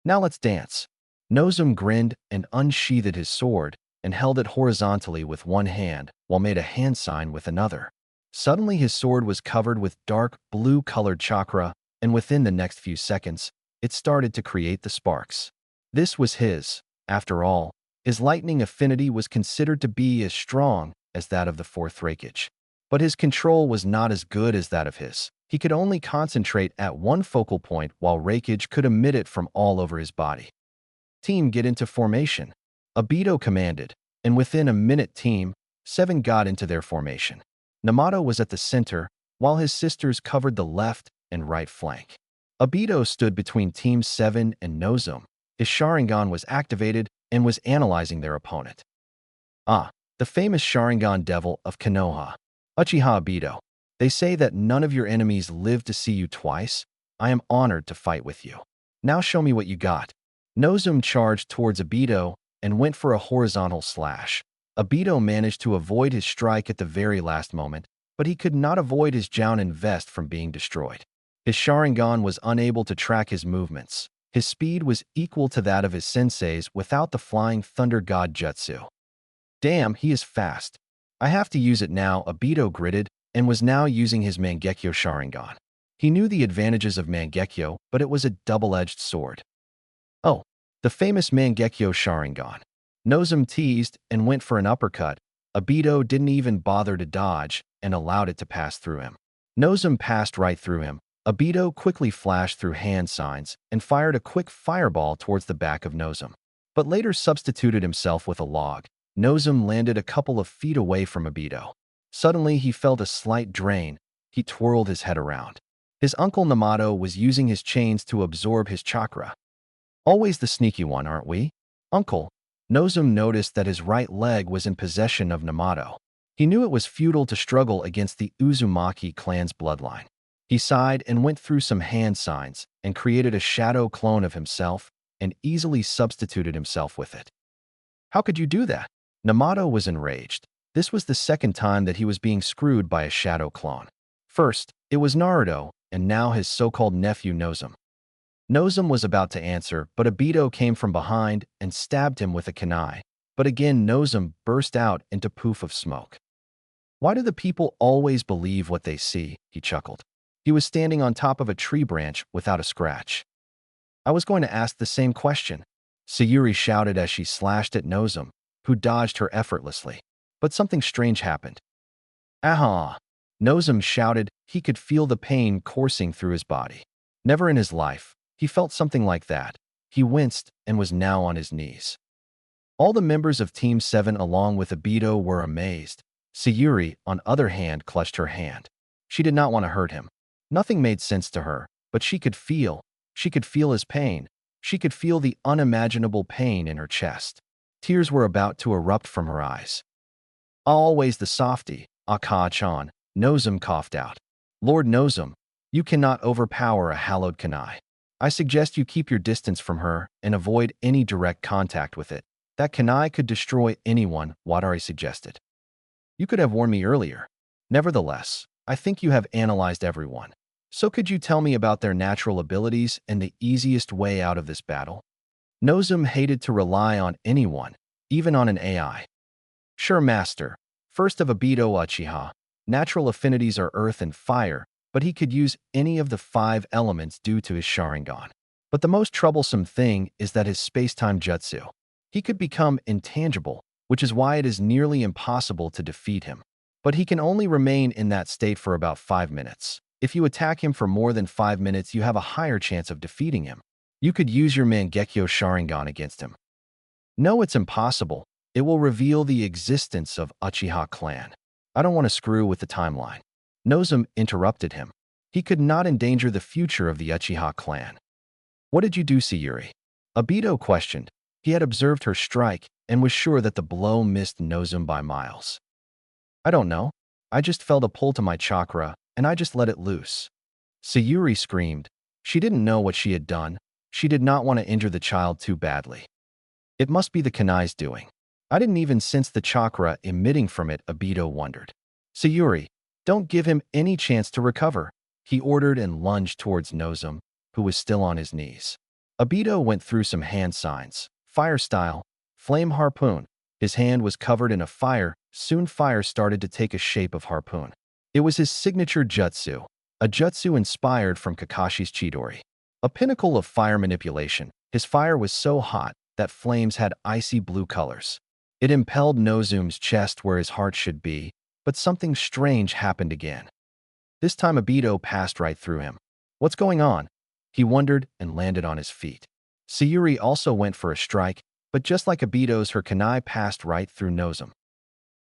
Now let's dance. Nozomu grinned and unsheathed his sword and held it horizontally with one hand while made a hand sign with another. Suddenly his sword was covered with dark blue-colored chakra, and within the next few seconds, it started to create the sparks. This was his. After all, his lightning affinity was considered to be as strong as that of the 4th Raikage. But his control was not as good as that of his. He could only concentrate at one focal point while Raikage could emit it from all over his body. Team, get into formation. Obito commanded, and within a minute Team 7 got into their formation. Namato was at the center, while his sisters covered the left and right flank. Obito stood between Team 7 and Nozomu. His Sharingan was activated and was analyzing their opponent. The famous Sharingan devil of Konoha. Uchiha Obito. They say that none of your enemies live to see you twice. I am honored to fight with you. Now show me what you got. Nozomu charged towards Obito and went for a horizontal slash. Obito managed to avoid his strike at the very last moment, but he could not avoid his Jounin vest from being destroyed. His Sharingan was unable to track his movements. His speed was equal to that of his sensei's without the flying thunder god jutsu. Damn, he is fast. I have to use it now, Obito gritted, and was now using his Mangekyo Sharingan. He knew the advantages of Mangekyo, but it was a double-edged sword. Oh, the famous Mangekyo Sharingan. Nozomu teased and went for an uppercut. Obito didn't even bother to dodge and allowed it to pass through him. Nozomu passed right through him. Obito quickly flashed through hand signs and fired a quick fireball towards the back of Nozomu, but later substituted himself with a log. Nozum landed a couple of feet away from Obito. Suddenly, he felt a slight drain. He twirled his head around. His uncle Namato was using his chains to absorb his chakra. Always the sneaky one, aren't we? Uncle. Nozum noticed that his right leg was in possession of Namato. He knew it was futile to struggle against the Uzumaki clan's bloodline. He sighed and went through some hand signs and created a shadow clone of himself and easily substituted himself with it. How could you do that? Namato was enraged. This was the second time that he was being screwed by a shadow clone. First, it was Naruto, and now his so-called nephew Nozum. Nozum was about to answer, but Obito came from behind and stabbed him with a kunai. But again, Nozum burst out into poof of smoke. Why do the people always believe what they see? He chuckled. He was standing on top of a tree branch without a scratch. I was going to ask the same question, Sayuri shouted as she slashed at Nozum, who dodged her effortlessly. But something strange happened. Aha! Nozum shouted. He could feel the pain coursing through his body. Never in his life, he felt something like that. He winced and was now on his knees. All the members of Team 7 along with Obito were amazed. Sayuri, on the other hand, clutched her hand. She did not want to hurt him. Nothing made sense to her, but she could feel his pain. She could feel the unimaginable pain in her chest. Tears were about to erupt from her eyes. Always the softy, Aka-chan, Nozum coughed out. Lord Nozum, you cannot overpower a hallowed kunai. I suggest you keep your distance from her and avoid any direct contact with it. That kunai could destroy anyone, Wadari suggested. You could have warned me earlier. Nevertheless, I think you have analyzed everyone. So could you tell me about their natural abilities and the easiest way out of this battle? Nozum hated to rely on anyone, even on an AI. Sure, Master. First of Obito Uchiha, natural affinities are earth and fire, but he could use any of the 5 elements due to his Sharingan. But the most troublesome thing is that his space-time jutsu. He could become intangible, which is why it is nearly impossible to defeat him. But he can only remain in that state for about 5 minutes. If you attack him for more than 5 minutes, you have a higher chance of defeating him. You could use your Mangekyo Sharingan against him. No, it's impossible. It will reveal the existence of Uchiha clan. I don't want to screw with the timeline. Nozum interrupted him. He could not endanger the future of the Uchiha clan. What did you do, Sayuri? Obito questioned. He had observed her strike and was sure that the blow missed Nozum by miles. I don't know. I just felt a pull to my chakra, and I just let it loose. Sayuri screamed. She didn't know what she had done. She did not want to injure the child too badly. It must be the kunai's doing. I didn't even sense the chakra emitting from it, Obito wondered. Sayuri, don't give him any chance to recover, he ordered and lunged towards Nozum, who was still on his knees. Obito went through some hand signs. Fire style, flame harpoon. His hand was covered in a fire. Soon fire started to take a shape of harpoon. It was his signature jutsu, a jutsu inspired from Kakashi's Chidori. A pinnacle of fire manipulation. His fire was so hot that flames had icy blue colors. It impelled Nozum's chest where his heart should be, but something strange happened again. This time Obito passed right through him. What's going on? He wondered and landed on his feet. Sayuri also went for a strike, but just like Obito's, her kunai passed right through Nozum.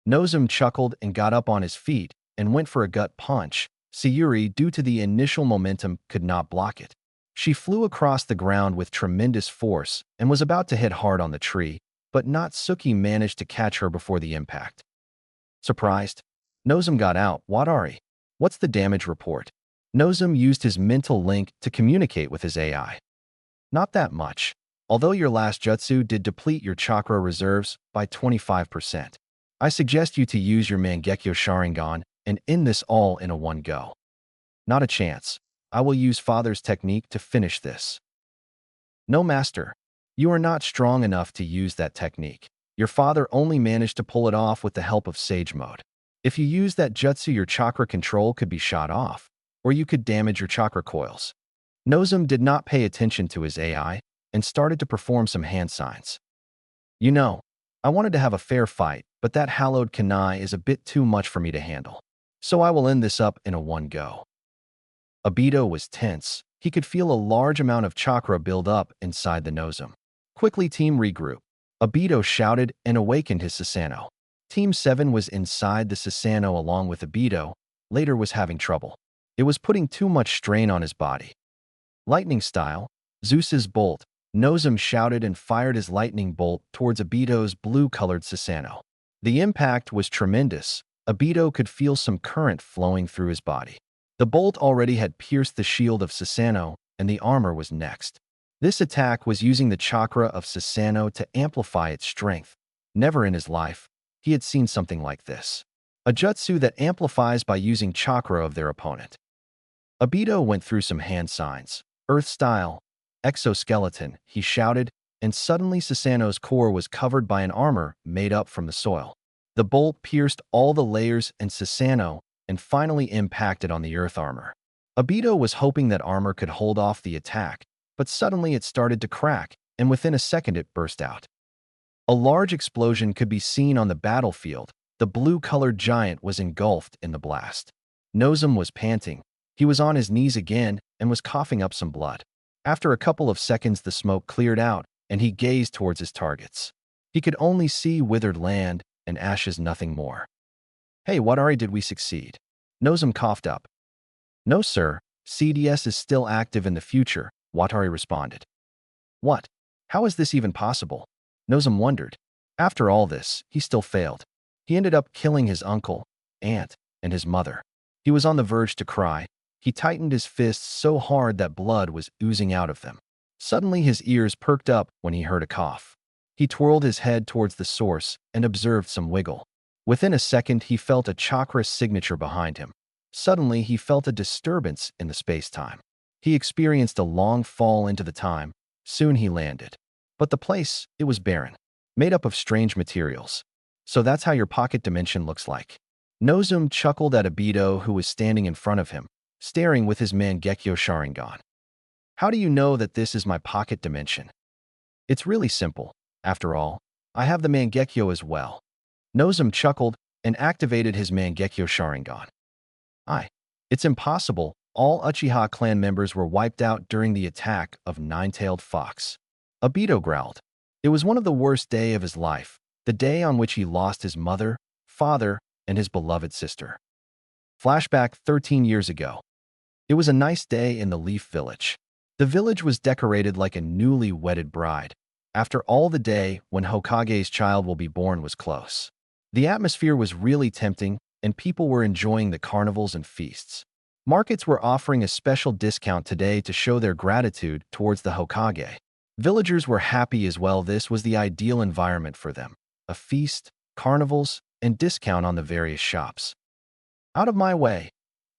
Nozum chuckled and got up on his feet and went for a gut punch. Sayuri, due to the initial momentum, could not block it. She flew across the ground with tremendous force and was about to hit hard on the tree, but Natsuki managed to catch her before the impact. Surprised, Nozum got out. Wadari, what's the damage report? Nozum used his mental link to communicate with his AI. Not that much, although your last jutsu did deplete your chakra reserves by 25%. I suggest you to use your Mangekyo Sharingan and end this all in a one go. Not a chance. I will use Father's technique to finish this. No, Master. You are not strong enough to use that technique. Your father only managed to pull it off with the help of Sage Mode. If you use that jutsu, your chakra control could be shot off, or you could damage your chakra coils. Nozum did not pay attention to his AI and started to perform some hand signs. You know, I wanted to have a fair fight, but that hallowed kunai is a bit too much for me to handle. So I will end this up in a one go. Obito was tense. He could feel a large amount of chakra build up inside the Nozum. Quickly, team regroup. Obito shouted and awakened his Susanoo. Team 7 was inside the Susanoo along with Obito, later was having trouble. It was putting too much strain on his body. Lightning style, Zeus's bolt, Nozum shouted and fired his lightning bolt towards Obito's blue-colored Susanoo. The impact was tremendous. Obito could feel some current flowing through his body. The bolt already had pierced the shield of Susanoo, and the armor was next. This attack was using the chakra of Susanoo to amplify its strength. Never in his life, he had seen something like this. A jutsu that amplifies by using chakra of their opponent. Obito went through some hand signs. Earth style, exoskeleton, he shouted, and suddenly Susanoo's core was covered by an armor made up from the soil. The bolt pierced all the layers in Susanoo and finally impacted on the earth armor. Obito was hoping that armor could hold off the attack, but suddenly it started to crack, and within a second it burst out. A large explosion could be seen on the battlefield. The blue-colored giant was engulfed in the blast. Nozum was panting. He was on his knees again and was coughing up some blood. After a couple of seconds, the smoke cleared out, and he gazed towards his targets. He could only see withered land and ashes, nothing more. "Hey, Watari, did we succeed?" Nozum coughed up. "No, sir. CDS is still active in the future," Watari responded. "What? How is this even possible?" Nozum wondered. After all this, he still failed. He ended up killing his uncle, aunt, and his mother. He was on the verge to cry. He tightened his fists so hard that blood was oozing out of them. Suddenly his ears perked up when he heard a cough. He twirled his head towards the source and observed some wiggle. Within a second, he felt a chakra signature behind him. Suddenly, he felt a disturbance in the space-time. He experienced a long fall into the time. Soon he landed. But the place, it was barren, made up of strange materials. "So that's how your pocket dimension looks like." Nozum chuckled at Obito, who was standing in front of him, staring with his Mangekyo Sharingan. "How do you know that this is my pocket dimension?" "It's really simple. After all, I have the Mangekyo as well." Nozum chuckled and activated his Mangekyo Sharingan. It's impossible. All Uchiha clan members were wiped out during the attack of Nine-Tailed Fox. Obito growled. It was one of the worst days of his life, the day on which he lost his mother, father, and his beloved sister. Flashback 13 years ago. It was a nice day in the Leaf Village. The village was decorated like a newly wedded bride. After all, the day when Hokage's child will be born was close. The atmosphere was really tempting, and people were enjoying the carnivals and feasts. Markets were offering a special discount today to show their gratitude towards the Hokage. Villagers were happy as well. This was the ideal environment for them. A feast, carnivals, and discount on the various shops. Out of my way.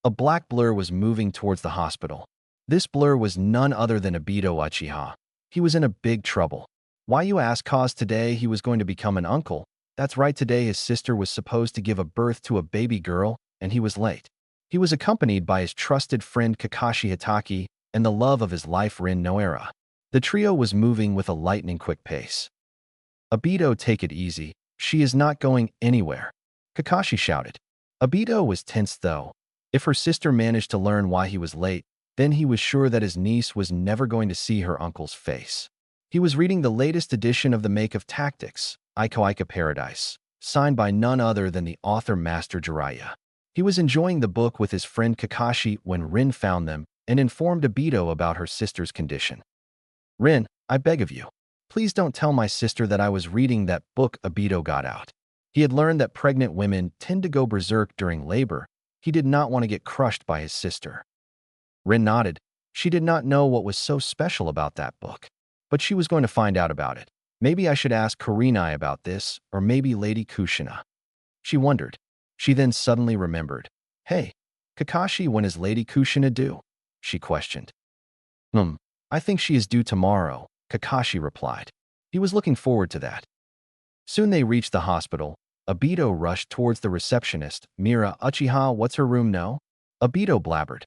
A black blur was moving towards the hospital. This blur was none other than Obito Uchiha. He was in a big trouble. Why, you ask? Cause today he was going to become an uncle. That's right, today his sister was supposed to give a birth to a baby girl, and he was late. He was accompanied by his trusted friend Kakashi Hitaki and the love of his life Rin Noara. The trio was moving with a lightning-quick pace. "Obito, take it easy. She is not going anywhere," Kakashi shouted. Obito was tense though. If her sister managed to learn why he was late, then he was sure that his niece was never going to see her uncle's face. He was reading the latest edition of the Make of Tactics, Ika Paradise, signed by none other than the author Master Jiraiya. He was enjoying the book with his friend Kakashi when Rin found them and informed Obito about her sister's condition. "Rin, I beg of you, please don't tell my sister that I was reading that book." Obito got out. He had learned that pregnant women tend to go berserk during labor. He did not want to get crushed by his sister. Rin nodded. She did not know what was so special about that book, but she was going to find out about it. Maybe I should ask Kurenai about this, or maybe Lady Kushina. She wondered. She then suddenly remembered. "Hey, Kakashi, when is Lady Kushina due?" she questioned. I think she is due tomorrow," Kakashi replied. He was looking forward to that. Soon they reached the hospital. Obito rushed towards the receptionist. "Mira, Uchiha, what's her room no?" Obito blabbered.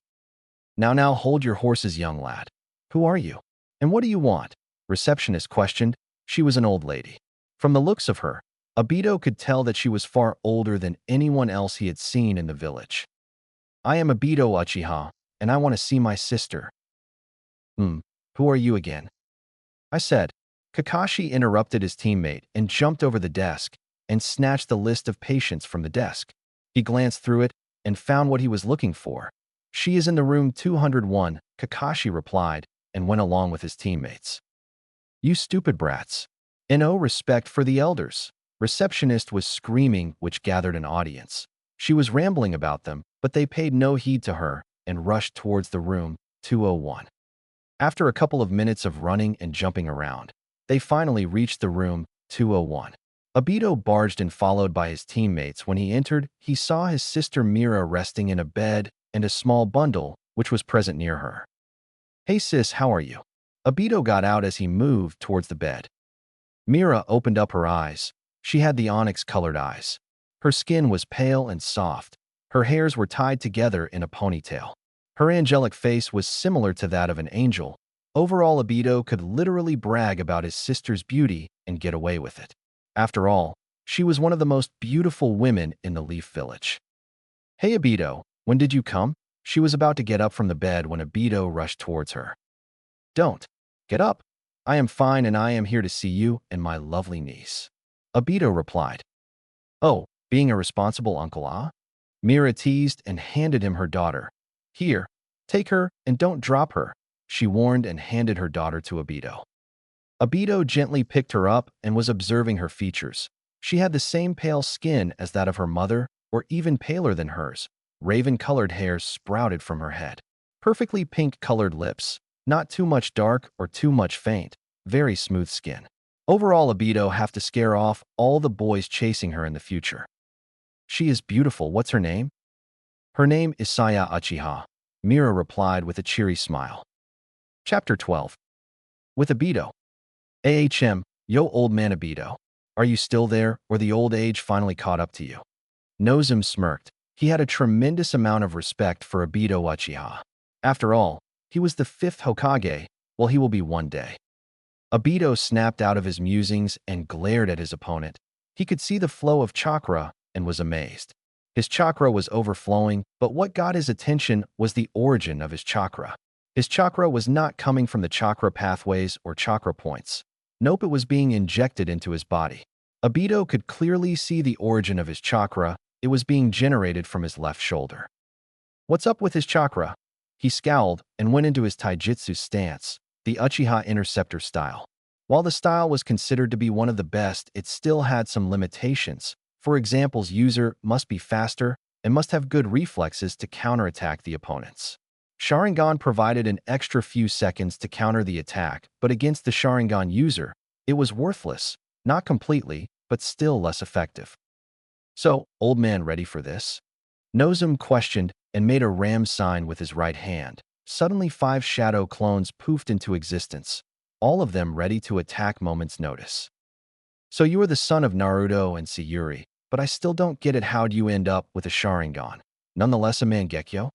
Now, hold your horses, young lad. Who are you? And what do you want?" Receptionist questioned. She was an old lady. From the looks of her, Obito could tell that she was far older than anyone else he had seen in the village. "I am Obito Uchiha, and I want to see my sister." Who are you again?" I said. Kakashi interrupted his teammate and jumped over the desk and snatched the list of patients from the desk. He glanced through it and found what he was looking for. "She is in the room 201, Kakashi replied and went along with his teammates. "You stupid brats. No respect for the elders." Receptionist was screaming, which gathered an audience. She was rambling about them, but they paid no heed to her and rushed towards the room 201. After a couple of minutes of running and jumping around, they finally reached the room 201. Obito barged in followed by his teammates. When he entered, he saw his sister Mira resting in a bed and a small bundle, which was present near her. "Hey sis, how are you?" Obito got out as he moved towards the bed. Mira opened up her eyes. She had the onyx-colored eyes. Her skin was pale and soft. Her hairs were tied together in a ponytail. Her angelic face was similar to that of an angel. Overall, Obito could literally brag about his sister's beauty and get away with it. After all, she was one of the most beautiful women in the Leaf Village. "Hey Obito, when did you come?" She was about to get up from the bed when Obito rushed towards her. "Don't. Get up. I am fine and I am here to see you and my lovely niece." Obito replied. "Oh, being a responsible uncle, ah?" Mira teased and handed him her daughter. "Here, take her and don't drop her," she warned and handed her daughter to Obito. Obito gently picked her up and was observing her features. She had the same pale skin as that of her mother, or even paler than hers. Raven-colored hair sprouted from her head. Perfectly pink-colored lips, not too much dark or too much faint, very smooth skin. Overall, Obito have to scare off all the boys chasing her in the future. "She is beautiful. What's her name?" "Her name is Saya Uchiha," Mira replied with a cheery smile. Chapter 12. With Obito. Yo old man Obito. Are you still there, or the old age finally caught up to you?" Nozum smirked. He had a tremendous amount of respect for Obito Uchiha. After all, he was the 5th Hokage, well he will be one day. Obito snapped out of his musings and glared at his opponent. He could see the flow of chakra and was amazed. His chakra was overflowing, but what got his attention was the origin of his chakra. His chakra was not coming from the chakra pathways or chakra points. Nope, it was being injected into his body. Obito could clearly see the origin of his chakra. It was being generated from his left shoulder. "What's up with his chakra?" He scowled and went into his taijutsu stance, the Uchiha Interceptor style. While the style was considered to be one of the best, it still had some limitations. For example, user must be faster and must have good reflexes to counterattack the opponents. Sharingan provided an extra few seconds to counter the attack, but against the Sharingan user, it was worthless, not completely, but still less effective. "So, old man ready for this?" Nozum questioned and made a ram sign with his right hand. Suddenly 5 shadow clones poofed into existence, all of them ready to attack moment's notice. "So you are the son of Naruto and Sayuri, but I still don't get it. How'd you end up with a Sharingan? Nonetheless a Mangekyo?"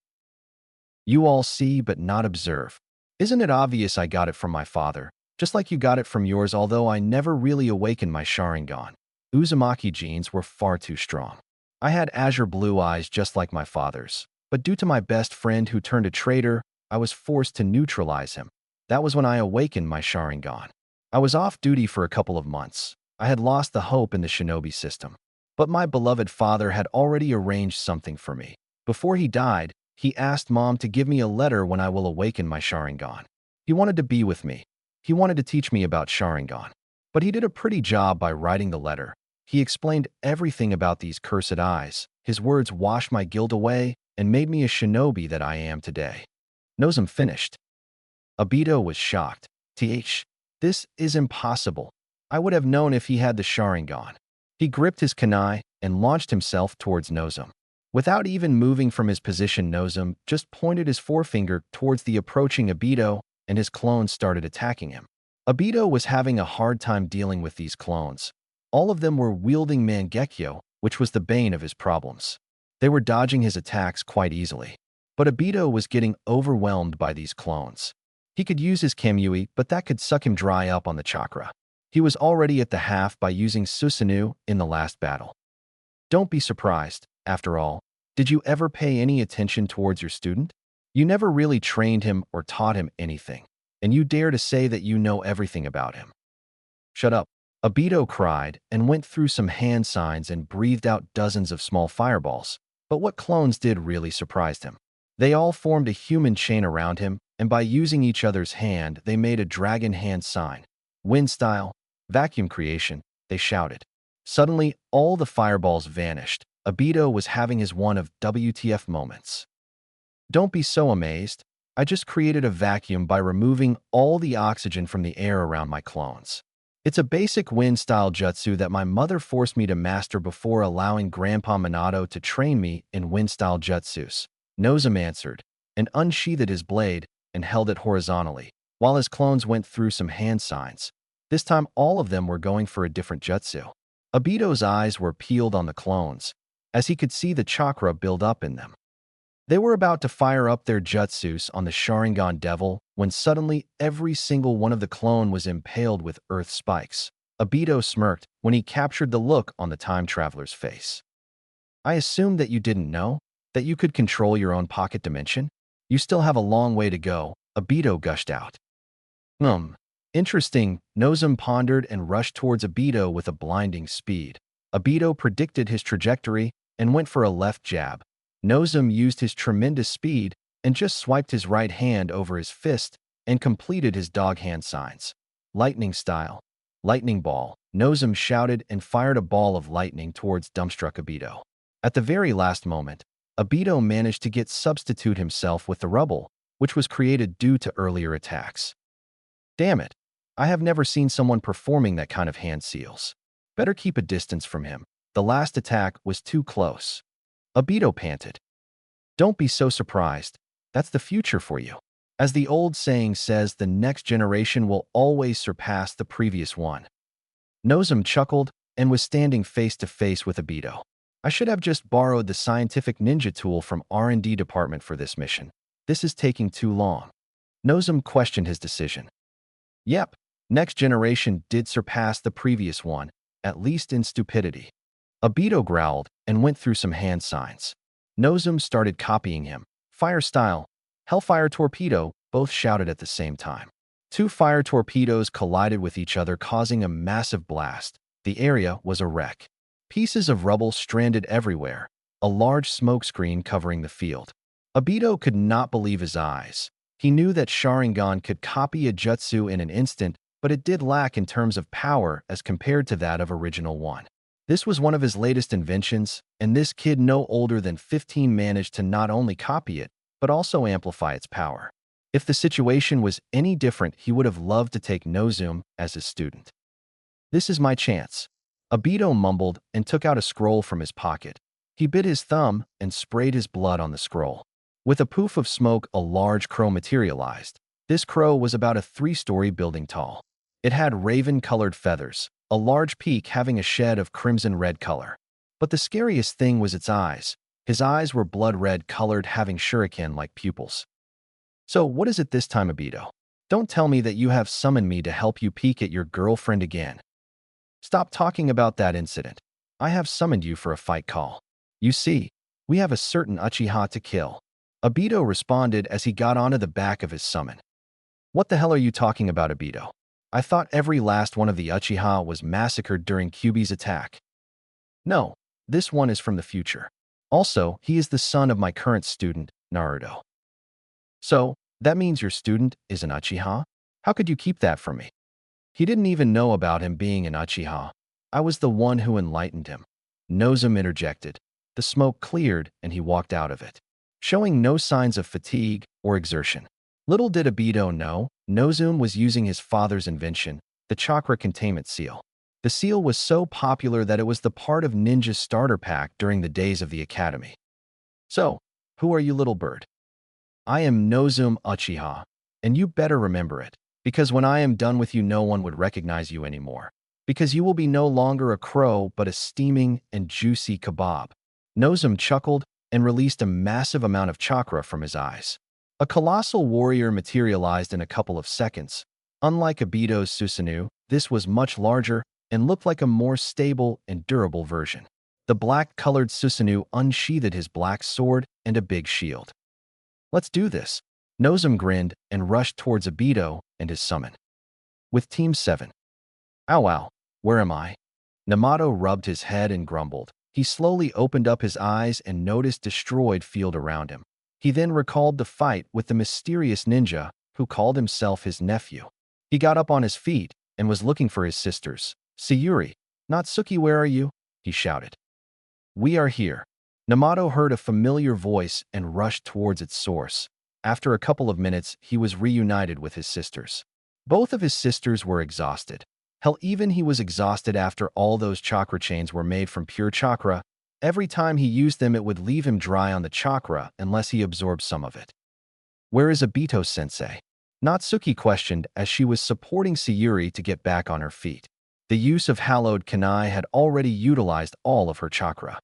"You all see but not observe. Isn't it obvious I got it from my father, just like you got it from yours, although I never really awakened my Sharingan. Uzumaki genes were far too strong. I had azure blue eyes just like my father's, but due to my best friend who turned a traitor, I was forced to neutralize him. That was when I awakened my Sharingan. I was off duty for a couple of months. I had lost the hope in the shinobi system. But my beloved father had already arranged something for me. Before he died, he asked Mom to give me a letter when I will awaken my Sharingan. He wanted to be with me. He wanted to teach me about Sharingan. But he did a pretty job by writing the letter. He explained everything about these cursed eyes. His words washed my guilt away and made me a shinobi that I am today." Nozum finished. Obito was shocked. This is impossible. I would have known if he had the Sharingan." He gripped his kunai and launched himself towards Nozum. Without even moving from his position, Nozum just pointed his forefinger towards the approaching Obito, and his clones started attacking him. Obito was having a hard time dealing with these clones. All of them were wielding Mangekyo, which was the bane of his problems. They were dodging his attacks quite easily. But Obito was getting overwhelmed by these clones. He could use his Kamui, but that could suck him dry up on the chakra. He was already at the half by using Susanoo in the last battle. Don't be surprised, after all. Did you ever pay any attention towards your student? You never really trained him or taught him anything, and you dare to say that you know everything about him. Shut up. Obito cried and went through some hand signs and breathed out dozens of small fireballs. But what clones did really surprised him. They all formed a human chain around him, and by using each other's hand, they made a dragon hand sign. Wind style, vacuum creation, they shouted. Suddenly, all the fireballs vanished. Obito was having his one of WTF moments. Don't be so amazed. I just created a vacuum by removing all the oxygen from the air around my clones. It's a basic wind-style jutsu that my mother forced me to master before allowing Grandpa Minato to train me in wind-style jutsus. Nozum answered, and unsheathed his blade and held it horizontally, while his clones went through some hand signs. This time all of them were going for a different jutsu. Obito's eyes were peeled on the clones, as he could see the chakra build up in them. They were about to fire up their jutsus on the Sharingan Devil when suddenly every single one of the clone was impaled with earth spikes. Obito smirked when he captured the look on the time traveler's face. I assumed that you didn't know that you could control your own pocket dimension? You still have a long way to go, Obito gushed out. Interesting, Nozum pondered and rushed towards Obito with a blinding speed. Obito predicted his trajectory and went for a left jab. Nozum used his tremendous speed and just swiped his right hand over his fist and completed his dog hand signs. Lightning style. Lightning ball. Nozum shouted and fired a ball of lightning towards dumbstruck Obito. At the very last moment, Obito managed to substitute himself with the rubble, which was created due to earlier attacks. Damn it. I have never seen someone performing that kind of hand seals. Better keep a distance from him. The last attack was too close. Obito panted. Don't be so surprised. That's the future for you. As the old saying says, the next generation will always surpass the previous one. Nozum chuckled and was standing face to face with Obito. I should have just borrowed the scientific ninja tool from R&D department for this mission. This is taking too long. Nozum questioned his decision. Yep, next generation did surpass the previous one, at least in stupidity. Obito growled and went through some hand signs. Nozum started copying him. Fire style, Hellfire torpedo, both shouted at the same time. Two fire torpedoes collided with each other, causing a massive blast. The area was a wreck. Pieces of rubble stranded everywhere, a large smoke screen covering the field. Obito could not believe his eyes. He knew that Sharingan could copy a jutsu in an instant, but it did lack in terms of power as compared to that of original one. This was one of his latest inventions, and this kid no older than 15 managed to not only copy it, but also amplify its power. If the situation was any different, he would have loved to take Nozum as his student. This is my chance. Obito mumbled and took out a scroll from his pocket. He bit his thumb and sprayed his blood on the scroll. With a poof of smoke, a large crow materialized. This crow was about a 3-story building tall. It had raven-colored feathers, a large peak having a shed of crimson-red color. But the scariest thing was its eyes. His eyes were blood-red colored, having shuriken-like pupils. So what is it this time, Obito? Don't tell me that you have summoned me to help you peek at your girlfriend again. Stop talking about that incident. I have summoned you for a fight call. You see, we have a certain Uchiha to kill. Obito responded as he got onto the back of his summon. What the hell are you talking about, Obito? I thought every last one of the Uchiha was massacred during Kyuubi's attack. No, this one is from the future. Also, he is the son of my current student, Naruto. So, that means your student is an Uchiha? How could you keep that from me? He didn't even know about him being an Uchiha. I was the one who enlightened him. Nozum interjected. The smoke cleared and he walked out of it, showing no signs of fatigue or exertion. Little did Obito know, Nozum was using his father's invention, the chakra containment seal. The seal was so popular that it was the part of Ninja's starter pack during the days of the academy. So, who are you, little bird? I am Nozum Uchiha, and you better remember it, because when I am done with you, no one would recognize you anymore, because you will be no longer a crow but a steaming and juicy kebab. Nozum chuckled and released a massive amount of chakra from his eyes. A colossal warrior materialized in a couple of seconds. Unlike Obito's Susanoo, this was much larger and looked like a more stable and durable version. The black-colored Susanoo unsheathed his black sword and a big shield. Let's do this. Nozum grinned and rushed towards Obito and his summon. With Team 7. Ow, ow, where am I? Namato rubbed his head and grumbled. He slowly opened up his eyes and noticed destroyed field around him. He then recalled the fight with the mysterious ninja who called himself his nephew. He got up on his feet and was looking for his sisters. Sayuri, Natsuki, where are you? He shouted. We are here. Namato heard a familiar voice and rushed towards its source. After a couple of minutes, he was reunited with his sisters. Both of his sisters were exhausted. Hell, even he was exhausted after all those chakra chains were made from pure chakra. Every time he used them, it would leave him dry on the chakra unless he absorbed some of it. Where is Obito-sensei? Natsuki questioned as she was supporting Sayuri to get back on her feet. The use of hallowed kanai had already utilized all of her chakra.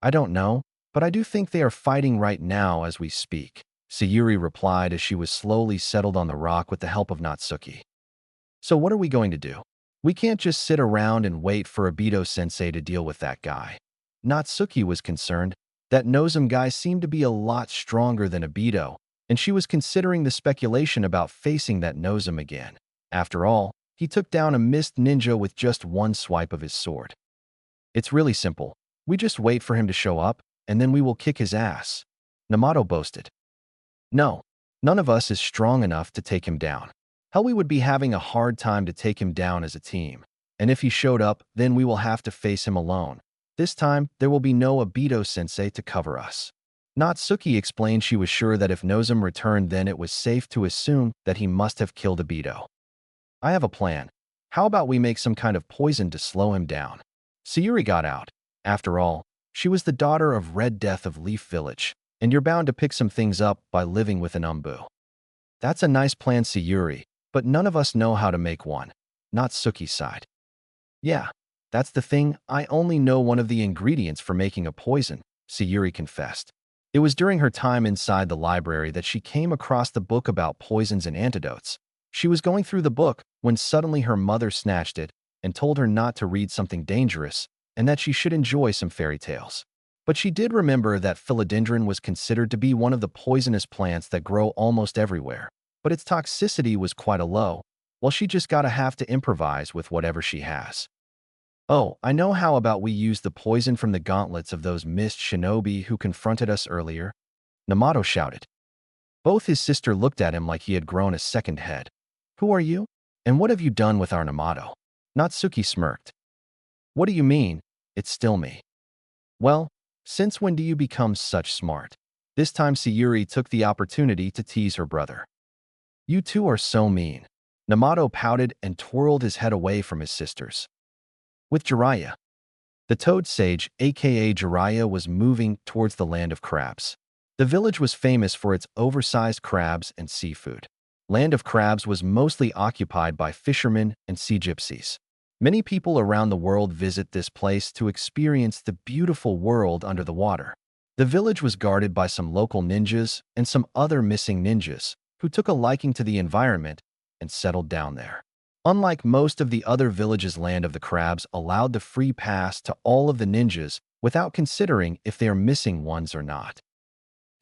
I don't know, but I do think they are fighting right now as we speak, Sayuri replied as she was slowly settled on the rock with the help of Natsuki. So what are we going to do? We can't just sit around and wait for Obito-sensei to deal with that guy. Natsuki was concerned. That Nozum guy seemed to be a lot stronger than Obito, and she was considering the speculation about facing that Nozum again. After all, he took down a mist ninja with just one swipe of his sword. It's really simple. We just wait for him to show up, and then we will kick his ass, Namato boasted. No, none of us is strong enough to take him down. Hell, we would be having a hard time to take him down as a team. And if he showed up, then we will have to face him alone. This time, there will be no Obito-sensei to cover us. Natsuki explained she was sure that if Nozum returned, then it was safe to assume that he must have killed Obito. I have a plan. How about we make some kind of poison to slow him down? Sayuri got out. After all, she was the daughter of Red Death of Leaf Village, and you're bound to pick some things up by living with an umbu. That's a nice plan, Sayuri, but none of us know how to make one. Natsuki sighed. Yeah, that's the thing. I only know one of the ingredients for making a poison, Sayuri confessed. It was during her time inside the library that she came across the book about poisons and antidotes. She was going through the book when suddenly her mother snatched it and told her not to read something dangerous and that she should enjoy some fairy tales. But she did remember that philodendron was considered to be one of the poisonous plants that grow almost everywhere, but its toxicity was quite a low. Well, she just gotta have to improvise with whatever she has. Oh, I know. How about we use the poison from the gauntlets of those mist shinobi who confronted us earlier? Namato shouted. Both his sister looked at him like he had grown a second head. Who are you? And what have you done with our Namato? Natsuki smirked. What do you mean? It's still me. Well, since when do you become such smart? This time Sayuri took the opportunity to tease her brother. You two are so mean. Namato pouted and twirled his head away from his sisters. With Jiraiya. The Toad Sage, aka Jiraiya, was moving towards the land of crabs. The village was famous for its oversized crabs and seafood. Land of Crabs was mostly occupied by fishermen and sea gypsies. Many people around the world visit this place to experience the beautiful world under the water. The village was guarded by some local ninjas and some other missing ninjas who took a liking to the environment and settled down there. Unlike most of the other villages, Land of the Crabs allowed the free pass to all of the ninjas without considering if they are missing ones or not.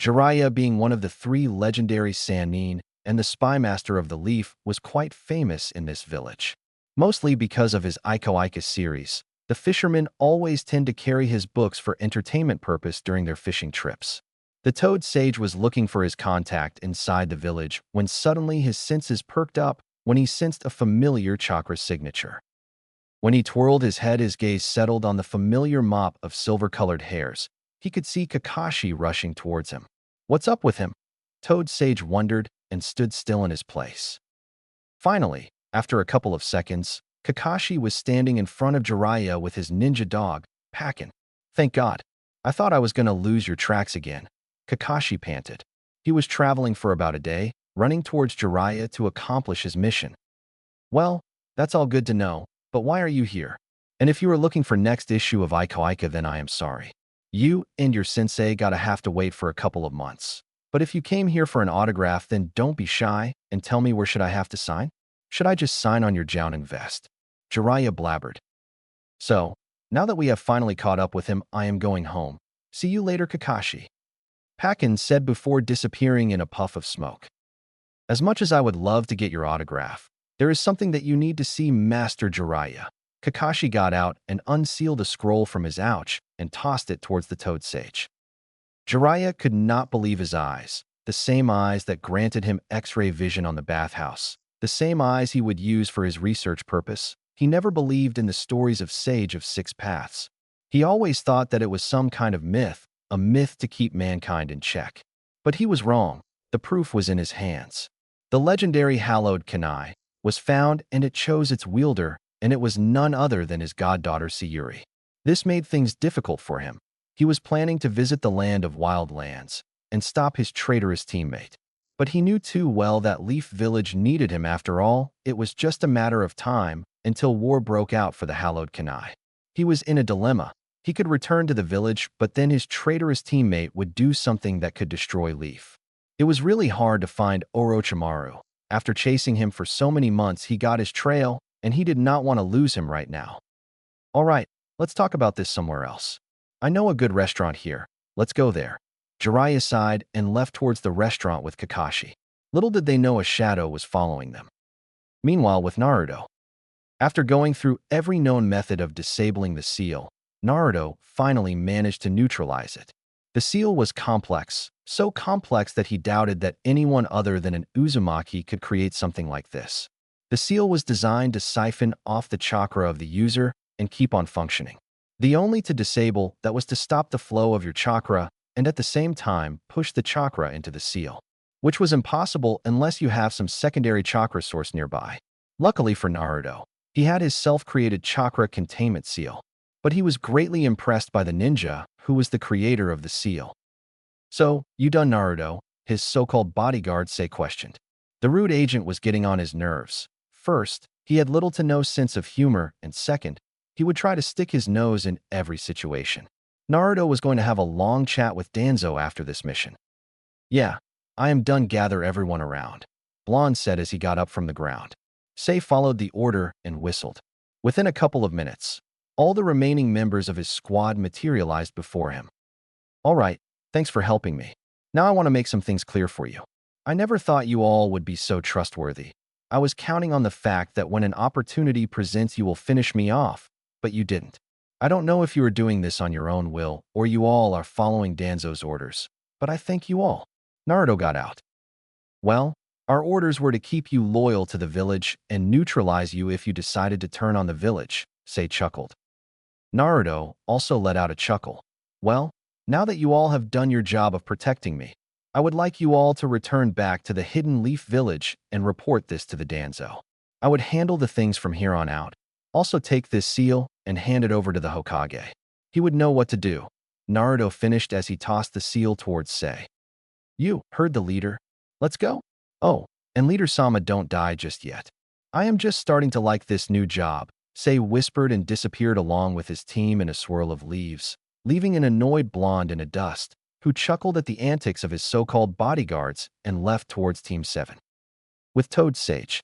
Jiraiya, being one of the 3 legendary Sannin and the spy master of the Leaf, was quite famous in this village. Mostly because of his Iko series, the fishermen always tend to carry his books for entertainment purpose during their fishing trips. The Toad Sage was looking for his contact inside the village when suddenly his senses perked up when he sensed a familiar chakra signature. When he twirled his head, his gaze settled on the familiar mop of silver-colored hairs. He could see Kakashi rushing towards him. What's up with him? Toad Sage wondered and stood still in his place. Finally, after a couple of seconds, Kakashi was standing in front of Jiraiya with his ninja dog, Pakin. Thank God. I thought I was going to lose your tracks again. Kakashi panted. He was traveling for about a day, running towards Jiraiya to accomplish his mission. Well, that's all good to know, but why are you here? And if you are looking for next issue of Iko, then I am sorry. You and your sensei gotta have to wait for a couple of months. But if you came here for an autograph, then don't be shy and tell me, where should I have to sign? Should I just sign on your Jouning vest? Jiraiya blabbered. So, now that we have finally caught up with him, I am going home. See you later, Kakashi. Pakin said before disappearing in a puff of smoke. As much as I would love to get your autograph, There is something that you need to see, Master Jiraiya. Kakashi got out and unsealed a scroll from his ouch and tossed it towards the Toad Sage. Jiraiya could not believe his eyes, the same eyes that granted him X-ray vision on the bathhouse, the same eyes he would use for his research purpose. He never believed in the stories of Sage of Six Paths. He always thought that it was some kind of myth, a myth to keep mankind in check. But he was wrong. The proof was in his hands. The legendary hallowed kunai was found, and it chose its wielder, and it was none other than his goddaughter Sayuri. This made things difficult for him. He was planning to visit the land of wild lands and stop his traitorous teammate. But he knew too well that Leaf Village needed him after all. It was just a matter of time until war broke out for the hallowed kunai. He was in a dilemma. He could return to the village, but then his traitorous teammate would do something that could destroy Leaf. It was really hard to find Orochimaru. After chasing him for so many months, he got his trail, and he did not want to lose him right now. All right, let's talk about this somewhere else. I know a good restaurant here. Let's go there. Jiraiya sighed and left towards the restaurant with Kakashi. Little did they know a shadow was following them. Meanwhile, with Naruto. After going through every known method of disabling the seal, Naruto finally managed to neutralize it. The seal was complex, so complex that he doubted that anyone other than an Uzumaki could create something like this. The seal was designed to siphon off the chakra of the user and keep on functioning. The only to disable that was to stop the flow of your chakra and at the same time push the chakra into the seal, which was impossible unless you have some secondary chakra source nearby. Luckily for Naruto, he had his self-created chakra containment seal, but he was greatly impressed by the ninja who was the creator of the seal. So, you done, Naruto? His so-called bodyguard questioned. The rude agent was getting on his nerves. First, he had little to no sense of humor, and second, he would try to stick his nose in every situation. Naruto was going to have a long chat with Danzo after this mission. Yeah, I am done. Gather everyone around, Blonde said as he got up from the ground. Sei followed the order and whistled. Within a couple of minutes, all the remaining members of his squad materialized before him. All right, thanks for helping me. Now I want to make some things clear for you. I never thought you all would be so trustworthy. I was counting on the fact that when an opportunity presents you will finish me off, but you didn't. I don't know if you are doing this on your own will or you all are following Danzo's orders, but I thank you all. Naruto got out. Well, our orders were to keep you loyal to the village and neutralize you if you decided to turn on the village, Sei chuckled. Naruto also let out a chuckle. Well, now that you all have done your job of protecting me, I would like you all to return back to the Hidden Leaf Village and report this to the Danzo. I would handle the things from here on out. Also take this seal and hand it over to the Hokage. He would know what to do. Naruto finished as he tossed the seal towards Sei. You heard the leader. Let's go. Oh, and Leader Sama, don't die just yet. I am just starting to like this new job, Sei whispered and disappeared along with his team in a swirl of leaves, leaving an annoyed Blonde in a dust, who chuckled at the antics of his so-called bodyguards and left towards Team 7. With Toad Sage.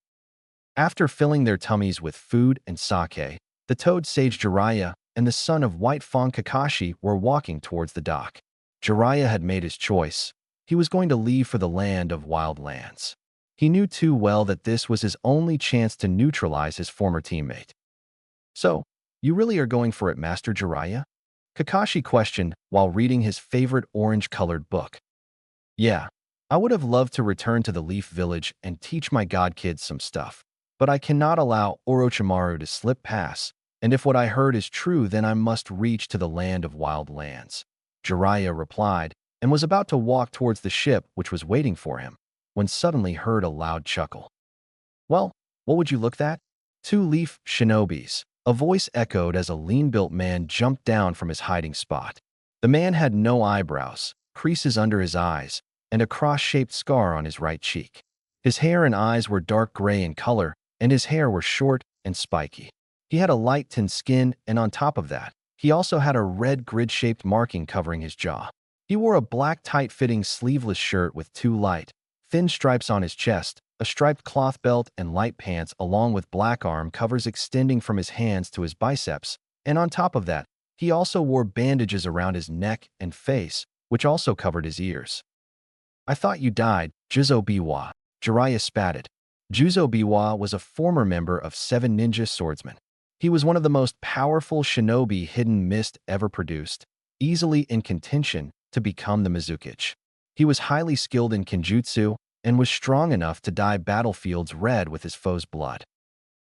After filling their tummies with food and sake, the Toad Sage Jiraiya and the son of White Fawn Kakashi were walking towards the dock. Jiraiya had made his choice. He was going to leave for the land of wild lands. He knew too well that this was his only chance to neutralize his former teammate. So, you really are going for it, Master Jiraiya? Kakashi questioned while reading his favorite orange-colored book. Yeah, I would have loved to return to the Leaf Village and teach my god kids some stuff, but I cannot allow Orochimaru to slip past, and if what I heard is true, then I must reach to the land of wild lands. Jiraiya replied, and was about to walk towards the ship which was waiting for him, when suddenly heard a loud chuckle. Well, what would you look at? 2 leaf shinobis. A voice echoed as a lean-built man jumped down from his hiding spot. The man had no eyebrows, creases under his eyes, and a cross-shaped scar on his right cheek. His hair and eyes were dark gray in color, and his hair were short and spiky. He had a light-tanned skin, and on top of that, he also had a red grid-shaped marking covering his jaw. He wore a black tight-fitting sleeveless shirt with 2 light, thin stripes on his chest, a striped cloth belt and light pants along with black arm covers extending from his hands to his biceps, and on top of that, he also wore bandages around his neck and face, which also covered his ears. I thought you died, Jizo Biwa, Jiraiya spatted. Juzo Biwa was a former member of Seven Ninja Swordsmen. He was one of the most powerful shinobi Hidden Mist ever produced, easily in contention to become the Mizukage. He was highly skilled in kenjutsu and was strong enough to dye battlefields red with his foe's blood.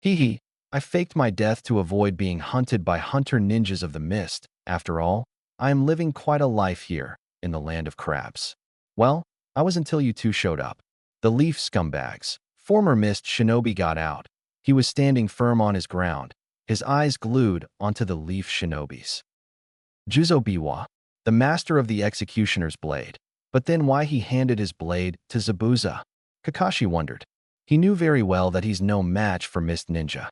Hee hee, I faked my death to avoid being hunted by hunter ninjas of the mist. After all, I am living quite a life here, in the land of crabs. Well, I was until you two showed up. The leaf scumbags. Former mist shinobi got out. He was standing firm on his ground, his eyes glued onto the leaf shinobis. Juzo Biwa, the master of the executioner's blade. But then why he handed his blade to Zabuza? Kakashi wondered. He knew very well that he's no match for Mist Ninja.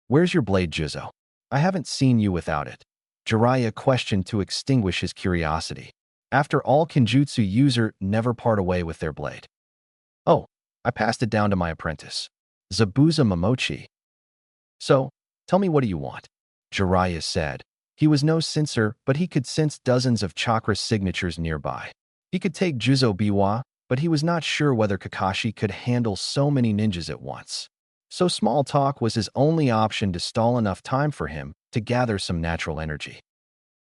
Where's your blade, Juzo? I haven't seen you without it. Jiraiya questioned to extinguish his curiosity. After all, kenjutsu user never part away with their blade. Oh, I passed it down to my apprentice, Zabuza Momochi. So, tell me, what do you want? Jiraiya said. He was no censor, but he could sense dozens of chakra signatures nearby. He could take Juzo Biwa, but he was not sure whether Kakashi could handle so many ninjas at once. So small talk was his only option to stall enough time for him to gather some natural energy.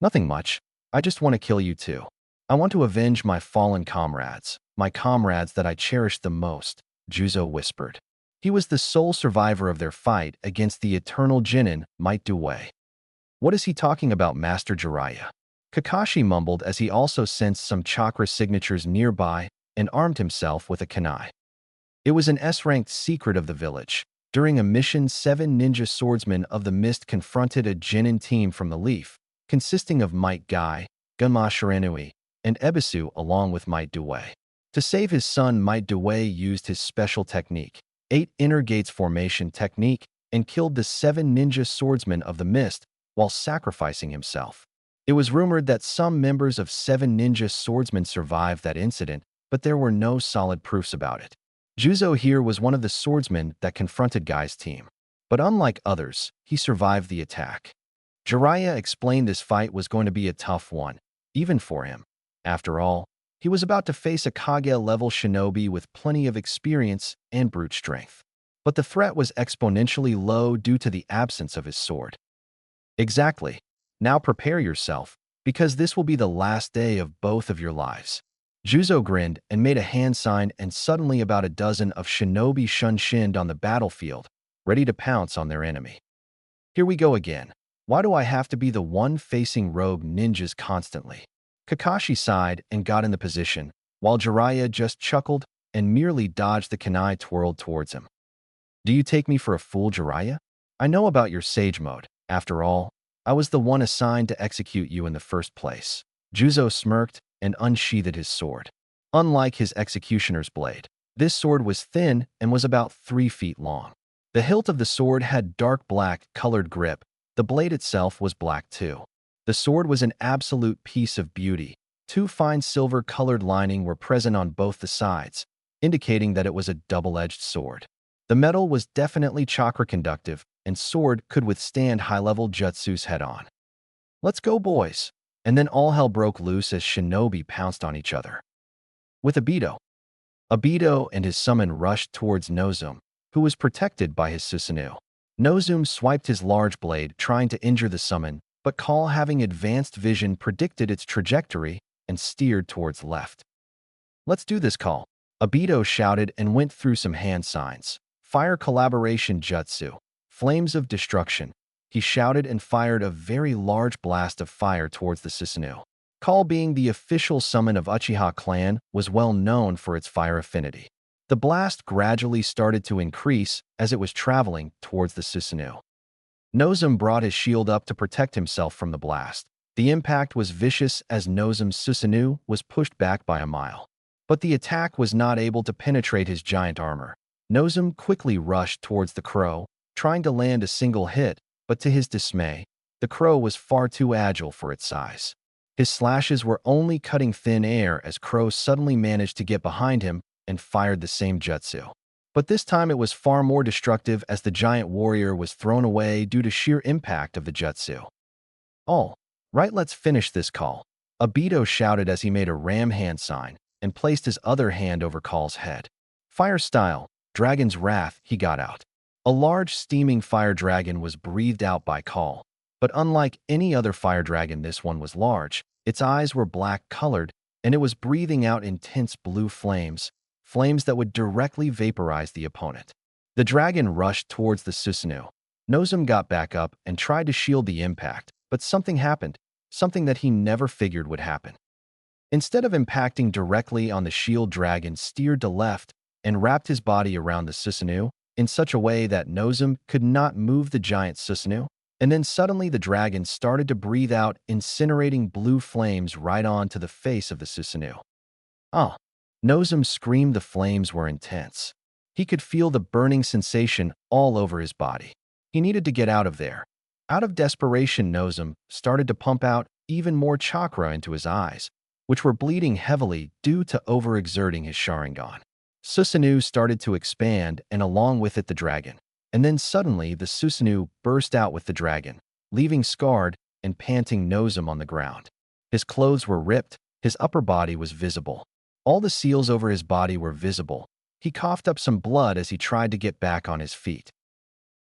Nothing much. I just want to kill you too. I want to avenge my fallen comrades, my comrades that I cherished the most, Juzo whispered. He was the sole survivor of their fight against the eternal Genin, Might Due. What is he talking about, Master Jiraiya? Kakashi mumbled as he also sensed some chakra signatures nearby and armed himself with a kunai. It was an S-ranked secret of the village. During a mission, 7 ninja swordsmen of the mist confronted a Genin team from the Leaf, consisting of Might Guy, Gunma Shiranui, and Ebisu along with Might Due. To save his son, Might Due used his special technique, 8 inner gates formation technique, and killed the 7 ninja swordsmen of the mist while sacrificing himself. It was rumored that some members of 7 ninja swordsmen survived that incident, but there were no solid proofs about it. Juzo here was one of the swordsmen that confronted Guy's team. But unlike others, he survived the attack. Jiraiya explained this fight was going to be a tough one, even for him. After all, he was about to face a Kage-level shinobi with plenty of experience and brute strength. But the threat was exponentially low due to the absence of his sword. Exactly. Now prepare yourself, because this will be the last day of both of your lives. Juzo grinned and made a hand sign, and suddenly about a dozen of shinobi shunshined on the battlefield, ready to pounce on their enemy. Here we go again. Why do I have to be the one facing rogue ninjas constantly? Kakashi sighed and got in the position, while Jiraiya just chuckled and merely dodged the kunai twirled towards him. Do you take me for a fool, Jiraiya? I know about your sage mode. After all, I was the one assigned to execute you in the first place. Juzo smirked and unsheathed his sword. Unlike his executioner's blade, this sword was thin and was about 3 feet long. The hilt of the sword had dark black colored grip. The blade itself was black too. The sword was an absolute piece of beauty. 2 fine silver-colored lining were present on both the sides, indicating that it was a double-edged sword. The metal was definitely chakra conductive, and sword could withstand high-level jutsus head-on. Let's go, boys! And then all hell broke loose as shinobi pounced on each other. With Obito and his summon rushed towards Nozomu, who was protected by his Susanoo. Nozomu swiped his large blade, trying to injure the summon, but Call, having advanced vision, predicted its trajectory and steered towards left. Let's do this, Call! Obito shouted and went through some hand signs. Fire collaboration jutsu. Flames of destruction. He shouted and fired a very large blast of fire towards the Susanoo. Call, being the official summon of Uchiha clan, was well known for its fire affinity. The blast gradually started to increase as it was traveling towards the Susanoo. Nozomu brought his shield up to protect himself from the blast. The impact was vicious as Nozomu's Susanoo was pushed back by a mile. But the attack was not able to penetrate his giant armor. Nozomu quickly rushed towards the crow, trying to land a single hit, but to his dismay, the crow was far too agile for its size. His slashes were only cutting thin air as Crow suddenly managed to get behind him and fired the same jutsu. But this time it was far more destructive as the giant warrior was thrown away due to sheer impact of the jutsu. All right, let's finish this, Call! Obito shouted as he made a ram hand sign and placed his other hand over Call's head. Fire style. Dragon's wrath, he got out. A large, steaming fire dragon was breathed out by Call. But unlike any other fire dragon, this one was large. Its eyes were black-colored, and it was breathing out intense blue flames, flames that would directly vaporize the opponent. The dragon rushed towards the Susanoo. Nozum got back up and tried to shield the impact, but something happened, something that he never figured would happen. Instead of impacting directly on the shield, dragon steered to left and wrapped his body around the Susanoo in such a way that Nozum could not move the giant Susanoo. And then suddenly the dragon started to breathe out incinerating blue flames right onto the face of the Susanoo. Oh! Nozum screamed. The flames were intense. He could feel the burning sensation all over his body. He needed to get out of there. Out of desperation, Nozum started to pump out even more chakra into his eyes, which were bleeding heavily due to overexerting his Sharingan. Susanoo started to expand, and along with it the dragon. And then suddenly the Susanoo burst out with the dragon, leaving scarred and panting Nozum on the ground. His clothes were ripped, his upper body was visible. All the seals over his body were visible. He coughed up some blood as he tried to get back on his feet.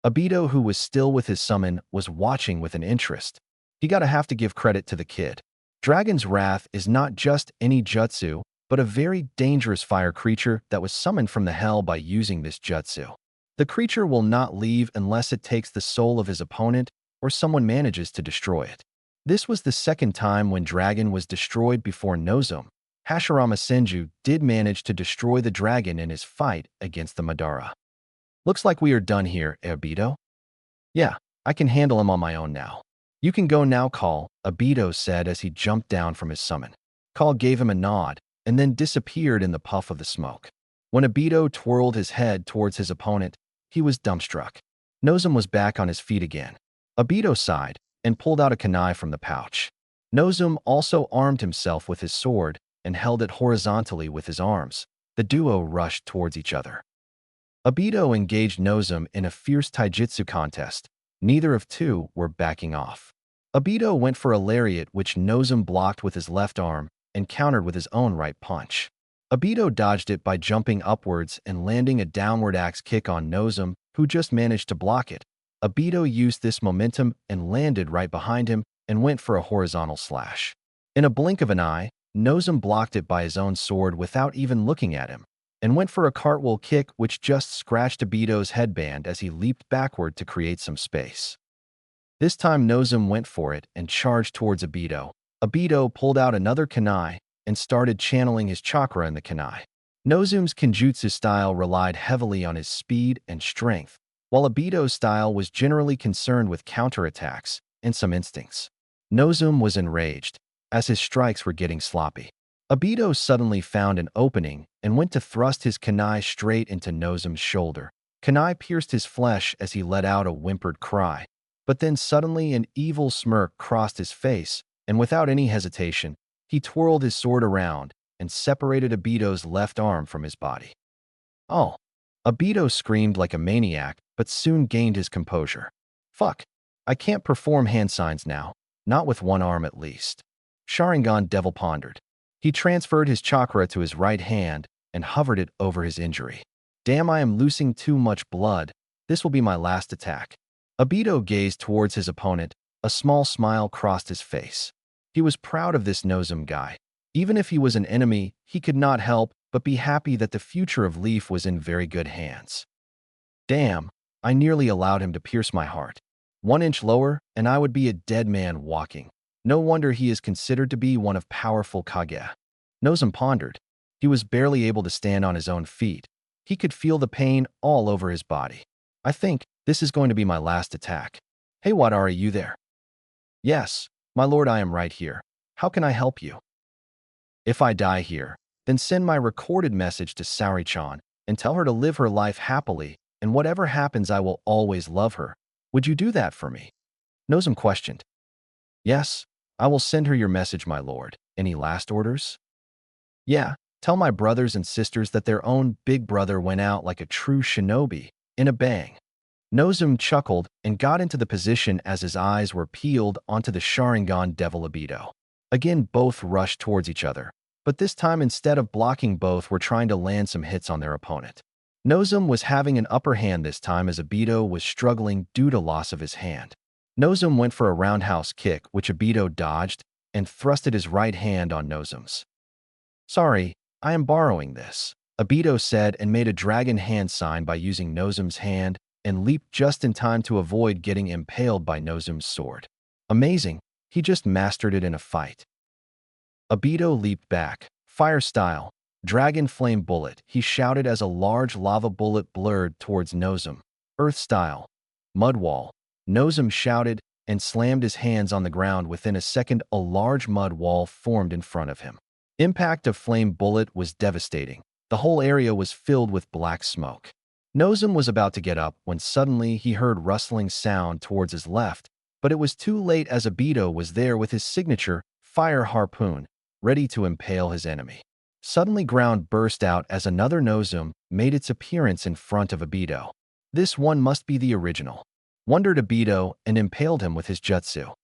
Obito, who was still with his summon, was watching with an interest. He gotta have to give credit to the kid. Dragon's Wrath is not just any jutsu, but a very dangerous fire creature that was summoned from the hell by using this jutsu. The creature will not leave unless it takes the soul of his opponent or someone manages to destroy it. This was the second time when Dragon was destroyed before Nozum. Hashirama Senju did manage to destroy the dragon in his fight against the Madara. Looks like we are done here, Obito. Yeah, I can handle him on my own now. You can go now, Call, Obito said as he jumped down from his summon. Call gave him a nod and then disappeared in the puff of the smoke. When Obito twirled his head towards his opponent, he was dumbstruck. Nozum was back on his feet again. Obito sighed and pulled out a kunai from the pouch. Nozum also armed himself with his sword and held it horizontally with his arms. The duo rushed towards each other. Obito engaged Nozum in a fierce taijutsu contest. Neither of two were backing off. Obito went for a lariat which Nozum blocked with his left arm and countered with his own right punch. Obito dodged it by jumping upwards and landing a downward axe kick on Nozum, who just managed to block it. Obito used this momentum and landed right behind him and went for a horizontal slash. In a blink of an eye, Nozum blocked it by his own sword without even looking at him, and went for a cartwheel kick which just scratched Obito's headband as he leaped backward to create some space. This time Nozum went for it and charged towards Obito. Obito pulled out another kunai and started channeling his chakra in the kunai. Nozum's kenjutsu style relied heavily on his speed and strength, while Obito's style was generally concerned with counterattacks and some instincts. Nozum was enraged, as his strikes were getting sloppy. Obito suddenly found an opening and went to thrust his kunai straight into Nozum's shoulder. Kunai pierced his flesh as he let out a whimpered cry, but then suddenly an evil smirk crossed his face, and without any hesitation, he twirled his sword around and separated Obito's left arm from his body. Oh! Obito screamed like a maniac, but soon gained his composure. Fuck! I can't perform hand signs now, not with one arm at least. Sharingan Devil pondered. He transferred his chakra to his right hand and hovered it over his injury. Damn, I am losing too much blood. This will be my last attack. Obito gazed towards his opponent. A small smile crossed his face. He was proud of this Nozum guy. Even if he was an enemy, he could not help but be happy that the future of Leaf was in very good hands. Damn, I nearly allowed him to pierce my heart. 1 inch lower, and I would be a dead man walking. No wonder he is considered to be one of powerful Kage. Nozum pondered. He was barely able to stand on his own feet. He could feel the pain all over his body. I think this is going to be my last attack. Hey, Wadari, you there? Yes, my lord, I am right here. How can I help you? If I die here, then send my recorded message to Saori-chan and tell her to live her life happily, and whatever happens I will always love her. Would you do that for me? Nozum questioned. Yes, I will send her your message, my lord. Any last orders? Yeah, tell my brothers and sisters that their own big brother went out like a true shinobi, in a bang. Nozum chuckled and got into the position as his eyes were peeled onto the Sharingan Devil Obito. Again, both rushed towards each other, but this time instead of blocking, both were trying to land some hits on their opponent. Nozum was having an upper hand this time as Obito was struggling due to loss of his hand. Nozum went for a roundhouse kick, which Obito dodged and thrusted his right hand on Nozum's. "Sorry, I am borrowing this," Obito said and made a dragon hand sign by using Nozum's hand and leaped just in time to avoid getting impaled by Nozum's sword. Amazing, he just mastered it in a fight. Obito leaped back, fire style, dragon flame bullet, he shouted as a large lava bullet blurred towards Nozum. Earth style, mud wall, Nozum shouted and slammed his hands on the ground. Within a second, a large mud wall formed in front of him. Impact of flame bullet was devastating. The whole area was filled with black smoke. Nozum was about to get up when suddenly he heard rustling sound towards his left, but it was too late as Obito was there with his signature fire harpoon, ready to impale his enemy. Suddenly ground burst out as another Nozum made its appearance in front of Obito. This one must be the original, wondered Obito, and impaled him with his jutsu.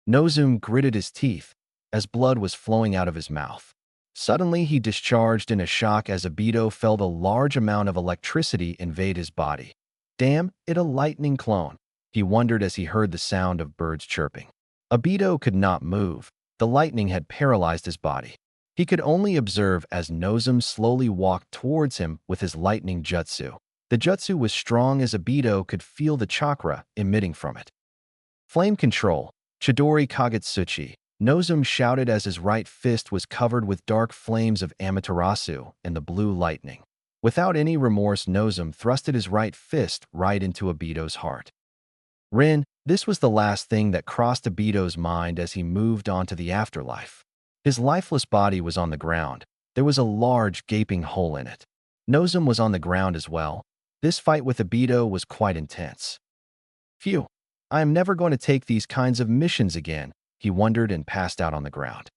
Nozum gritted his teeth as blood was flowing out of his mouth. Suddenly he discharged in a shock as Obito felt a large amount of electricity invade his body. Damn, it a lightning clone, he wondered as he heard the sound of birds chirping. Obito could not move. The lightning had paralyzed his body. He could only observe as Nozum slowly walked towards him with his lightning jutsu. The jutsu was strong as Obito could feel the chakra emitting from it. Flame control, Chidori Kagetsuchi, Nozum shouted as his right fist was covered with dark flames of Amaterasu and the blue lightning. Without any remorse, Nozum thrusted his right fist right into Obito's heart. Rin, this was the last thing that crossed Obito's mind as he moved on to the afterlife. His lifeless body was on the ground. There was a large, gaping hole in it. Nozum was on the ground as well. This fight with Obito was quite intense. Phew, I am never going to take these kinds of missions again, he wondered and passed out on the ground.